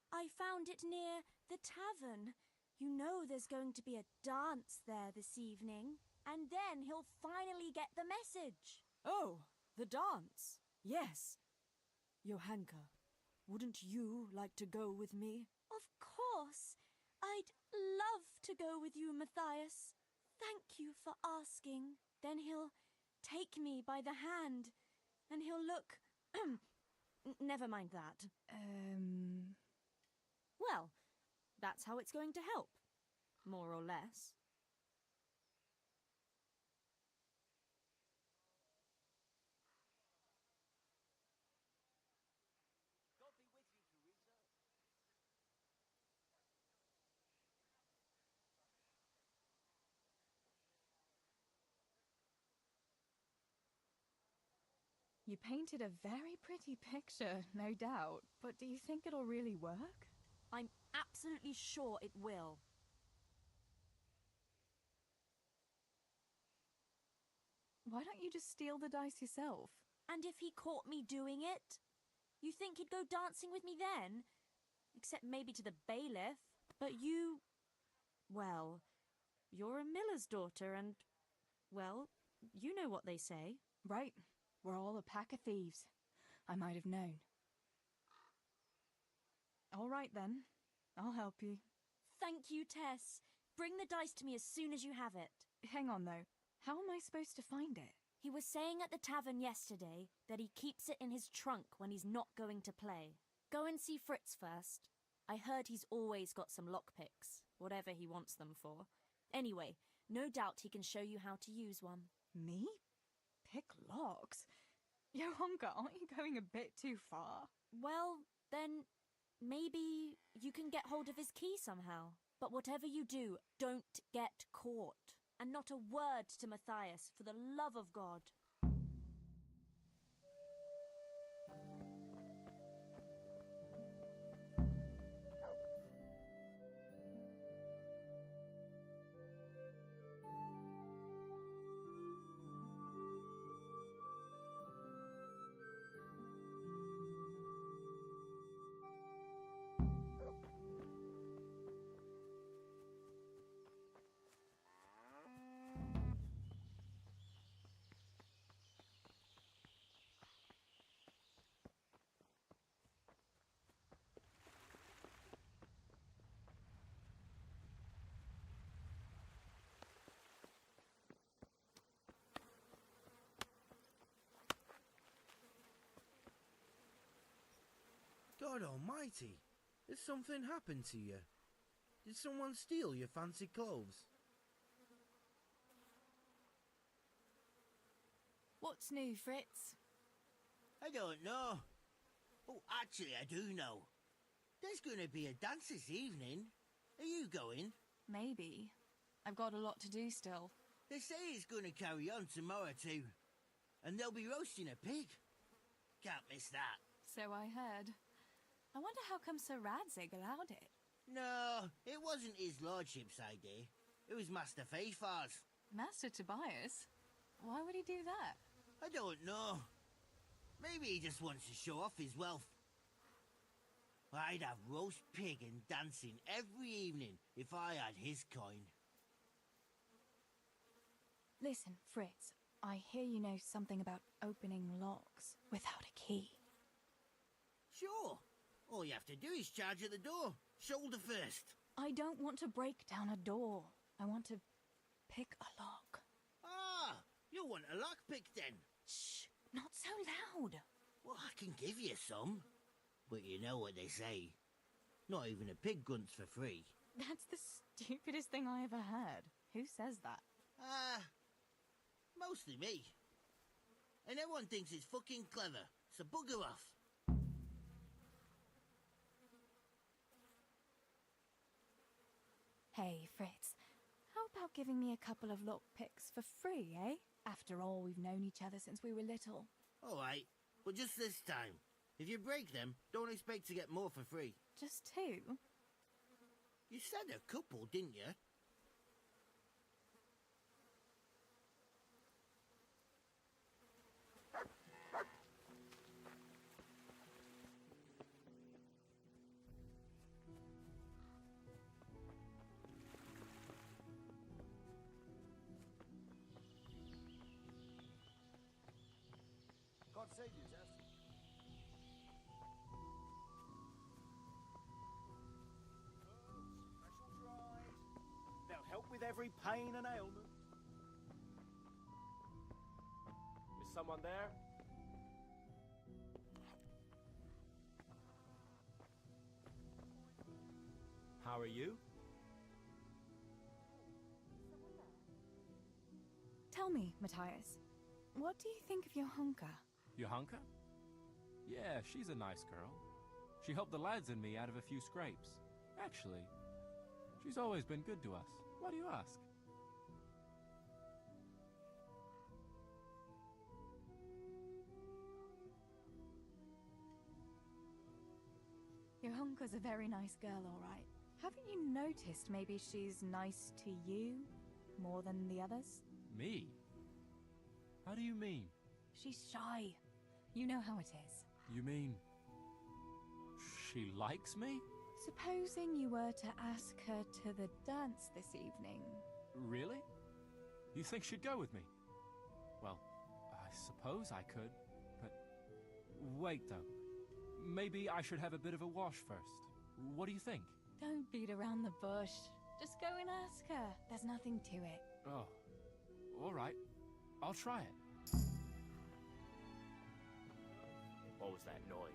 Speaker 16: I found it near the tavern. You know there's going to be a dance there this evening." And then he'll finally get the message.
Speaker 23: Oh, the dance. Yes. Johanka, wouldn't you like to go with me?
Speaker 16: Of course. I'd love to go with you, Matthias. Thank you for asking. Then he'll take me by the hand, and he'll look... Never mind that. Well, that's how it's going to help. More or less.
Speaker 22: You painted a very pretty picture, no doubt, but do you think it'll really work?
Speaker 16: I'm absolutely sure it will.
Speaker 22: Why don't you just steal the dice yourself?
Speaker 16: And if he caught me doing it? You think he'd go dancing with me then? Except maybe to the bailiff. But you... well, you're a miller's daughter and... well, you know what they say.
Speaker 22: Right. We're all a pack of thieves. I might have known. All right, then. I'll help you.
Speaker 16: Thank you, Tess. Bring the dice to me as soon as you have it.
Speaker 22: Hang on, though. How am I supposed to find it?
Speaker 16: He was saying at the tavern yesterday that he keeps it in his trunk when he's not going to play. Go and see Fritz first. I heard he's always got some lockpicks, whatever he wants them for. Anyway, no doubt he can show you how to use one.
Speaker 22: Me? Pick locks? Johanka, aren't you going a bit too far?
Speaker 16: Well, then maybe you can get hold of his key somehow. But whatever you do, don't get caught. And not a word to Matthias, for the love of God.
Speaker 14: God almighty! Has something happened to you? Did someone steal your fancy clothes?
Speaker 22: What's new, Fritz?
Speaker 18: I don't know. Oh, actually, I do know. There's going to be a dance this evening. Are you going?
Speaker 22: Maybe. I've got a lot to do still.
Speaker 18: They say it's going to carry on tomorrow too. And they'll be roasting a pig. Can't miss that.
Speaker 22: So I heard. I wonder how come Sir Radzig allowed it.
Speaker 18: No, it wasn't his lordship's idea. It was Master Faithfar's.
Speaker 22: Master Tobias? Why would he do that?
Speaker 18: I don't know. Maybe he just wants to show off his wealth. I'd have roast pig and dancing every evening if I had his coin.
Speaker 22: Listen, Fritz, I hear you know something about opening locks without a key.
Speaker 18: Sure. All you have to do is charge at the door, shoulder first.
Speaker 22: I don't want to break down a door. I want to pick a lock.
Speaker 18: Ah, you want a lockpick then?
Speaker 22: Shh, not so loud.
Speaker 18: Well, I can give you some. But you know what they say. Not even a pig grunts for free.
Speaker 22: That's the stupidest thing I ever heard. Who says that?
Speaker 18: Mostly me. And everyone thinks it's fucking clever, so bugger off.
Speaker 22: Hey, Fritz, how about giving me a couple of lockpicks for free, eh? After all, we've known each other since we were little.
Speaker 18: All right, but just this time. If you break them, don't expect to get more for free.
Speaker 22: Just two?
Speaker 18: You said a couple, didn't you?
Speaker 5: God save you, Tess. Special dries. They'll help with every pain and ailment. Is someone there? How are you?
Speaker 22: Tell me, Matthias, what do you think of Johanka?
Speaker 19: Johanka? Yeah, she's a nice girl. She helped the lads and me out of a few scrapes. Actually, she's always been good to us. Why do you ask?
Speaker 22: Johanka's a very nice girl, all right. Haven't you noticed maybe she's nice to you more than the others?
Speaker 19: Me? How do you mean?
Speaker 22: She's shy. You know how it is.
Speaker 19: You mean she likes me?
Speaker 22: Supposing you were to ask her to the dance this evening.
Speaker 19: Really? You think she'd go with me? Well, I suppose I could, but... Wait, though. Maybe I should have a bit of a wash first. What do you think?
Speaker 22: Don't beat around the bush. Just go and ask her. There's nothing to it.
Speaker 19: Oh, all right. I'll try it.
Speaker 10: What was that noise?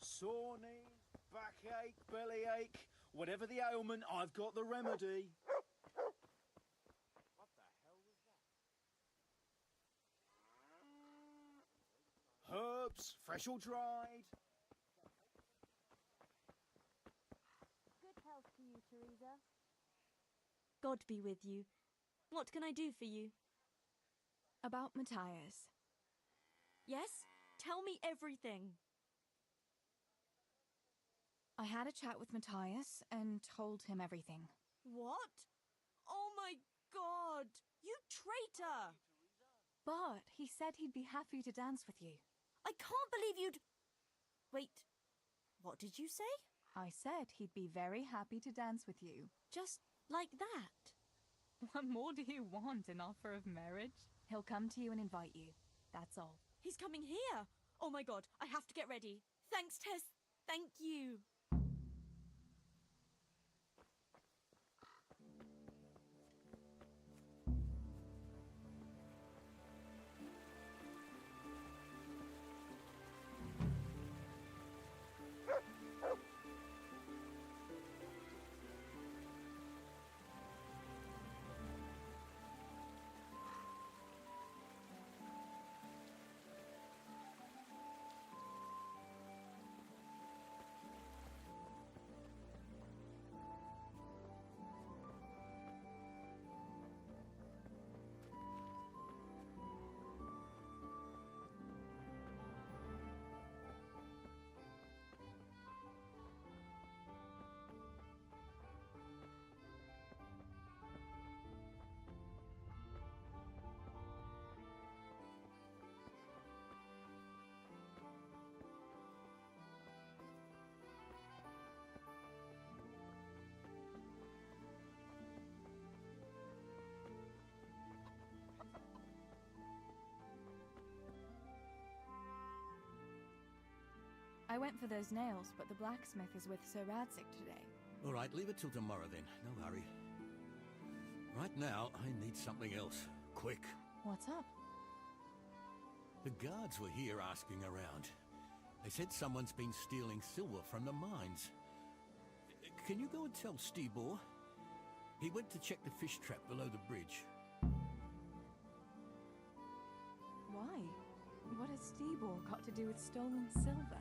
Speaker 5: Sore knees, backache, bellyache, whatever the ailment, I've got the remedy. What the hell was that? Herbs, fresh or dried.
Speaker 16: Good health to you, Teresa. God be with you. What can I do for you?
Speaker 22: About Matthias.
Speaker 16: Yes? Tell me everything.
Speaker 22: I had a chat with Matthias and told him everything.
Speaker 16: What? Oh my God! You traitor!
Speaker 22: But he said he'd be happy to dance with you.
Speaker 16: I can't believe you'd... Wait, what did you say?
Speaker 22: I said he'd be very happy to dance with you.
Speaker 16: Just like that?
Speaker 22: What more do you want, an offer of marriage? He'll come to you and invite you. That's all.
Speaker 16: He's coming here! Oh my God, I have to get ready. Thanks, Tess. Thank you.
Speaker 22: I went for those nails, but the blacksmith is with Sir Radzik today.
Speaker 2: All right, leave it till tomorrow then. No hurry. Right now, I need something else. Quick.
Speaker 22: What's up?
Speaker 2: The guards were here asking around. They said someone's been stealing silver from the mines. Can you go and tell Stibor? He went to check the fish trap below the bridge.
Speaker 22: Why? What has Stibor got to do with stolen silver?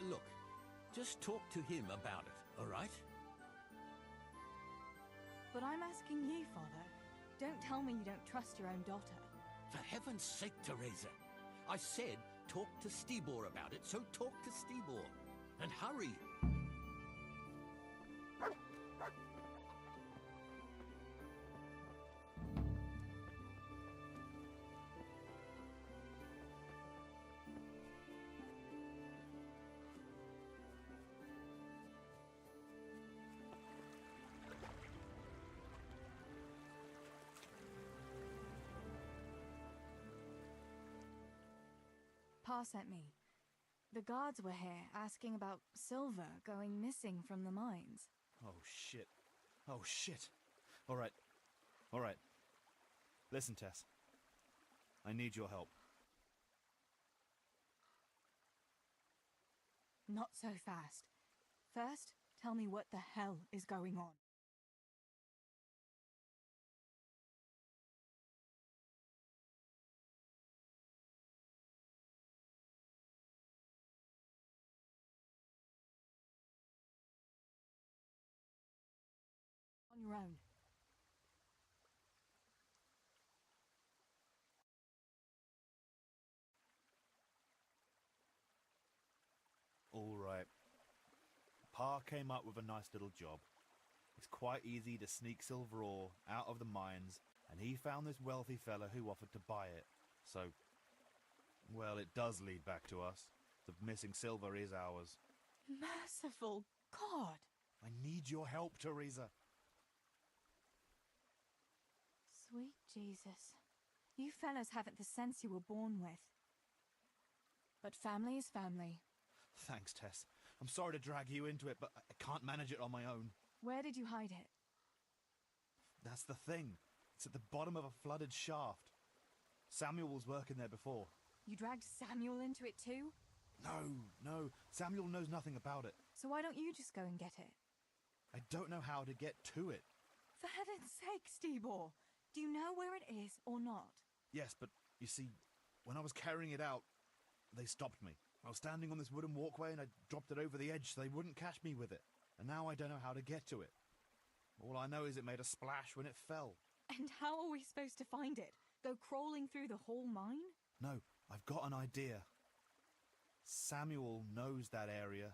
Speaker 2: Look, just talk to him about it, all right?
Speaker 22: But I'm asking you, Father. Don't tell me you don't trust your own daughter.
Speaker 2: For heaven's sake, Teresa. I said talk to Stibor about it, so talk to Stibor. And hurry.
Speaker 22: Pa sent me. The guards were here asking about silver going missing from the mines.
Speaker 11: Oh, shit. Oh, shit. All right. All right. Listen, Tess. I need your help.
Speaker 22: Not so fast. First, tell me what the hell is going on. On your own.
Speaker 11: All right. Pa came up with a nice little job. It's quite easy to sneak silver ore out of the mines, and he found this wealthy fella who offered to buy it. So, well, it does lead back to us. The missing silver is ours.
Speaker 22: Merciful God!
Speaker 11: I need your help, Teresa.
Speaker 22: Sweet Jesus. You fellas haven't the sense you were born with. But family is family.
Speaker 11: Thanks, Tess. I'm sorry to drag you into it, but I can't manage it on my own.
Speaker 22: Where did you hide it?
Speaker 11: That's the thing. It's at the bottom of a flooded shaft. Samuel was working there before.
Speaker 22: You dragged Samuel into it too?
Speaker 11: No. Samuel knows nothing about it.
Speaker 22: So why don't you just go and get it?
Speaker 11: I don't know how to get to it.
Speaker 22: For heaven's sake, Stebor! Do you know where it is or not?
Speaker 11: Yes, but you see, when I was carrying it out, they stopped me. I was standing on this wooden walkway and I dropped it over the edge so they wouldn't catch me with it. And now I don't know how to get to it. All I know is it made a splash when it fell.
Speaker 22: And how are we supposed to find it? Go crawling through the whole mine?
Speaker 11: No, I've got an idea. Samuel knows that area.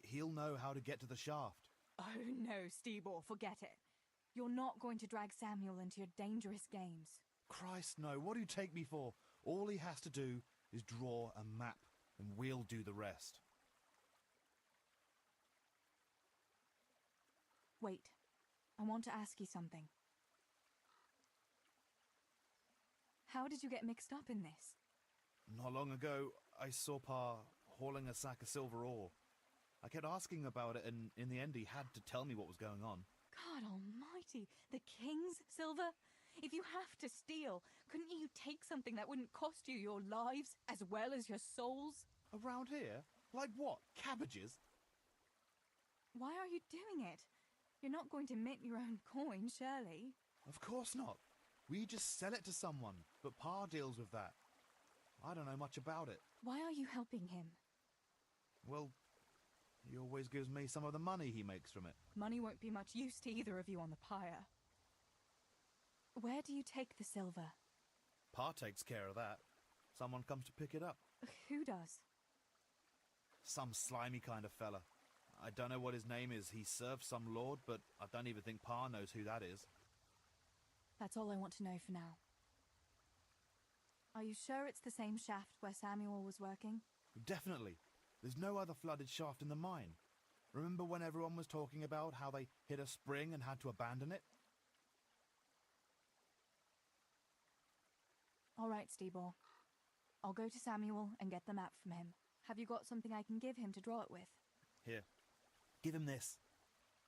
Speaker 11: He'll know how to get to the shaft.
Speaker 22: Oh no, Stebor, forget it. You're not going to drag Samuel into your dangerous games.
Speaker 11: Christ, no. What do you take me for? All he has to do is draw a map, and we'll do the rest.
Speaker 22: Wait. I want to ask you something. How did you get mixed up in this?
Speaker 11: Not long ago, I saw Pa hauling a sack of silver ore. I kept asking about it, and in the end he had to tell me what was going on.
Speaker 22: God almighty, the king's silver? If you have to steal, couldn't you take something that wouldn't cost you your lives as well as your souls?
Speaker 11: Around here? Like what? Cabbages?
Speaker 22: Why are you doing it? You're not going to mint your own coin, surely?
Speaker 11: Of course not. We just sell it to someone, but Pa deals with that. I don't know much about it.
Speaker 22: Why are you helping him?
Speaker 11: Well, he always gives me some of the money he makes from it.
Speaker 22: Money won't be much use to either of you on the pyre. Where do you take the silver?
Speaker 11: Pa takes care of that. Someone comes to pick it up.
Speaker 22: Who does?
Speaker 11: Some slimy kind of fella. I don't know what his name is. He serves some lord, but I don't even think Pa knows who that is.
Speaker 22: That's all I want to know for now. Are you sure it's the same shaft where Samuel was working?
Speaker 11: Definitely. There's no other flooded shaft in the mine. Remember when everyone was talking about how they hit a spring and had to abandon it?
Speaker 22: All right, Stebor. I'll go to Samuel and get the map from him. Have you got something I can give him to draw it with?
Speaker 11: Here. Give him this.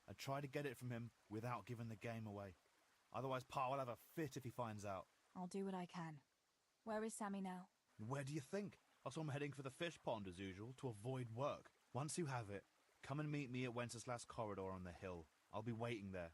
Speaker 11: I try to get it from him without giving the game away. Otherwise, Pa will have a fit if he finds out.
Speaker 22: I'll do what I can. Where is Sammy now?
Speaker 11: Where do you think? I saw him heading for the fish pond as usual to avoid work. Once you have it, come and meet me at Wenceslas Corridor on the hill. I'll be waiting there.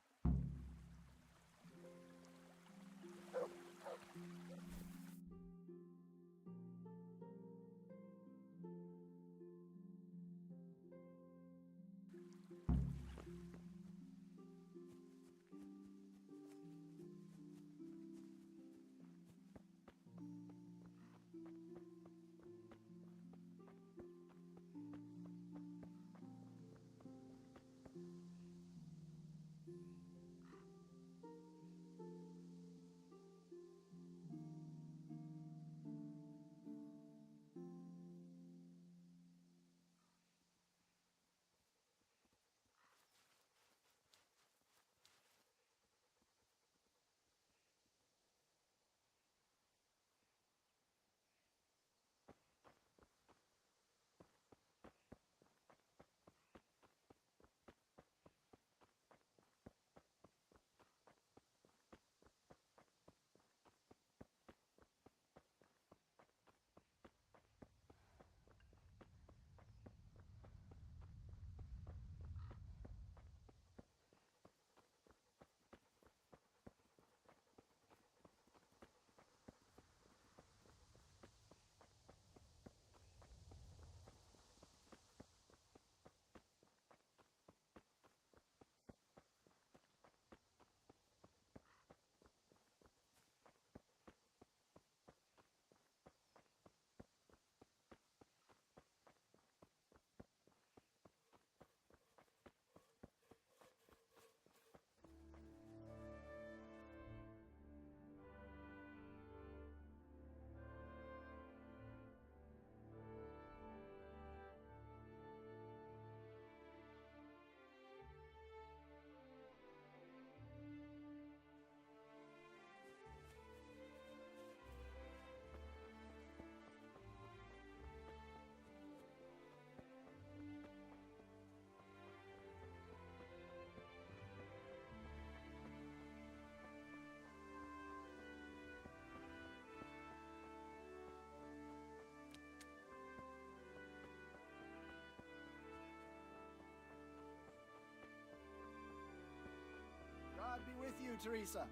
Speaker 13: Teresa.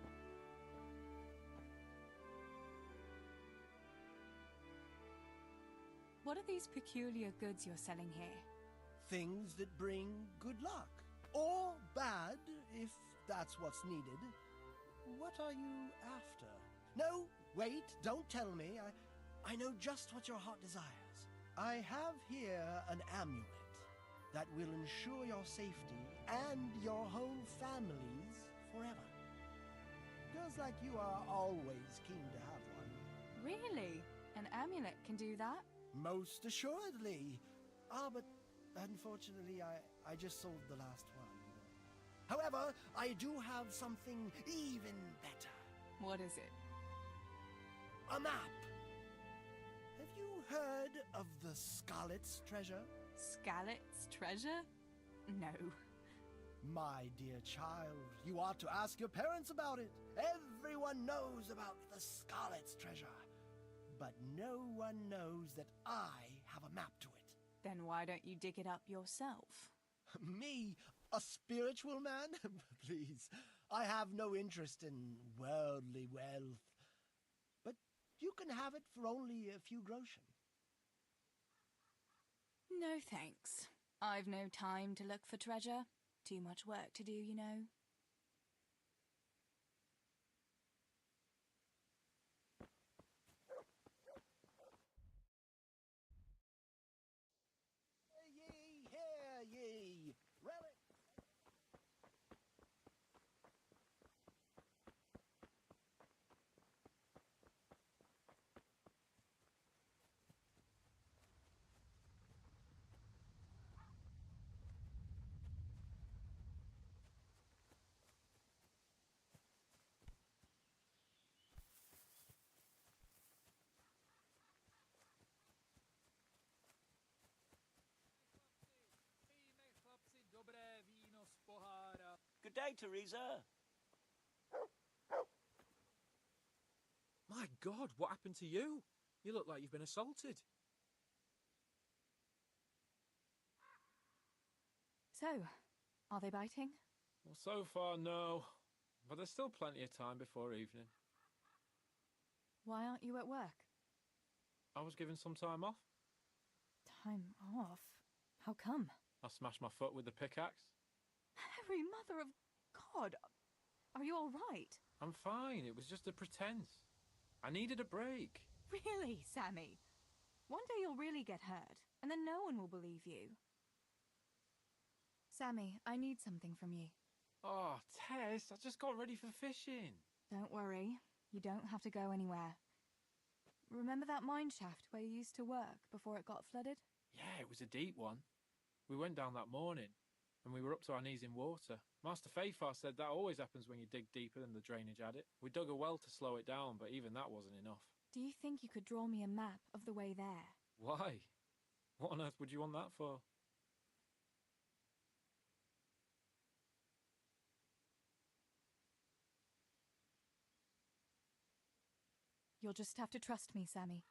Speaker 22: What are these peculiar goods you're selling here?
Speaker 13: Things that bring good luck. Or bad, if that's what's needed. What are you after? No, wait, don't tell me. I know just what your heart desires. I have here an amulet that will ensure your safety and your whole family's forever. Girls like you are always keen to have one.
Speaker 22: Really? An amulet can do that?
Speaker 13: Most assuredly. But unfortunately, I just sold the last one. However, I do have something even better.
Speaker 22: What is it?
Speaker 13: A map. Have you heard of the Scarlet's treasure?
Speaker 22: Scarlet's treasure? No.
Speaker 13: My dear child, you ought to ask your parents about it. Everyone knows about the Scarlet's treasure. But no one knows that I have a map to it.
Speaker 22: Then why don't you dig it up yourself?
Speaker 13: Me? A spiritual man? Please, I have no interest in worldly wealth. But you can have it for only a few groschen.
Speaker 22: No thanks. I've no time to look for treasure. Too much work to do, you know.
Speaker 13: Ye, hear ye! Relic!
Speaker 5: Good day, Teresa.
Speaker 3: My God, what happened to you? You look like you've been assaulted.
Speaker 22: So, are they biting?
Speaker 19: Well, so far, no. But there's still plenty of time before evening.
Speaker 22: Why aren't you at work?
Speaker 19: I was given some time off.
Speaker 22: Time off? How come?
Speaker 19: I smashed my foot with the pickaxe.
Speaker 22: Harry, mother of God! Are you all right?
Speaker 19: I'm fine. It was just a pretense. I needed a break.
Speaker 22: Really, Sammy? One day you'll really get hurt, and then no one will believe you. Sammy, I need something from you.
Speaker 19: Oh, Tess, I just got ready for fishing.
Speaker 22: Don't worry. You don't have to go anywhere. Remember that mine shaft where you used to work before it got flooded?
Speaker 19: Yeah, it was a deep one. We went down that morning, and we were up to our knees in water. Master Fafar said that always happens when you dig deeper than the drainage had it. We dug a well to slow it down, but even that wasn't enough.
Speaker 22: Do you think you could draw me a map of the way there?
Speaker 19: Why? What on earth would you want that for?
Speaker 22: You'll just have to trust me, Sammy.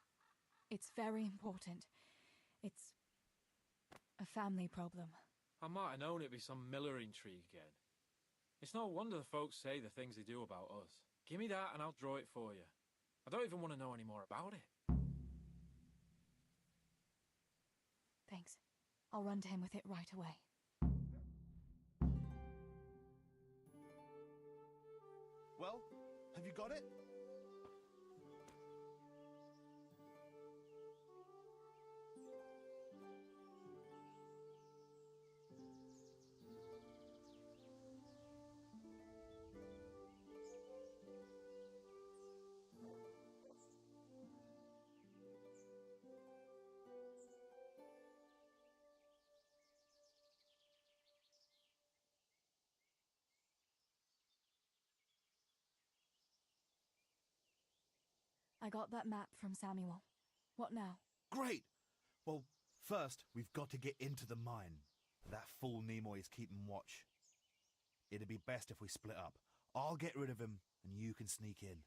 Speaker 22: It's very important. It's a family problem.
Speaker 19: I might have known it'd be some Miller intrigue again. It's no wonder the folks say the things they do about us. Give me that and I'll draw it for you. I don't even want to know any more about it.
Speaker 22: Thanks. I'll run to him with it right away.
Speaker 11: Well, have you got it?
Speaker 22: I got that map from Samuel. What now?
Speaker 11: Great! Well, first, we've got to get into the mine. That fool Nimoy is keeping watch. It'd be best if we split up. I'll get rid of him, and you can sneak in.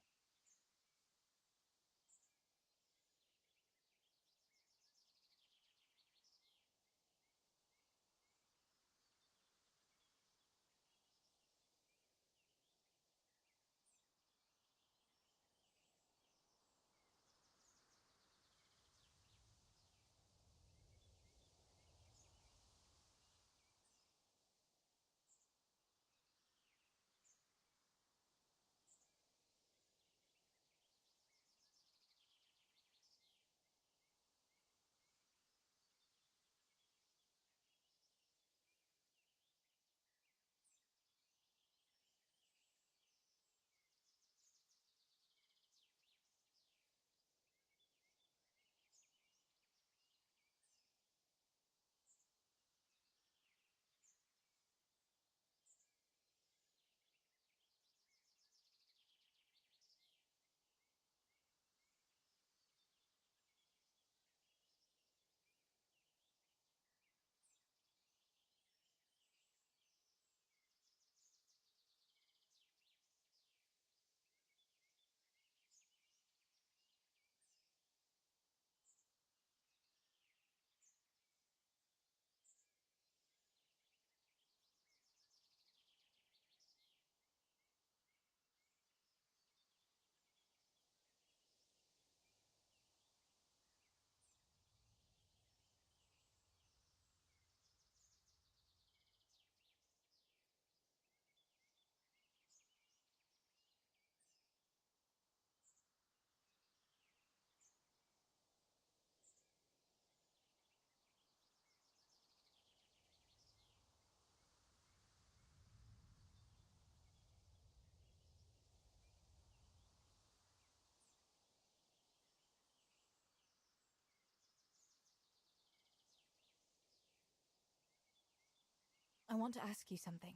Speaker 22: I want to ask you something.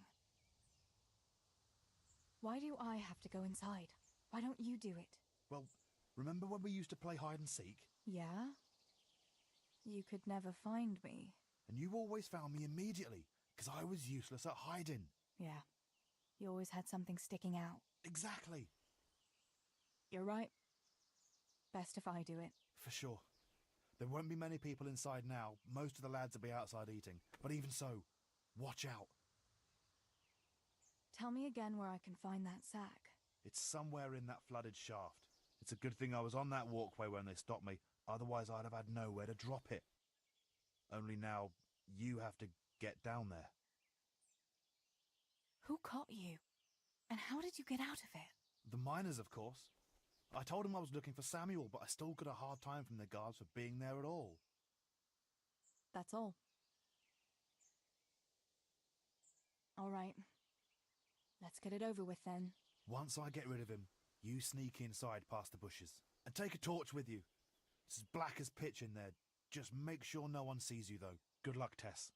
Speaker 22: Why do I have to go inside? Why don't you do it?
Speaker 11: Well, remember when we used to play hide and seek?
Speaker 22: Yeah? You could never find me.
Speaker 11: And you always found me immediately, because I was useless at hiding.
Speaker 22: Yeah. You always had something sticking out.
Speaker 11: Exactly.
Speaker 22: You're right. Best if I do it.
Speaker 11: For sure. There won't be many people inside now. Most of the lads will be outside eating. But even so, watch out.
Speaker 22: Tell me again where I can find that sack.
Speaker 11: It's somewhere in that flooded shaft. It's a good thing I was on that walkway when they stopped me. Otherwise, I'd have had nowhere to drop it. Only now, you have to get down there.
Speaker 22: Who caught you? And how did you get out of it?
Speaker 11: The miners, of course. I told them I was looking for Samuel, but I still got a hard time from the guards for being there at all.
Speaker 22: That's all. All right. Let's get it over with then.
Speaker 11: Once I get rid of him, you sneak inside past the bushes. And take a torch with you. It's as black as pitch in there. Just make sure no one sees you, though. Good luck, Tess.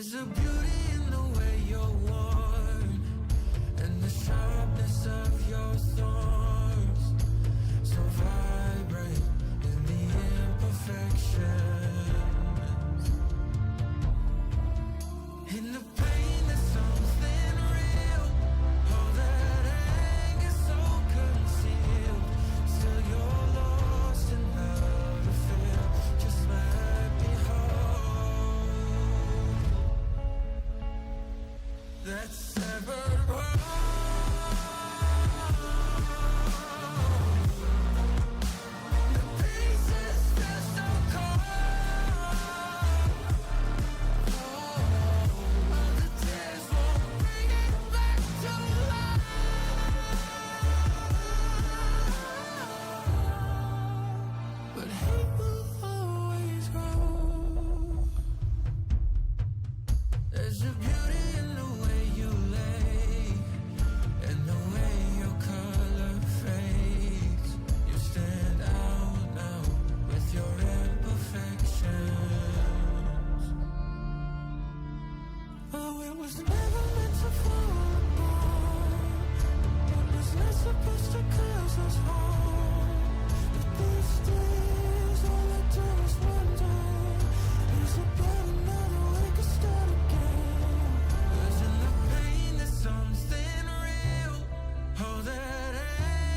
Speaker 4: There's a beauty in the way you're worn, and the sharpness of your thorns, so vibrant in the imperfections. In the pain there's something real, all that anger so concealed. Still you're lost in how to feel, just let me hold that severed world. The pieces still so cold. All the tears won't bring it back to life. But hate will always grow. There's a beauty in the way you lay, and the way your color fades. You stand out now with your imperfections. Oh, it was never meant to fall apart. It was not supposed to cause us harm. But these days, all I do is wonder, is it better another way could start again? 'Cause in the pain there's something real, all that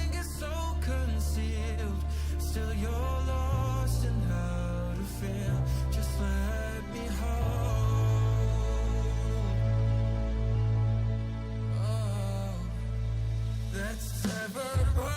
Speaker 4: anger so concealed. Still you're lost in how to feel, just let me hold. Oh, that severed world.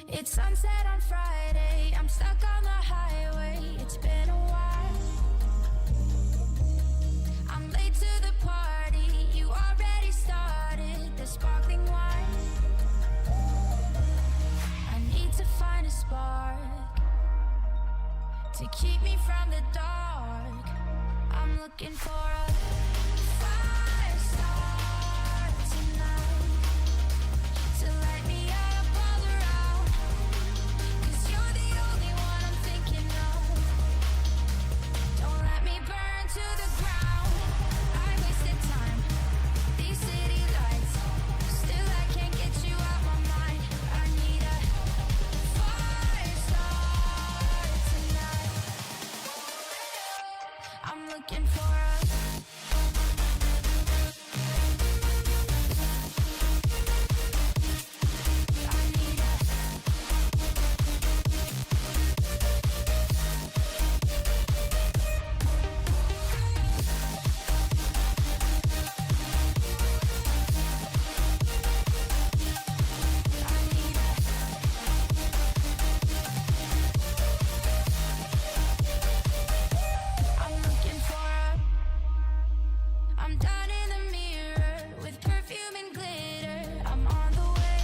Speaker 4: It's sunset on Friday, I'm stuck on the highway, it's been a while. I'm late to the party, you already started the sparkling wine. I need to find a spark to keep me from the dark. I'm looking for a fire star tonight to light me up all around. 'Cause you're the only one I'm thinking of. Don't let me burn to the ground. I wasted time, these city lights, still I can't get you out my mind. I need a fire star tonight. I'm looking for a I'm done in the mirror with perfume and glitter. I'm on the way.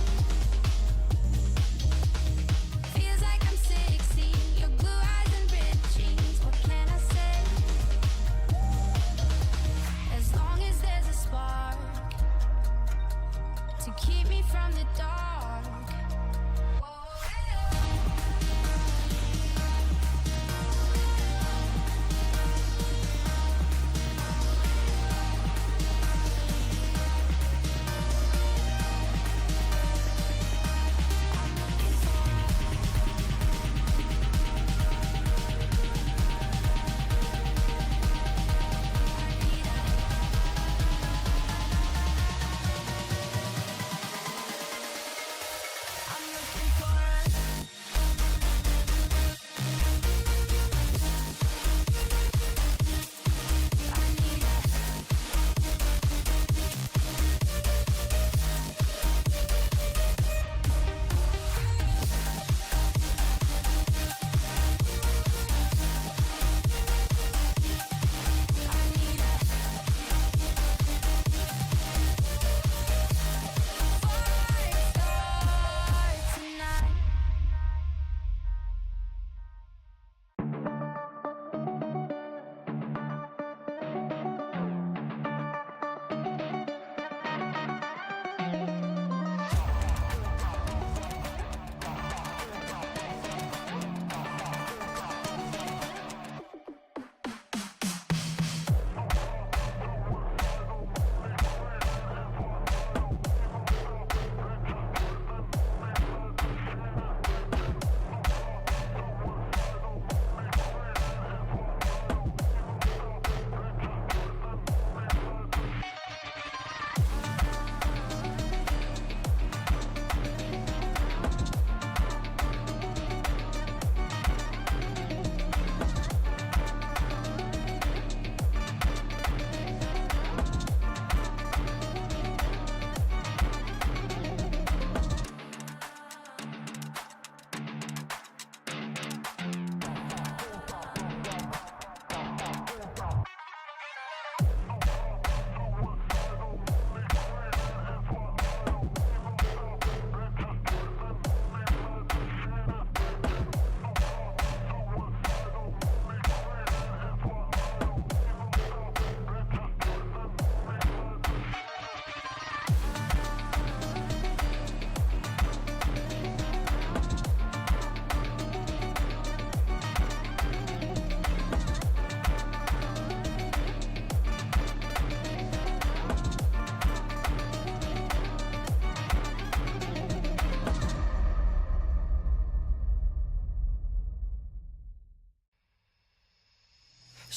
Speaker 4: Feels like I'm 16. Your blue eyes and ripped jeans. What can I say? As long as there's a spark to keep me from the dark.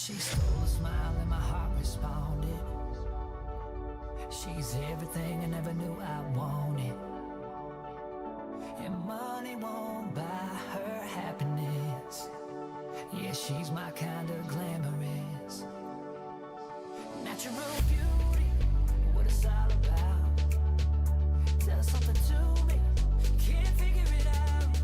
Speaker 15: She stole a smile and my heart responded. She's everything I never knew I wanted. And money won't buy her happiness. Yeah, she's my kind of glamorous. Natural beauty, what it's all about. Tell something to me, can't figure it out.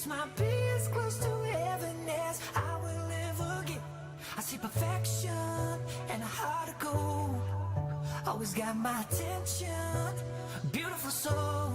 Speaker 15: This might be as close to heaven as I will ever get. I see perfection and a heart of gold. Always got my attention, beautiful soul.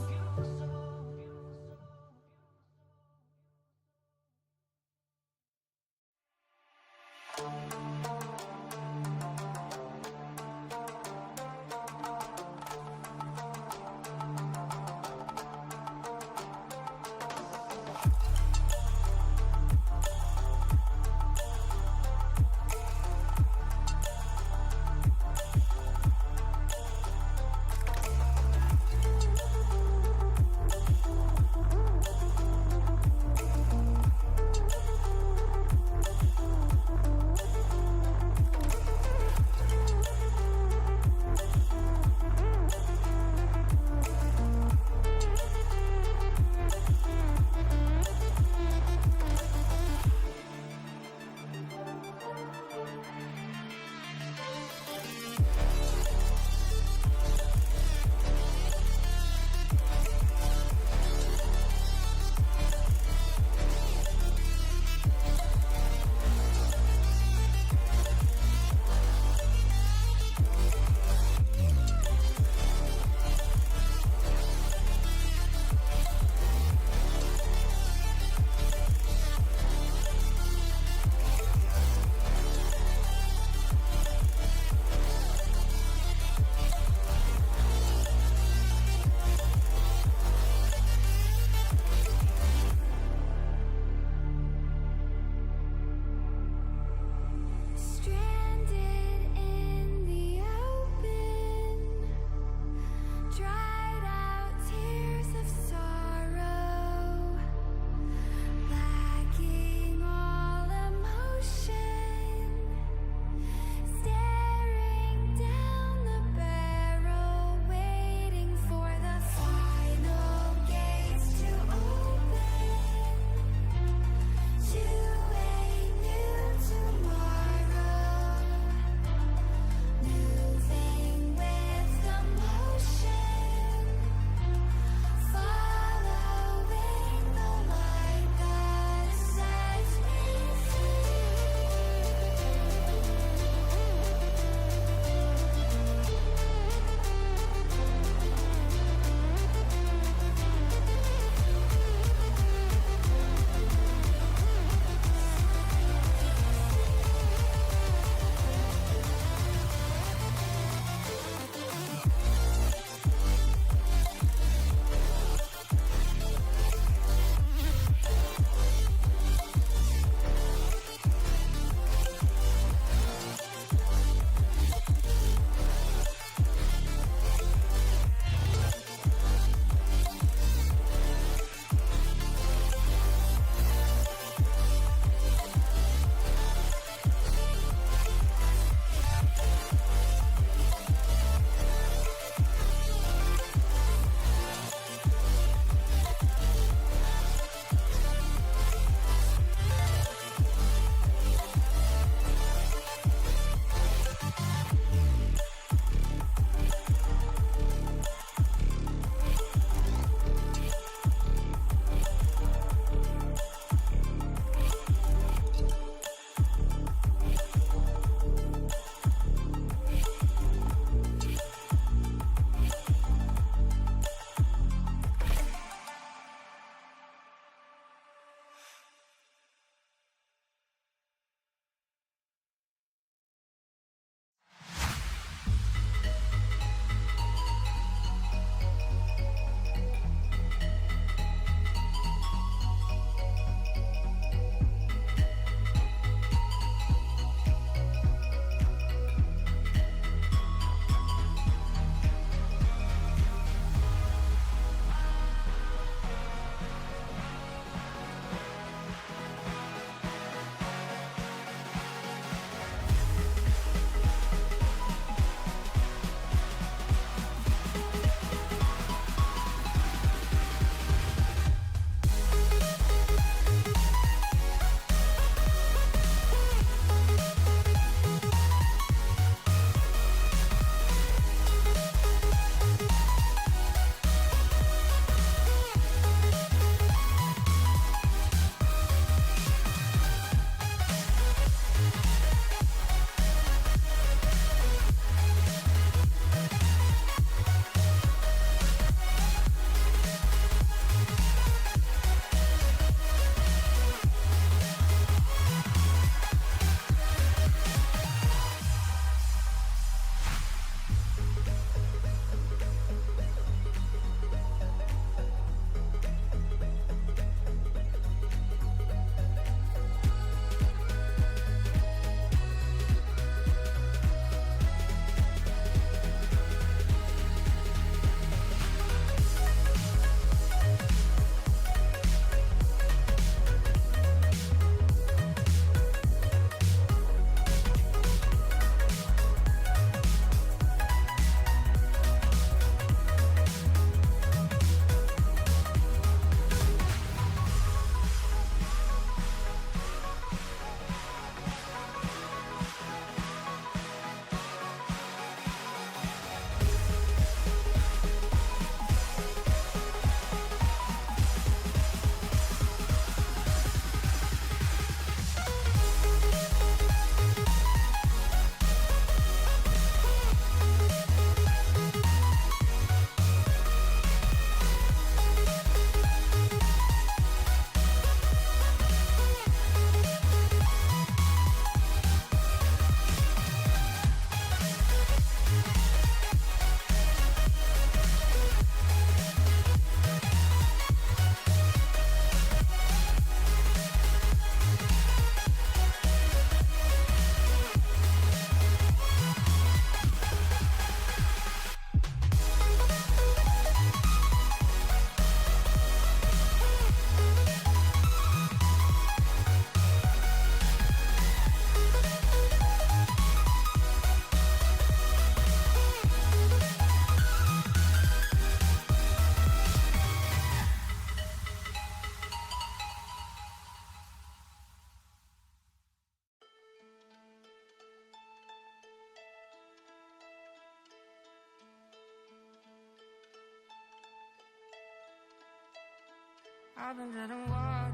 Speaker 4: I've been treading water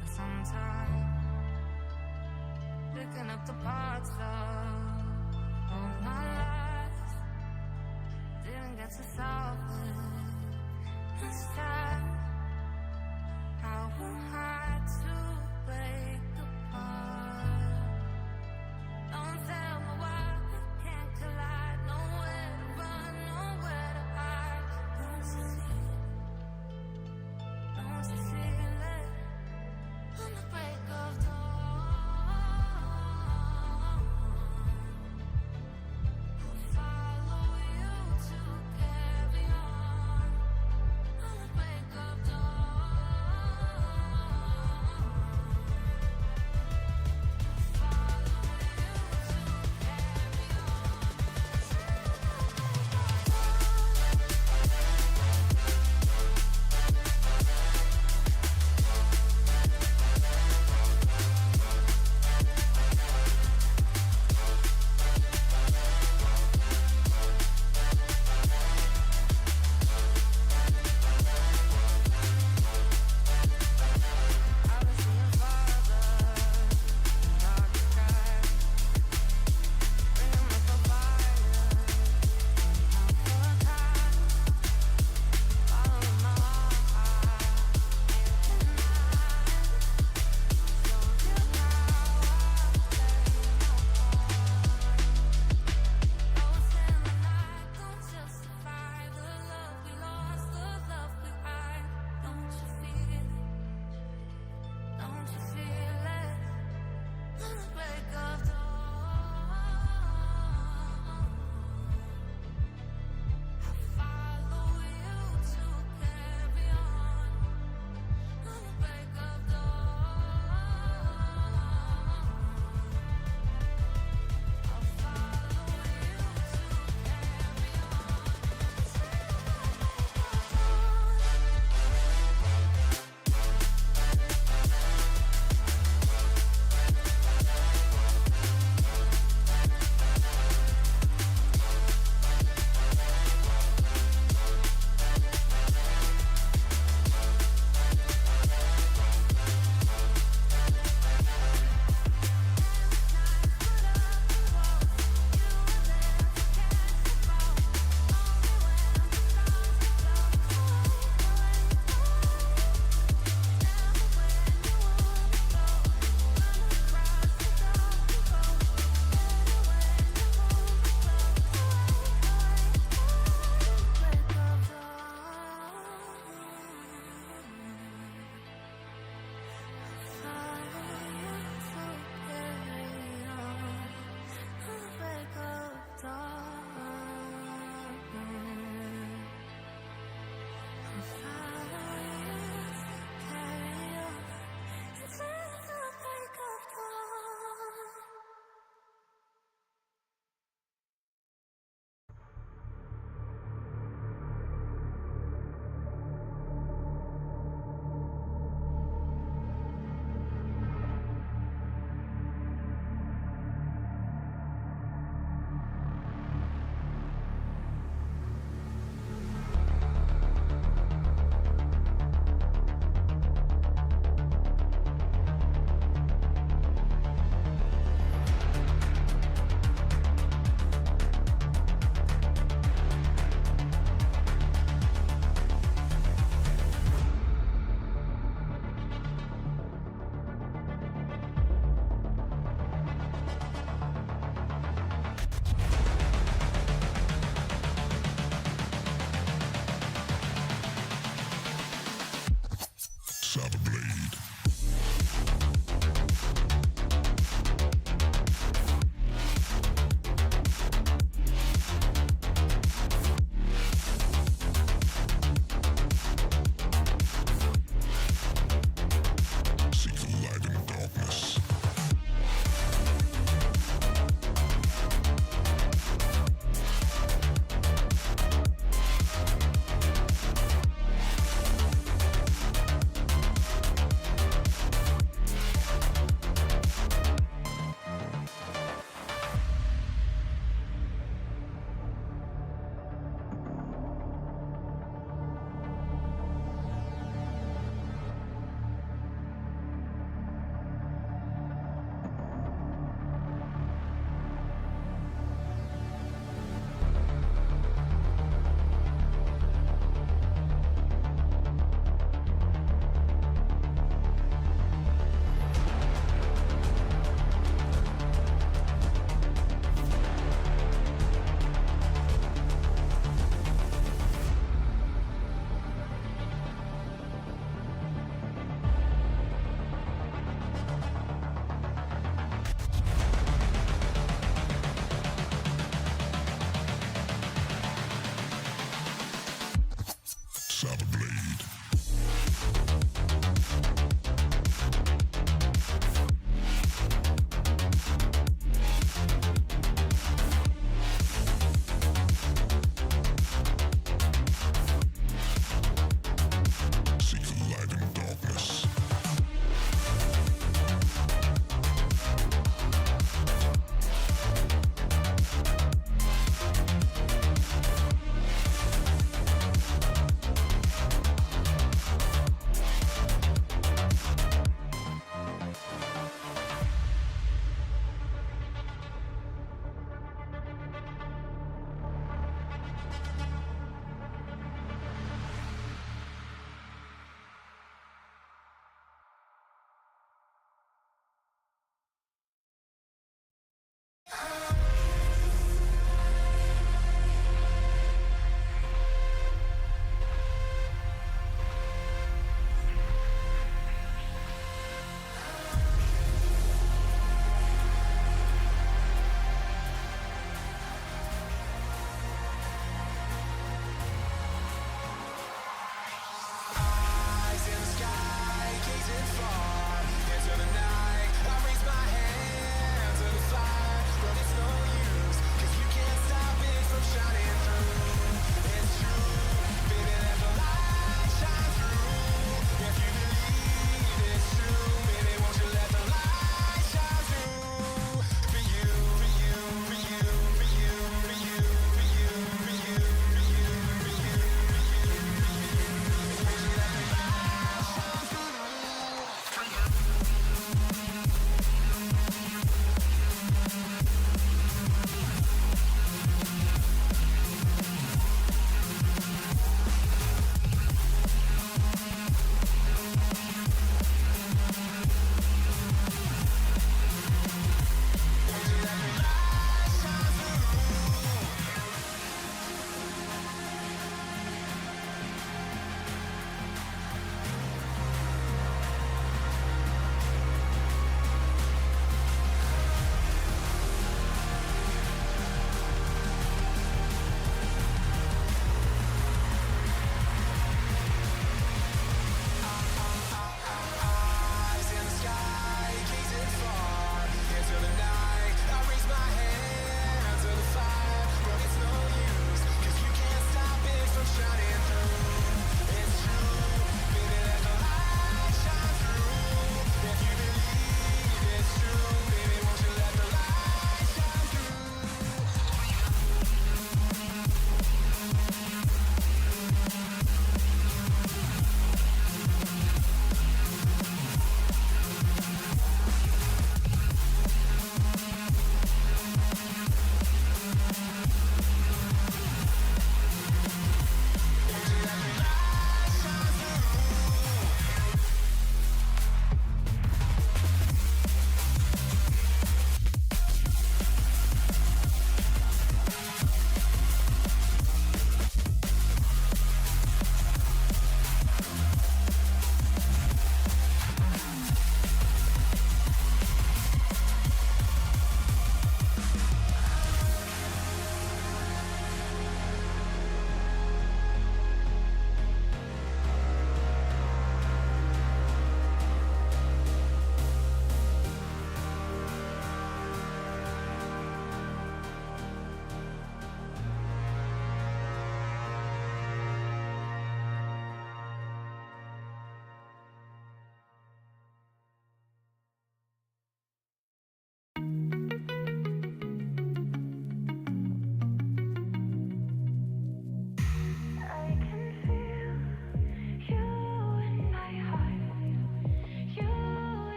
Speaker 4: for some time, picking up the parts of all my life. Didn't get to solve it this time. How we had to break apart. Don't tell me why we can't collide. Nowhere to run, nowhere to hide. Don't you feel it? On the break of dawn, I'll follow you to carry on. On the break of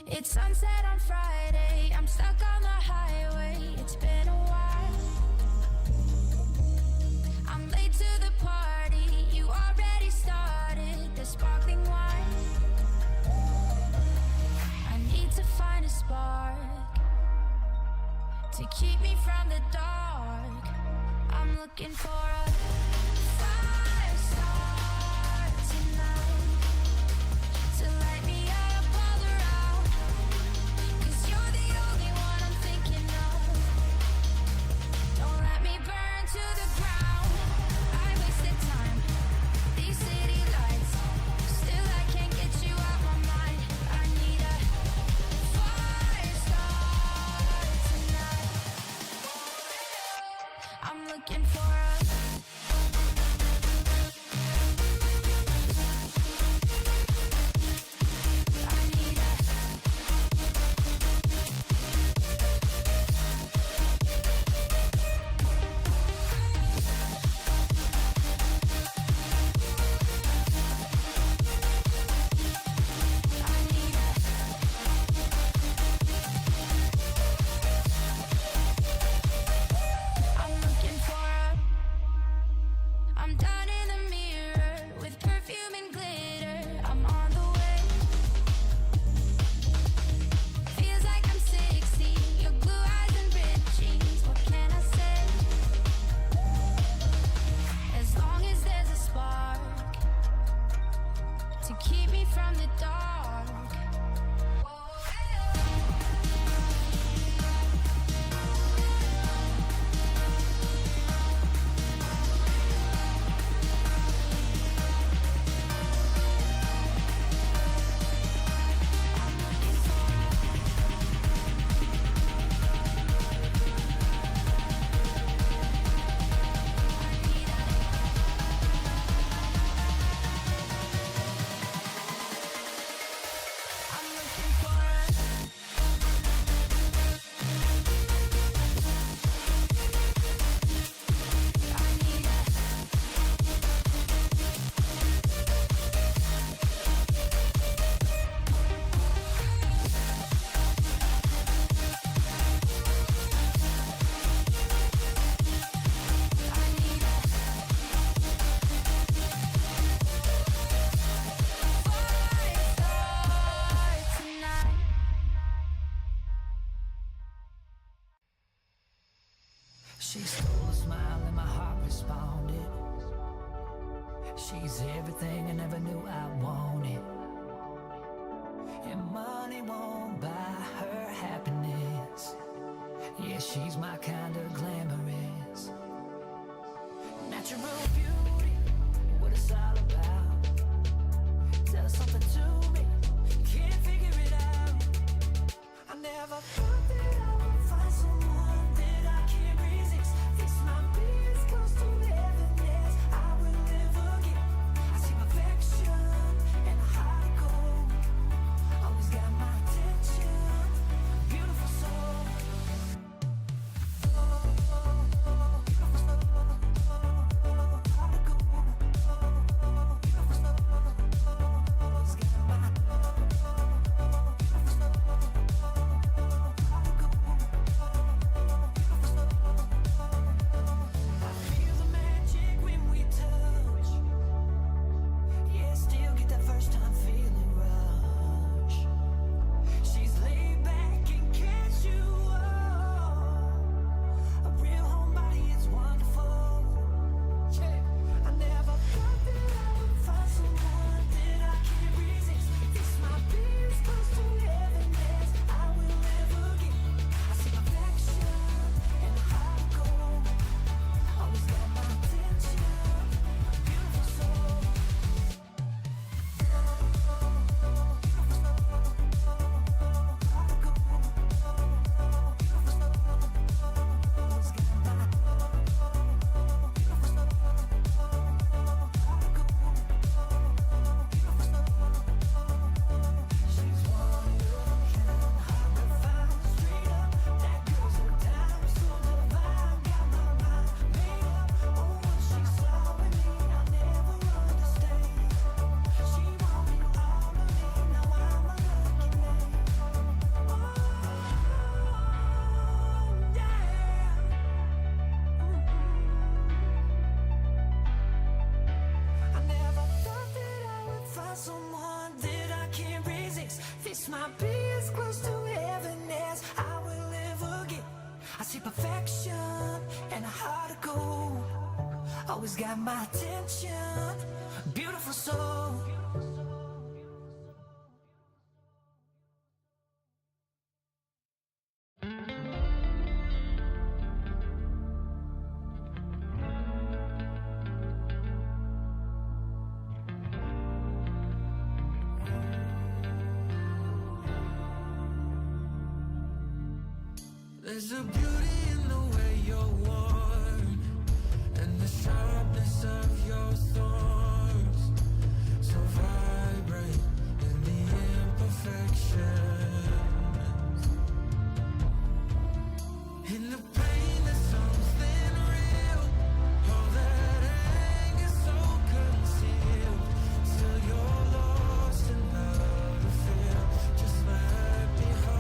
Speaker 15: It's sunset on Friday, I'm stuck on the highway. It's been a while. I'm late to the party, you already started the sparkling wine. I need to find a spark to keep me from the dark. I'm looking for a fire start tonight to light me up all around. 'Cause you're the only one I'm thinking of. Don't let me burn to the ground. I wasted time, these city lights. Still I can't get you out my mind. I need a fire start tonight. I'm looking for a I'm done in the mirror with perfume and glitter. I'm on the way. Feels like I'm 60. Your blue eyes and ripped jeans. What can I say? As long as there's a spark to keep me from the dark. She stole a smile and my heart responded. She's everything I never knew I wanted. And money won't buy her happiness. Yeah, she's my kind of glamorous. Natural beauty, what it's all about. Tell something to me, can't figure it out. I never thought that I would find someone that I can't resist. This might be as close to heaven as I will ever get. I see perfection and a heart of gold. Always got my attention, beautiful soul. find someone that I can't resist. This might be as close to heaven as I will ever get. I see perfection and a heart of gold. Always got my attention, beautiful soul. There's a beauty in the way you're worn, and the sharpness of your thorns, so vibrant in the imperfections. In the pain there's something real, all that anger so concealed. Still you're lost in how to feel, just let me hold.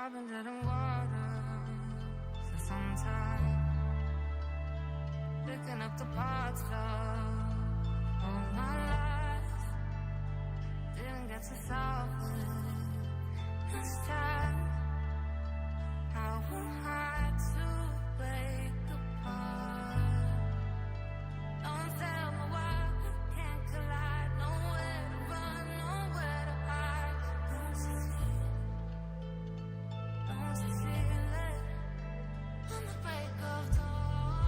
Speaker 4: I've been treading water for some time, picking up the parts of all my life. Didn't get to solve it this time. How am I to break apart? Don't tell me why we can't collide. Nowhere to run, nowhere to hide. Don't you feel it? On the break of dawn,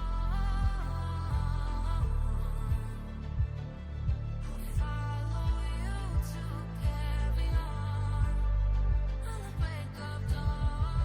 Speaker 4: I'll follow you to carry on. On the break of dawn,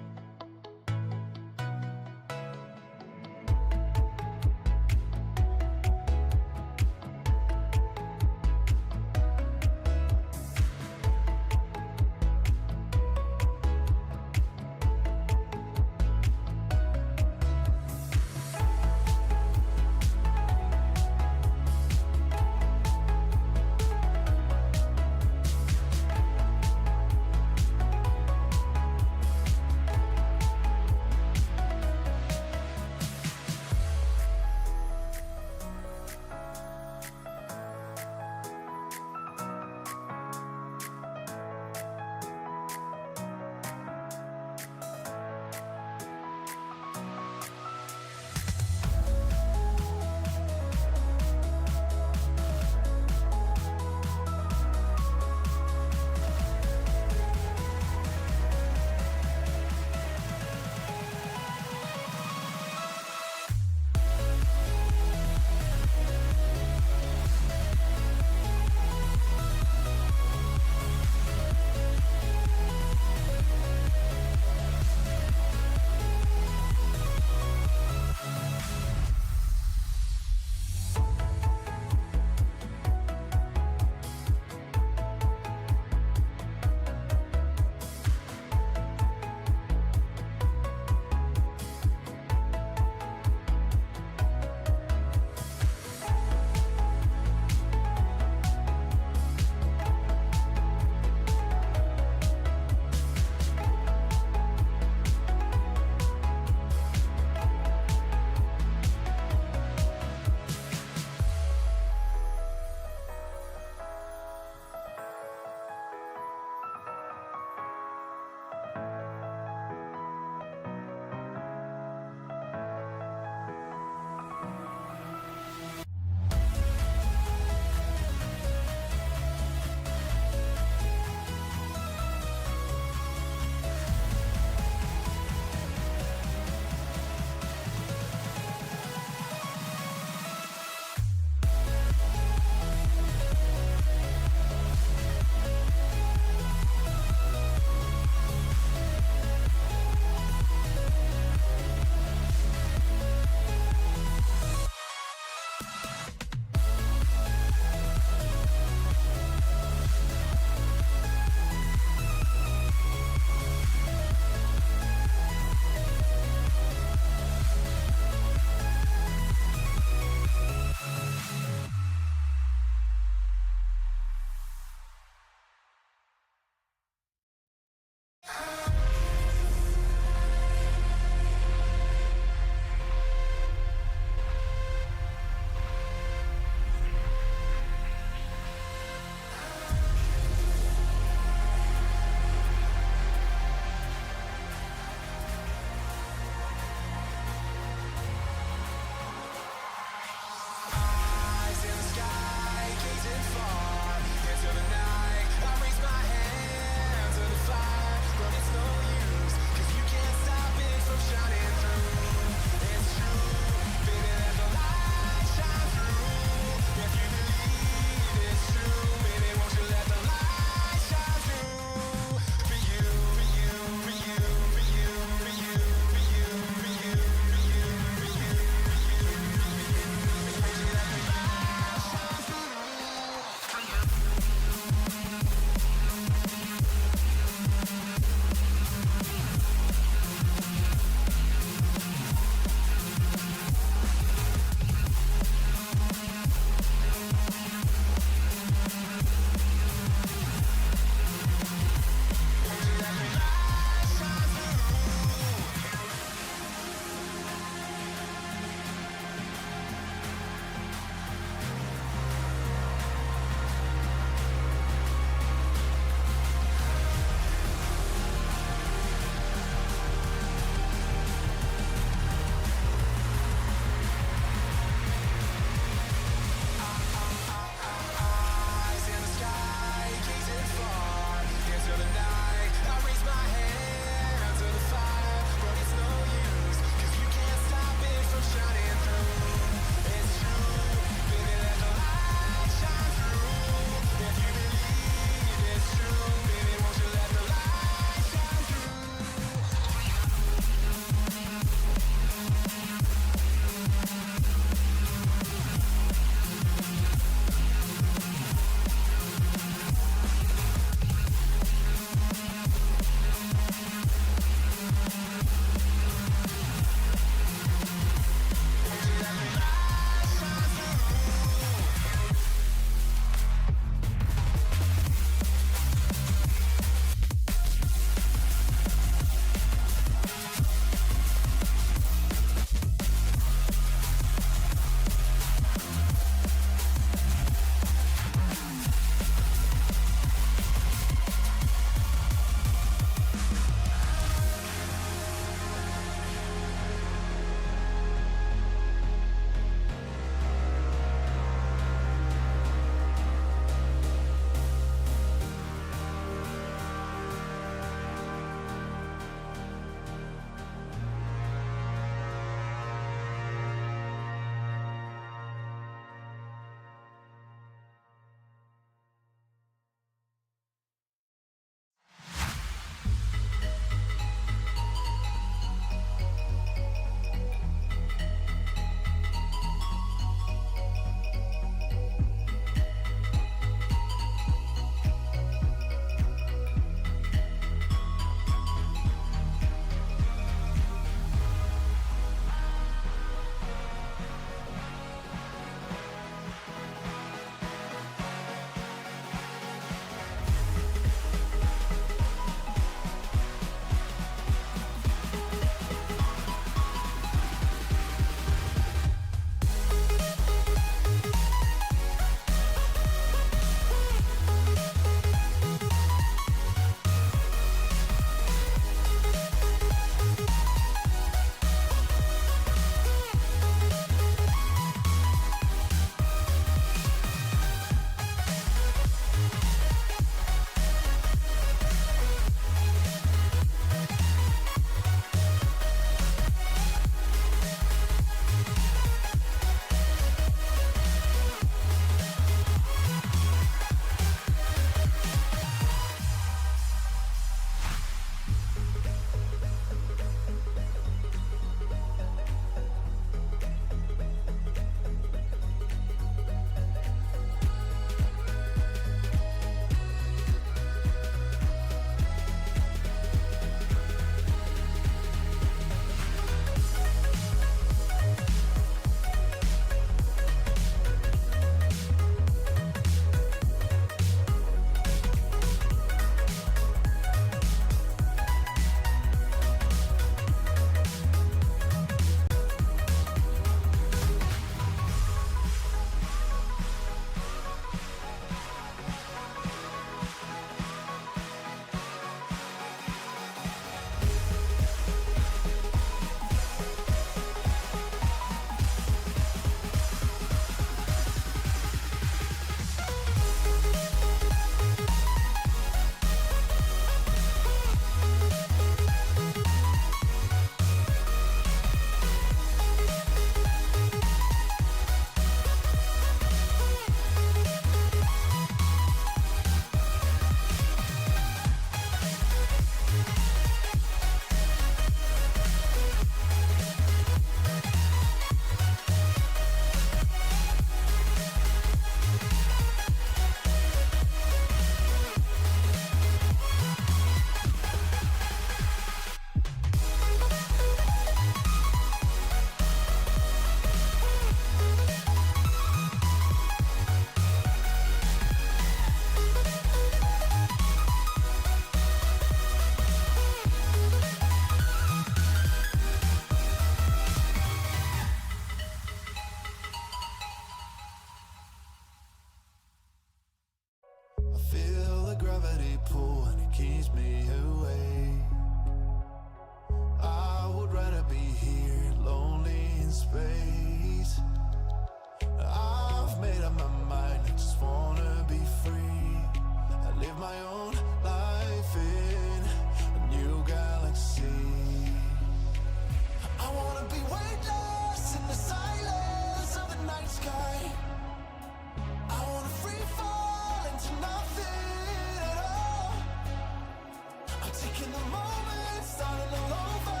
Speaker 4: in the moment, starting all over.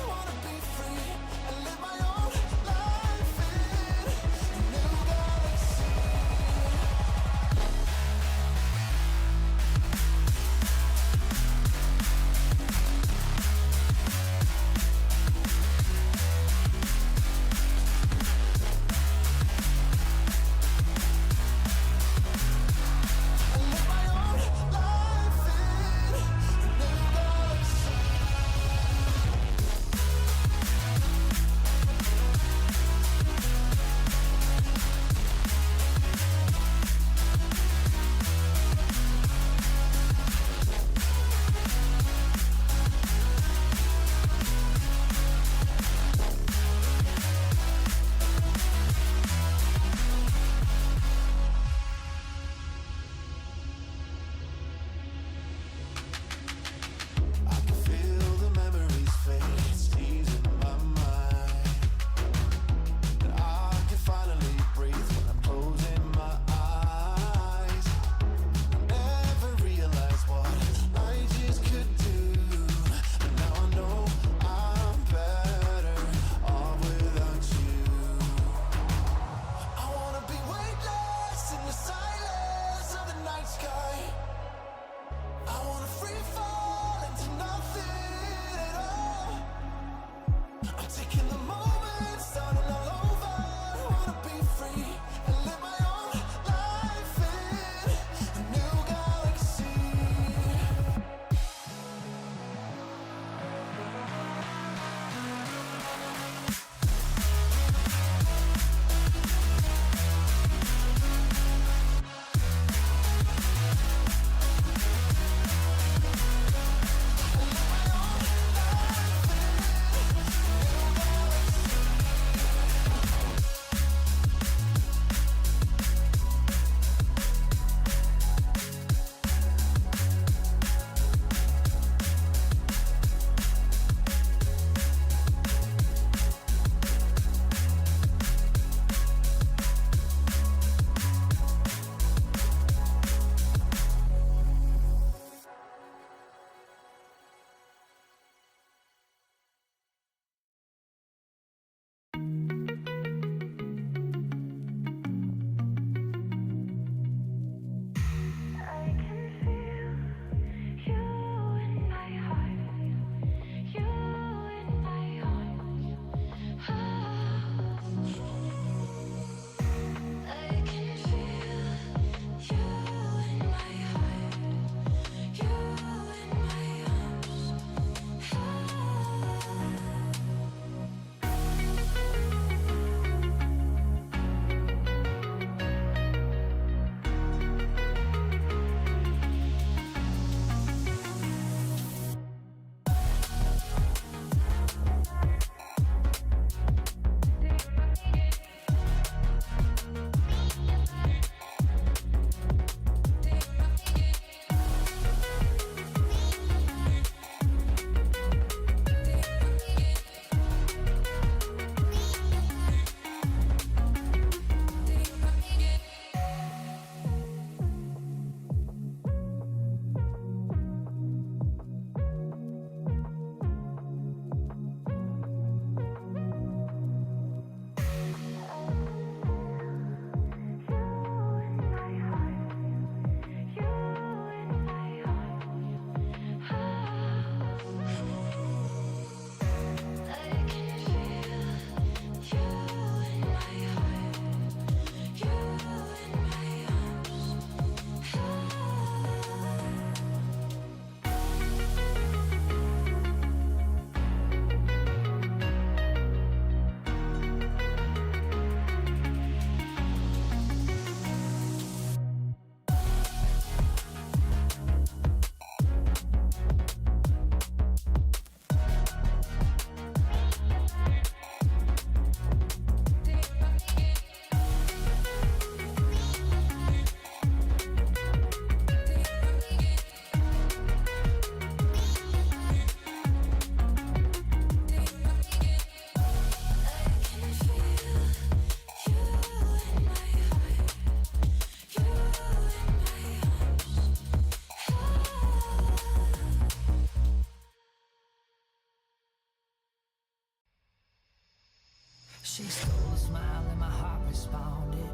Speaker 4: Wanna be free and live my own life in a new galaxy. I live my own life in a new galaxy.
Speaker 15: She stole a smile and my heart responded.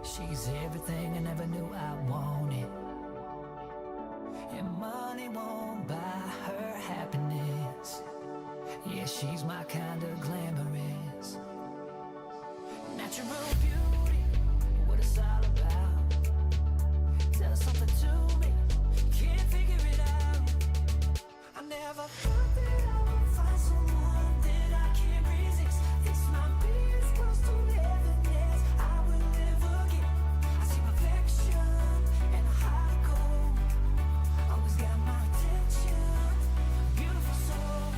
Speaker 15: She's everything I never knew I wanted. And money won't buy her happiness. Yeah, she's my kind of glamorous. Natural beauty, what it's all about. Tell something to me, can't figure it out. I never thought that I would find someone that I can't resist. This might be as close to heaven as I will ever get. I see perfection and a heart of gold. Always got my attention, beautiful soul.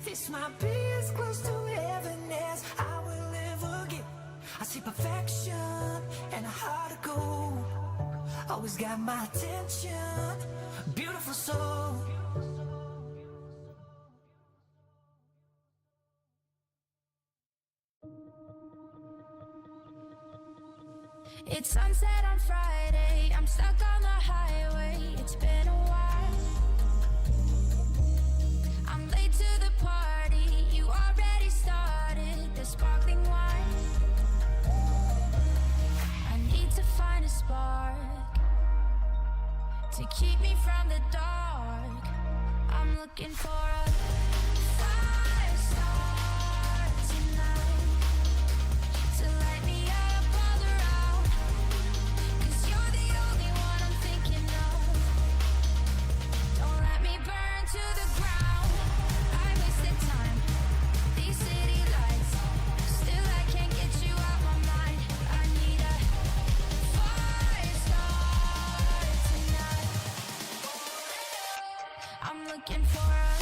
Speaker 15: This might be as close to heaven as I will ever get. I see perfection and a heart of gold. Always got my attention, beautiful soul.
Speaker 12: It's sunset on Friday, I'm stuck on the highway. It's been a while. I'm late to the party, you already started the sparkling wine. I need to find a spark to keep me from the dark. I'm looking for a fire start tonight to light me up all around. 'Cause you're the only one I'm thinking of. Don't let me burn to the ground. I wasted time, these city lights. Still I can't get you out my mind. I need a fire start tonight. I'm looking for a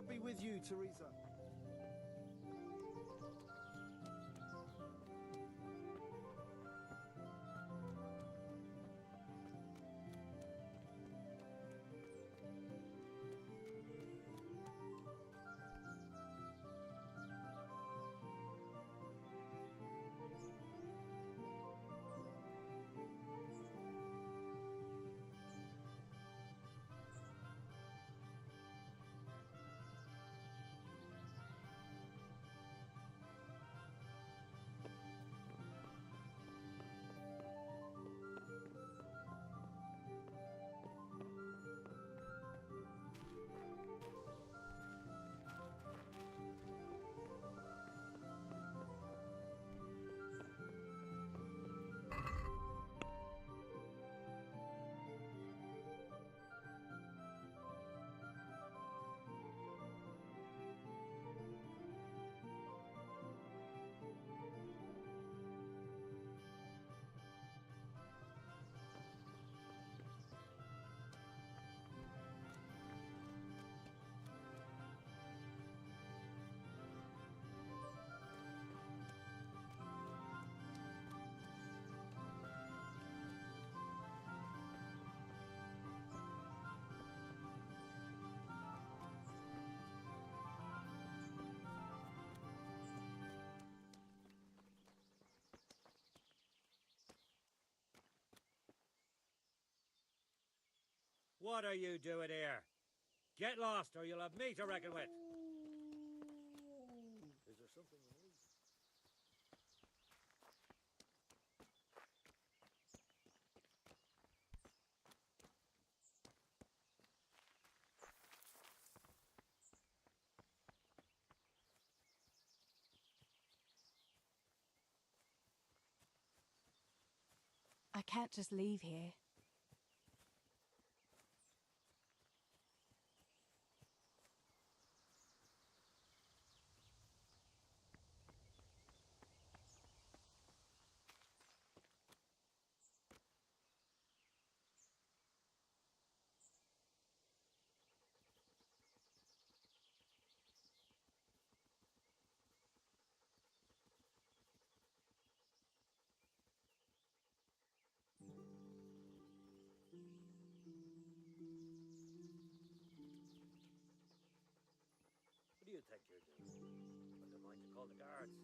Speaker 5: Lord be with you, Teresa.
Speaker 8: What are you doing here? Get lost, or you'll have me to reckon with.
Speaker 5: Is there something you need?
Speaker 22: I can't just leave here.
Speaker 8: What do you think you're doing? I'm going to call the guards.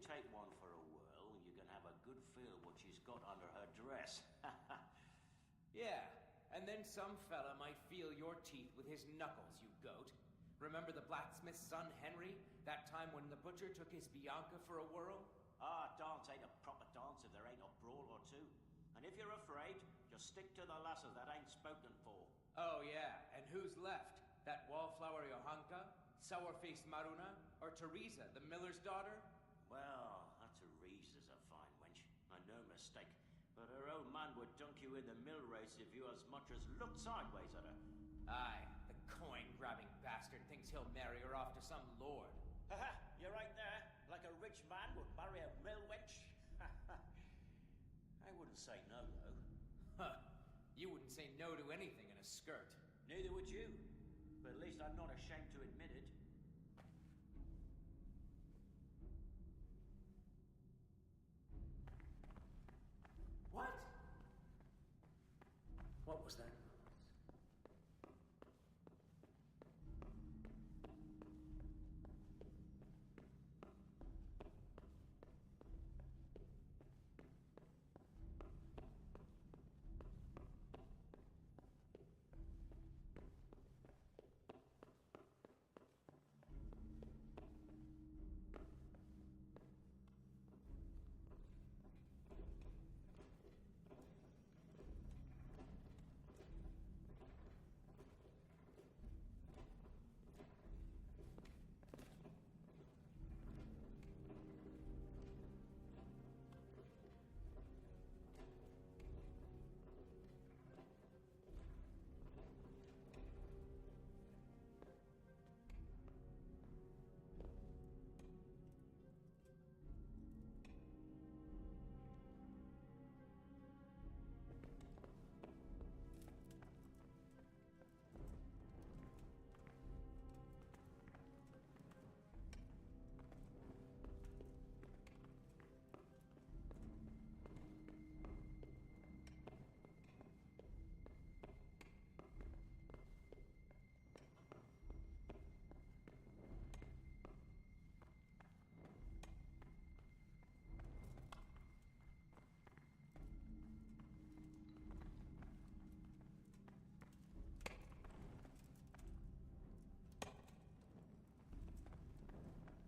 Speaker 17: take one for a whirl, you can have a good feel what she's got under her dress.
Speaker 6: Yeah, and then some fella might feel your teeth with his knuckles, you goat. Remember the blacksmith's son, Henry? That time when the butcher took his Bianca for a whirl?
Speaker 17: Ah, dance ain't a proper dance if there ain't a brawl or two. And if you're afraid, just stick to the lasses that ain't spoken for.
Speaker 6: Oh yeah, and who's left? That wallflower Johanka? Sour-faced Maruna? Or Teresa, the miller's daughter?
Speaker 17: Well, that Teresa's a fine wench, and no mistake. But her old man would dunk you in the mill race if you as much as looked sideways at her.
Speaker 6: Aye, the coin-grabbing bastard thinks he'll marry her off to some lord.
Speaker 17: Haha, you're right there. Like a rich man would marry a mill wench. I wouldn't say no, though.
Speaker 6: Huh. You wouldn't say no to anything in a skirt.
Speaker 17: Neither would you. But at least I'm not ashamed to admit it.
Speaker 6: What? What was that?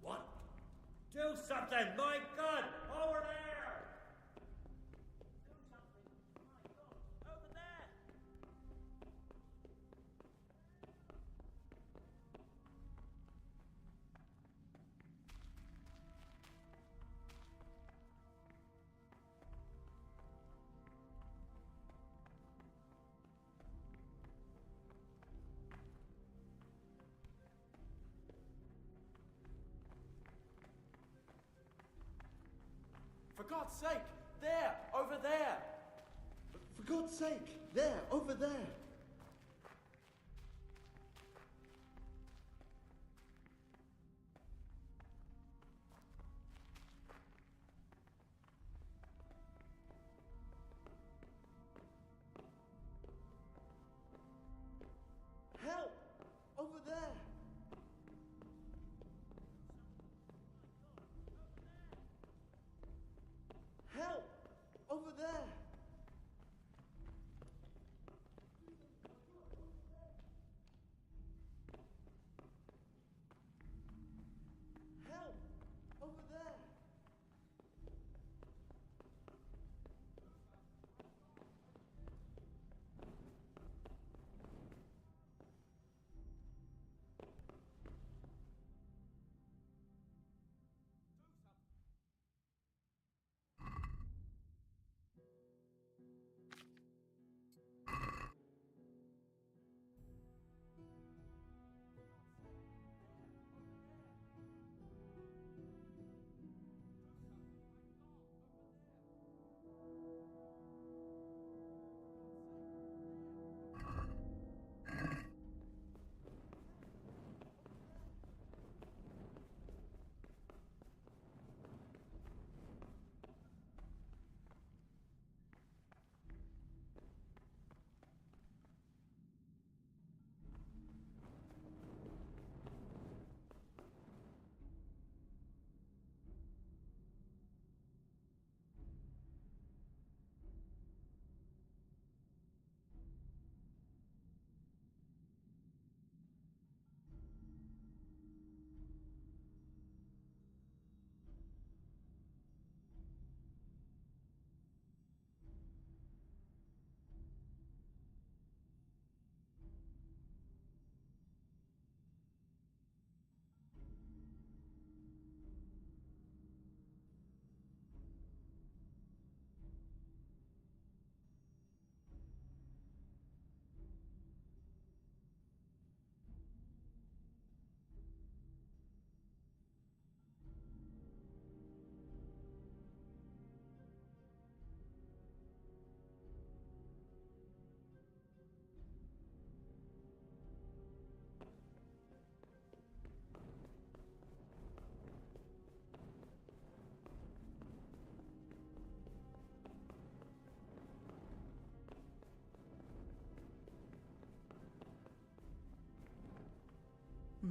Speaker 8: What? Do something! My God! Over there!
Speaker 17: Do something. My God, over there!
Speaker 20: For God's sake! There! Over there! For God's sake! There! Over there! Help! Over there! Help! Over there!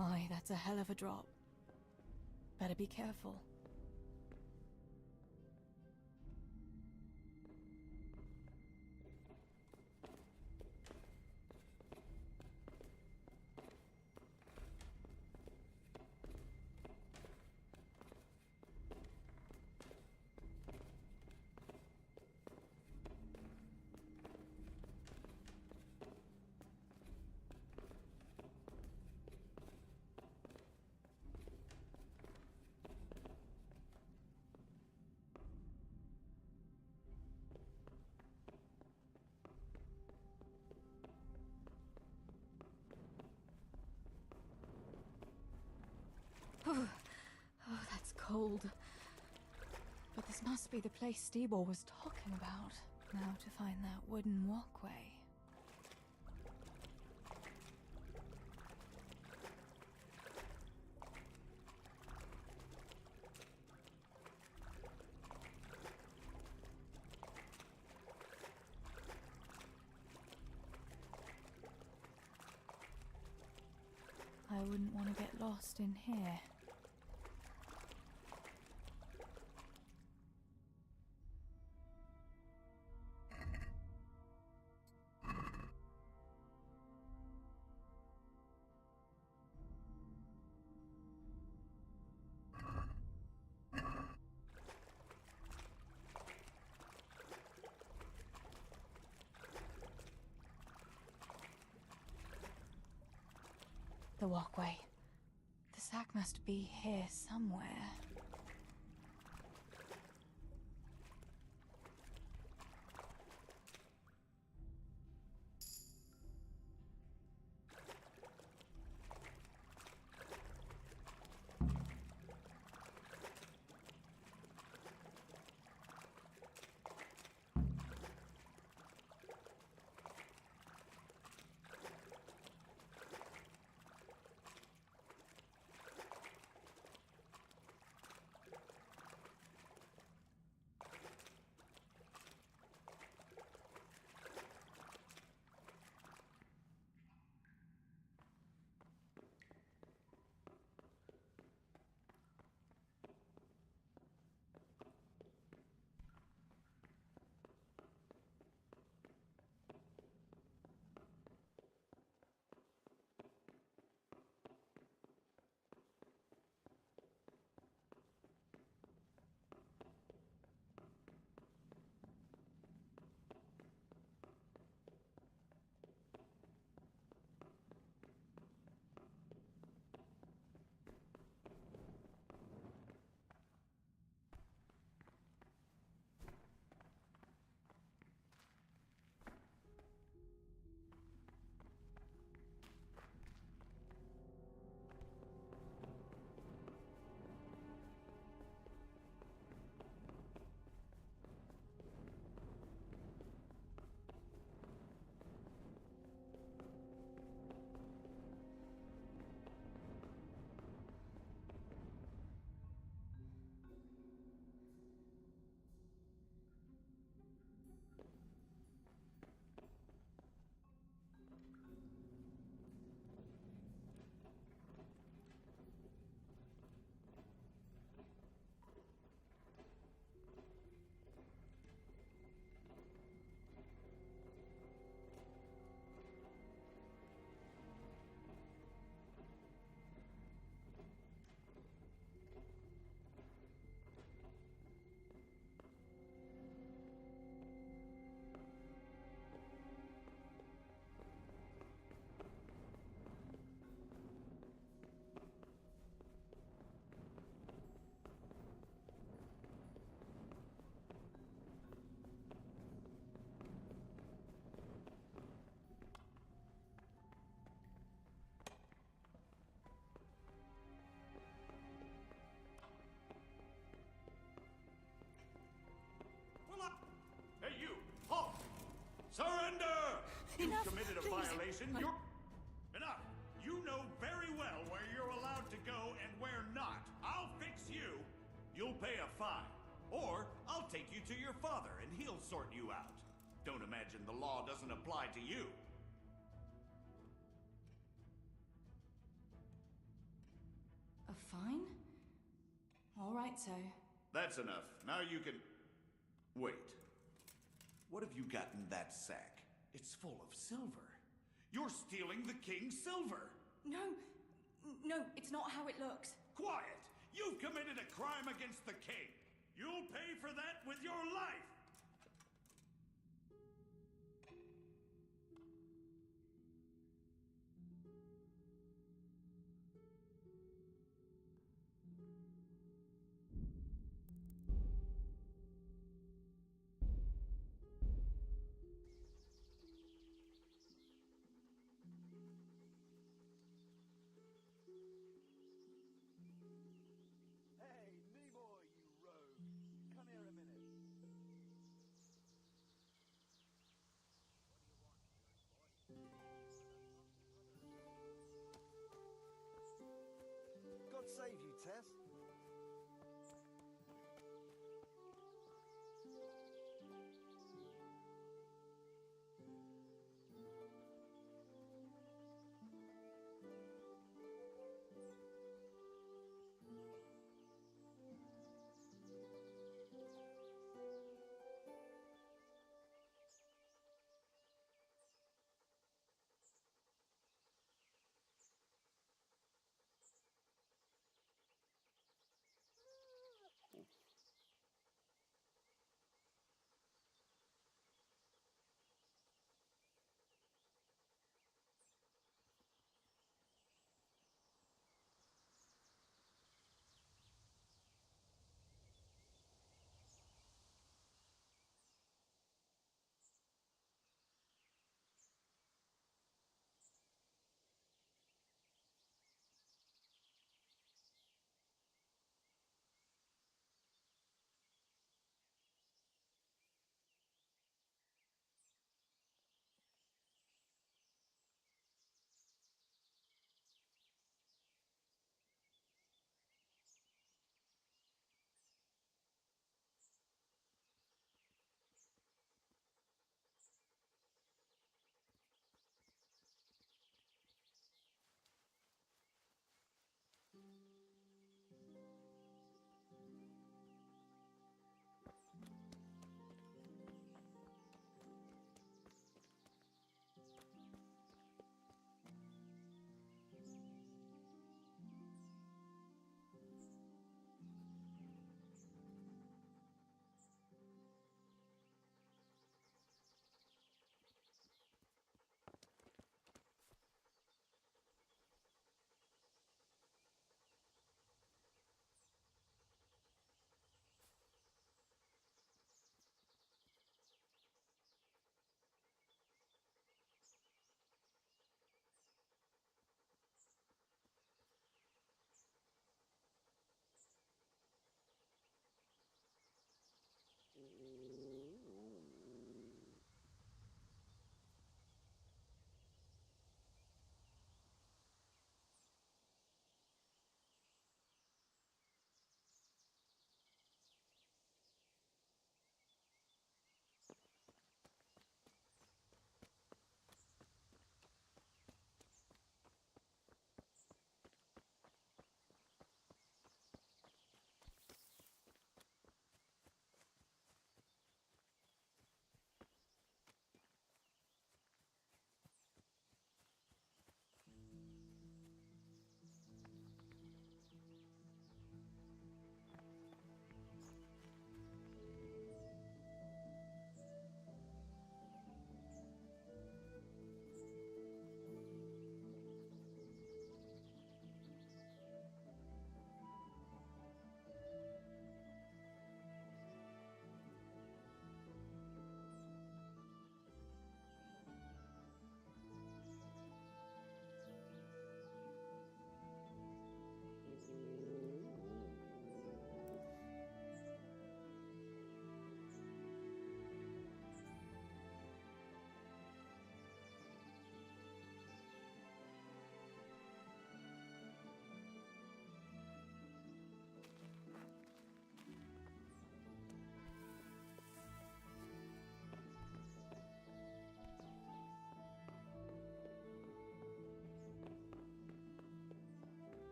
Speaker 22: My, that's a hell of a drop. Better be careful. Oh, that's cold. But this must be the place Steebor was talking about. Now to find that wooden walkway. I wouldn't want to get lost in here. The walkway. The sack must be here somewhere.
Speaker 1: Hey, you! Halt! Surrender! You've committed a violation. You're... Enough! You know very well where you're allowed to go and where not. I'll fix you. You'll pay a fine. Or I'll take you to your father and he'll sort you out. Don't imagine the law doesn't apply to you.
Speaker 22: A fine? All right, so.
Speaker 1: That's enough. Now you can... Wait. What have you got in that sack? It's full of silver. You're stealing the king's silver.
Speaker 22: No, it's not how it looks.
Speaker 1: Quiet! You've committed a crime against the king. You'll pay for that with your life.
Speaker 5: Hey, Nimoy, you rogue. Come here a minute. God save you, Tess.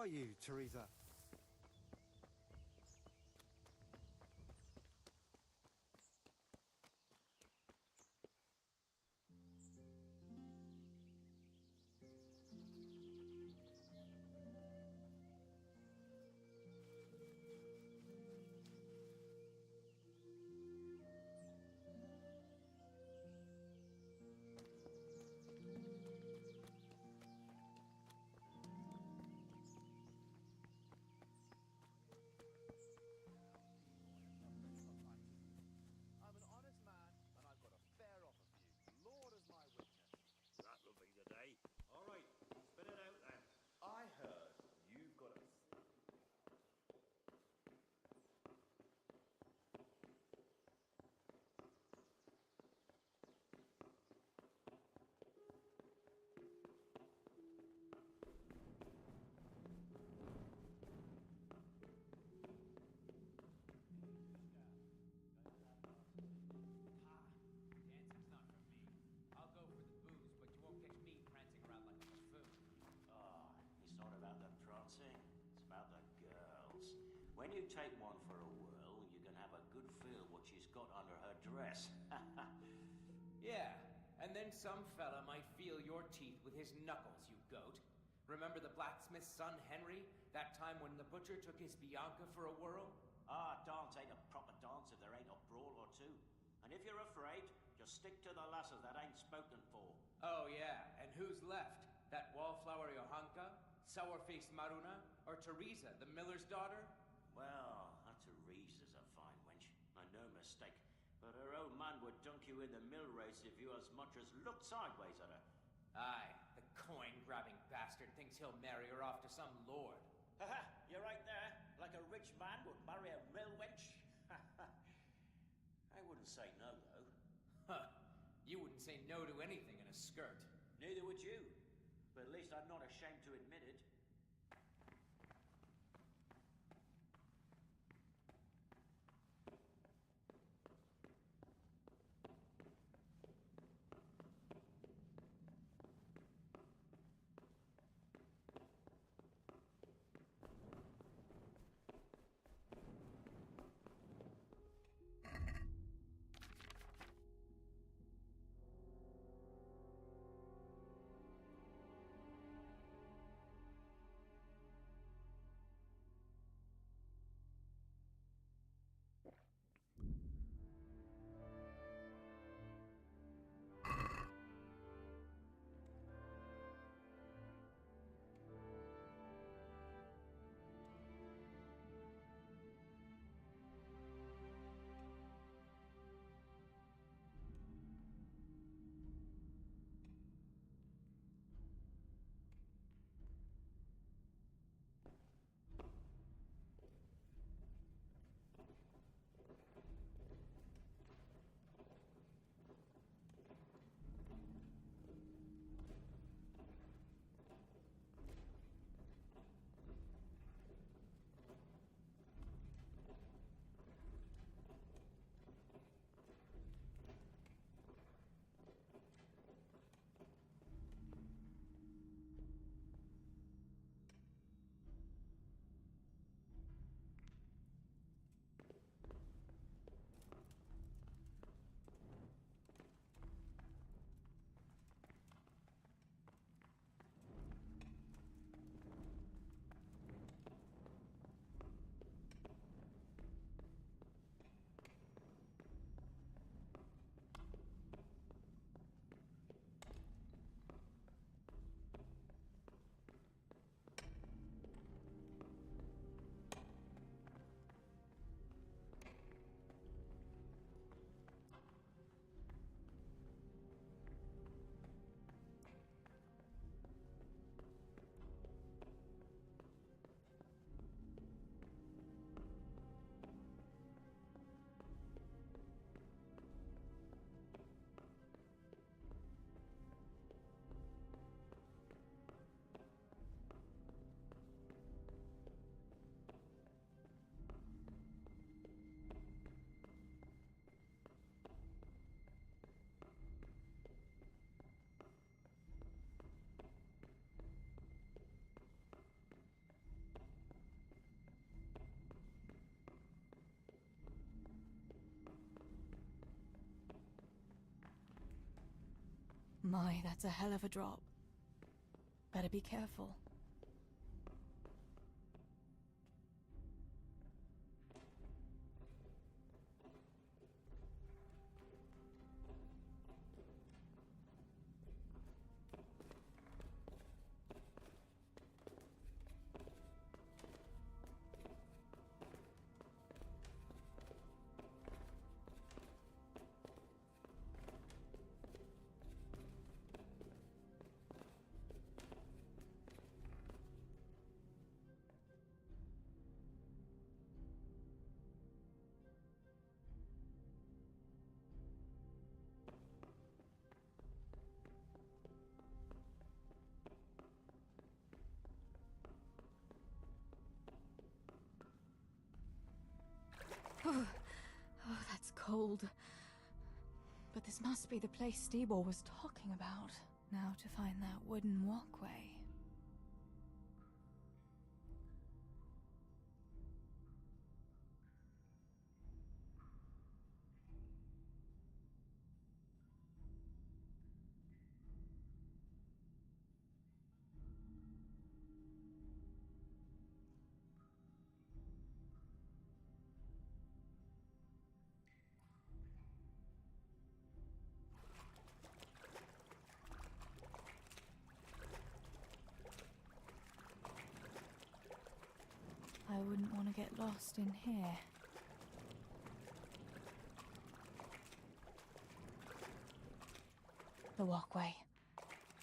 Speaker 7: are you, Teresa?
Speaker 11: I'm an honest man, and I've got a fair offer for you. Lord is my witness.
Speaker 17: That will be the day. All right, spit it out then.
Speaker 20: I heard you've got a...
Speaker 6: Dancing's not for me. I'll go for the booze, but you won't catch me prancing around like a buffoon.
Speaker 17: Ah, it's not about the prancing, it's about the girls. When you take one for a whirl, you can have a good feel what she's got under her dress.
Speaker 6: Yeah, and then some fella might feel your teeth with his knuckles, you goat. Remember the blacksmith's son, Henry? That time when the butcher took his Bianca for a whirl?
Speaker 17: Ah, dance ain't a proper dance if there ain't a brawl or two. And if you're afraid, just stick to the lasses that ain't spoken for.
Speaker 6: Oh, yeah, and who's left? That wallflower Johanka? Sour-faced Maruna? Or Teresa, the miller's daughter?
Speaker 17: Well, that Teresa's a fine wench, and no mistake. But her old man would dunk you in the mill race if you as much as looked sideways at her.
Speaker 6: Aye, the coin-grabbing bastard thinks he'll marry her off to some lord.
Speaker 17: Haha, you're right there. Like a rich man would marry a mill wench. I wouldn't say no, though.
Speaker 6: Huh. You wouldn't say no to anything in a skirt.
Speaker 17: Neither would you. But at least I'm not ashamed to admit it.
Speaker 22: My, that's a hell of a drop. Better be careful. Oh, that's cold. But this must be the place Steebor was talking about. Now to find that wooden walkway. I wouldn't want to get lost in here. The walkway.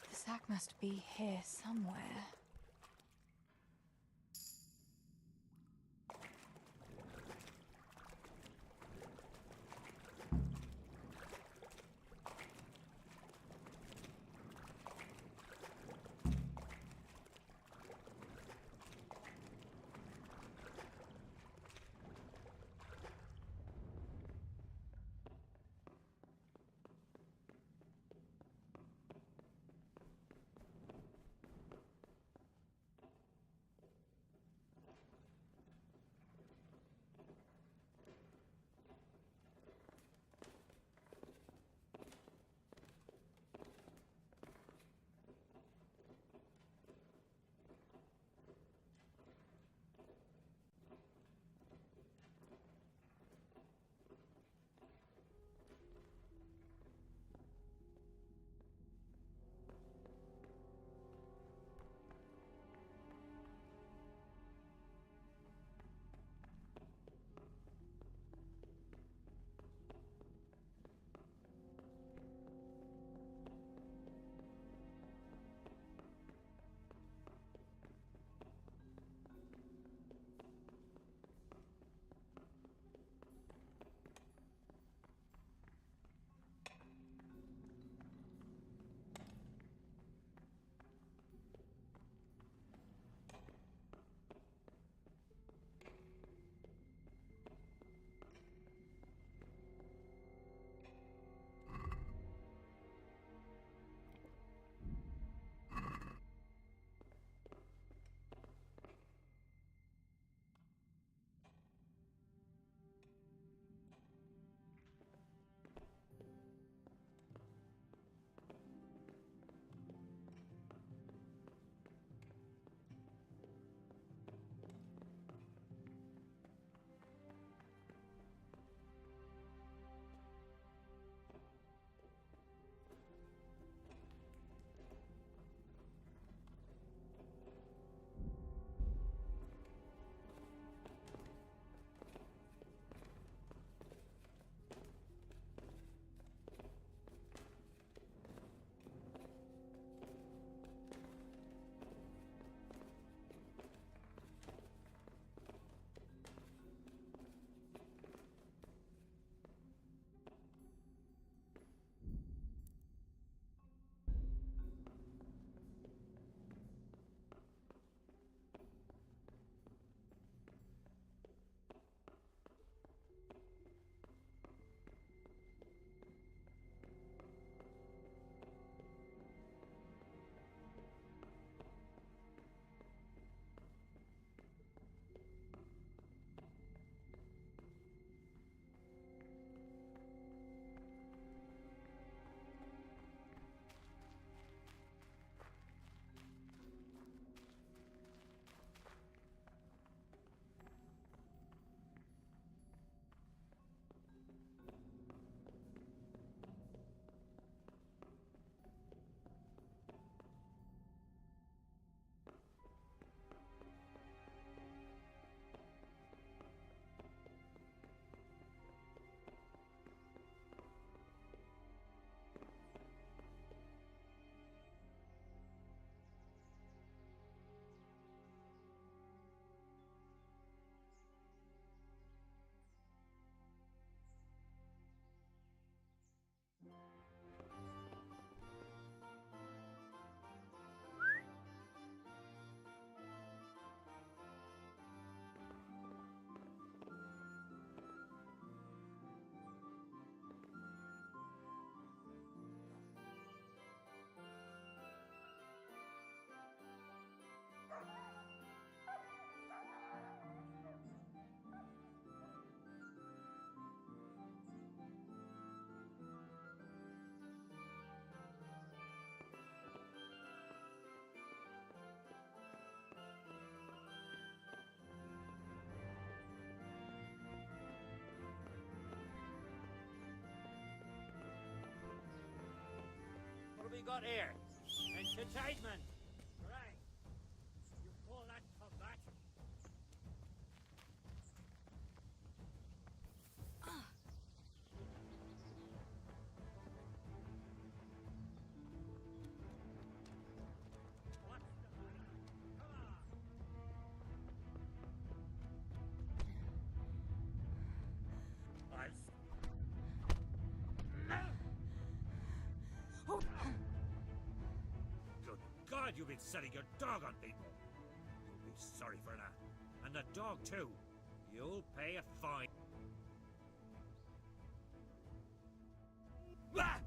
Speaker 22: The sack must be here somewhere.
Speaker 8: got here? Entertainment. Right. You call that combat? Good God, you've been setting your dog on people. You'll be sorry for that. And the dog, too. You'll pay a fine. Ah!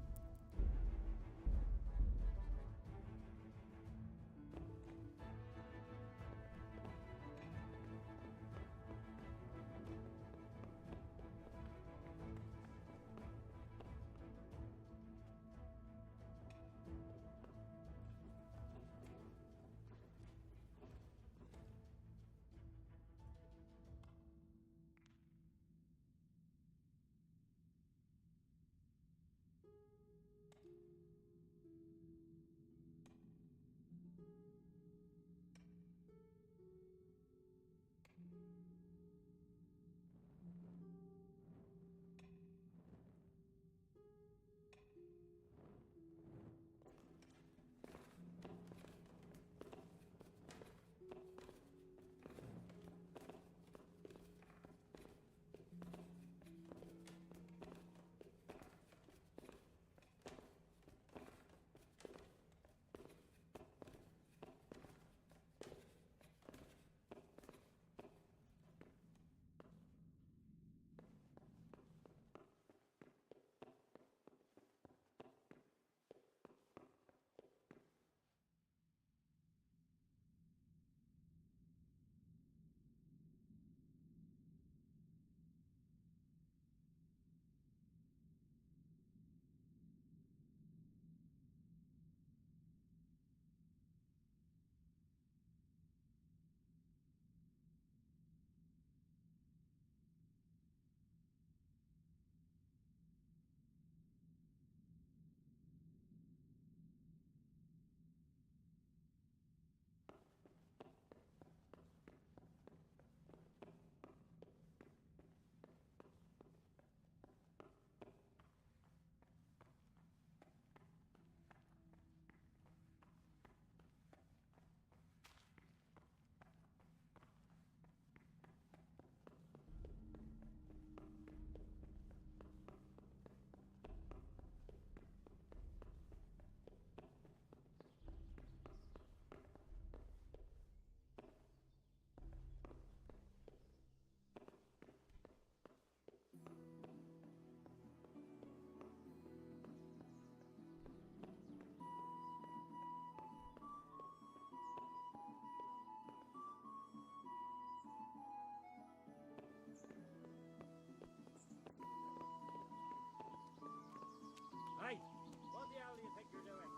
Speaker 8: Hey, what the hell do you think you're doing?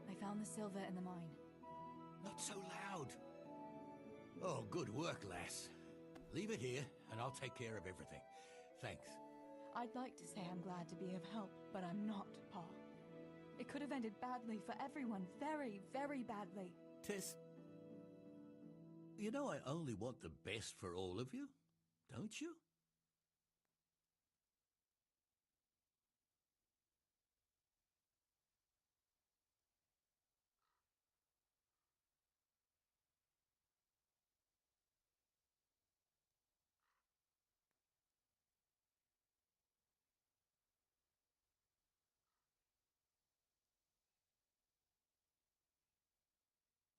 Speaker 22: I found the silver in the mine.
Speaker 11: Not
Speaker 2: Not so loud. Oh, good work, lass. Leave it here, and I'll take care of everything. Thanks.
Speaker 22: I'd like to say I'm glad to be of help, but I'm not, Pa. It could have ended badly for everyone. Very, very badly.
Speaker 2: Tess, you know I only want the best for all of you, don't you?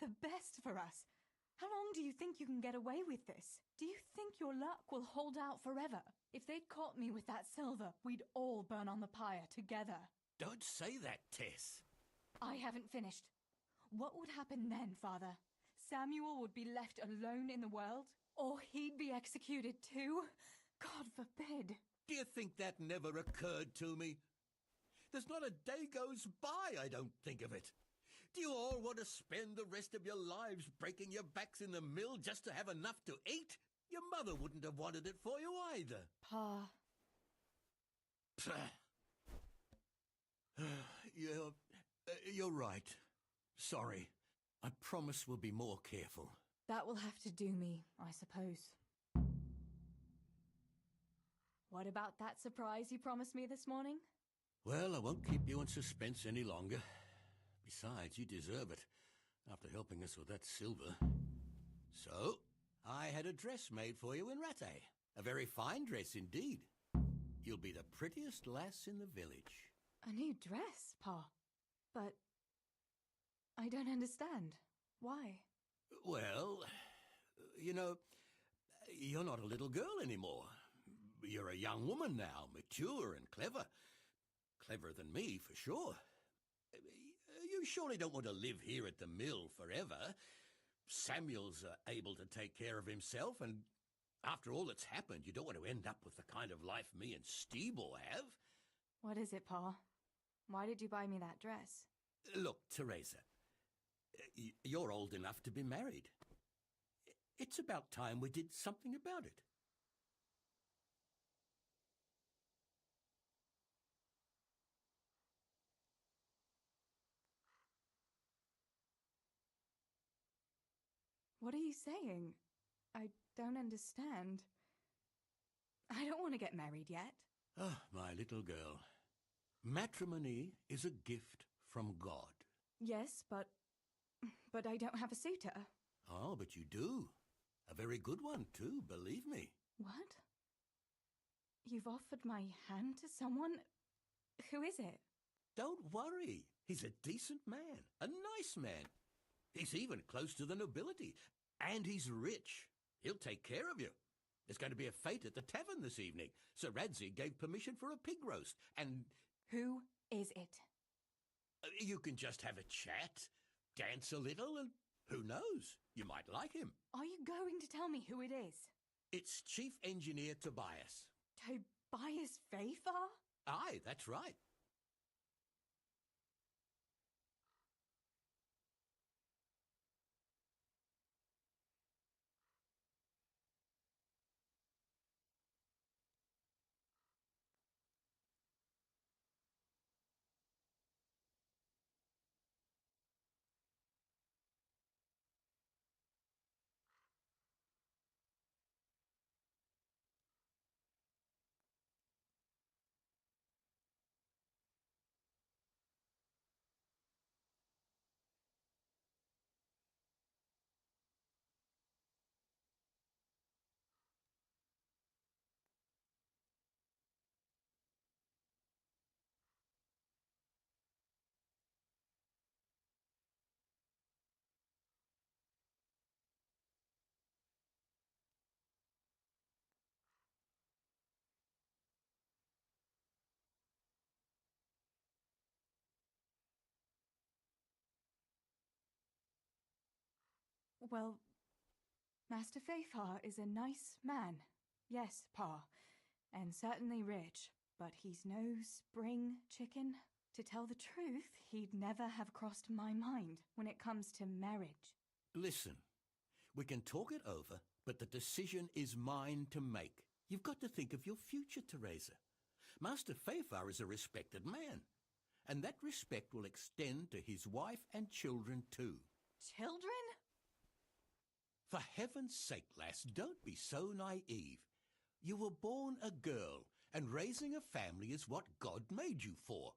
Speaker 22: The best for us. How long do you think you can get away with this? Do you think your luck will hold out forever? If they'd caught me with that silver, we'd all burn on the pyre together.
Speaker 2: Don't say that, Tess.
Speaker 22: I haven't finished. What would happen then, Father? Samuel would be left alone in the world? Or he'd be executed too? God forbid.
Speaker 2: Do you think that never occurred to me? There's not a day goes by I don't think of it. Do you all want to spend the rest of your lives breaking your backs in the mill just to have enough to eat? Your mother wouldn't have wanted it for you either.
Speaker 22: Pa.
Speaker 2: You're right. Sorry. I promise we'll be more careful.
Speaker 22: That will have to do me, I suppose. What about that surprise you promised me this morning?
Speaker 2: Well, I won't keep you in suspense any longer. Besides, you deserve it, after helping us with that silver. So, I had a dress made for you in Rattay. A very fine dress indeed. You'll be the prettiest lass in the village.
Speaker 22: A new dress, Pa. But I don't understand. Why?
Speaker 2: Well, you know, you're not a little girl anymore. You're a young woman now, mature and clever. Cleverer than me, for sure. You surely don't want to live here at the mill forever. Samuel's able to take care of himself, and after all that's happened, you don't want to end up with the kind of life me and Steeble have.
Speaker 22: What is it, Pa? Why did you buy me that dress?
Speaker 2: Look, Teresa, you're old enough to be married. It's about time we did something about it.
Speaker 22: What are you saying? I don't understand. I don't want to get married yet.
Speaker 2: Ah, my little girl. Matrimony is a gift from God.
Speaker 22: Yes, but I don't have a suitor.
Speaker 2: Oh, but you do. A very good one, too, believe me.
Speaker 22: What? You've offered my hand to someone? Who is it?
Speaker 2: Don't worry. He's a decent man, a nice man. He's even close to the nobility, and he's rich. He'll take care of you. There's going to be a fete at the tavern this evening. Sir Radzig gave permission for a pig roast, and...
Speaker 22: Who is it?
Speaker 2: You can just have a chat, dance a little, and who knows? You might like him.
Speaker 22: Are you going to tell me who it is?
Speaker 2: It's Chief Engineer Tobias.
Speaker 22: Tobias Fafar?
Speaker 2: Aye, that's right.
Speaker 22: Well, Master Fafar is a nice man. Yes, Pa, and certainly rich, but he's no spring chicken. To tell the truth, he'd never have crossed my mind when it comes to marriage.
Speaker 2: Listen, we can talk it over, but the decision is mine to make. You've got to think of your future, Teresa. Master Fafar is a respected man, and that respect will extend to his wife and children too.
Speaker 7: Children?
Speaker 2: For heaven's sake, lass, don't be so naive. You were born a girl, and raising a family is what God made you for.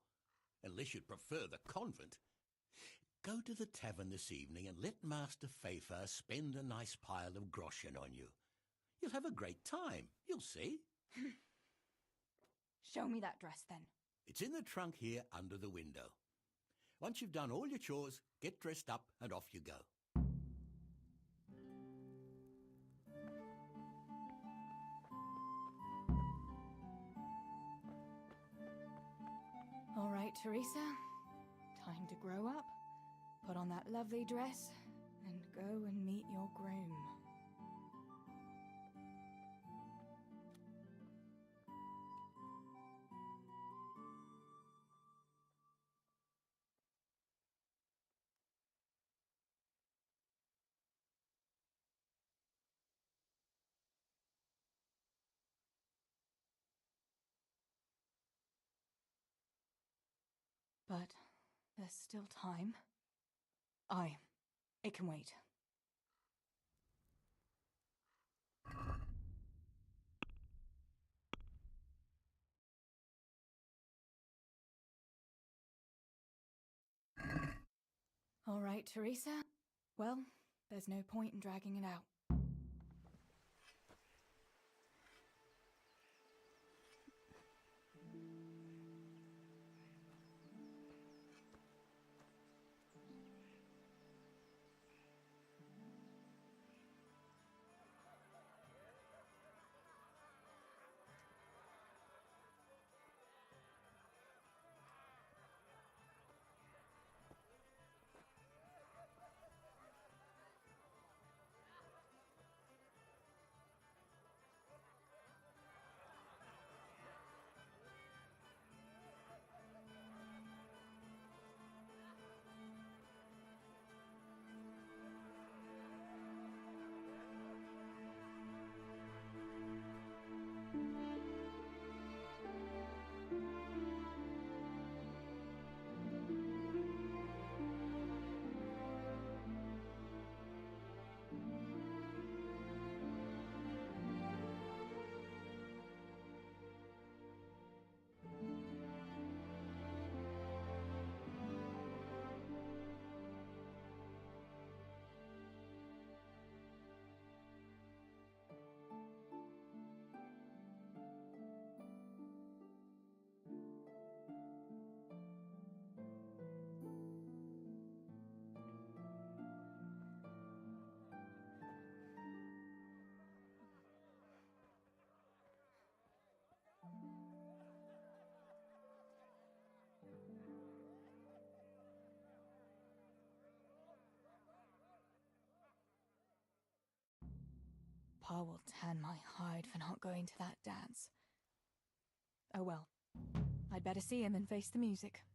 Speaker 2: Unless you'd prefer the convent. Go to the tavern this evening and let Master Fafar spend a nice pile of groschen on you. You'll have a great time, you'll see.
Speaker 22: Show me that dress, then.
Speaker 2: It's in the trunk here under the window. Once you've done all your chores, get dressed up and off you go.
Speaker 22: All right, Teresa. Time to grow up. Put on that lovely dress and go and meet your groom. But there's still time. It can wait. All right, Teresa. Well, there's no point in dragging it out. Pa will tan my hide for not going to that dance. Oh well, I'd better see him and face the music.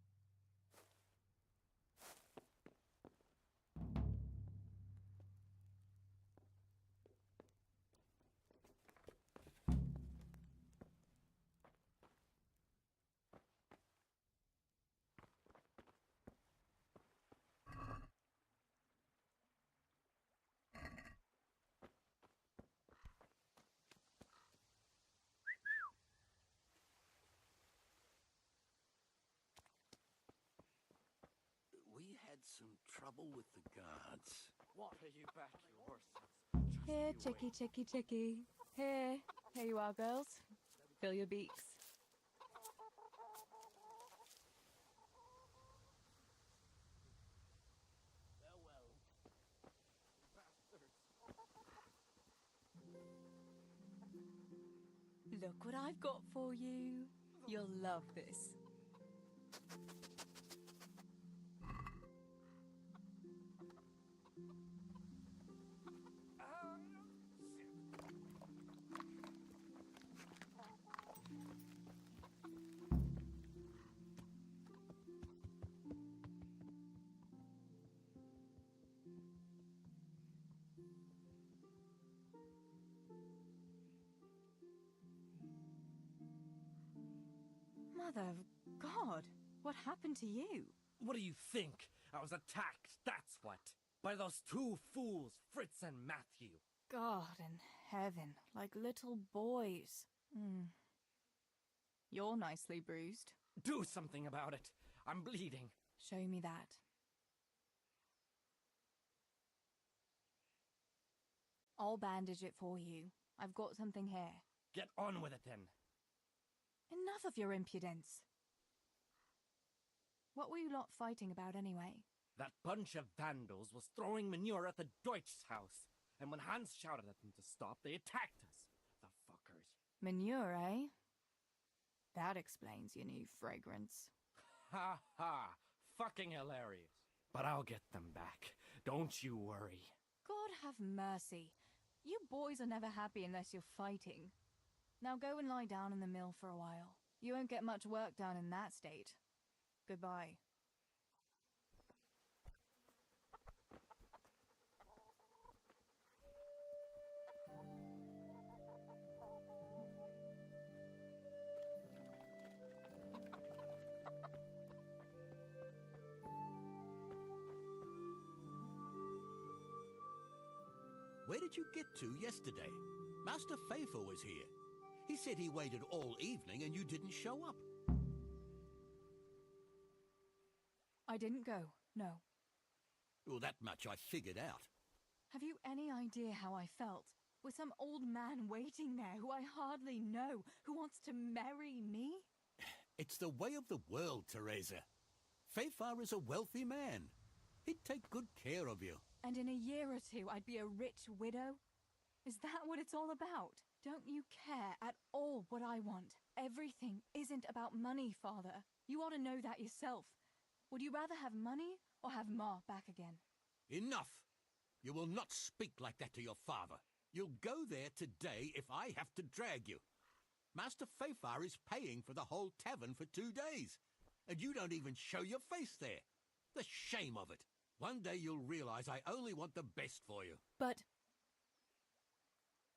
Speaker 2: We had some trouble with the guards.
Speaker 10: What are you back your horses?
Speaker 22: Here, chickie, chickie, chickie. Here you are, girls. Fill your beaks.
Speaker 10: Farewell, bastards.
Speaker 7: Look what I've got for you. You'll love this.
Speaker 22: Mother of God, what happened to you?
Speaker 10: What do you think? I was attacked, that's what. By those two fools, Fritz and Matthew.
Speaker 22: God in heaven, like little boys. You're nicely bruised.
Speaker 10: Do something about it. I'm bleeding.
Speaker 22: Show me that. I'll bandage it for you. I've got something here.
Speaker 10: Get on with it then.
Speaker 22: Enough of your impudence. What were you lot fighting about anyway?
Speaker 10: That bunch of vandals was throwing manure at the Deutsch's house, and when Hans shouted at them to stop, they attacked us. The fuckers.
Speaker 22: Manure, eh? That explains your new fragrance.
Speaker 10: Ha ha! Fucking hilarious. But I'll get them back. Don't you worry.
Speaker 22: God have mercy. You boys are never happy unless you're fighting. Now go and lie down in the mill for a while. You won't get much work done in that state. Goodbye.
Speaker 2: Where did you get to yesterday? Master Pfeiffer was here. He said he waited all evening and you didn't show up.
Speaker 22: I didn't go, no.
Speaker 2: Well, that much I figured out.
Speaker 22: Have you any idea how I felt? With some old man waiting there who I hardly know, who wants to marry me?
Speaker 2: It's the way of the world, Teresa. Pfeiffer is a wealthy man. He'd take good care of you.
Speaker 22: And in a year or two, I'd be a rich widow? Is that what it's all about? Don't you care at all what I want? Everything isn't about money, Father. You ought to know that yourself. Would you rather have money or have Ma back again?
Speaker 2: Enough! You will not speak like that to your father. You'll go there today if I have to drag you. Master Pfeiffer is paying for the whole tavern for 2 days, and you don't even show your face there. The shame of it. One day you'll realize I only want the best for you.
Speaker 22: But...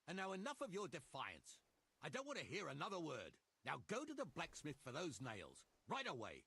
Speaker 2: And now enough of your defiance. I don't want to hear another word. Now go to the blacksmith for those nails. Right away.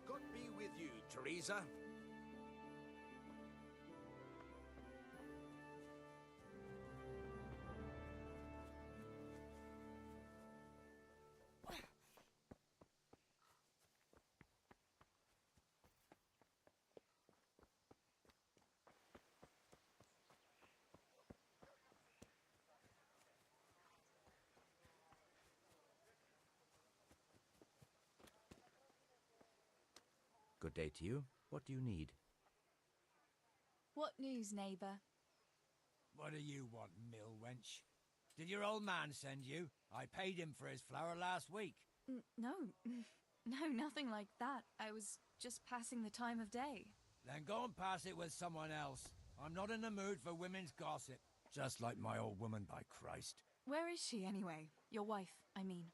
Speaker 1: God be with you, Teresa.
Speaker 9: Good day to you. What do you need?
Speaker 22: What news, neighbour?
Speaker 8: What do you want, mill wench? Did your old man send you? I paid him for his flour last week.
Speaker 22: No, no, nothing like that. I was just passing the time of day.
Speaker 8: Then go and pass it with someone else. I'm not in the mood for women's gossip. Just like my old woman, by Christ.
Speaker 22: Where is she, anyway? Your wife, I mean.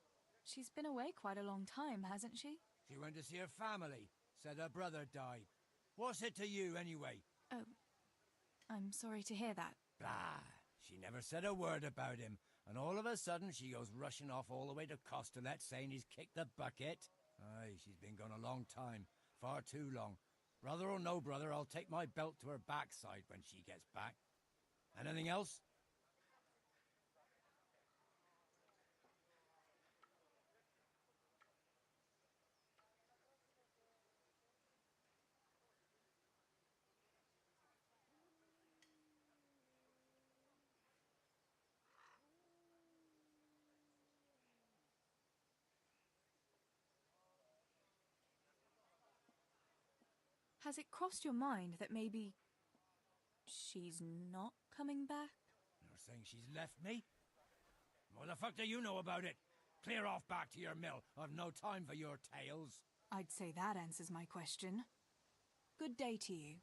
Speaker 22: She's been away quite a long time, hasn't she?
Speaker 8: She went to see her family. Said her brother died. What's it to you, anyway?
Speaker 22: Oh, I'm sorry to hear that.
Speaker 8: Blah. She never said a word about him. And all of a sudden, she goes rushing off all the way to Costalet, saying he's kicked the bucket. Aye, she's been gone a long time. Far too long. Brother or no brother, I'll take my belt to her backside when she gets back. Anything else?
Speaker 22: Has it crossed your mind that maybe she's not coming back?
Speaker 8: You're saying she's left me? What the fuck do you know about it? Clear off back to your mill. I've no time for your tales.
Speaker 22: I'd say that answers my question. Good day to you.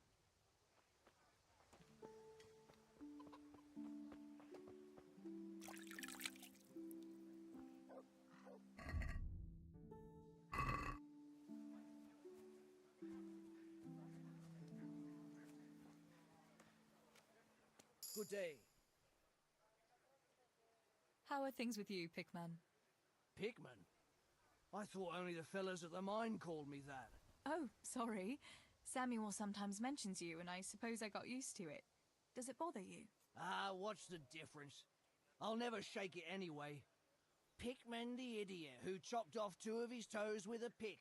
Speaker 21: Good day.
Speaker 22: How are things with you, Pickman?
Speaker 21: Pickman? I thought only the fellas at the mine called me that.
Speaker 22: Oh, sorry. Samuel sometimes mentions you, and I suppose I got used to it. Does it bother you?
Speaker 21: Ah, what's the difference? I'll never shake it anyway. Pickman the idiot who chopped off 2 of his toes with a pick.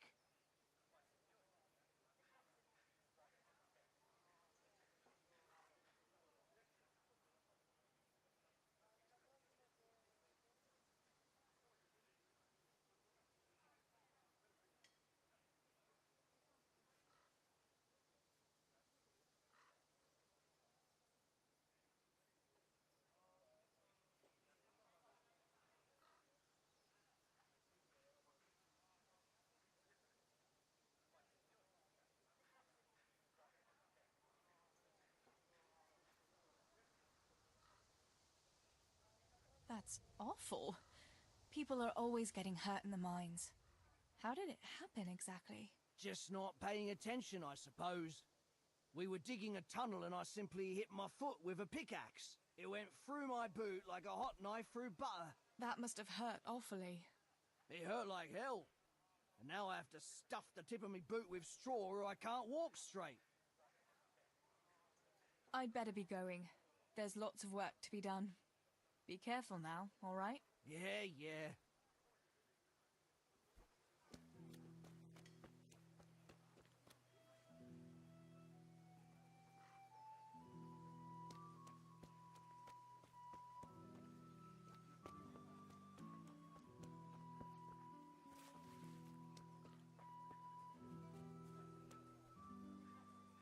Speaker 22: That's awful. People are always getting hurt in the mines. How did it happen exactly?
Speaker 21: Just not paying attention, I suppose. We were digging a tunnel and I simply hit my foot with a pickaxe. It went through my boot like a hot knife through butter.
Speaker 22: That must have hurt awfully.
Speaker 21: It hurt like hell. And now I have to stuff the tip of my boot with straw or I can't walk straight.
Speaker 22: I'd better be going. There's lots of work to be done. Be careful now, all right?
Speaker 21: Yeah, yeah.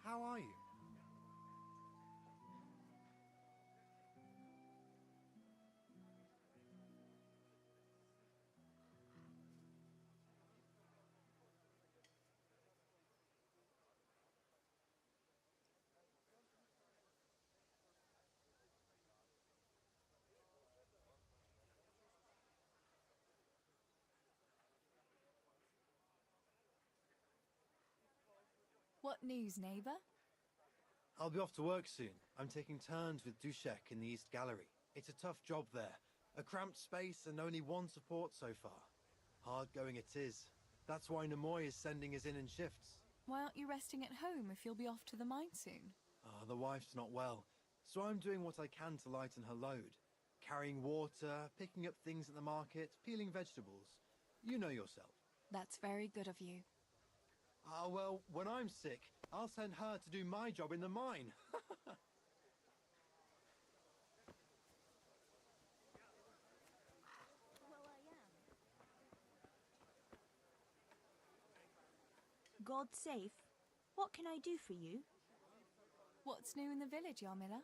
Speaker 11: How are you?
Speaker 22: What news, neighbour?
Speaker 23: I'll be off to work soon. I'm taking turns with Dushek in the East Gallery. It's a tough job there. A cramped space and only one support so far. Hard going it is. That's why Nemoy is sending us in shifts.
Speaker 22: Why aren't you resting at home if you'll be off to the mine soon?
Speaker 23: The wife's not well, so I'm doing what I can to lighten her load. Carrying water, picking up things at the market, peeling vegetables. You know yourself.
Speaker 22: That's very good of you.
Speaker 23: Well, when I'm sick, I'll send her to do my job in the mine.
Speaker 16: God safe,
Speaker 13: What can I do for you?
Speaker 22: What's new in the village, Yarmila?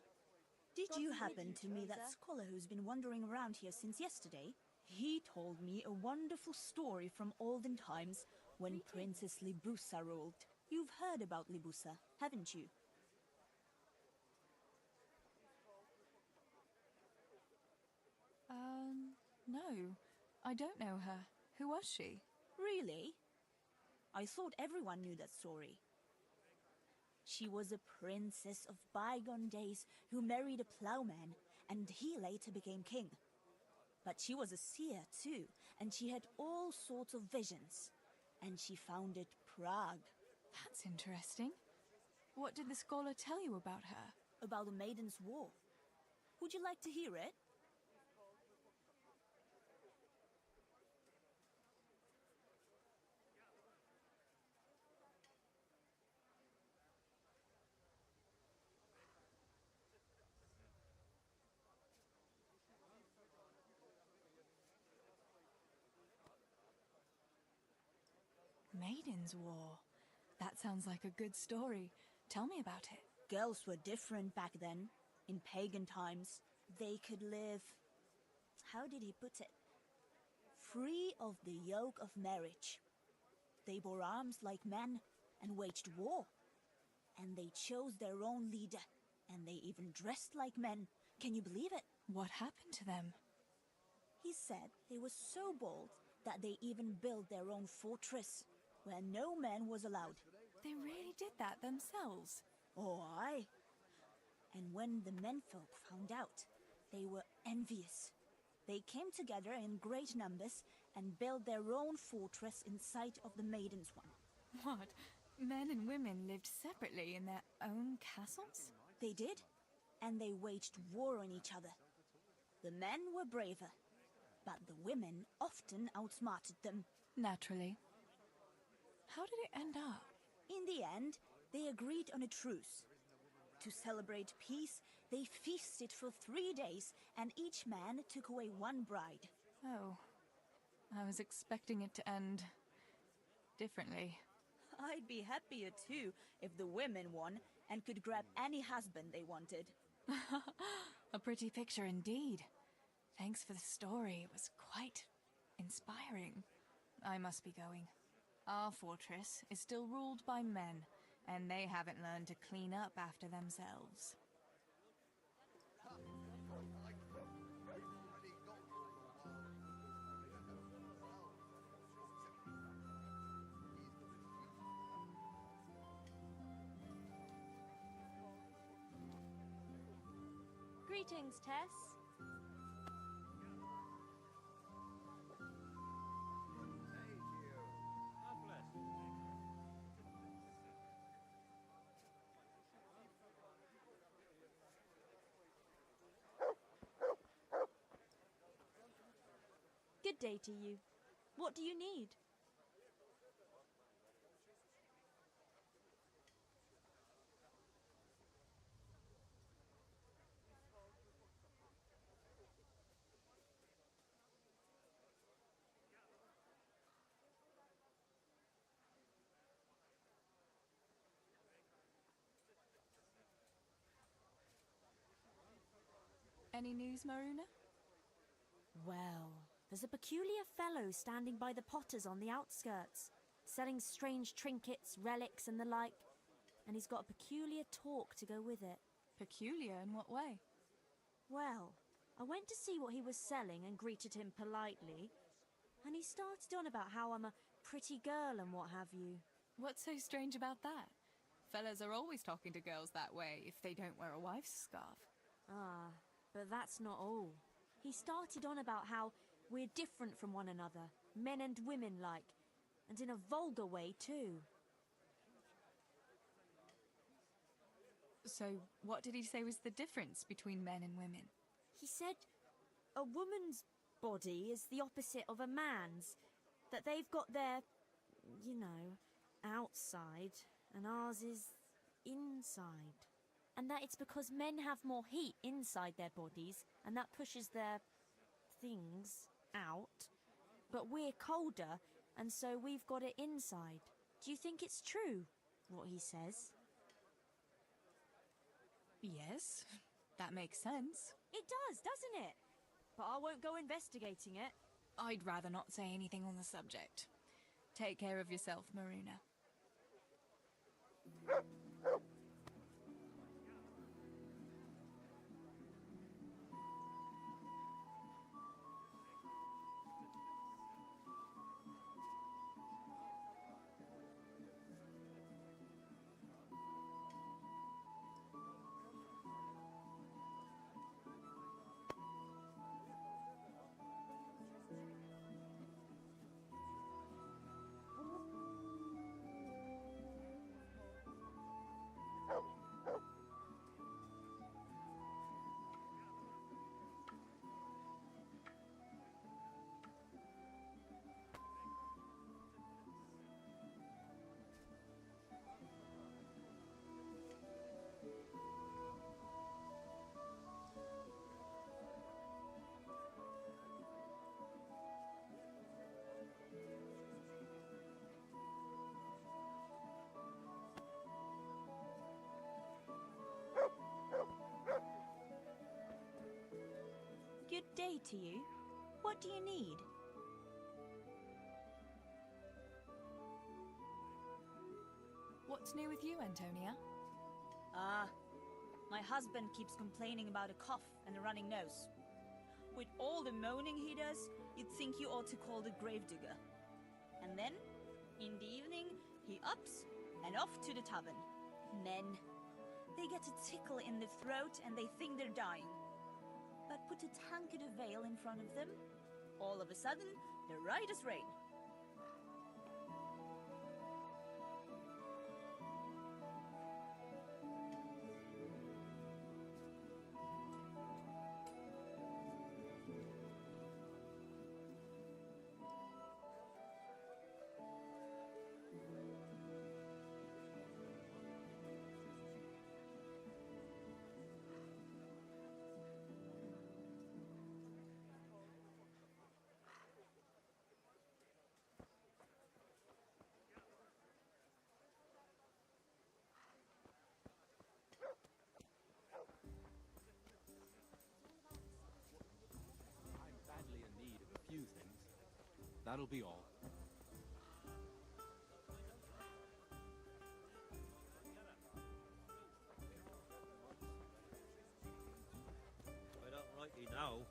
Speaker 13: Did you happen to meet that scholar who's been wandering around here since yesterday? He told me a wonderful story from olden times when Princess Libusa ruled. You've heard about Libusa, haven't you?
Speaker 22: No. I don't know her. Who was she?
Speaker 13: Really? I thought everyone knew that story. She was a princess of bygone days who married a plowman, and he later became king. But she was a seer too, and she had all sorts of visions. And she founded Prague.
Speaker 22: That's interesting. What did the scholar tell you about her?
Speaker 13: About the Maiden's War. Would you like to hear it?
Speaker 22: Maiden's War. That sounds like a good story. Tell me about it.
Speaker 13: Girls were different back then. In pagan times, they could live... How did he put it? Free of the yoke of marriage. They bore arms like men and waged war. And they chose their own leader. And they even dressed like men. Can you believe it?
Speaker 22: What happened to them?
Speaker 13: He said they were so bold that they even built their own fortress, where no man was allowed.
Speaker 22: They really did that themselves?
Speaker 13: Oh, aye. And when the menfolk found out, they were envious. They came together in great numbers and built their own fortress in sight of the Maiden's one.
Speaker 22: What? Men and women lived separately in their own castles?
Speaker 13: They did, and they waged war on each other. The men were braver, but the women often outsmarted them.
Speaker 22: Naturally. How did it end up?
Speaker 13: In the end, they agreed on a truce. To celebrate peace, they feasted for 3 days, and each man took away one bride.
Speaker 22: Oh, I was expecting it to end differently.
Speaker 13: I'd be happier too if the women won and could grab any husband they wanted.
Speaker 22: A pretty picture indeed. Thanks for the story. It was quite inspiring. I must be going. Our fortress is still ruled by men, and they haven't learned to clean up after themselves.
Speaker 16: Greetings, Tess. Good day to you. What do you need?
Speaker 22: Any news, Maruna?
Speaker 16: Well, there's a peculiar fellow standing by the potters on the outskirts, selling strange trinkets, relics, and the like, and he's got a peculiar talk to go with it.
Speaker 22: Peculiar in what way?
Speaker 16: Well, I went to see what he was selling and greeted him politely, and he started on about how I'm a pretty girl and what have you.
Speaker 22: What's so strange about that? Fellas are always talking to girls that way if they don't wear a wife's scarf.
Speaker 16: Ah, but that's not all. He started on about how we're different from one another, men and women like, and in a vulgar way too.
Speaker 22: So, what did he say was the difference between men and women?
Speaker 16: He said a woman's body is the opposite of a man's, that they've got their, outside, and ours is inside. And that it's because men have more heat inside their bodies, and that pushes their things out. But we're colder, and so we've got it inside. Do you think it's true?
Speaker 13: what he says?
Speaker 22: Yes, that makes sense.
Speaker 16: It does, doesn't it? But I won't go investigating it.
Speaker 22: I'd rather not say anything on the subject. Take care of yourself, Maruna.
Speaker 13: Good day to you. What do you need?
Speaker 22: What's new with you, Antonia?
Speaker 13: My husband keeps complaining about a cough and a running nose. With all the moaning he does, you'd think you ought to call the gravedigger. And then, in the evening, he ups and off to the tavern. Men. They get a tickle in the throat and they think they're dying. But put a tankard of ale in front of them, all of a sudden, they're right as rain.
Speaker 19: Few things. That'll be all.
Speaker 20: I don't rightly know.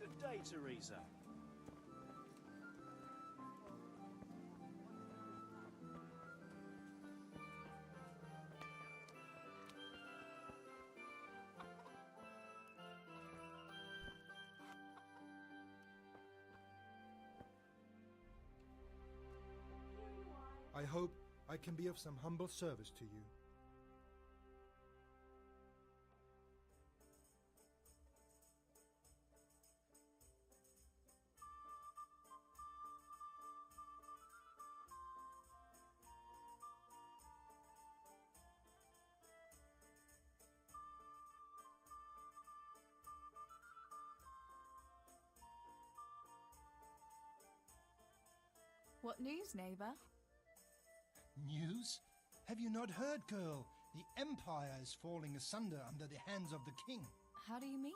Speaker 20: Good day, Teresa.
Speaker 3: I hope I can be of some humble service to you.
Speaker 22: What news, neighbor?
Speaker 3: News? Have you not heard, girl? The Empire is falling asunder under the hands of the king.
Speaker 22: How do you mean?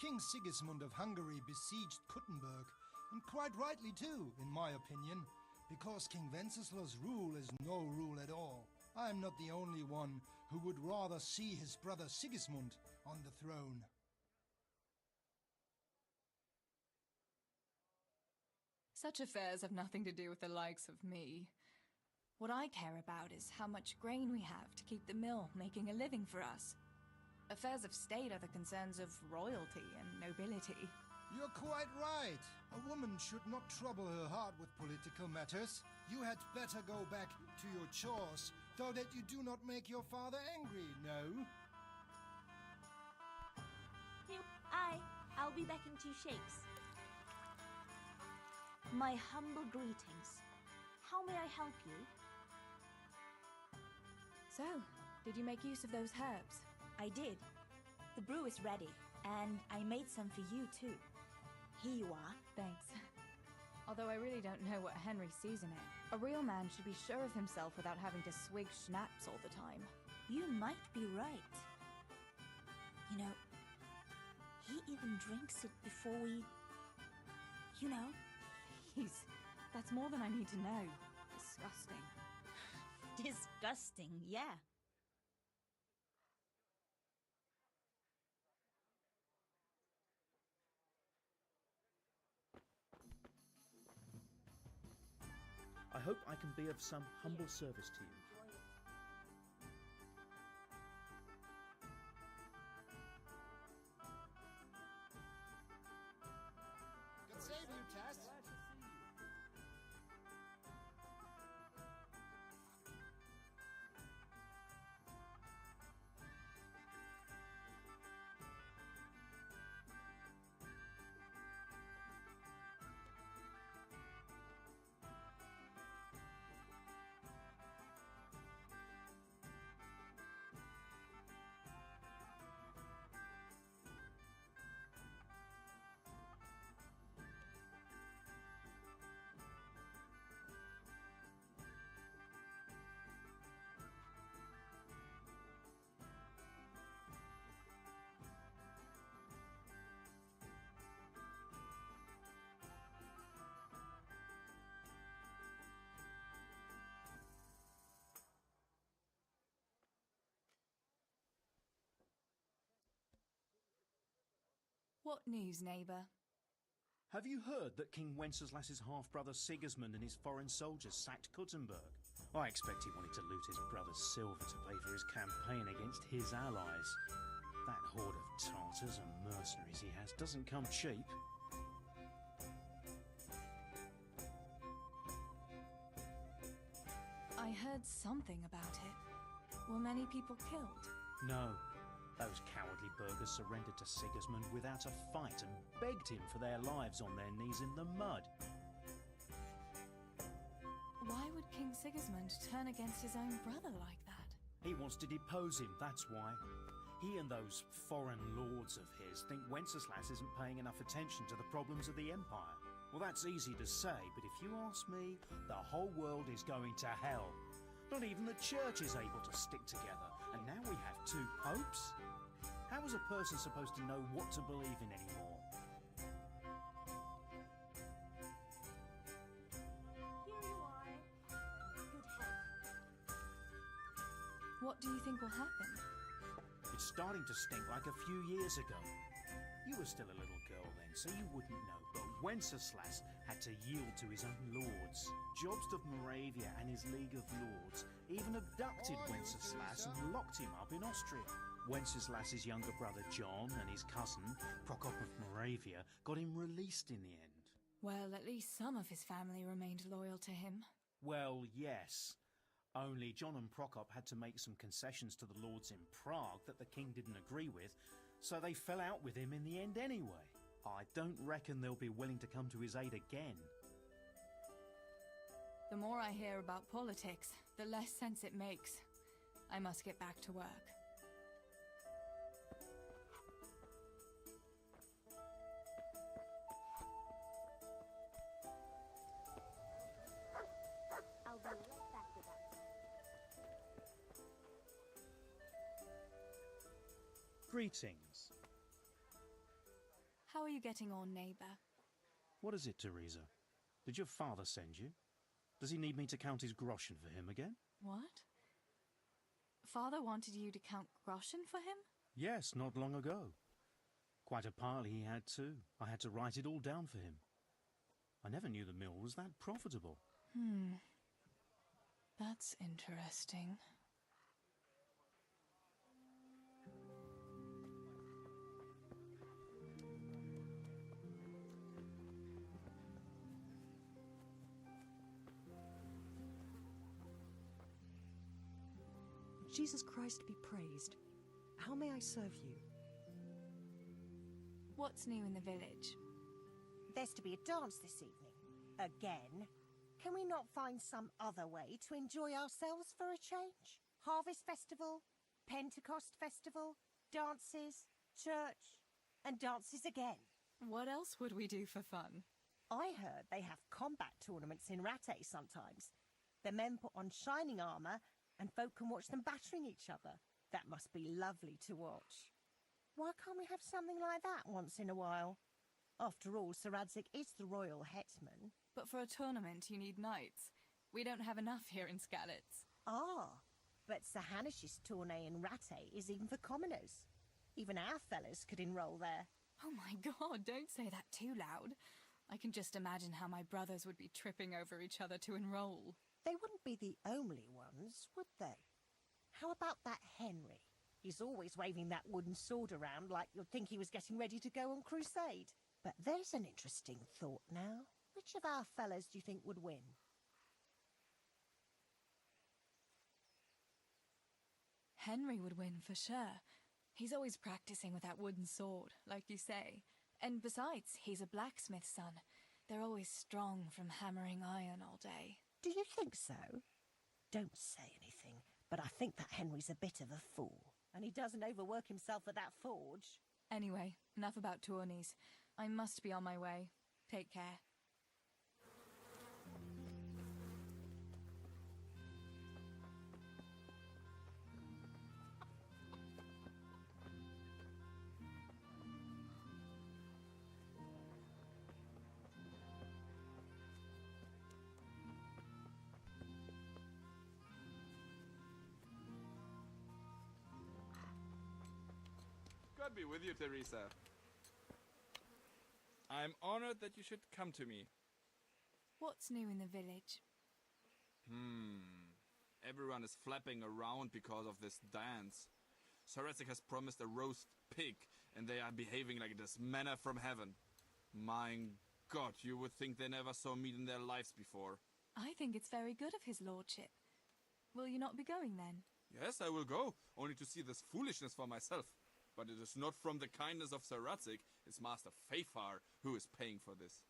Speaker 3: King Sigismund of Hungary besieged Kuttenberg, and quite rightly too, in my opinion, because King Wenceslaus' rule is no rule at all. I am not the only one who would rather see his brother Sigismund on the throne.
Speaker 22: Such affairs have nothing to do with the likes of me. What I care about is how much grain we have to keep the mill making a living for us. Affairs of state are the concerns of royalty and nobility.
Speaker 3: You're quite right. A woman should not trouble her heart with political matters. You had better go back to your chores, so that you do not make your father angry, no?
Speaker 13: I'll be back in 2 shakes. My humble greetings. How may I help you?
Speaker 22: So, did you make use of those herbs?
Speaker 13: I did. The brew is ready, and I made some for you too. Here you are.
Speaker 22: Thanks. Although I really don't know what Henry sees in it. A real man should be sure of himself without having to swig schnapps all the time.
Speaker 13: You might be right. You know, he even drinks it before we... You know?
Speaker 22: Please, that's more than I need to know. Disgusting.
Speaker 13: Disgusting, yeah.
Speaker 4: I hope I can be of some humble service to you.
Speaker 3: Good save you, Tess.
Speaker 22: What news, neighbour?
Speaker 4: Have you heard that King Wenceslas's half-brother Sigismund and his foreign soldiers sacked Kutzenberg? I expect he wanted to loot his brother's silver to pay for his campaign against his allies. That horde of Tartars and mercenaries he has doesn't come cheap.
Speaker 22: I heard something about it. Were many people killed?
Speaker 4: No. Those cowardly burghers surrendered to Sigismund without a fight and begged him for their lives on their knees in the mud.
Speaker 22: Why would King Sigismund turn against his own brother like that?
Speaker 4: He wants to depose him, that's why. He and those foreign lords of his think Wenceslas isn't paying enough attention to the problems of the Empire. Well, that's easy to say, but if you ask me, the whole world is going to hell. Not even the church is able to stick together, and now we have 2 popes? How is a person supposed to know what to believe in anymore?
Speaker 13: Here you are. Good health.
Speaker 22: What do you think will happen?
Speaker 4: It's starting to stink like a few years ago. You were still a little girl then, so you wouldn't know, but Wenceslas had to yield to his own lords. Jobst of Moravia and his League of Lords even abducted Wenceslas and locked him up in Austria. Wenceslas's younger brother John and his cousin, Prokop of Moravia, got him released in the end.
Speaker 22: Well, at least some of his family remained loyal to him.
Speaker 4: Well, yes. Only John and Prokop had to make some concessions to the lords in Prague that the king didn't agree with, so they fell out with him in the end anyway. I don't reckon they'll be willing to come to his aid again.
Speaker 22: The more I hear about politics, the less sense it makes. I must get back to work.
Speaker 13: I'll be right back with that.
Speaker 4: Greetings.
Speaker 22: How are you getting on, neighbour?
Speaker 4: What is it, Teresa? Did your father send you? Does he need me to count his groschen for him again?
Speaker 22: What? Father wanted you to count groschen for him?
Speaker 4: Yes, not long ago. Quite a pile he had too. I had to write it all down for him. I never knew the mill was that profitable.
Speaker 22: That's interesting.
Speaker 14: Jesus Christ be praised. How may I serve you?
Speaker 22: What's new in the village?
Speaker 15: There's to be a dance this evening. Again. Can we not find some other way to enjoy ourselves for a change? Harvest festival, Pentecost festival, dances, church, and dances again.
Speaker 22: What else would we do for fun?
Speaker 15: I heard they have combat tournaments in Rattay sometimes. The men put on shining armour and folk can watch them battering each other. That must be lovely to watch. Why can't we have something like that once in a while? After all, Sir Radzig is the royal hetman.
Speaker 22: But for a tournament, you need knights. We don't have enough here in Skalitz.
Speaker 15: Ah, but Sir Hanish's tourney in Rattay is even for commoners. Even our fellas could enroll there.
Speaker 22: Oh my god, don't say that too loud. I can just imagine how my brothers would be tripping over each other to enroll.
Speaker 15: They wouldn't be the only ones, would they? How about that Henry? He's always waving that wooden sword around like you'd think he was getting ready to go on crusade. But there's an interesting thought now. Which of our fellas do you think would win?
Speaker 22: Henry would win for sure. He's always practicing with that wooden sword, like you say. And besides, he's a blacksmith's son. They're always strong from hammering iron all day.
Speaker 15: Do you think so? Don't say anything, but I think that Henry's a bit of a fool. And he doesn't overwork himself at that forge.
Speaker 22: Anyway, enough about tourneys. I must be on my way. Take care.
Speaker 18: God be with you, Teresa. I'm honored that you should come to me.
Speaker 22: What's new in the village?
Speaker 18: Everyone is flapping around because of this dance. Sir Radzig has promised a roast pig, and they are behaving like it is manna from heaven. My God, you would think they never saw meat in their lives before.
Speaker 22: I think it's very good of his lordship. Will you not be going then?
Speaker 18: Yes, I will go, only to see this foolishness for myself. But it is not from the kindness of Sir Radzig, it's Master Fafar who is paying for this.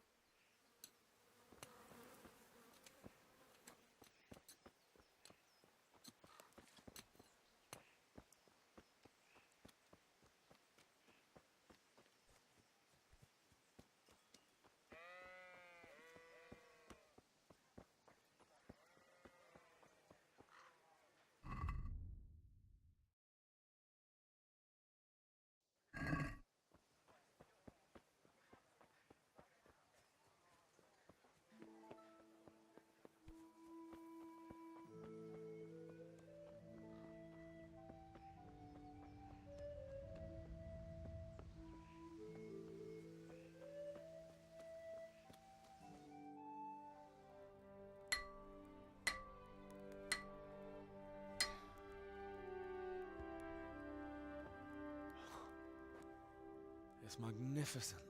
Speaker 19: It's magnificent.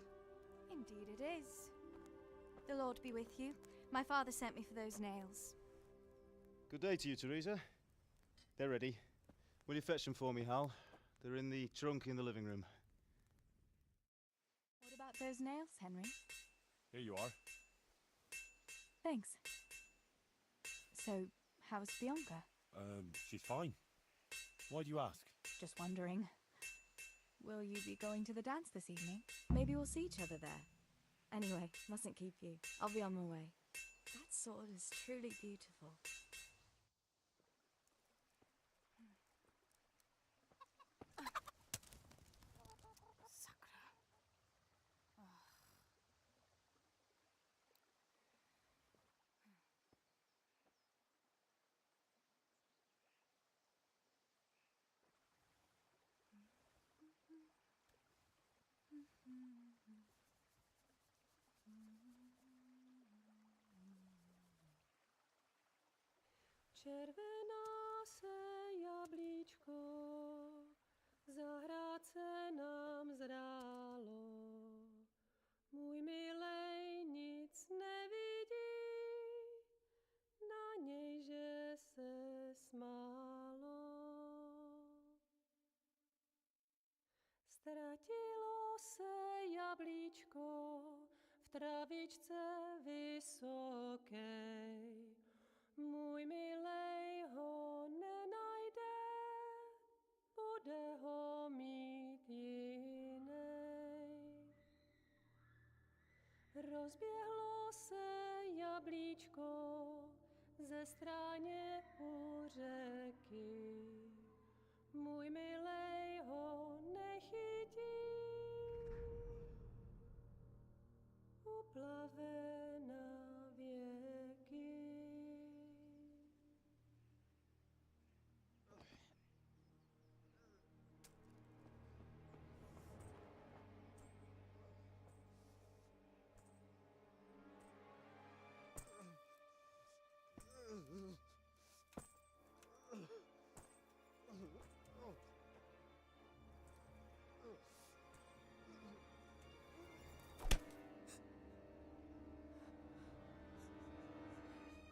Speaker 16: Indeed it is. The Lord be with you. My father sent me for those nails.
Speaker 24: Good day to you, Teresa. They're ready. Will you fetch them for me, Hal? They're in the trunk in the living room.
Speaker 22: What about those nails, Henry?
Speaker 25: Here you are.
Speaker 22: Thanks. So, how's Bianca?
Speaker 25: She's fine. Why do you ask?
Speaker 22: Just wondering. Will you be going to the dance this evening? Maybe we'll see each other there. Anyway, mustn't keep you. I'll be on my way. That sword is truly beautiful.
Speaker 26: Červená se jablíčko, zahrát se nám zdálo. Můj milej nic nevidí, na něj že se smálo. jablíčko v travičce vysokej. Můj milej ho nenajde, bude ho mít jinej. Rozběhlo se jablíčko ze stráně u řeky. Můj milej ho nechytí, uplave na věky.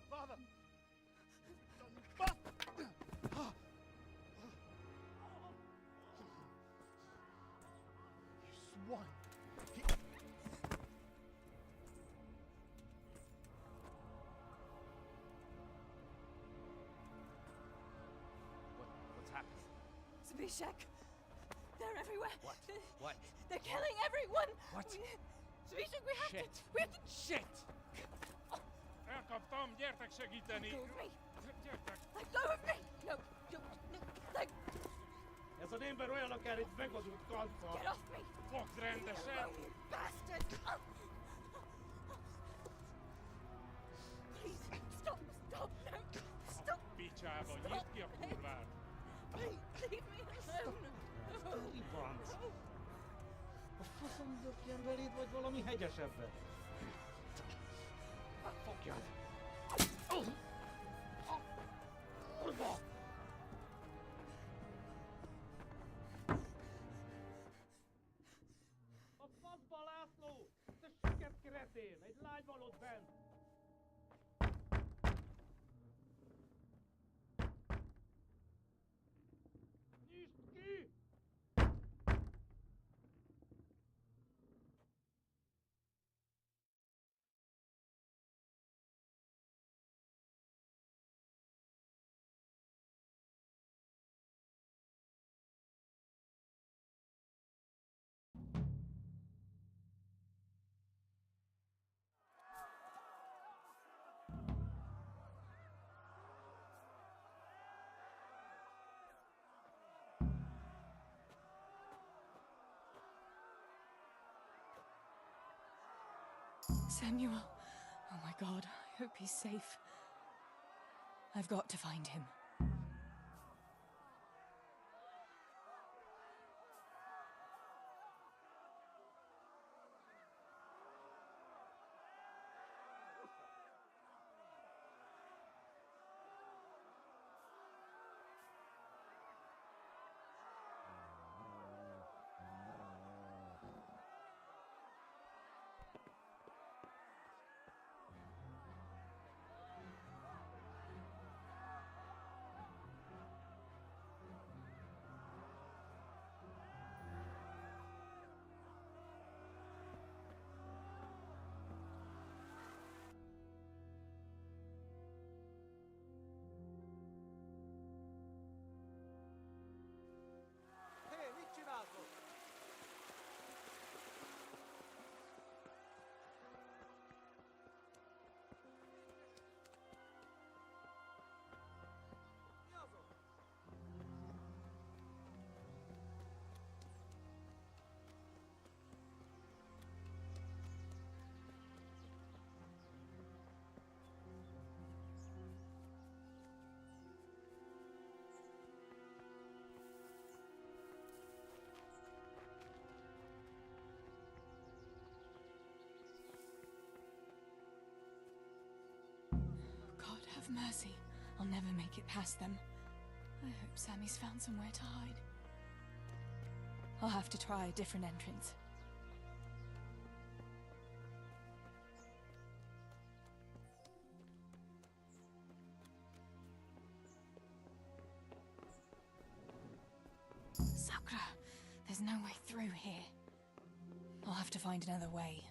Speaker 11: Father! You swine!
Speaker 18: What's happened?
Speaker 22: Zbyszek! They're everywhere!
Speaker 18: What? What?
Speaker 22: They're killing everyone!
Speaker 18: What?
Speaker 22: Zbyszek, we have
Speaker 18: Shit.
Speaker 22: to... We have to...
Speaker 18: Shit!
Speaker 5: Elkaptam, gyertek segíteni!
Speaker 22: Let go of me!
Speaker 5: Gyertek!
Speaker 22: Let go of me! No, no, let...
Speaker 5: Ez az ember olyan akár egy megadott kalfa!
Speaker 22: Get off me!
Speaker 5: Fogd rendesen!
Speaker 22: You bastard! Please, stop, stop, no! Stop!
Speaker 5: Picsába, nyisd ki a kurvát!
Speaker 22: Please, leave me alone!
Speaker 5: Libanc! A faszom dökjen beléd, vagy valami hegyesebbet? Fogjad! Kurva! A faszba, László! Te süket kretén! Egy lány van ott bent! Nyisd ki!
Speaker 22: Samuel. Oh my God, I hope he's safe. I've got to find him.
Speaker 20: Hé, mit csináltok? Mi azok?
Speaker 22: God have mercy. I'll never make it past them. I hope Sammy's found somewhere to hide. I'll have to try a different entrance. Sakura, there's no way through here. I'll have to to find another way.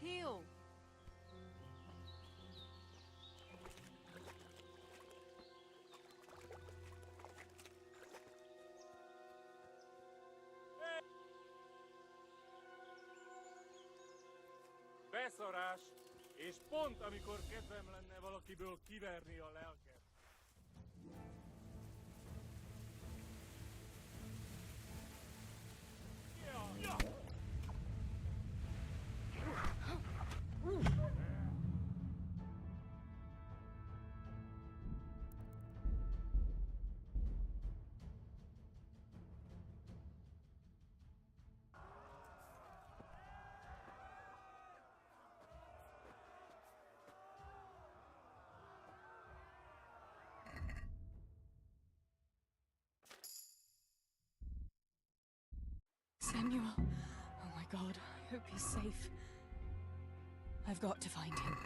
Speaker 16: Heal!
Speaker 5: Beszarás! És pont amikor kedvem lenne valakiből kiverni a lelket.
Speaker 22: Samuel! Oh my god, I hope he's safe. I've got to find him.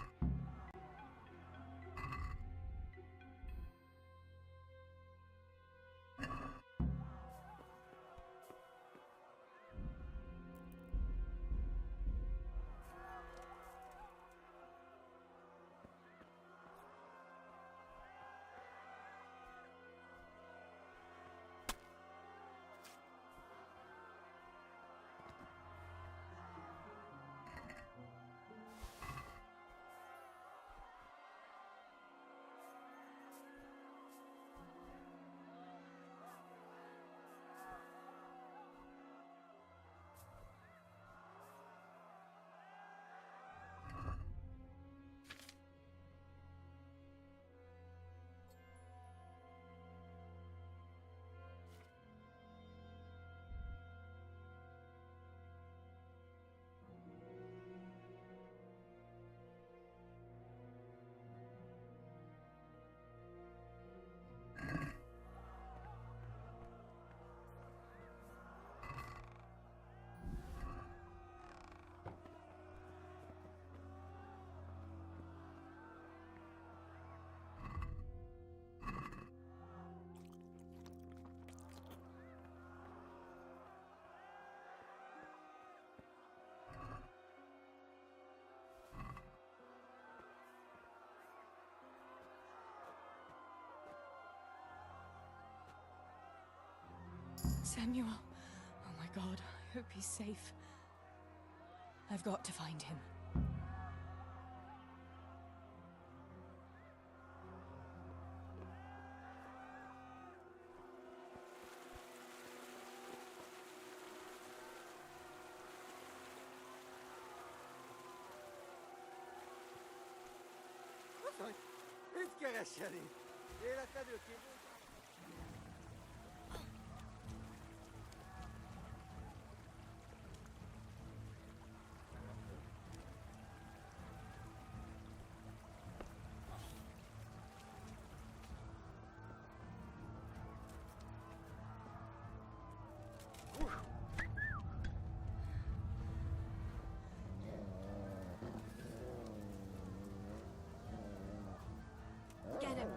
Speaker 22: Samuel. Oh my god, I hope he's safe. I've got to find him.
Speaker 2: Mit kereseni? Életedő kívül?
Speaker 22: Get him!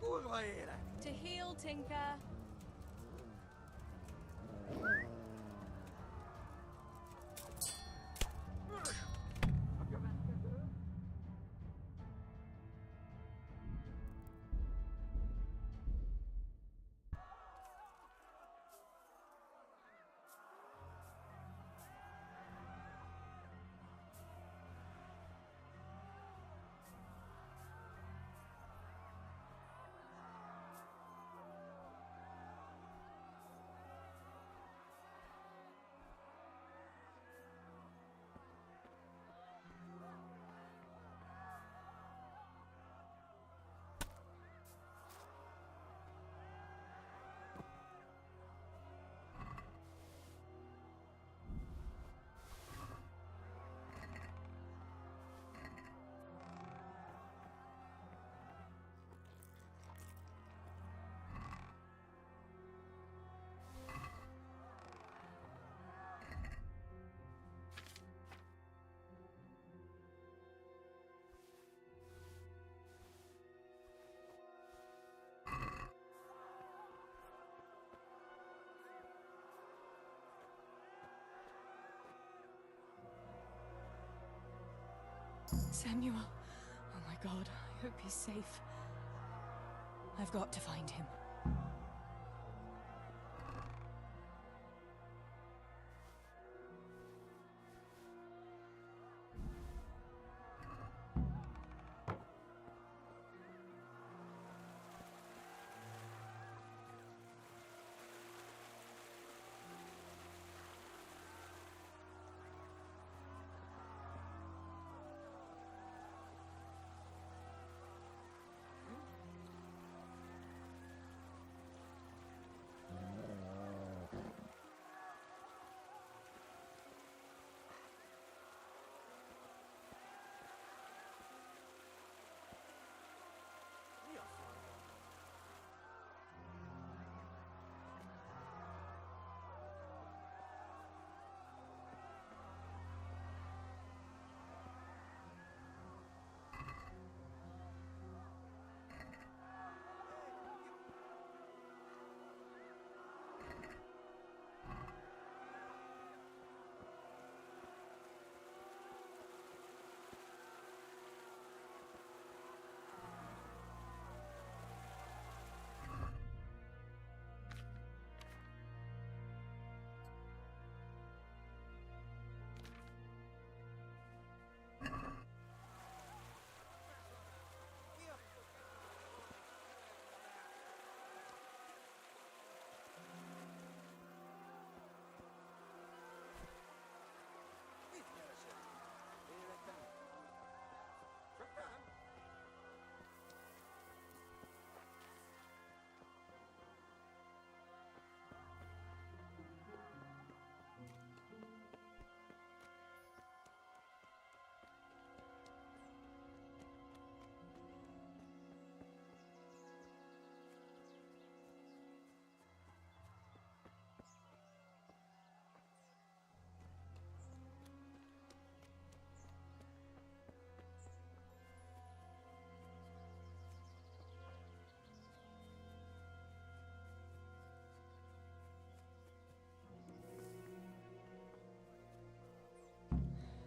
Speaker 2: Kurva élet!
Speaker 22: To heal, Tinker! Samuel. Oh my god, I hope he's safe. I've got to find him.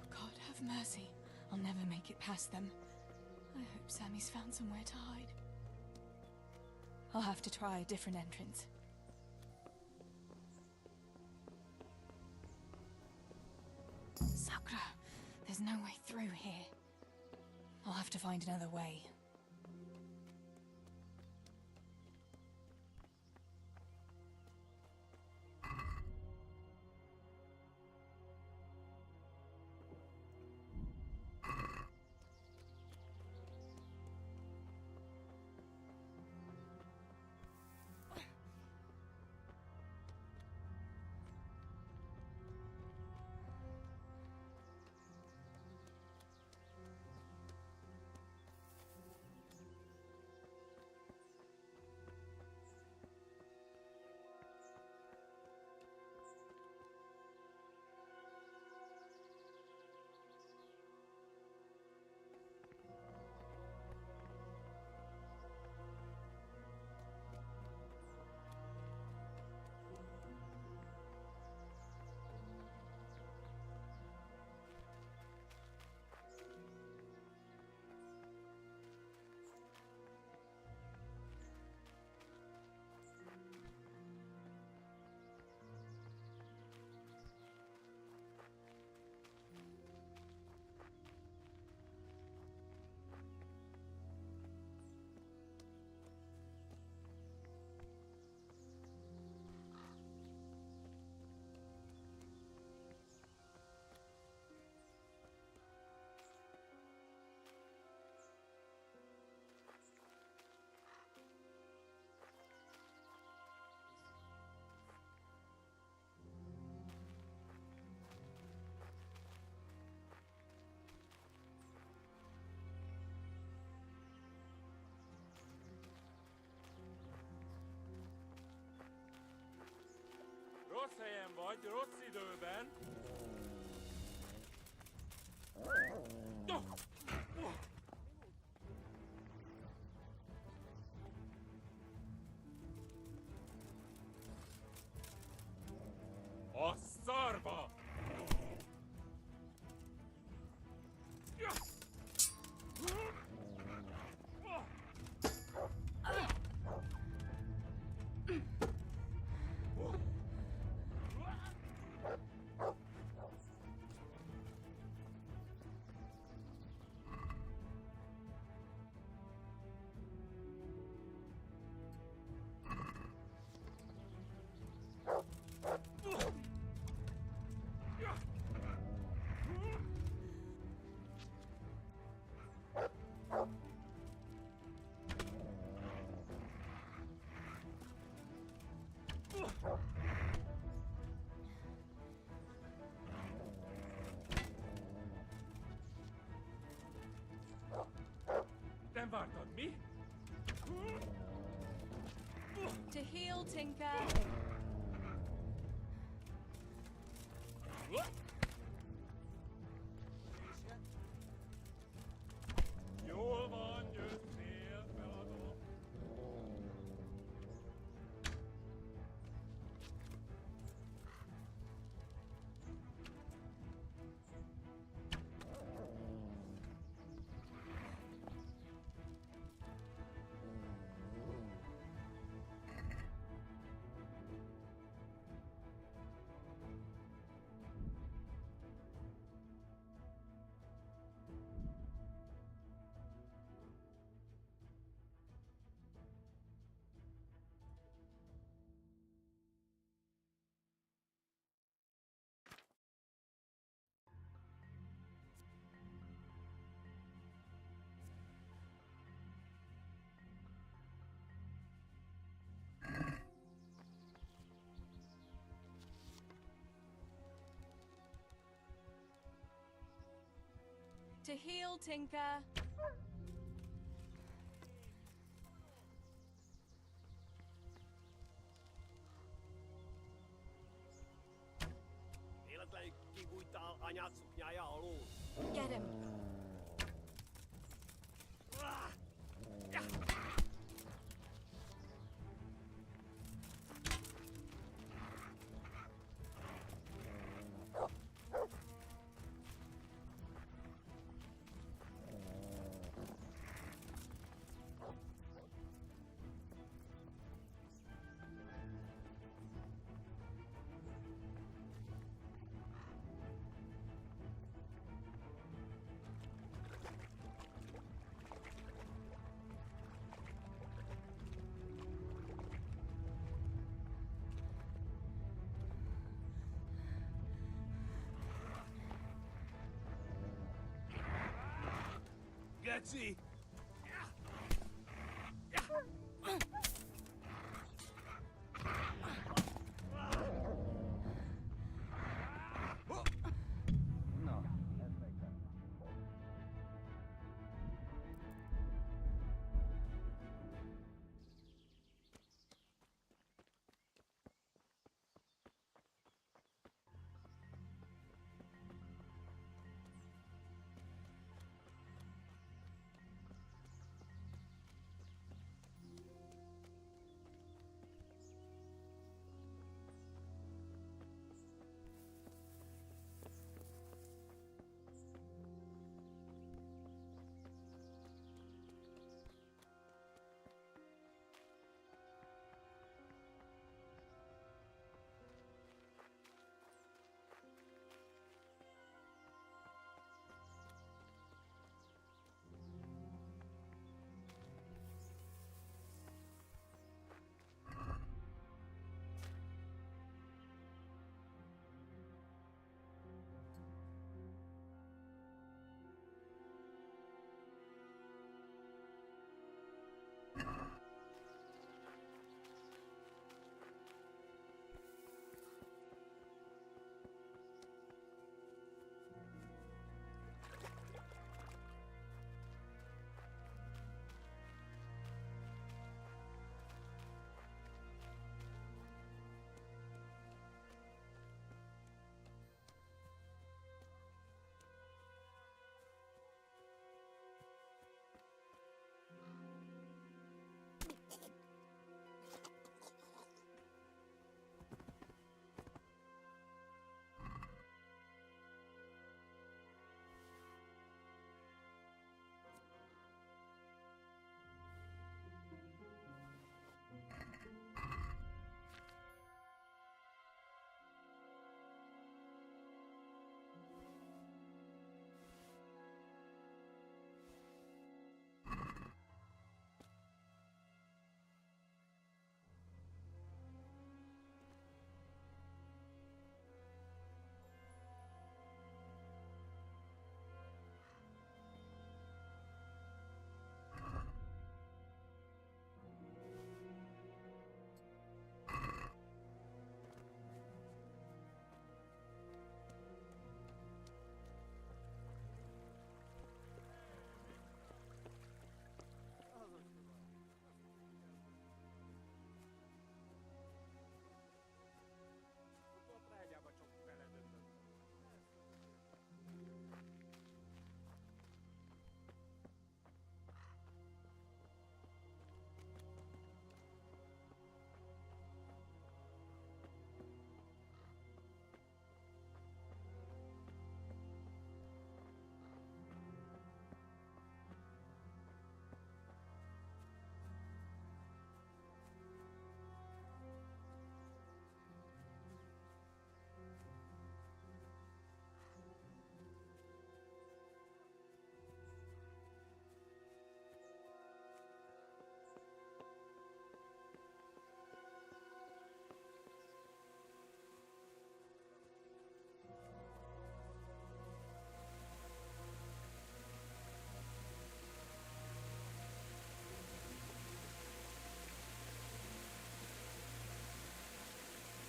Speaker 22: God have mercy. I'll never make it past them. I hope Sammy's found somewhere to hide. I'll have to try a different entrance. Sakura, there's no way through here. I'll have to find another way.
Speaker 5: Rossz helyen vagy, rossz időben. A szarba! Nem vártad, mi?
Speaker 22: To heal, Tinker.
Speaker 5: Jól van, jöttél, feladom.
Speaker 22: To heal, Tinker. Get him.
Speaker 11: Letty!
Speaker 8: No.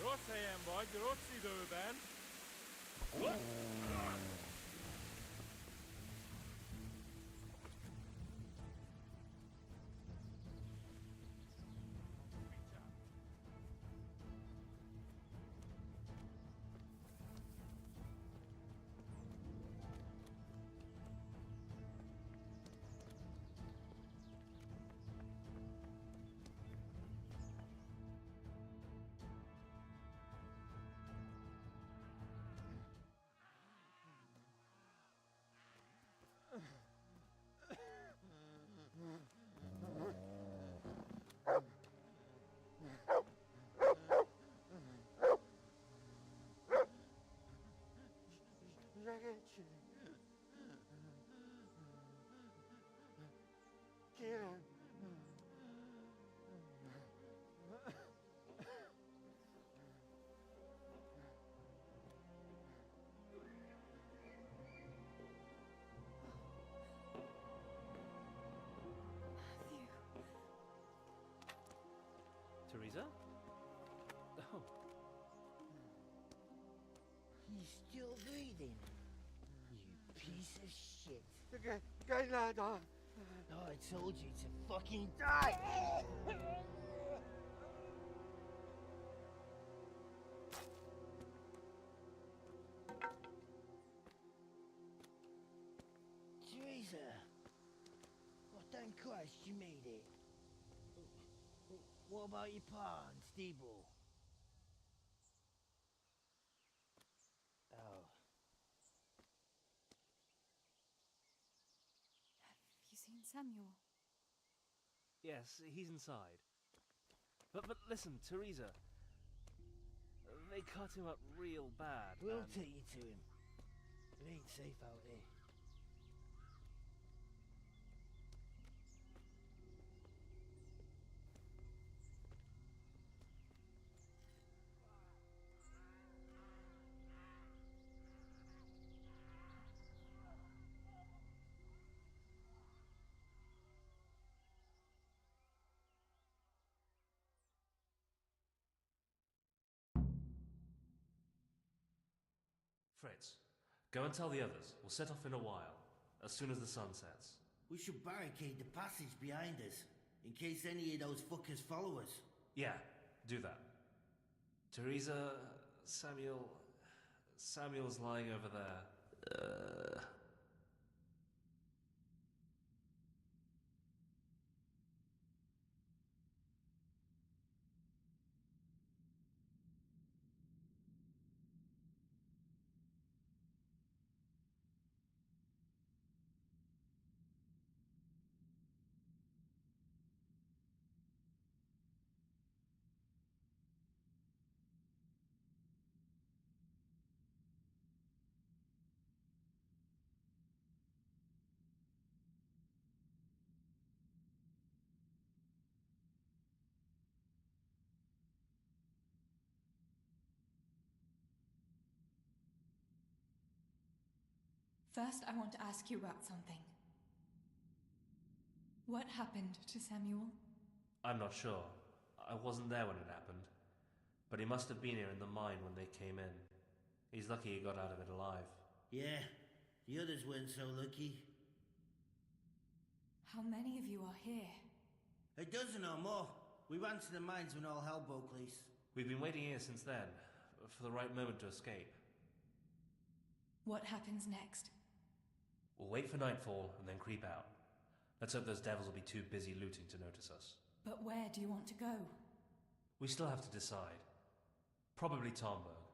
Speaker 5: Rossz helyen vagy, rossz időben.
Speaker 1: He's still breathing. You piece of shit.
Speaker 2: Okay, lad.
Speaker 1: Oh, I told you to fucking die! Teresa! Oh, thank Christ you made it. What about your pa and Steeble? Oh.
Speaker 22: Have you seen Samuel?
Speaker 6: Yes, he's inside. But listen, Teresa. They cut him up real bad.
Speaker 1: We'll take you to him. It ain't safe out there.
Speaker 7: Fritz, go and tell the others. We'll set off in a while, as soon as the sun sets.
Speaker 1: We should barricade the passage behind us, in case any of those fuckers follow us.
Speaker 7: Yeah, do that. Teresa, Samuel's lying over there.
Speaker 22: First, I want to ask you about something. What happened to Samuel?
Speaker 7: I'm not sure. I wasn't there when it happened. But he must have been here in the mine when they came in. He's lucky he got out of it alive.
Speaker 1: Yeah, the others weren't so lucky.
Speaker 22: How many of you are here?
Speaker 1: A dozen or more. We ran to the mines when all hell broke loose.
Speaker 7: We've been waiting here since then, for the right moment to escape.
Speaker 22: What happens next?
Speaker 7: We'll wait for nightfall and then creep out. Let's hope those devils will be too busy looting to notice us.
Speaker 22: But where do you want to go?
Speaker 7: We still have to decide. Probably Tomberg.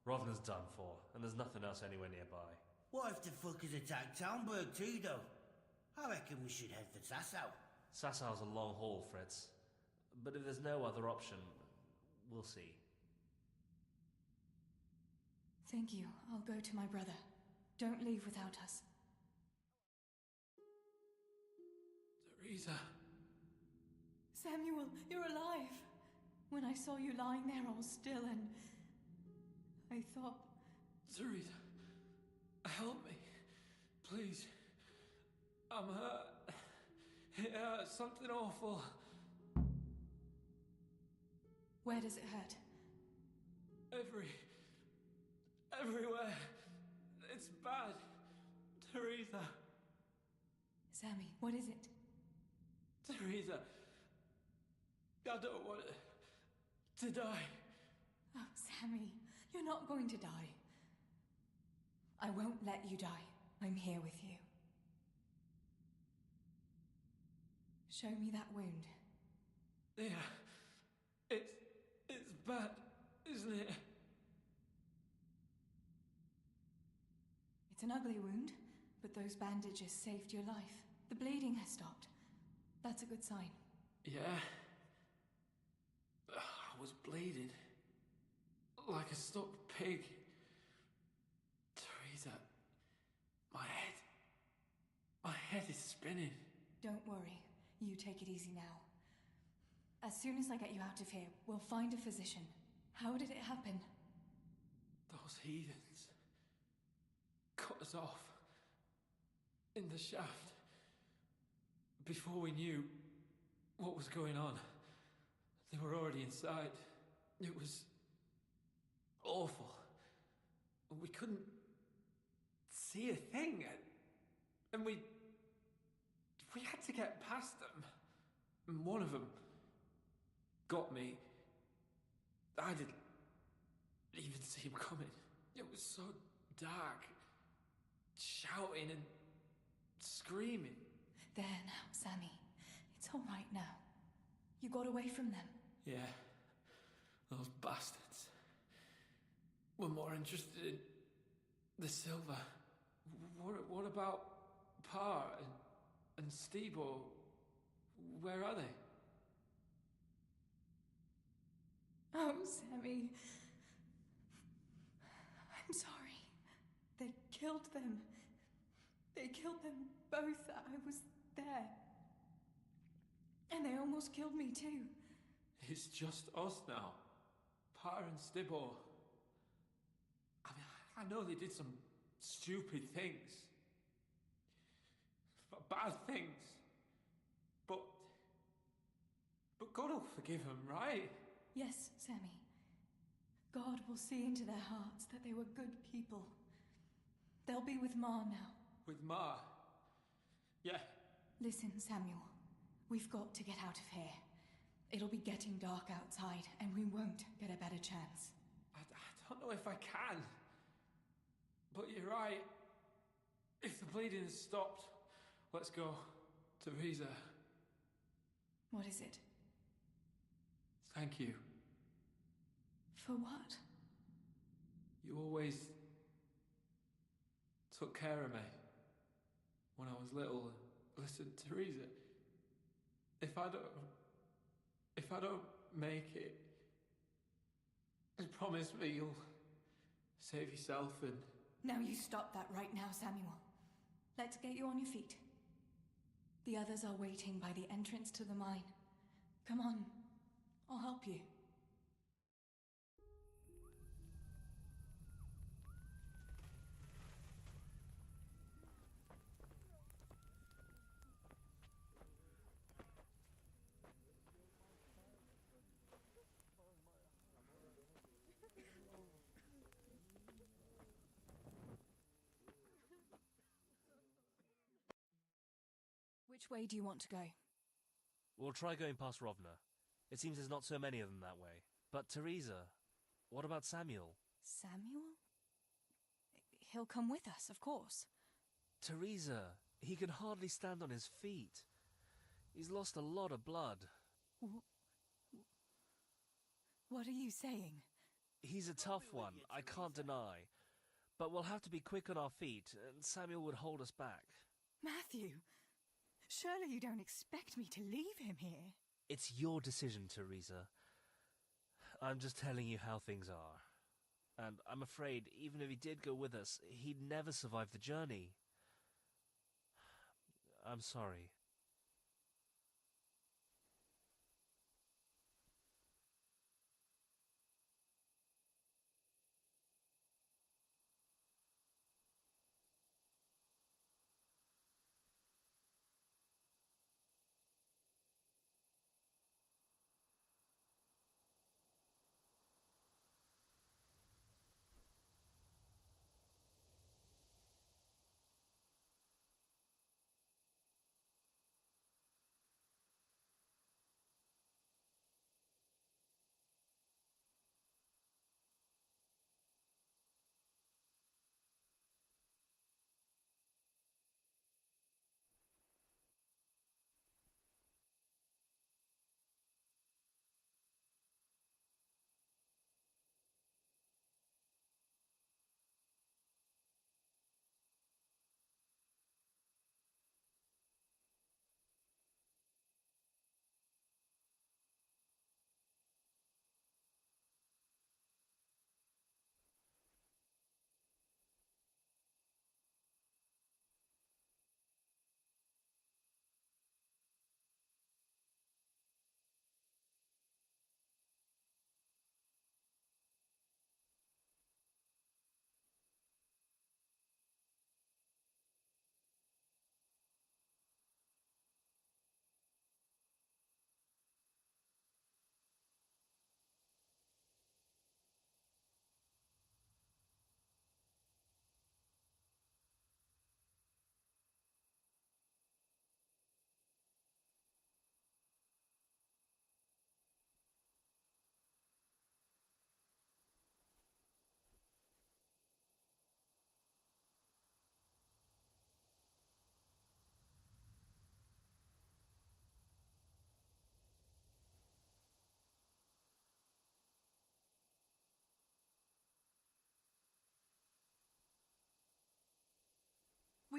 Speaker 7: Rovna's done for, and there's nothing else anywhere nearby.
Speaker 1: What if the fuckers attack Townburg too, though? I reckon we should head for Sasau.
Speaker 7: Sassau's a long haul, Fritz. But if there's no other option, we'll see.
Speaker 22: Thank you. I'll go to my brother. Don't leave without us.
Speaker 10: Teresa.
Speaker 22: Samuel, you're alive. When I saw you lying there all still and I thought...
Speaker 10: Teresa, help me. Please. I'm hurt. It hurts. Something awful.
Speaker 22: Where does it hurt?
Speaker 10: Everywhere. It's bad. Teresa.
Speaker 22: Sammy, what is it?
Speaker 10: Teresa. I don't want to die.
Speaker 22: Oh, Sammy, you're not going to die. I won't let you die. I'm here with you. Show me that wound.
Speaker 10: Yeah. It's bad, isn't it?
Speaker 22: It's an ugly wound, but those bandages saved your life. The bleeding has stopped. That's a good sign.
Speaker 10: Yeah. I was bleeding. Like a stuck pig. Teresa. My head is spinning.
Speaker 22: Don't worry. You take it easy now. As soon as I get you out of here, we'll find a physician. How did it happen?
Speaker 10: Those heathens cut us off in the shaft before we knew what was going on. They were already inside. It was awful. we couldn't see a thing, and we had to get past them. And one of them got me. I didn't even see him coming. It was so dark, shouting and screaming.
Speaker 22: There now, Sammy. It's all right now. You got away from them.
Speaker 10: Yeah, those bastards were more interested in the silver. What about Pa and Stebo? Where are they?
Speaker 22: Oh, Sammy. I'm sorry. They killed them. They killed them both. I was there. And they almost killed me too.
Speaker 10: It's just us now. Pa and Stibor. I mean, I know they did some stupid things. Bad things. But God will forgive them, right?
Speaker 22: Yes, Sammy. God will see into their hearts that they were good people. They'll be with Ma now.
Speaker 10: With Ma? Yeah.
Speaker 22: Listen, Samuel. We've got to get out of here. It'll be getting dark outside, and we won't get a better chance.
Speaker 10: I don't know if I can. But you're right. If the bleeding has stopped, let's go. Teresa.
Speaker 22: What is it?
Speaker 10: Thank you.
Speaker 22: For what?
Speaker 10: You always took care of me when I was little. Listen, Teresa, if I don't make it, just promise me you'll save yourself and...
Speaker 22: Now you stop that right now, Samuel. Let's get you on your feet. The others are waiting by the entrance to the mine. Come on, I'll help you. Which way do you want to go?
Speaker 6: We'll try going past Rovna. It seems there's not so many of them that way. But Teresa, what about Samuel?
Speaker 22: Samuel? He'll come with us, of course.
Speaker 6: Teresa, he can hardly stand on his feet. He's lost a lot of blood.
Speaker 22: What are you saying?
Speaker 6: He's a tough one, I can't deny. But we'll have to be quick on our feet, and Samuel would hold us back.
Speaker 22: Matthew, surely you don't expect me to leave him here?
Speaker 6: It's your decision, Teresa. I'm just telling you how things are. And I'm afraid, even if he did go with us, he'd never survive the journey. I'm sorry.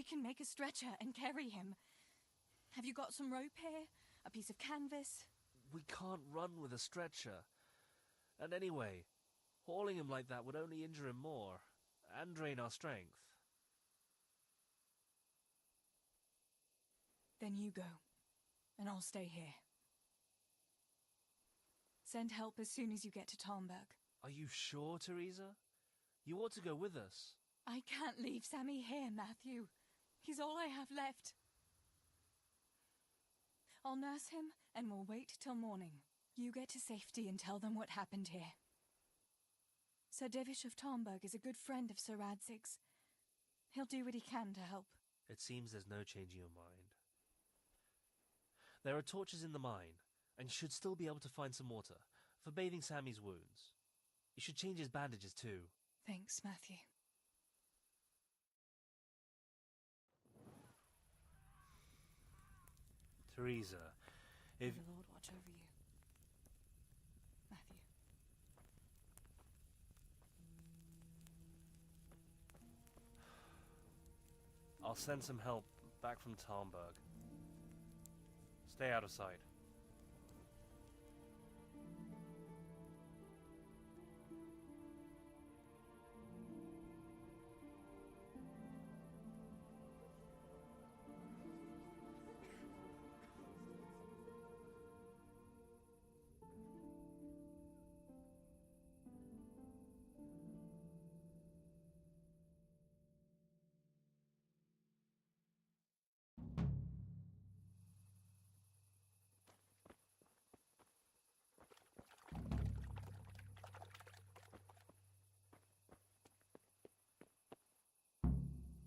Speaker 22: We can make a stretcher and carry him. Have you got some rope here? A piece of canvas?
Speaker 6: We can't run with a stretcher. And anyway, hauling him like that would only injure him more, and drain our strength.
Speaker 22: Then you go, and I'll stay here. Send help as soon as you get to Talmberg.
Speaker 6: Are you sure, Teresa? You ought to go with us.
Speaker 22: I can't leave Sammy here, Matthew. He's all I have left. I'll nurse him, and we'll wait till morning. You get to safety and tell them what happened here. Sir Divish of Talmberg is a good friend of Sir Radzig's. He'll do what he can to help.
Speaker 6: It seems there's no changing your mind. There are torches in the mine, and you should still be able to find some water for bathing Sammy's wounds. You should change his bandages too.
Speaker 22: Thanks, Matthew.
Speaker 6: Teresa, if...
Speaker 22: May the Lord watch over you. Matthew.
Speaker 6: I'll send some help back from Talmberg. Stay out of sight.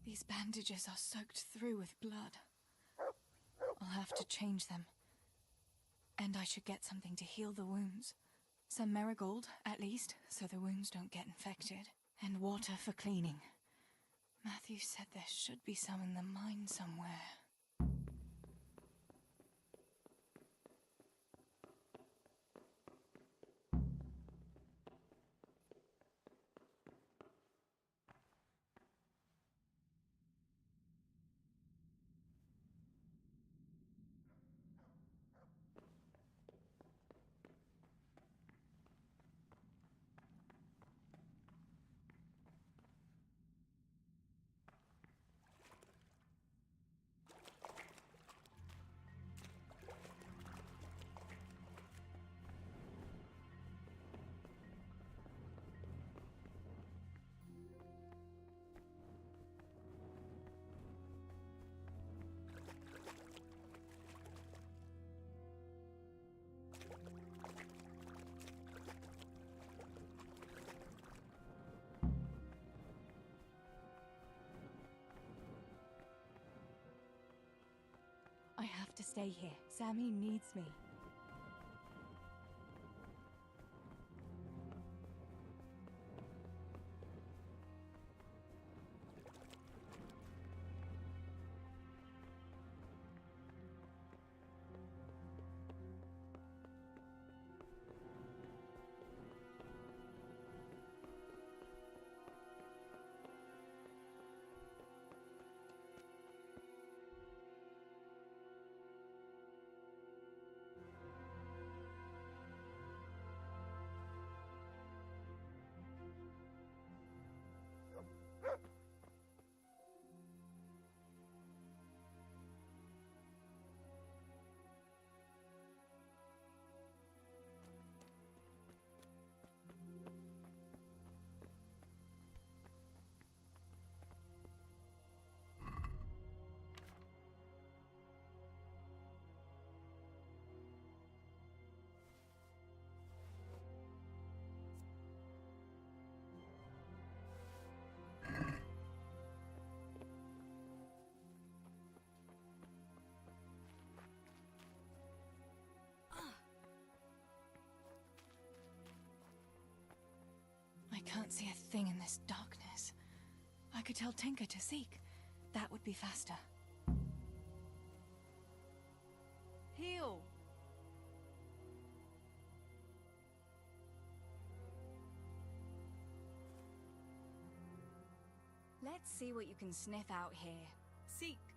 Speaker 22: These bandages are soaked through with blood. I'll have to change them. And I should get something to heal the wounds. Some marigold, at least, so the wounds don't get infected. And water for cleaning. Matthew said there should be some in the mine somewhere. I have to stay here. Sammy needs me. I can't see a thing in this darkness. I could tell Tinker to seek. That would be faster. Heal!
Speaker 16: Let's see what you can sniff out here.
Speaker 22: Seek.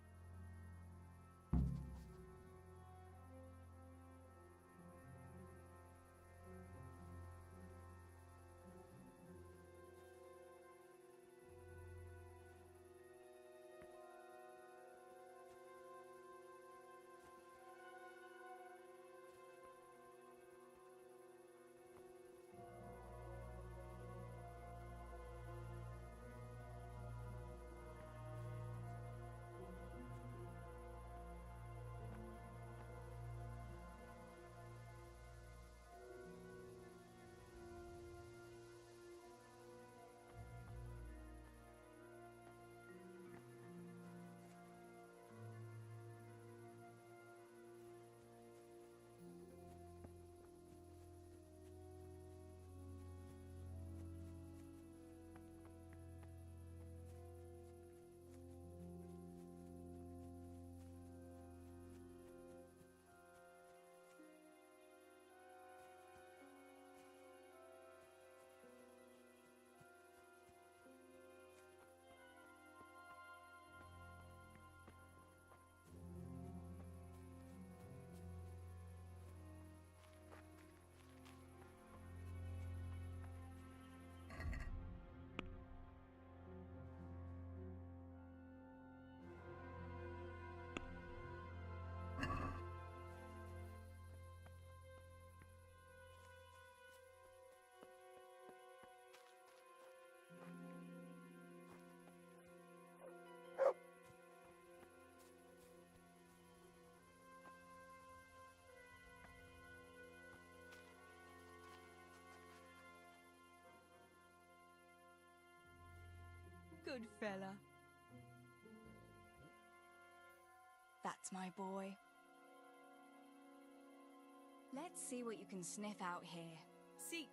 Speaker 22: Good fella. That's my boy. Let's see what you can sniff out here. Seek.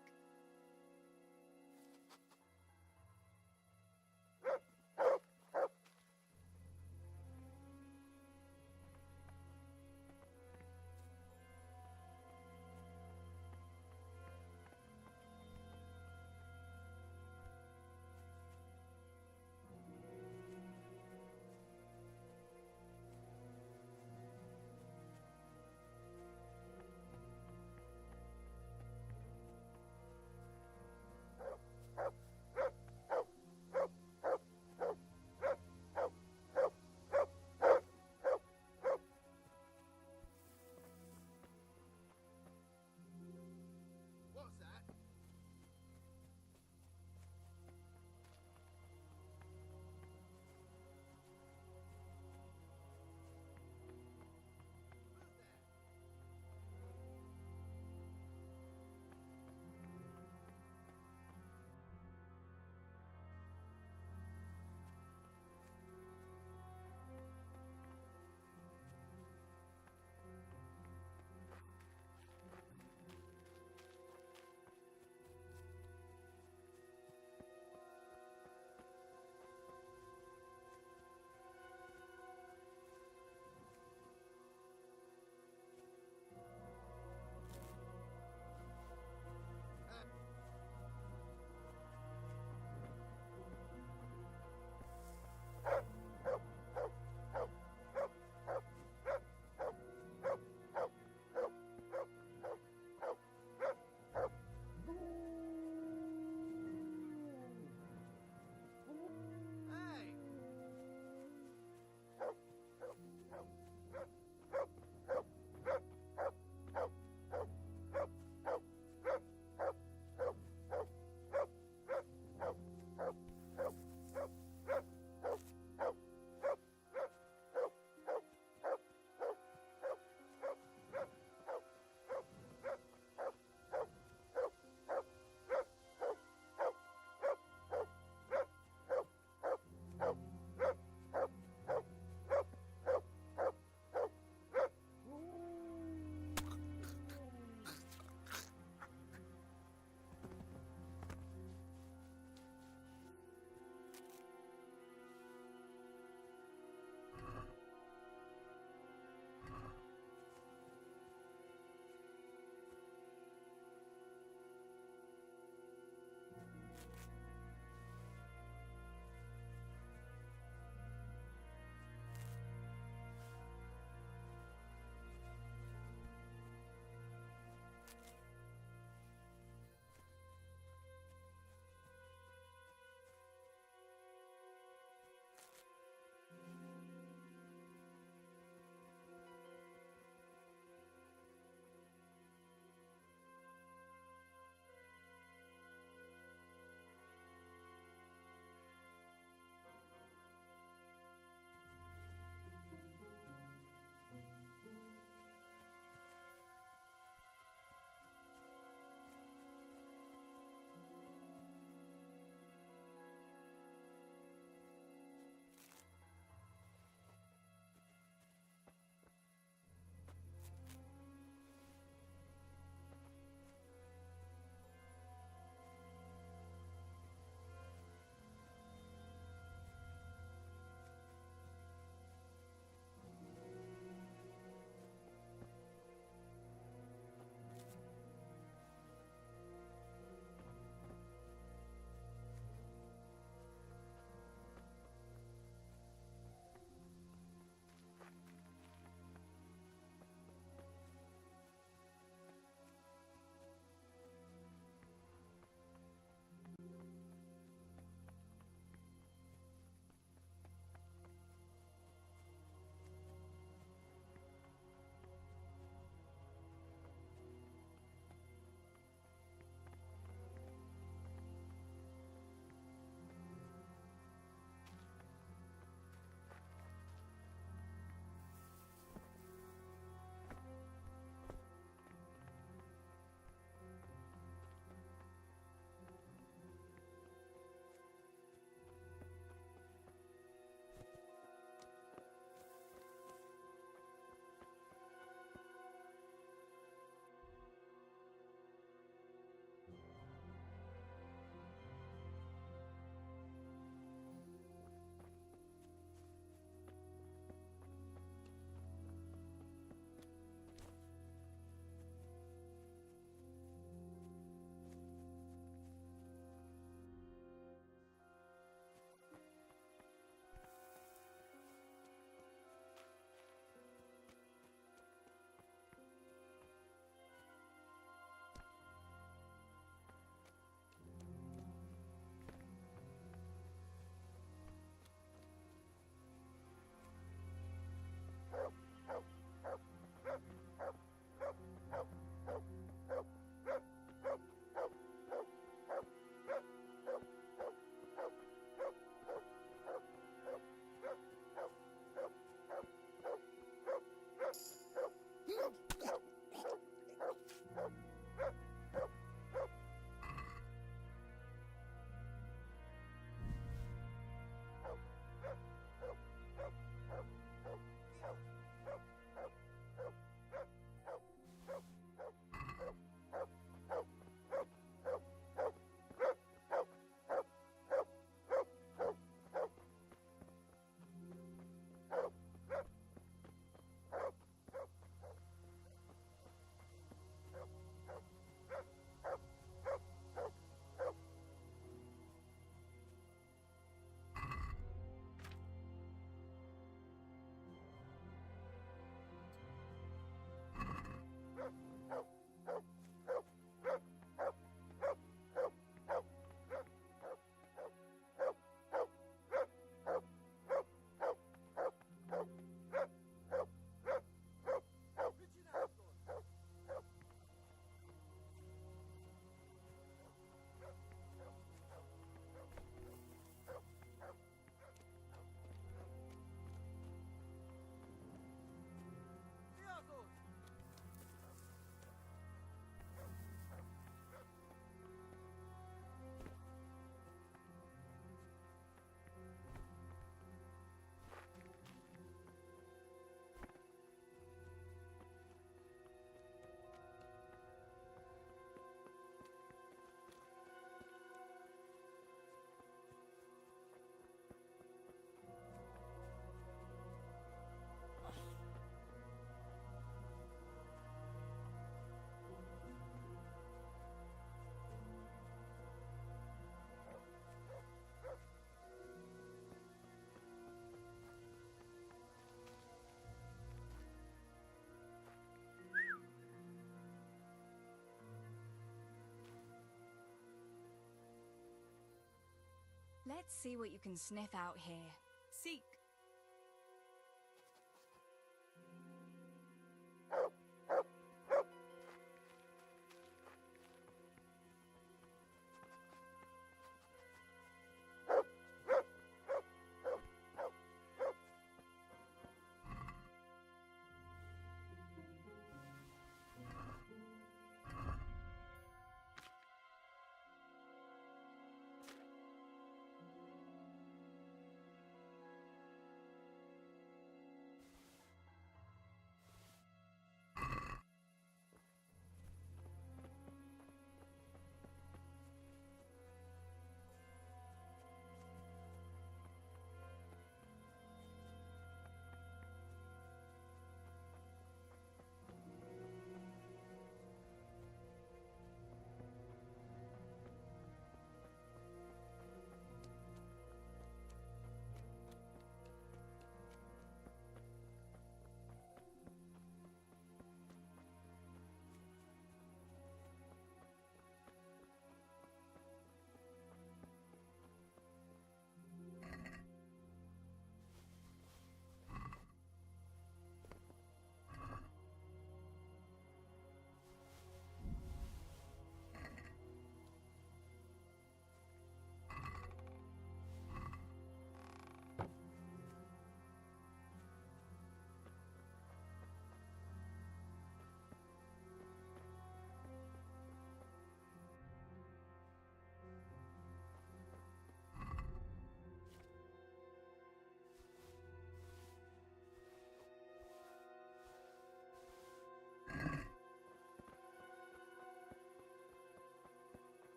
Speaker 22: Let's see what you can sniff out here. Seek.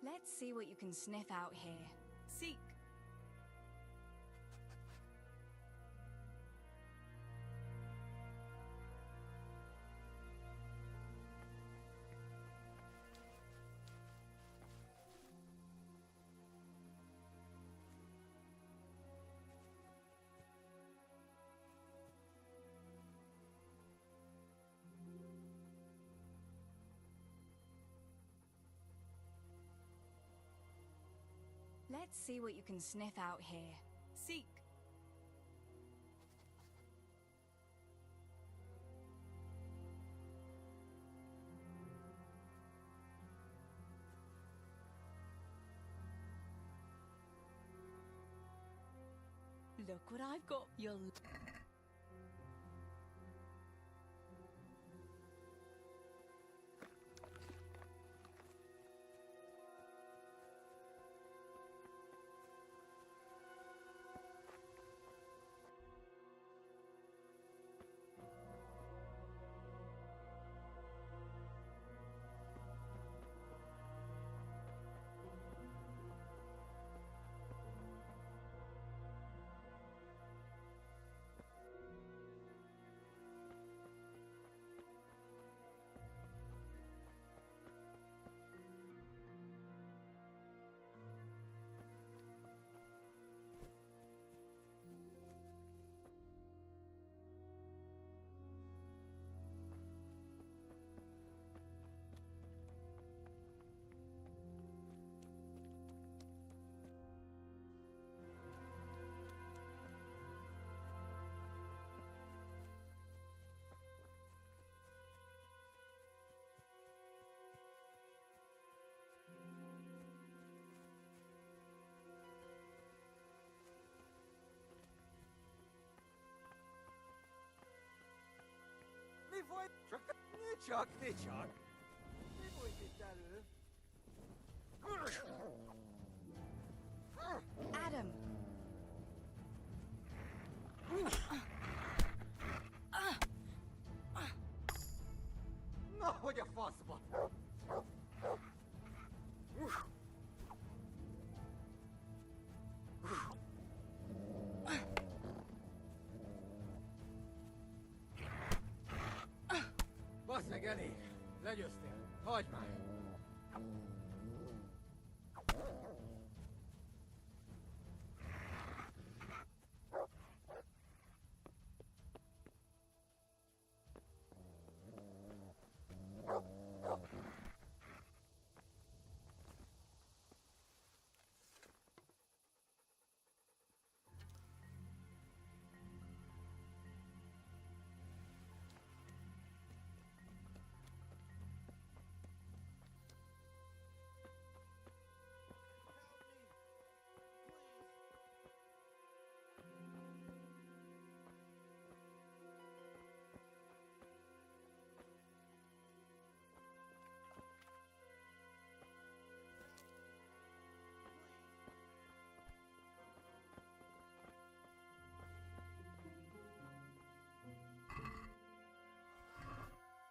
Speaker 22: Let's see what you can sniff out here. Seek. Let's see what you can sniff out here. Seek. Look what I've got. You'll...
Speaker 2: Avoid Nichok. Ne boy gitarı.
Speaker 22: Adam!
Speaker 2: Na, hogy a faszba! Basz meg, elég! Legyőztél! Hagyd már!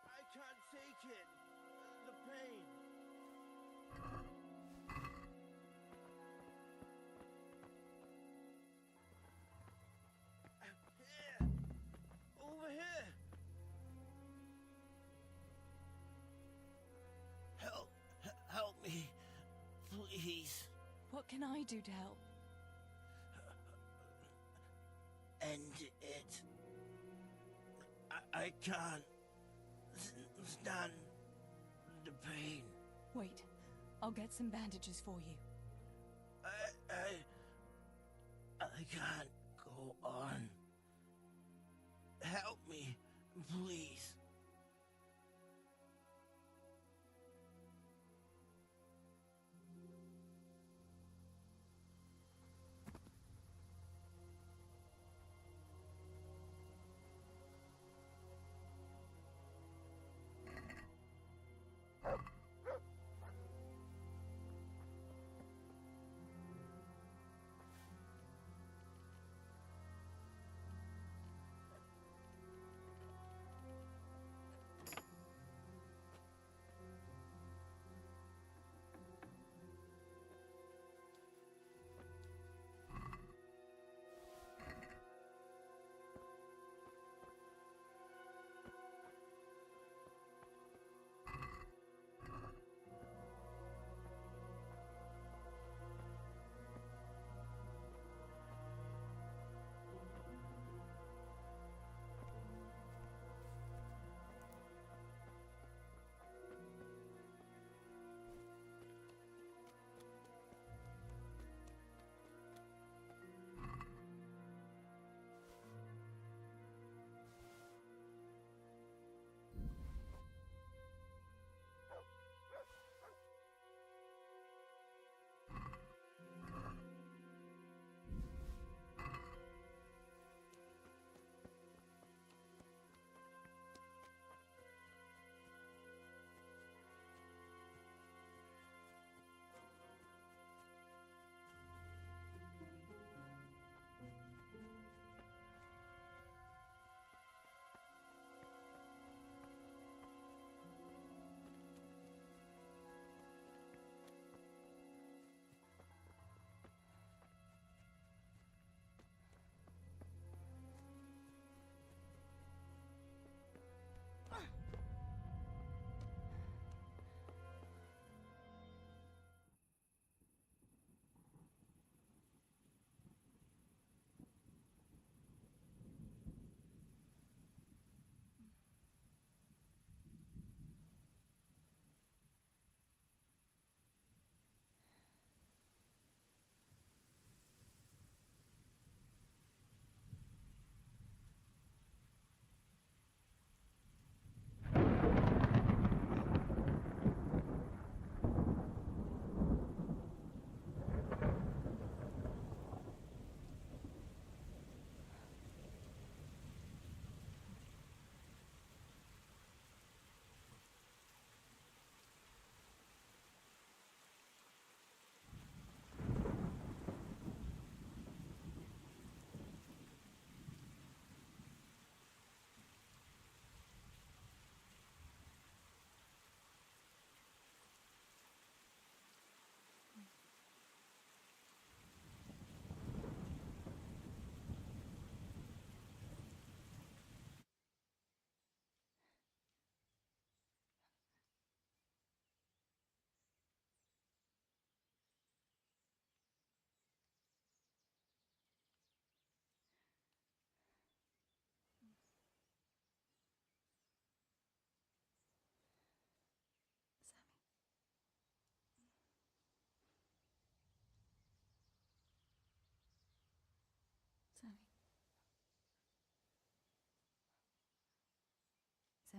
Speaker 1: I can't take it. The pain. Here. Over here. Help me, please.
Speaker 22: What can I do to help?
Speaker 1: End it. I can't stand the pain.
Speaker 22: Wait, I'll get some bandages for you.
Speaker 1: I can't go on. Help me, please.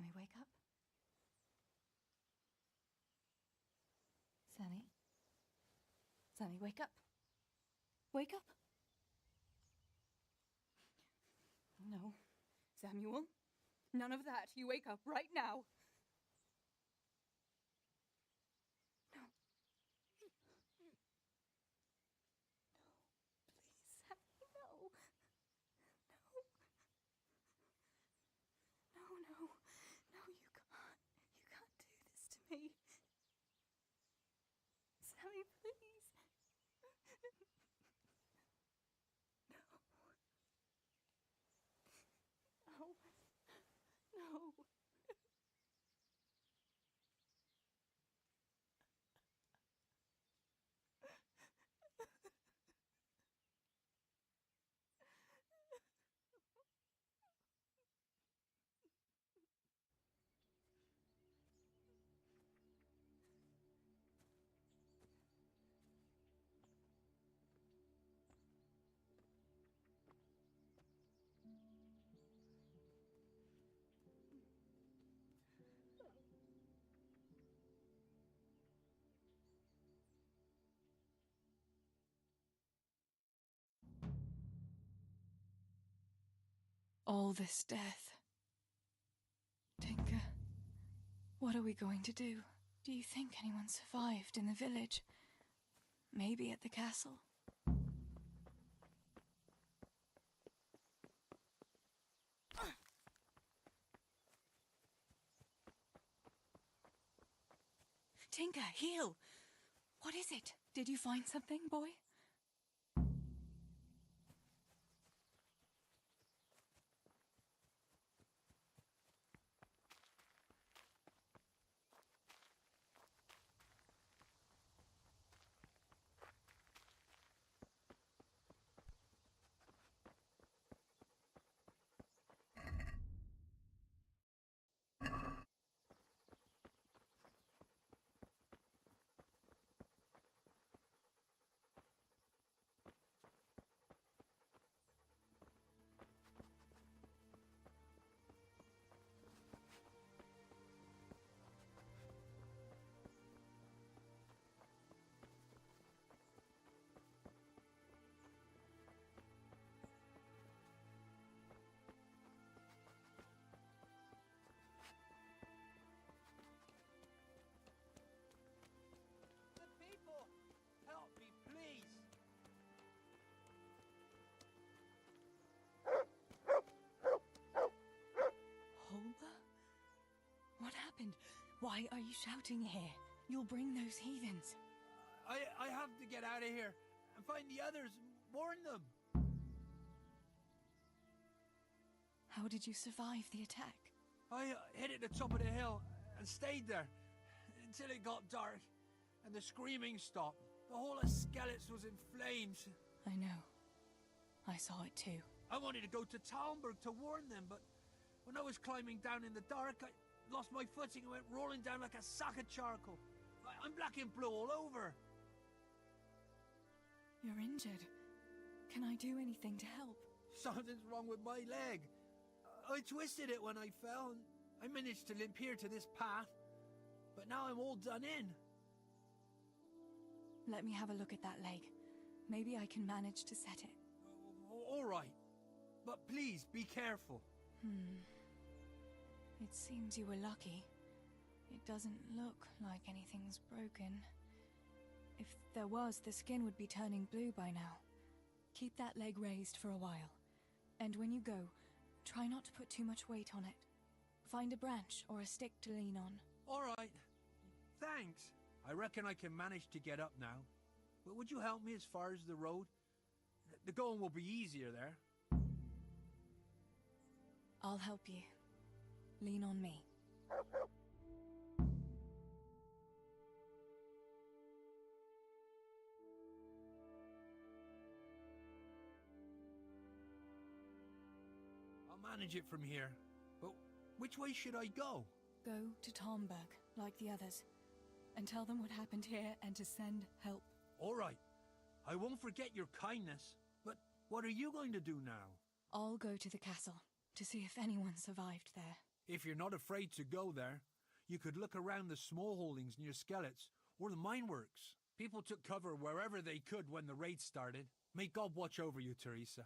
Speaker 22: Sammy, wake up. Sammy? Sammy, wake up. Wake up. No. Samuel, none of that. You wake up right now. No. No. Please, Sammy, no. No. No, no. No, you can't. You can't do this to me. Sammy, please. No. No. No. All this death. Tinker, what are we going to do? Do you think anyone survived in the village? Maybe at the castle? Tinker, heal! What is it? Did you find something, boy?
Speaker 8: Help me, please!
Speaker 22: Holber? What happened? Why are you shouting here? You'll bring those heathens.
Speaker 8: I have to get out of here and find the others and warn them.
Speaker 22: How did you survive the attack?
Speaker 8: I hid at the top of the hill and stayed there until it got dark and the screaming stopped. The whole of Skellets was in flames.
Speaker 22: I know. I saw it too.
Speaker 8: I wanted to go to Talmberg to warn them, but when I was climbing down in the dark, I lost my footing and went rolling down like a sack of charcoal. I'm black and blue all over.
Speaker 22: You're injured. Can I do anything to help?
Speaker 8: Something's wrong with my leg. I twisted it when I fell, and I managed to limp here to this path. But now I'm all done in.
Speaker 22: Let me have a look at that leg. Maybe I can manage to set it.
Speaker 8: All right. But please, be careful.
Speaker 22: It seems you were lucky. It doesn't look like anything's broken. If there was, the skin would be turning blue by now. Keep that leg raised for a while. And when you go, try not to put too much weight on it. Find a branch or a stick to lean on.
Speaker 8: All right. Thanks. I reckon I can manage to get up now. But would you help me as far as the road? The going will be easier there.
Speaker 22: I'll help you. Lean on me.
Speaker 8: I'll manage it from here. But which way should I go?
Speaker 22: Go to Talmberg, like the others, and tell them what happened here and to send help.
Speaker 8: All right. I won't forget your kindness. But what are you going to do now?
Speaker 22: I'll go to the castle to see if anyone survived there.
Speaker 3: If you're not afraid to go there, you could look around the small holdings near Skellets or the mine works. People took cover wherever they could when the raid started. May God watch over you, Teresa.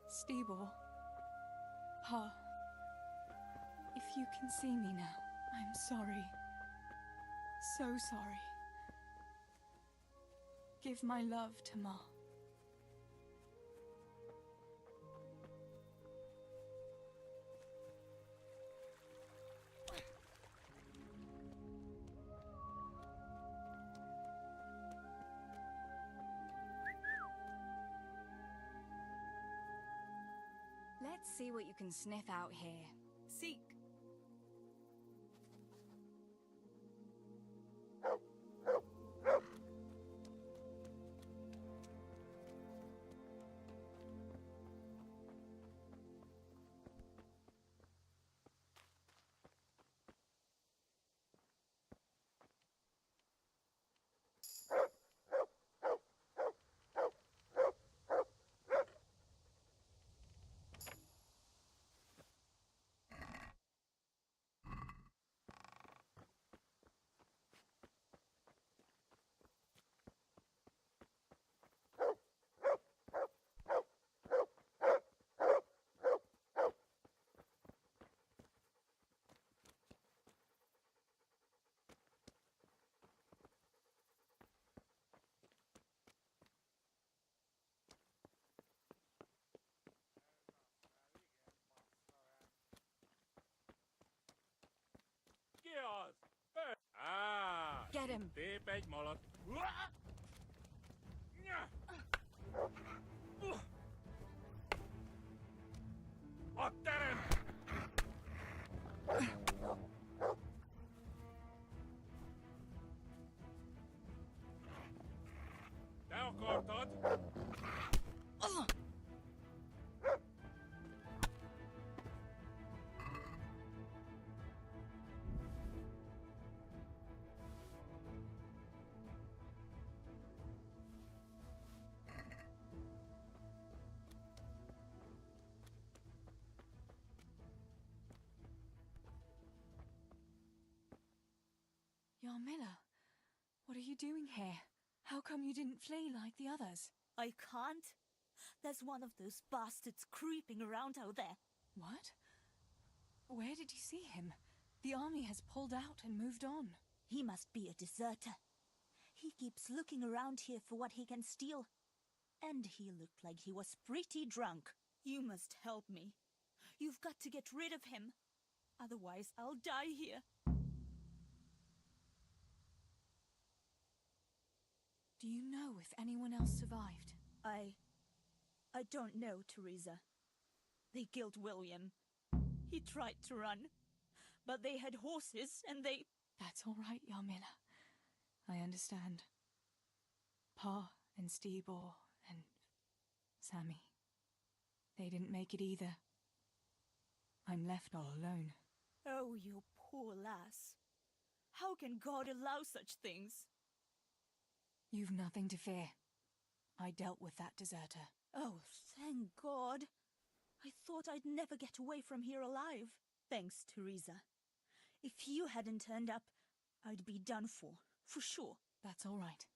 Speaker 22: Stibor. Pa. If you can see me now, I'm sorry. So sorry. Give my love to Ma. Let's see what you can sniff out here. Seek.
Speaker 5: Ki az? Á!
Speaker 22: Get him!
Speaker 5: Tép egy malat. A terem! Te akartad?
Speaker 22: Yarmilla, what are you doing here? How come you didn't flee like the others?
Speaker 13: I can't. There's one of those bastards creeping around out there.
Speaker 22: What? Where did you see him? The army has pulled out and moved on.
Speaker 13: He must be a deserter. He keeps looking around here for what he can steal. And he looked like he was pretty drunk. You must help me. You've got to get rid of him. Otherwise, I'll die here.
Speaker 22: Do you know if anyone else survived?
Speaker 13: I don't know, Teresa. They killed William. He tried to run, but they had horses and they...
Speaker 22: That's all right, Yarmila. I understand. Pa and Stibor and Sammy. They didn't make it either. I'm left all alone.
Speaker 13: Oh, you poor lass. How can God allow such things?
Speaker 22: You've nothing to fear. I dealt with that deserter.
Speaker 13: Oh, thank God. I thought I'd never get away from here alive. Thanks, Teresa. If you hadn't turned up, I'd be done for sure.
Speaker 22: That's all right.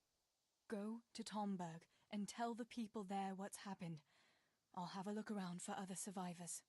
Speaker 22: Go to Tomberg and tell the people there what's happened. I'll have a look around for other survivors.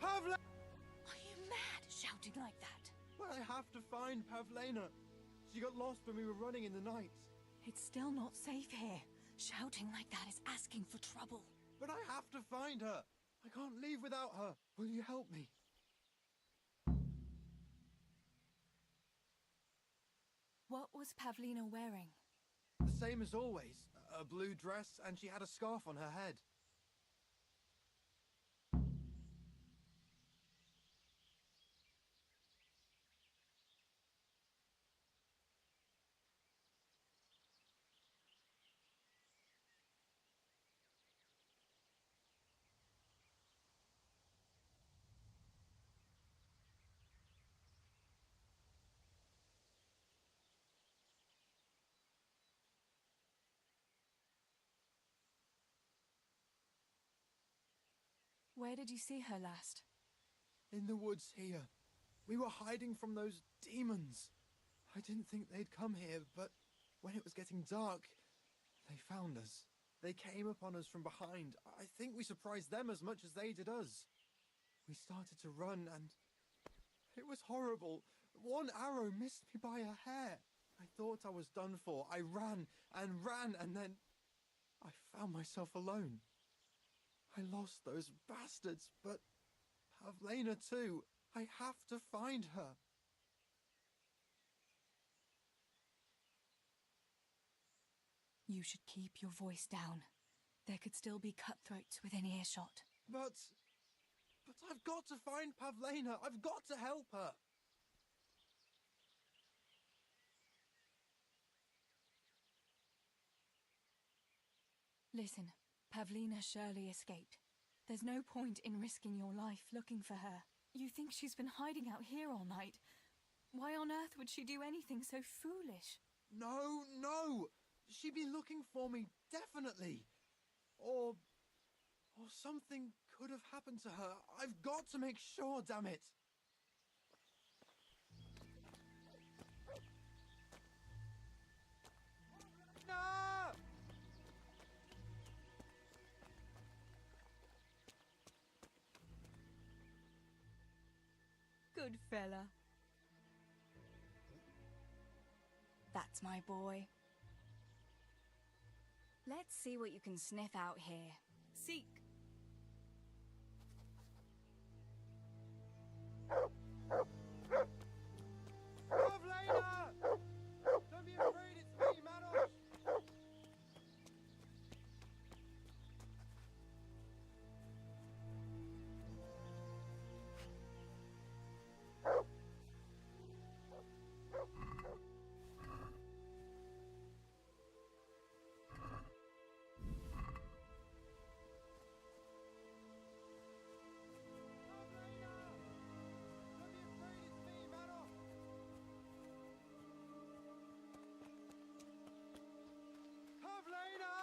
Speaker 22: Are you mad, shouting like that?
Speaker 20: Well, I have to find Pavlena. She got lost when we were running in the night.
Speaker 22: It's still not safe here. Shouting like that is asking for trouble.
Speaker 20: But I have to find her. I can't leave without her. Will you help me?
Speaker 22: What was Pavlina wearing?
Speaker 20: The same as always. A blue dress, and she had a scarf on her head.
Speaker 22: Where did you see her last?
Speaker 20: In the woods here. We were hiding from those demons. I didn't think they'd come here, but when it was getting dark, they found us. They came upon us from behind. I think we surprised them as much as they did us. We started to run, and it was horrible. One arrow missed me by a hair. I thought I was done for. I ran, and then I found myself alone. I lost those bastards, but Pavlena too. I have to find her.
Speaker 22: You should keep your voice down. There could still be cutthroats within earshot.
Speaker 20: But I've got to find Pavlena. I've got to help her.
Speaker 22: Listen, Pavlina surely escaped. There's no point in risking your life looking for her. You think she's been hiding out here all night? Why on earth would she do anything so foolish?
Speaker 20: No, no! She'd be looking for me, definitely! Or something could have happened to her. I've got to make sure, damn it! No!
Speaker 22: Good fella.
Speaker 4: That's my boy. Let's see what you can sniff out here.
Speaker 22: Seek.
Speaker 20: Pavlena! Don't be afraid, it's me, Manos! Pavlena!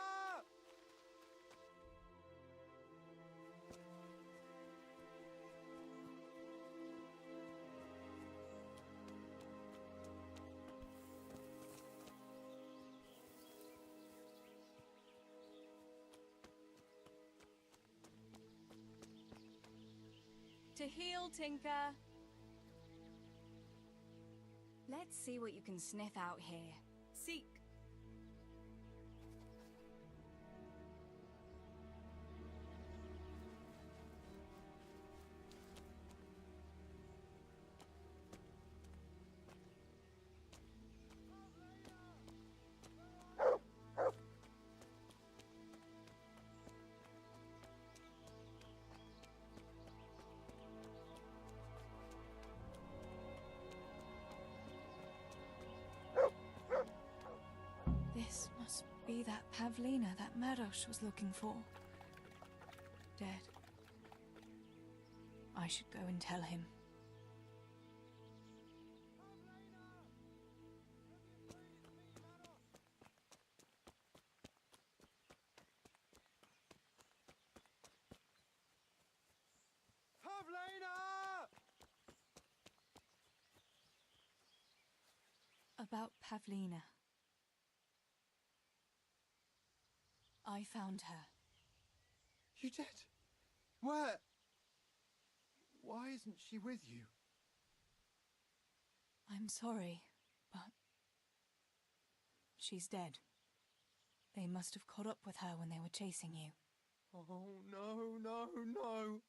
Speaker 22: To heal, Tinker.
Speaker 4: Let's see what you can sniff out here.
Speaker 22: Seek. This must be that Pavlina that Meros was looking for. Dead. I should go and tell him.
Speaker 20: Pavlena!
Speaker 22: About Pavlina. I found her.
Speaker 20: You did? Where? Why isn't she with you?
Speaker 22: I'm sorry, but she's dead. They must have caught up with her when they were chasing you.
Speaker 20: Oh, no, no, no.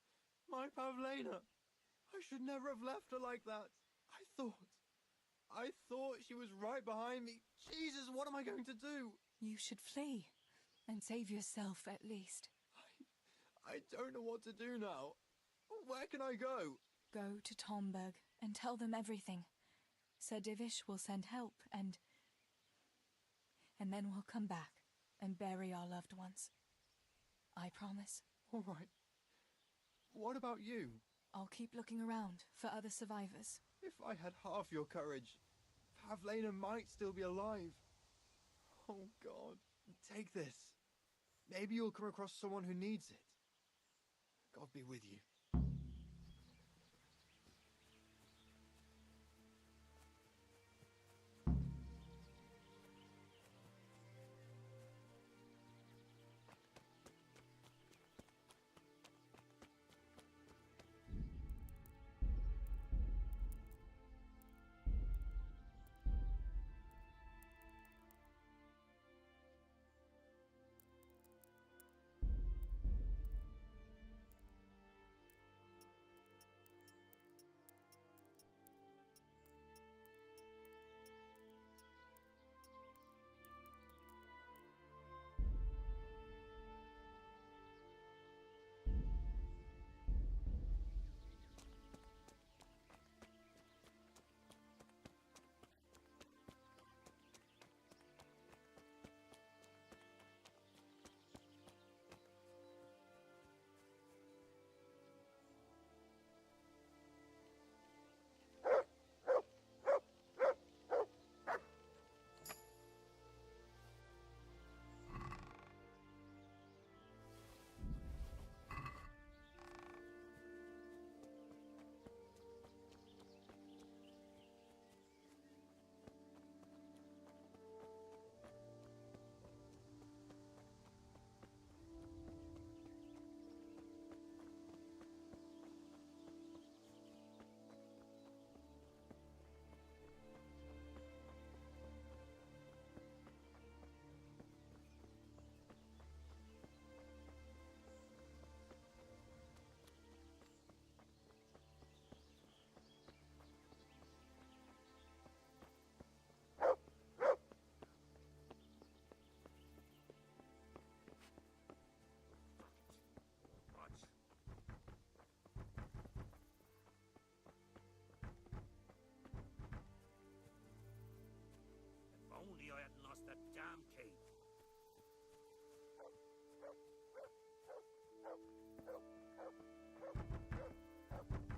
Speaker 20: My Pavlena. I should never have left her like that. I thought she was right behind me. Jesus, what am I going to do?
Speaker 22: You should flee and save yourself at least.
Speaker 20: I don't know what to do now. Where can I go?
Speaker 22: Go to Tomberg and tell them everything. Sir Divish will send help and then we'll come back and bury our loved ones. I promise.
Speaker 20: All right. What about you?
Speaker 22: I'll keep looking around for other survivors.
Speaker 20: If I had half your courage, Pavlena might still be alive. Oh, God. Take this. Maybe you'll come across someone who needs it. God be with you.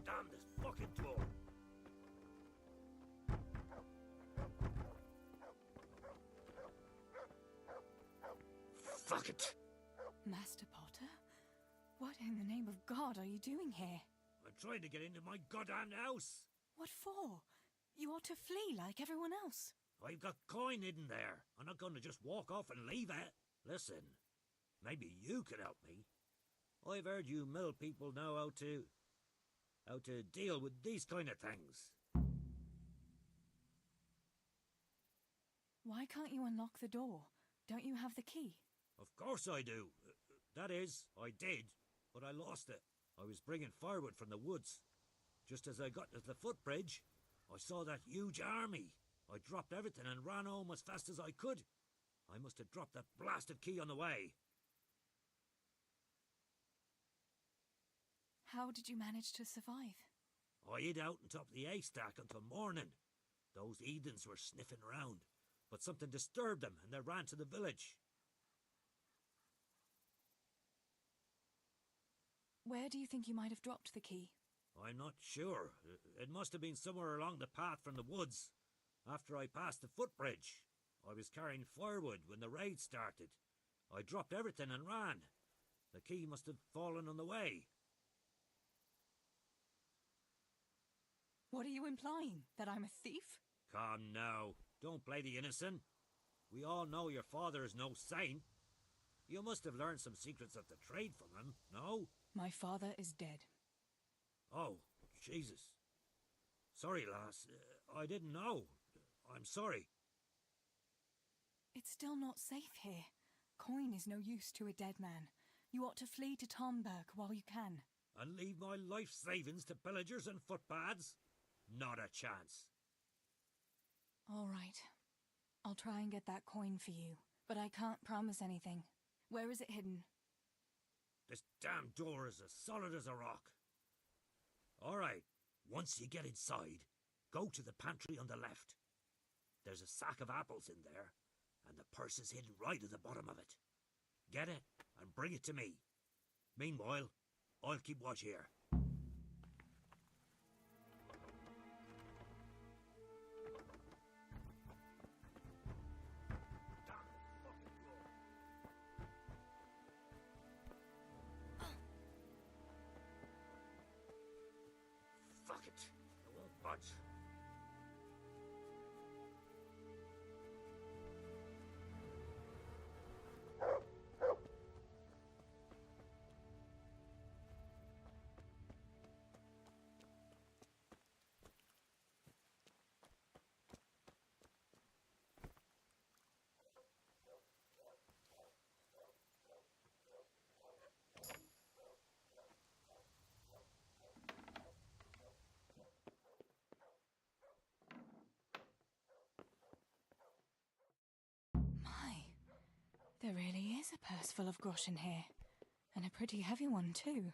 Speaker 9: Damn this fucking door! Fuck it!
Speaker 22: Master Potter? What in the name of God are you doing here?
Speaker 9: I'm trying to get into my goddamn house!
Speaker 22: What for? You ought to flee like everyone else.
Speaker 9: I've got coin hidden there. I'm not going to just walk off and leave it. Listen, maybe you could help me. I've heard you mill people know how to deal with these kind of things.
Speaker 22: Why can't you unlock the door? Don't you have the key?
Speaker 9: Of course I do. That is, I did, but I lost it. I was bringing firewood from the woods. Just as I got to the footbridge, I saw that huge army. I dropped everything and ran home as fast as I could. I must have dropped that blasted key on the way.
Speaker 22: How did you manage to survive?
Speaker 9: I hid out on top of the haystack until morning. Those heathens were sniffing around, but something disturbed them and they ran to the village.
Speaker 22: Where do you think you might have dropped the key?
Speaker 9: I'm not sure. It must have been somewhere along the path from the woods. After I passed the footbridge, I was carrying firewood when the raid started. I dropped everything and ran. The key must have fallen on the way.
Speaker 22: What are you implying? That I'm a thief?
Speaker 9: Come now, don't play the innocent. We all know your father is no saint. You must have learned some secrets of the trade from him, no?
Speaker 22: My father is dead.
Speaker 9: Oh, Jesus. Sorry, lass. I didn't know. I'm sorry.
Speaker 22: It's still not safe here. Coin is no use to a dead man. You ought to flee to Tomberg while you can.
Speaker 9: And leave my life savings to pillagers and footpads? Not a chance.
Speaker 22: All right. I'll try and get that coin for you, but I can't promise anything. Where is it hidden?
Speaker 9: This damn door is as solid as a rock. All right, once you get inside, go to the pantry on the left. There's a sack of apples in there, and the purse is hidden right at the bottom of it. Get it and bring it to me. Meanwhile, I'll keep watch here. Fuck it. I won't budge.
Speaker 22: There really is a purse full of groschen here, and a pretty heavy one too.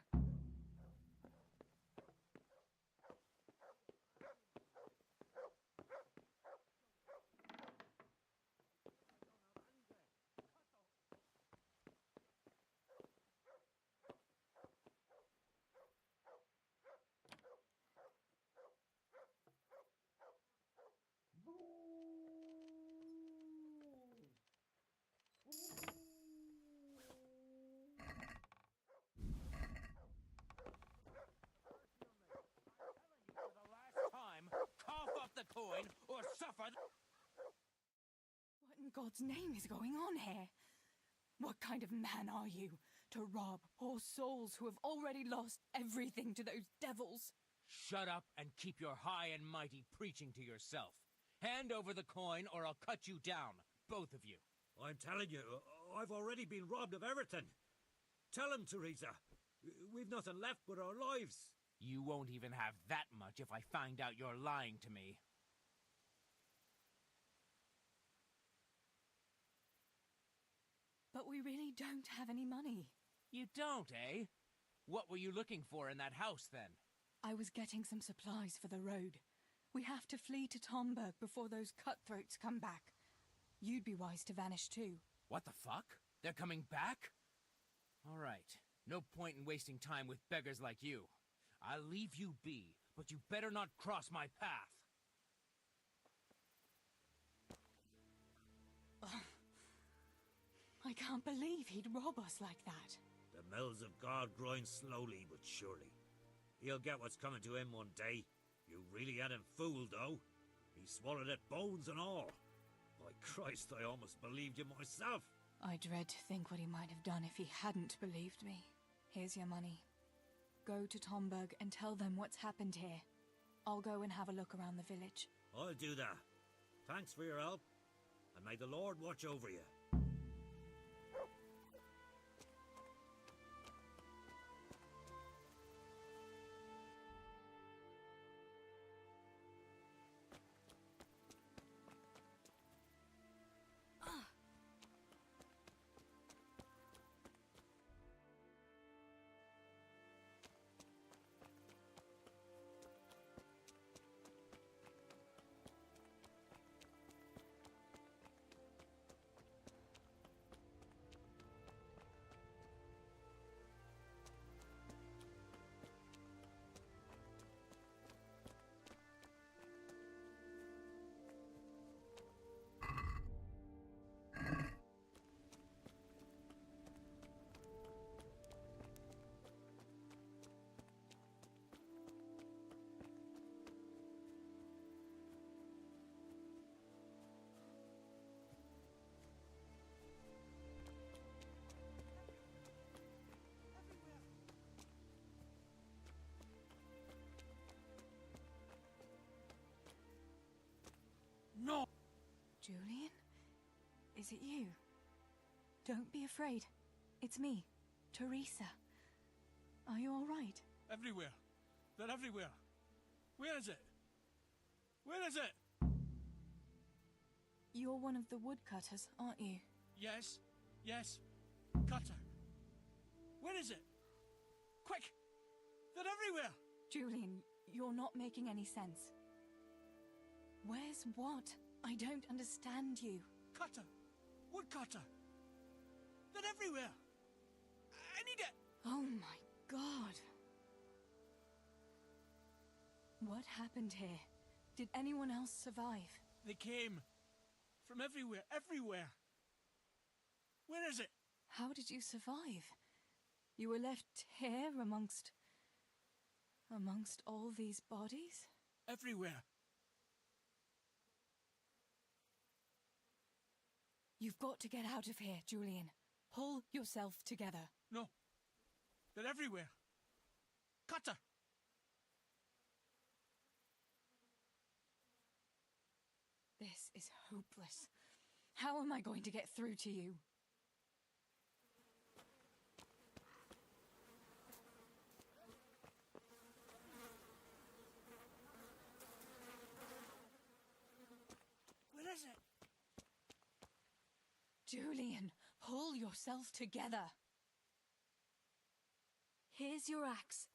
Speaker 8: Coin or suffer.
Speaker 22: What in God's name is going on here? What kind of man are you to rob poor souls who have already lost everything to those devils?
Speaker 8: Shut up and keep your high and mighty preaching to yourself. Hand over the coin or I'll cut you down, both of you.
Speaker 9: I'm telling you, I've already been robbed of everything. Tell him, Teresa. We've nothing left but our lives.
Speaker 8: You won't even have that much if I find out you're lying to me.
Speaker 22: But we really don't have any money.
Speaker 8: You don't, eh? What were you looking for in that house, then?
Speaker 22: I was getting some supplies for the road. We have to flee to Tomberg before those cutthroats come back. You'd be wise to vanish too.
Speaker 8: What the fuck? They're coming back? All right. No point in wasting time with beggars like you. I'll leave you be, but you better not cross my path.
Speaker 16: I can't believe he'd rob us like that.
Speaker 9: The mills of God grind slowly but surely. He'll get what's coming to him one day. You really had him fooled, though. He swallowed it, bones and all. My Christ, I almost believed you myself.
Speaker 4: I dread to think what he might have done if he hadn't believed me. Here's your money. Go to Tomberg and tell them what's happened here. I'll go and have a look around the village.
Speaker 9: I'll do that. Thanks for your help, and may the Lord watch over you.
Speaker 3: No!
Speaker 4: Julian? Is it you? Don't be afraid. It's me, Teresa. Are you all right?
Speaker 3: Everywhere. They're everywhere. Where is it? Where is it?
Speaker 4: You're one of the woodcutters, aren't you?
Speaker 3: Yes. Yes. Cutter. Where is it? Quick! They're everywhere!
Speaker 4: Julian, you're not making any sense. Where's what? I don't understand you.
Speaker 3: Cutter! Woodcutter! They're everywhere! I need it!
Speaker 4: Oh my God. What happened here? Did anyone else survive?
Speaker 3: They came. From everywhere, everywhere! Where is it?
Speaker 4: How did you survive? You were left here amongst all these bodies?
Speaker 3: Everywhere.
Speaker 4: You've got to get out of here, Julian. Pull yourself together.
Speaker 3: No. They're everywhere. Cutter!
Speaker 4: This is hopeless. How am I going to get through to you?
Speaker 3: Where is it?
Speaker 4: Julian, pull yourself together. Here's your axe.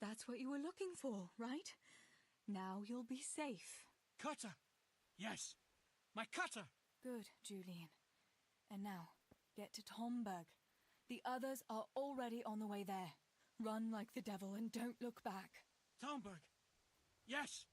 Speaker 4: That's what you were looking for, right? Now you'll be safe.
Speaker 3: Cutter! Yes, my cutter!
Speaker 4: Good, Julian. And now, get to Tomberg. The others are already on the way there. Run like the devil and don't look back.
Speaker 3: Tomberg! Yes!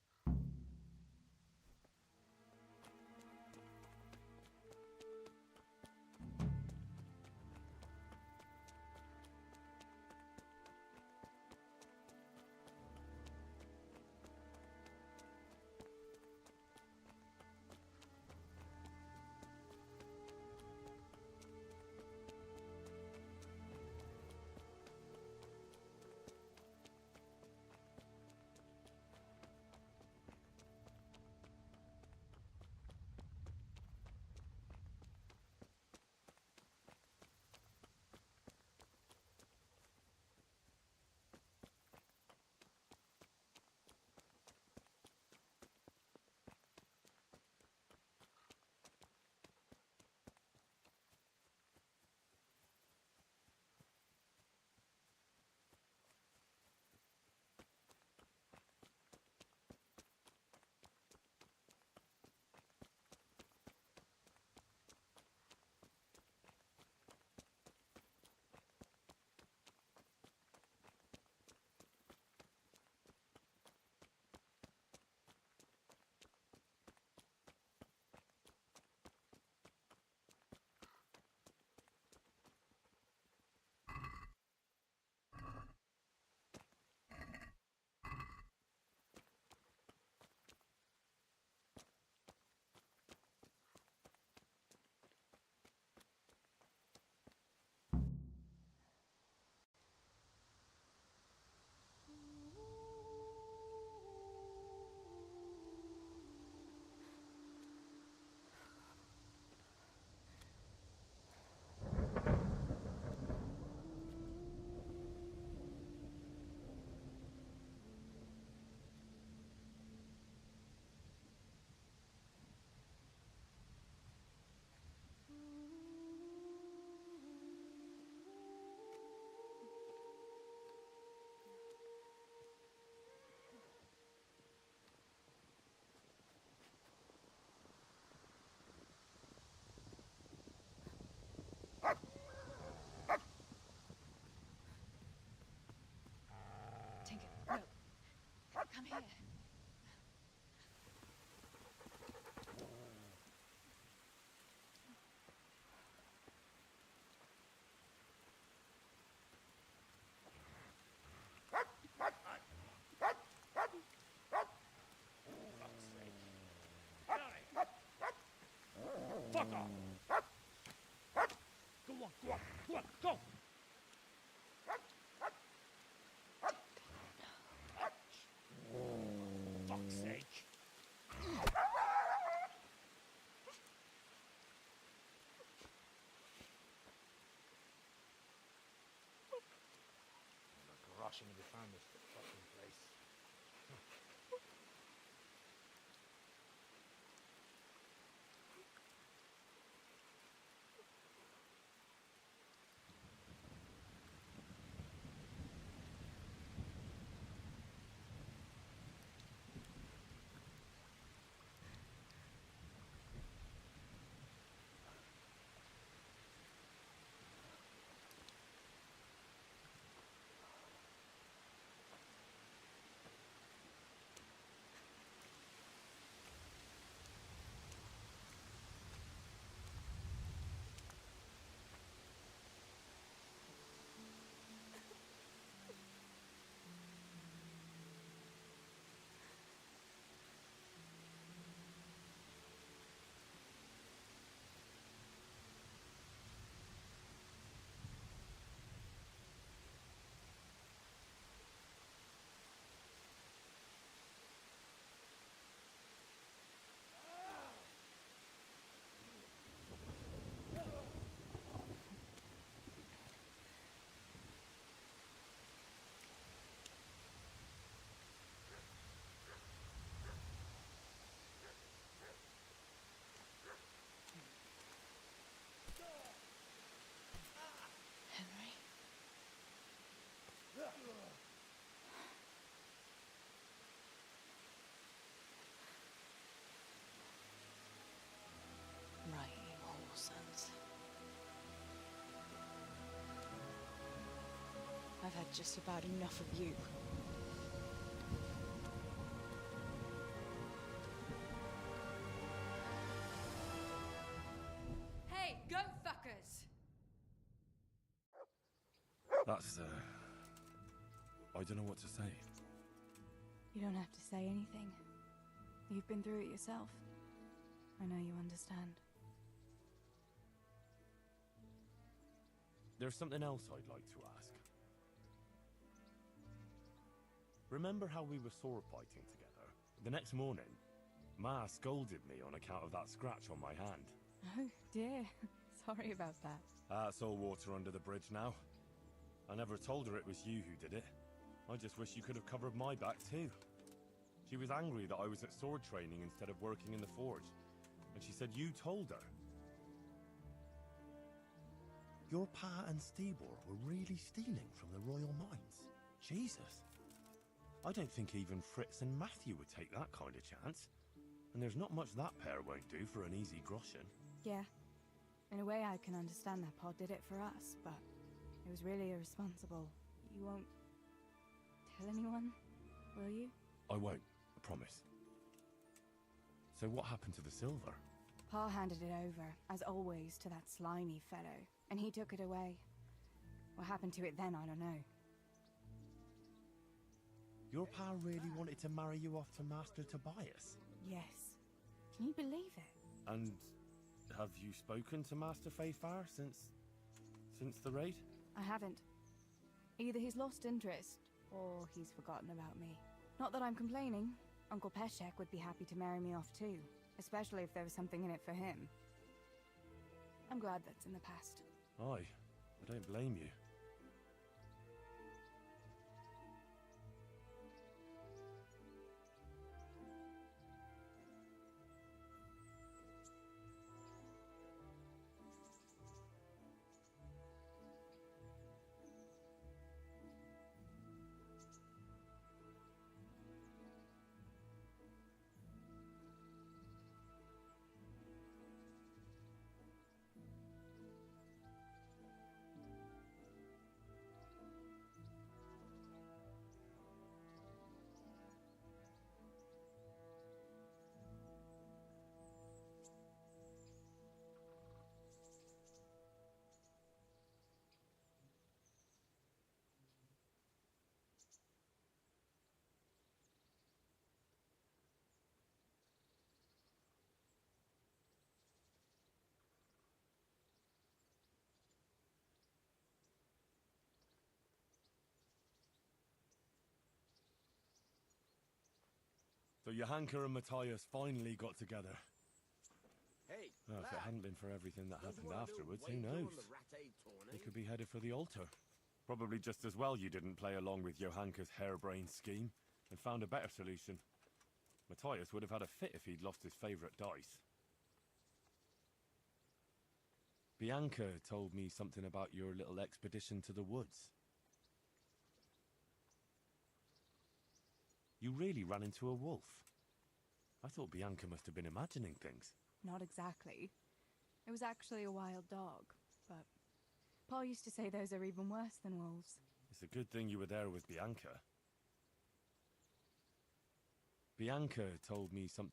Speaker 11: shouldn't have found this fucking place.
Speaker 4: Henry. Right, you whoresons. I've had just about enough of you.
Speaker 22: Hey, go fuckers!
Speaker 25: That's, I don't know what to say.
Speaker 4: You don't have to say anything. You've been through it yourself. I know you understand.
Speaker 25: There's something else I'd like to ask. Remember how we were sword fighting together? The next morning, Ma scolded me on account of that scratch on my hand.
Speaker 4: Oh, dear. Sorry about that.
Speaker 25: That's all water under the bridge now. I never told her it was you who did it. I just wish you could have covered my back too. She was angry that I was at sword training instead of working in the forge, and she said you told her.
Speaker 12: Your pa and Stibor were really stealing from the royal mines.
Speaker 25: Jesus. I don't think even Fritz and Matthew would take that kind of chance. And there's not much that pair won't do for an easy groschen.
Speaker 4: Yeah. In a way, I can understand that Pa did it for us, but it was really irresponsible. You won't tell anyone, will you?
Speaker 25: I won't, I promise. So what happened to the silver?
Speaker 4: Pa handed it over, as always, to that slimy fellow, and he took it away. What happened to it then, I don't know.
Speaker 12: Your pa really wanted to marry you off to Master Tobias?
Speaker 4: Yes. Can you believe it?
Speaker 25: And have you spoken to Master Fayfar since the raid?
Speaker 4: I haven't. Either he's lost interest, or he's forgotten about me. Not that I'm complaining. Uncle Peshek would be happy to marry me off too, especially if there was something in it for him. I'm glad that's in the past.
Speaker 25: Aye, I don't blame you. So Johanka and Matthias finally got together.
Speaker 9: Hey,
Speaker 25: Well, if it hadn't been for everything that happened afterwards, who knows? They could be headed for the altar. Probably just as well you didn't play along with Johanka's harebrained scheme and found a better solution. Matthias would have had a fit if he'd lost his favourite dice. Bianca told me something about your little expedition to the woods. You really ran into a wolf. I thought Bianca must have been imagining things.
Speaker 4: Not exactly. It was actually a wild dog, but Pa used to say those are even worse than wolves.
Speaker 25: It's a good thing you were there with Bianca. Bianca told me some...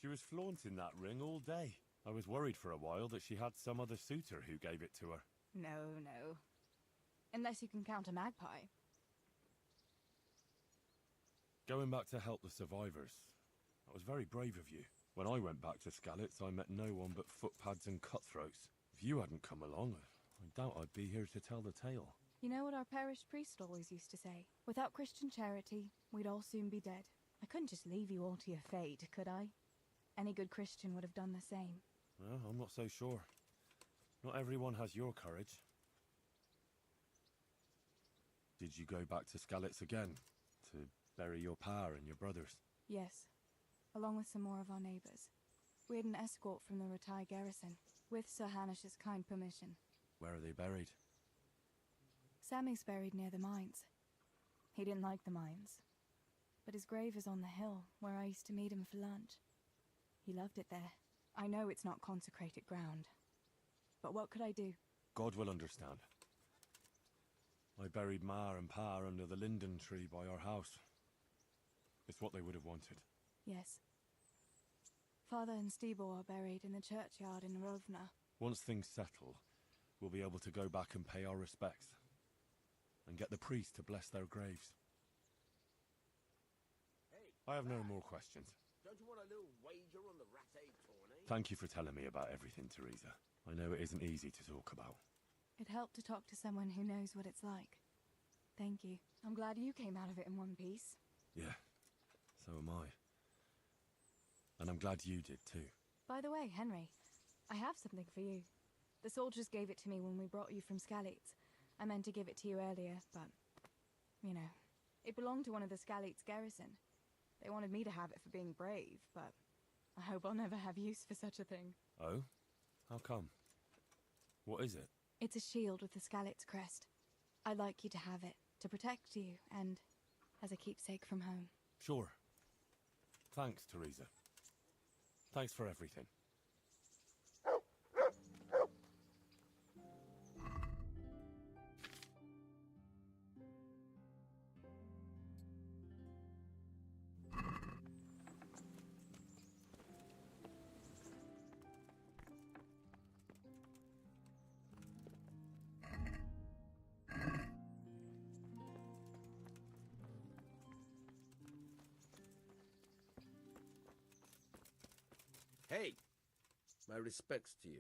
Speaker 25: She was flaunting that ring all day. I was worried for a while that she had some other suitor who gave it to her.
Speaker 4: No, no. Unless you can count a magpie.
Speaker 25: Going back to help the survivors. That was very brave of you. When I went back to Skalitz, I met no one but footpads and cutthroats. If you hadn't come along, I doubt I'd be here to tell the tale.
Speaker 4: You know what our parish priest always used to say? Without Christian charity, we'd all soon be dead. I couldn't just leave you all to your fate, could I? Any good Christian would have done the same.
Speaker 25: Well, I'm not so sure. Not everyone has your courage. Did you go back to Skalitz again? To bury your pa and your brothers?
Speaker 4: Yes, along with some more of our neighbours. We had an escort from the retired garrison, with Sir Hanish's kind permission.
Speaker 25: Where are they buried?
Speaker 4: Sammy's buried near the mines. He didn't like the mines, but his grave is on the hill where I used to meet him for lunch. He loved it there. I know it's not consecrated ground, but what could I do?
Speaker 25: God will understand. I buried Ma and Pa under the linden tree by our house. It's what they would have wanted.
Speaker 4: Yes. Father and Stibor are buried in the churchyard in Rovna.
Speaker 25: Once things settle, we'll be able to go back and pay our respects. And get the priest to bless their graves. I have no more questions.
Speaker 14: Don't you want a little wager on the rat-egg tourney?
Speaker 25: Thank you for telling me about everything, Teresa. I know it isn't easy to talk about.
Speaker 4: It helped to talk to someone who knows what it's like. Thank you. I'm glad you came out of it in one piece.
Speaker 25: Yeah, so am I. And I'm glad you did too.
Speaker 4: By the way, Henry, I have something for you. The soldiers gave it to me when we brought you from Skalitz. I meant to give it to you earlier, but, you know, it belonged to one of the Skalitz garrison. They wanted me to have it for being brave, but I hope I'll never have use for such a thing.
Speaker 25: Oh? How come? What is it?
Speaker 4: It's a shield with the Skalitz crest. I'd like you to have it, to protect you, and as a keepsake from home.
Speaker 25: Sure. Thanks, Teresa. Thanks for everything.
Speaker 14: Hey, my respects to you.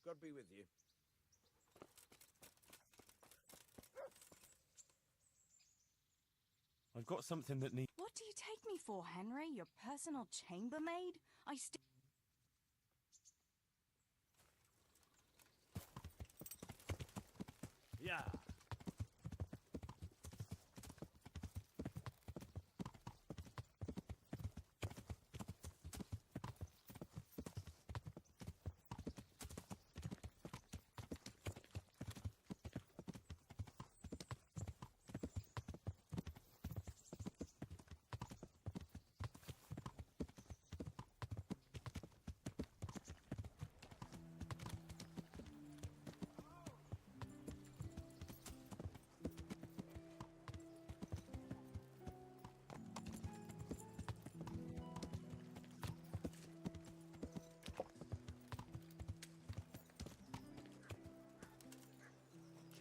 Speaker 14: God be with you.
Speaker 25: I've got something that needs...
Speaker 4: What do you take me for, Henry? Your personal chambermaid?
Speaker 25: Yeah.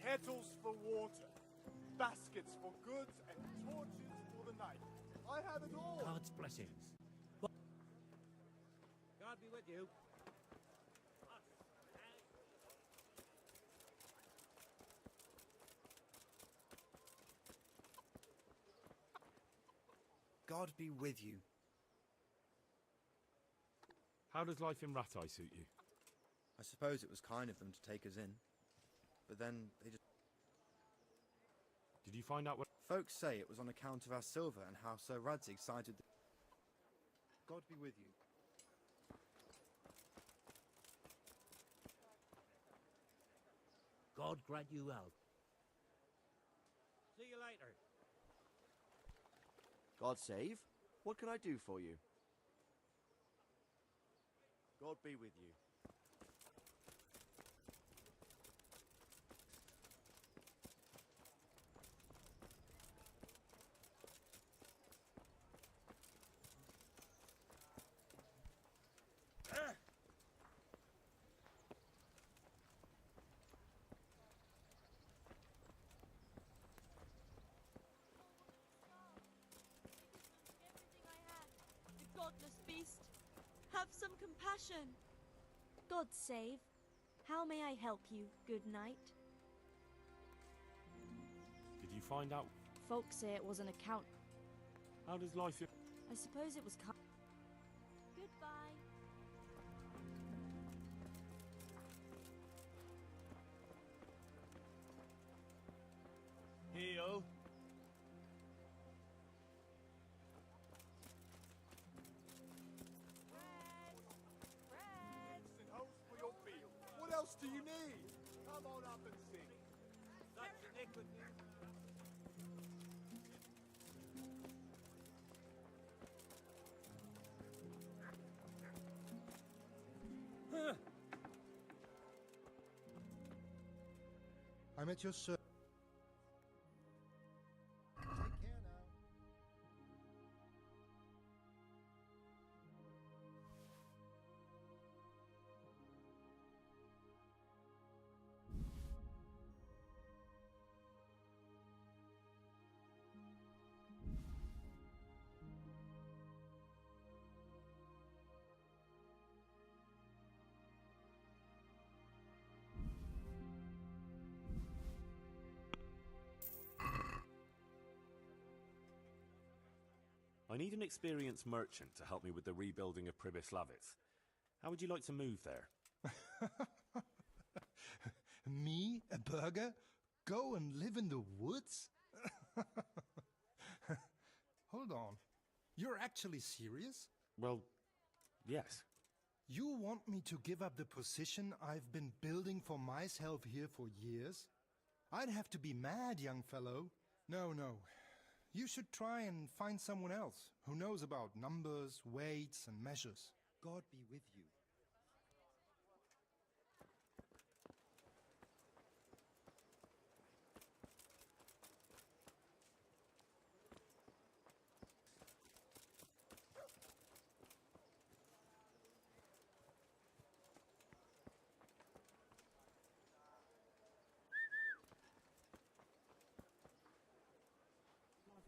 Speaker 5: Kettles for water, baskets for goods, and torches for the night. I have it all.
Speaker 9: God's blessings. God be with you.
Speaker 15: God be with you.
Speaker 25: How does life in Rattay suit you?
Speaker 15: I suppose it was kind of them to take us in. But then they just...
Speaker 25: Did you find out what...
Speaker 15: Folks say it was on account of our silver and how Sir Radzig sided... God be with you.
Speaker 9: God grant you health. See you later.
Speaker 17: God save? What can I do for you? God be with you.
Speaker 16: The godless beast. Have some compassion. God save. How may I help you, good knight?
Speaker 25: Did you find out...
Speaker 16: Folks say it was an account.
Speaker 25: How does life in...
Speaker 16: I suppose it was Goodbye.
Speaker 25: Heal.
Speaker 5: Instant host for your meal. What else do you need? Come on up and sing.
Speaker 9: Such iniquity.
Speaker 12: I'm at your service. Take care now.
Speaker 25: I need an experienced merchant to help me with the rebuilding of Pribyslavitz. How would you like to move there?
Speaker 12: Me, a burger? Go and live in the woods? Hold on. You're actually serious?
Speaker 25: Well, yes.
Speaker 12: You want me to give up the position I've been building for myself here for years? I'd have to be mad, young fellow. No. You should try and find someone else who knows about numbers, weights, and measures. God be with you.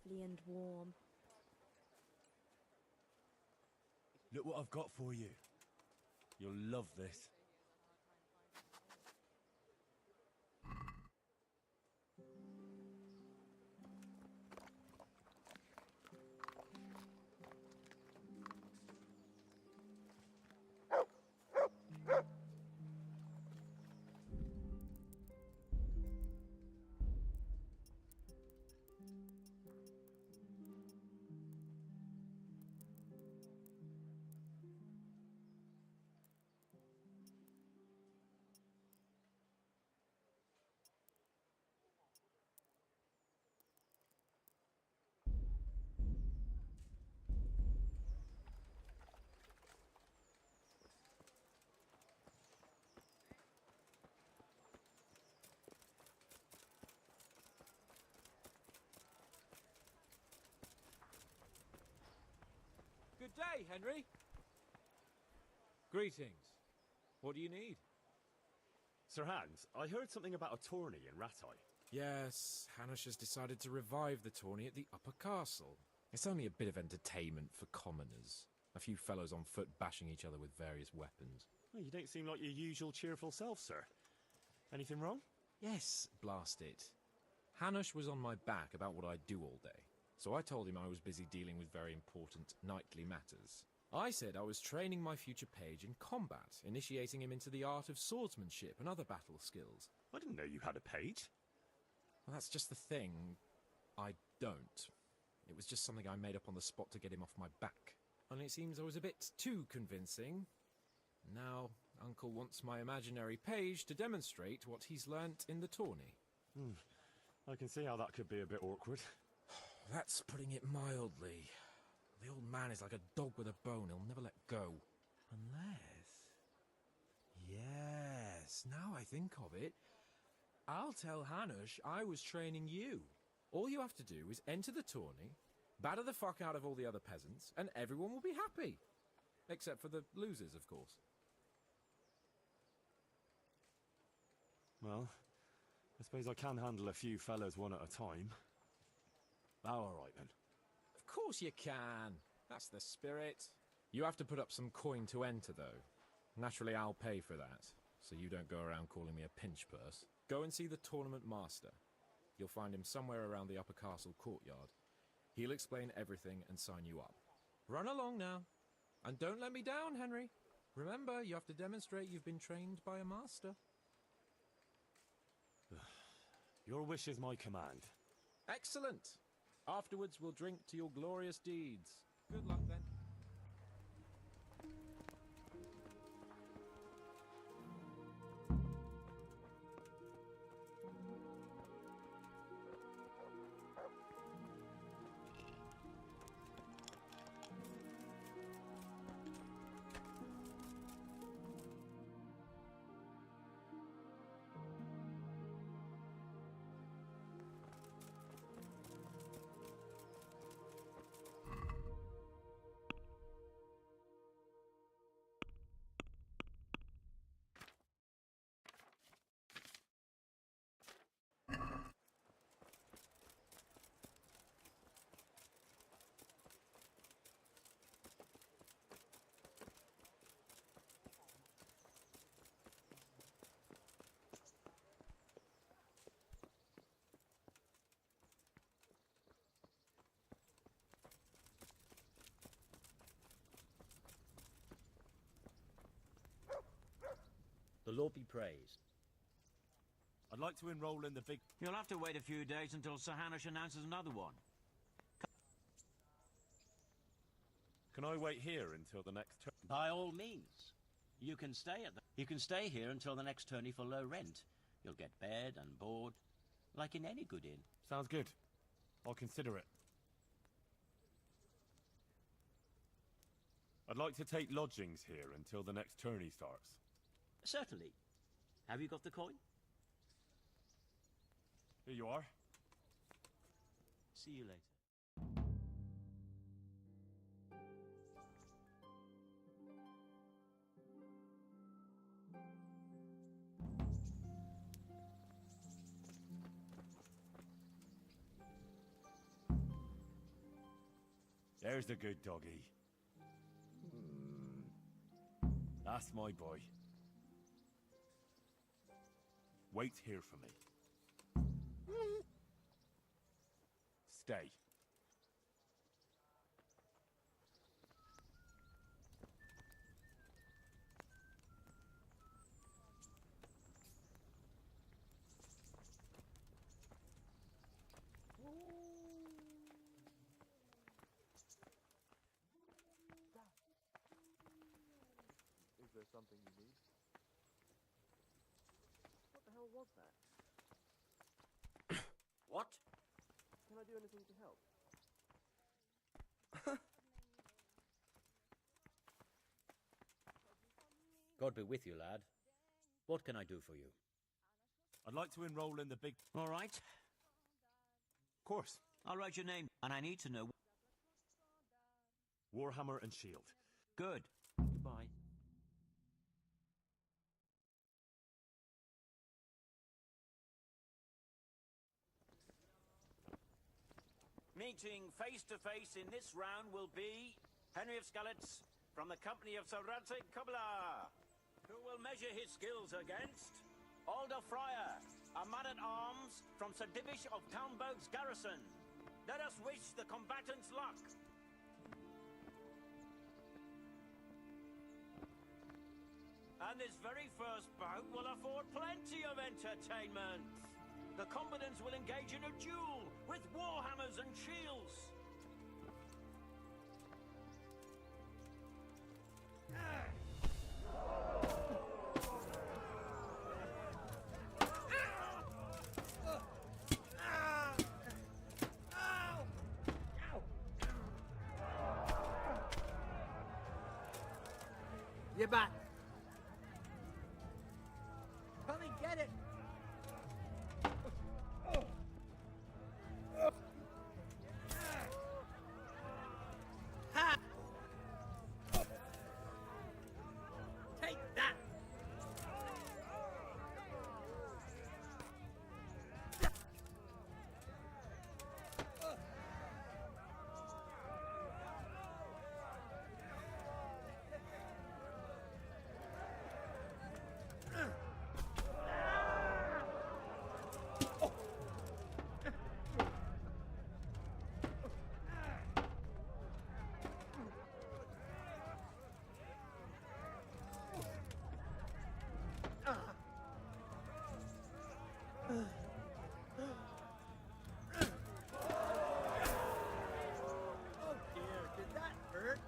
Speaker 16: Lovely and warm.
Speaker 25: Look what I've got for you. You'll love this.
Speaker 2: Good day, Henry. Greetings. What do you need?
Speaker 25: Sir Hans, I heard something about a tourney in Rattay.
Speaker 19: Yes, Hanush has decided to revive the tourney at the Upper Castle. It's only a bit of entertainment for commoners. A few fellows on foot bashing each other with various weapons.
Speaker 25: Well, you don't seem like your usual cheerful self, sir. Anything wrong?
Speaker 19: Yes, blast it. Hanush was on my back about what I do all day. So I told him I was busy dealing with very important knightly matters. I said I was training my future page in combat, initiating him into the art of swordsmanship and other battle skills.
Speaker 25: I didn't know you had a page.
Speaker 19: Well, that's just the thing. I don't. It was just something I made up on the spot to get him off my back. And it seems I was a bit too convincing. Now, Uncle wants my imaginary page to demonstrate what he's learnt in the tourney.
Speaker 25: I can see how that could be a bit awkward.
Speaker 19: That's putting it mildly. The old man is like a dog with a bone. He'll never let go. Unless... Yes, now I think of it, I'll tell Hanush I was training you. All you have to do is enter the tourney, batter the fuck out of all the other peasants, and everyone will be happy. Except for the losers, of course.
Speaker 25: Well, I suppose I can handle a few fellas one at a time. All right, then.
Speaker 19: Of course you can. That's the spirit. You have to put up some coin to enter, though. Naturally, I'll pay for that, so you don't go around calling me a pinch purse. Go and see the tournament master. You'll find him somewhere around the upper castle courtyard. He'll explain everything and sign you up. Run along now. And don't let me down, Henry. Remember, you have to demonstrate you've been trained by a master.
Speaker 25: Your wish is my command.
Speaker 19: Excellent. Afterwards, we'll drink to your glorious deeds. Good luck, then.
Speaker 7: The Lord be praised.
Speaker 25: I'd like to enroll in the big...
Speaker 7: You'll have to wait a few days until Sir Hanush announces another one.
Speaker 25: Can I wait here until the next turn?
Speaker 7: By all means. You can stay here until the next tourney for low rent. You'll get bed and board, like in any good inn.
Speaker 25: Sounds good. I'll consider it. I'd like to take lodgings here until the next tourney starts.
Speaker 7: Certainly. Have you got the coin?
Speaker 25: Here you are.
Speaker 7: See you later.
Speaker 25: There's the good doggy. That's my boy. Wait here for me. Stay.
Speaker 17: Is there something you need? What the hell was that?
Speaker 7: What?
Speaker 17: Can I do anything to help?
Speaker 7: God be with you, lad. What can I do for you?
Speaker 25: I'd like to enroll in the big...
Speaker 7: All right.
Speaker 25: Of course.
Speaker 7: I'll write your name, and I need to know...
Speaker 25: Warhammer and Shield.
Speaker 7: Good. Goodbye. Meeting face to face in this round will be Henry of Skalitz from the company of Sir Radzig Kobyla, who will measure his skills against Alder Fryer, a man-at-arms from Sir Divish of Talmberg's garrison. Let us wish the combatants luck. And this very first bout will afford plenty of entertainment. The combatants will engage in a duel with warhammers and shields.
Speaker 2: You're back. Come and get it. Ha! Take that. Oh dear, did that hurt?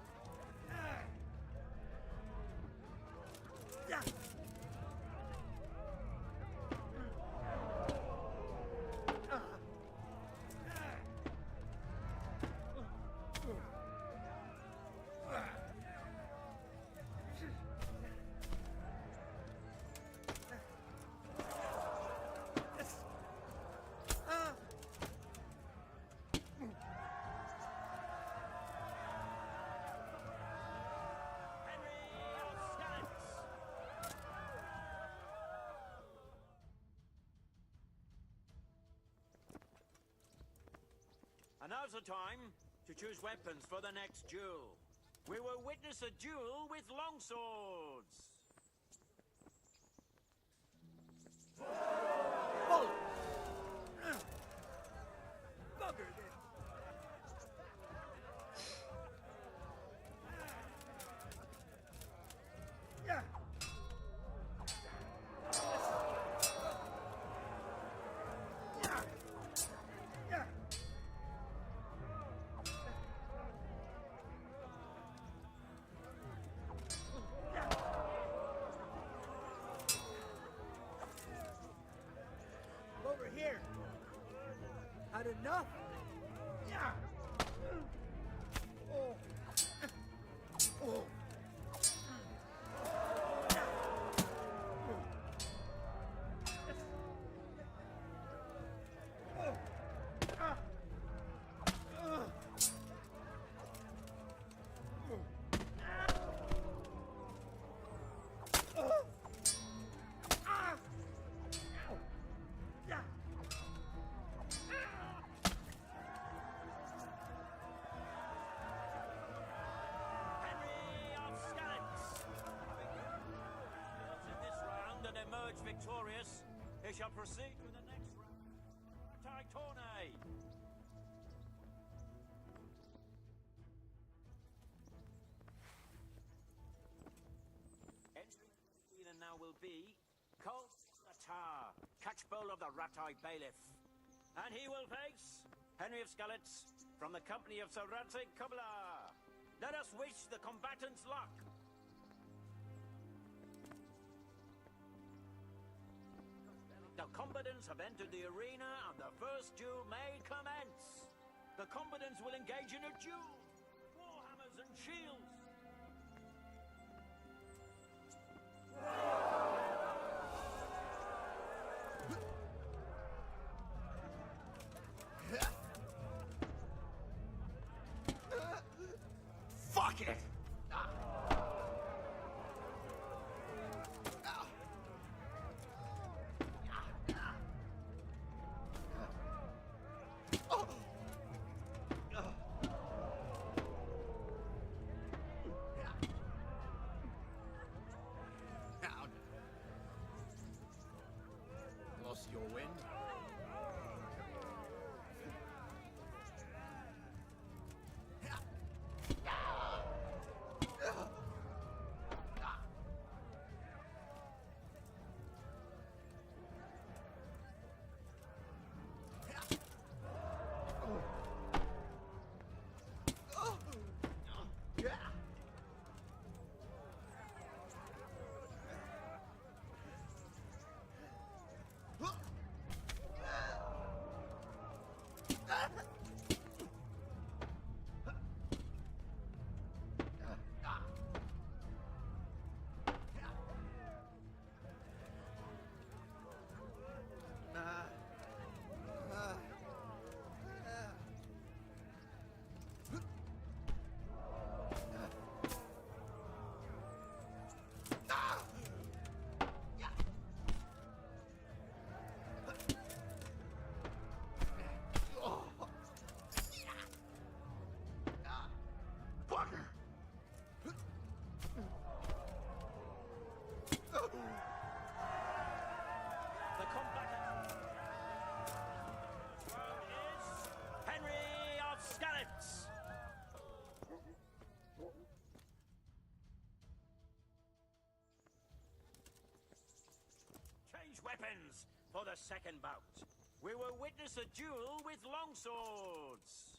Speaker 7: And now's the time to choose weapons for the next duel. We will witness a duel with longswords.
Speaker 2: Bugger this. Yeah. Over here. Had enough? Yeah. Oh. Oh.
Speaker 7: Victorious, they shall proceed to the next round. Titone! Entering the arena now will be Colt Atar, catchbowl of the Ratai Bailiff. And he will face Henry of Skalitz from the company of Sir Radzig Kubla. Let us wish the combatants luck. The combatants have entered the arena and the first duel may commence. The combatants will engage in a duel. Warhammers and shields.
Speaker 2: Fuck it!
Speaker 7: weapons for the second bout. We will witness a duel with longswords.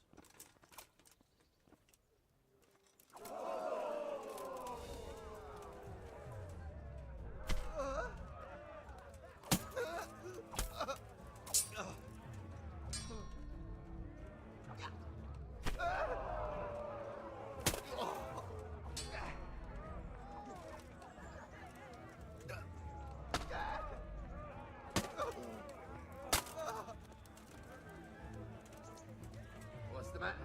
Speaker 2: What's the matter?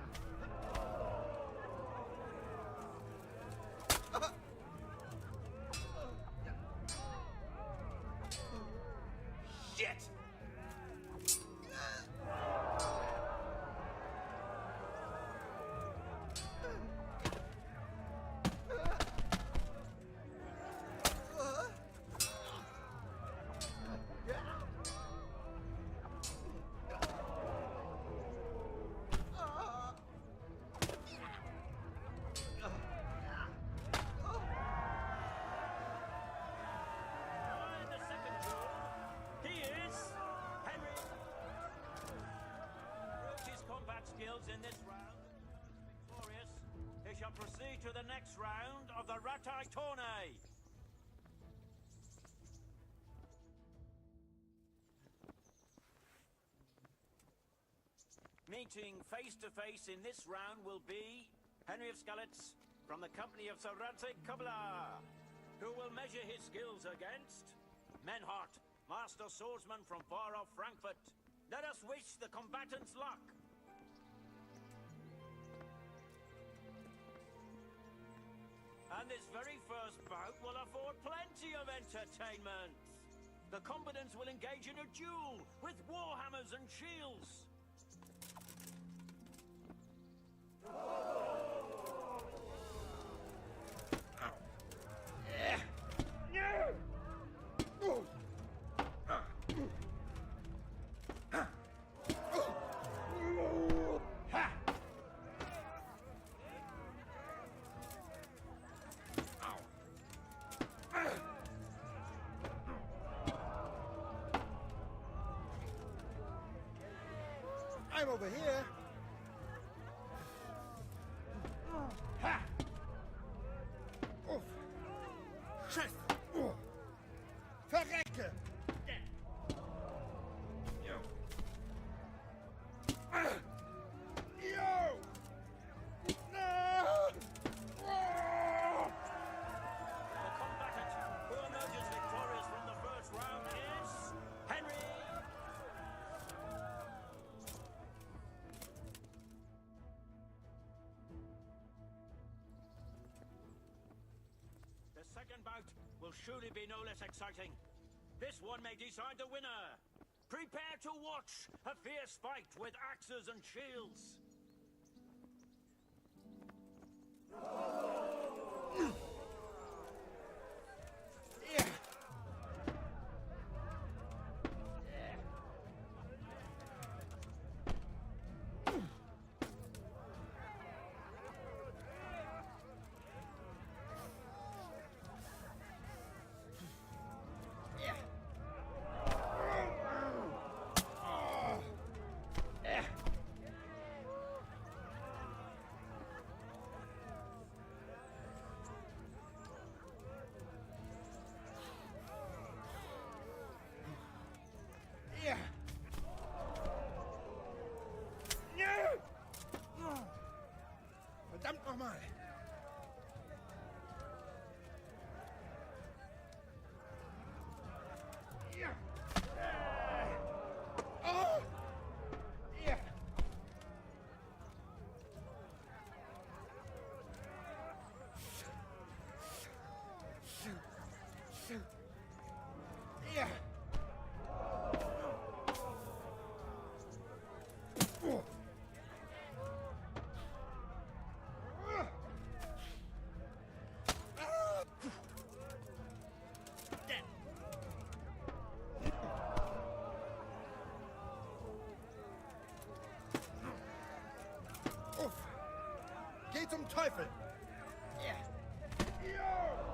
Speaker 7: Shit! Skills in this round. Victorious, he shall proceed to the next round of the Ratai tourney. Meeting face to face in this round will be Henry of Skalitz from the company of Sir Radzig Kobyla, who will measure his skills against Menhart, master swordsman from far off Frankfurt. Let us wish the combatants luck. And this very first bout will afford plenty of entertainment. The combatants will engage in a duel with warhammers and shields.
Speaker 12: I'm over here. Ha! Uff. Chef! Verrecke! Yo! No!
Speaker 7: The combatant who emerges victorious from the first round is Henry. The second bout will surely be no less exciting. This one may decide the winner. Prepare to watch a fierce fight with axes and shields.
Speaker 12: Verdammt nochmal! Ja! Oh! Ja! Ja! Oh! Uff! Geh zum Teufel! Ja! Ja!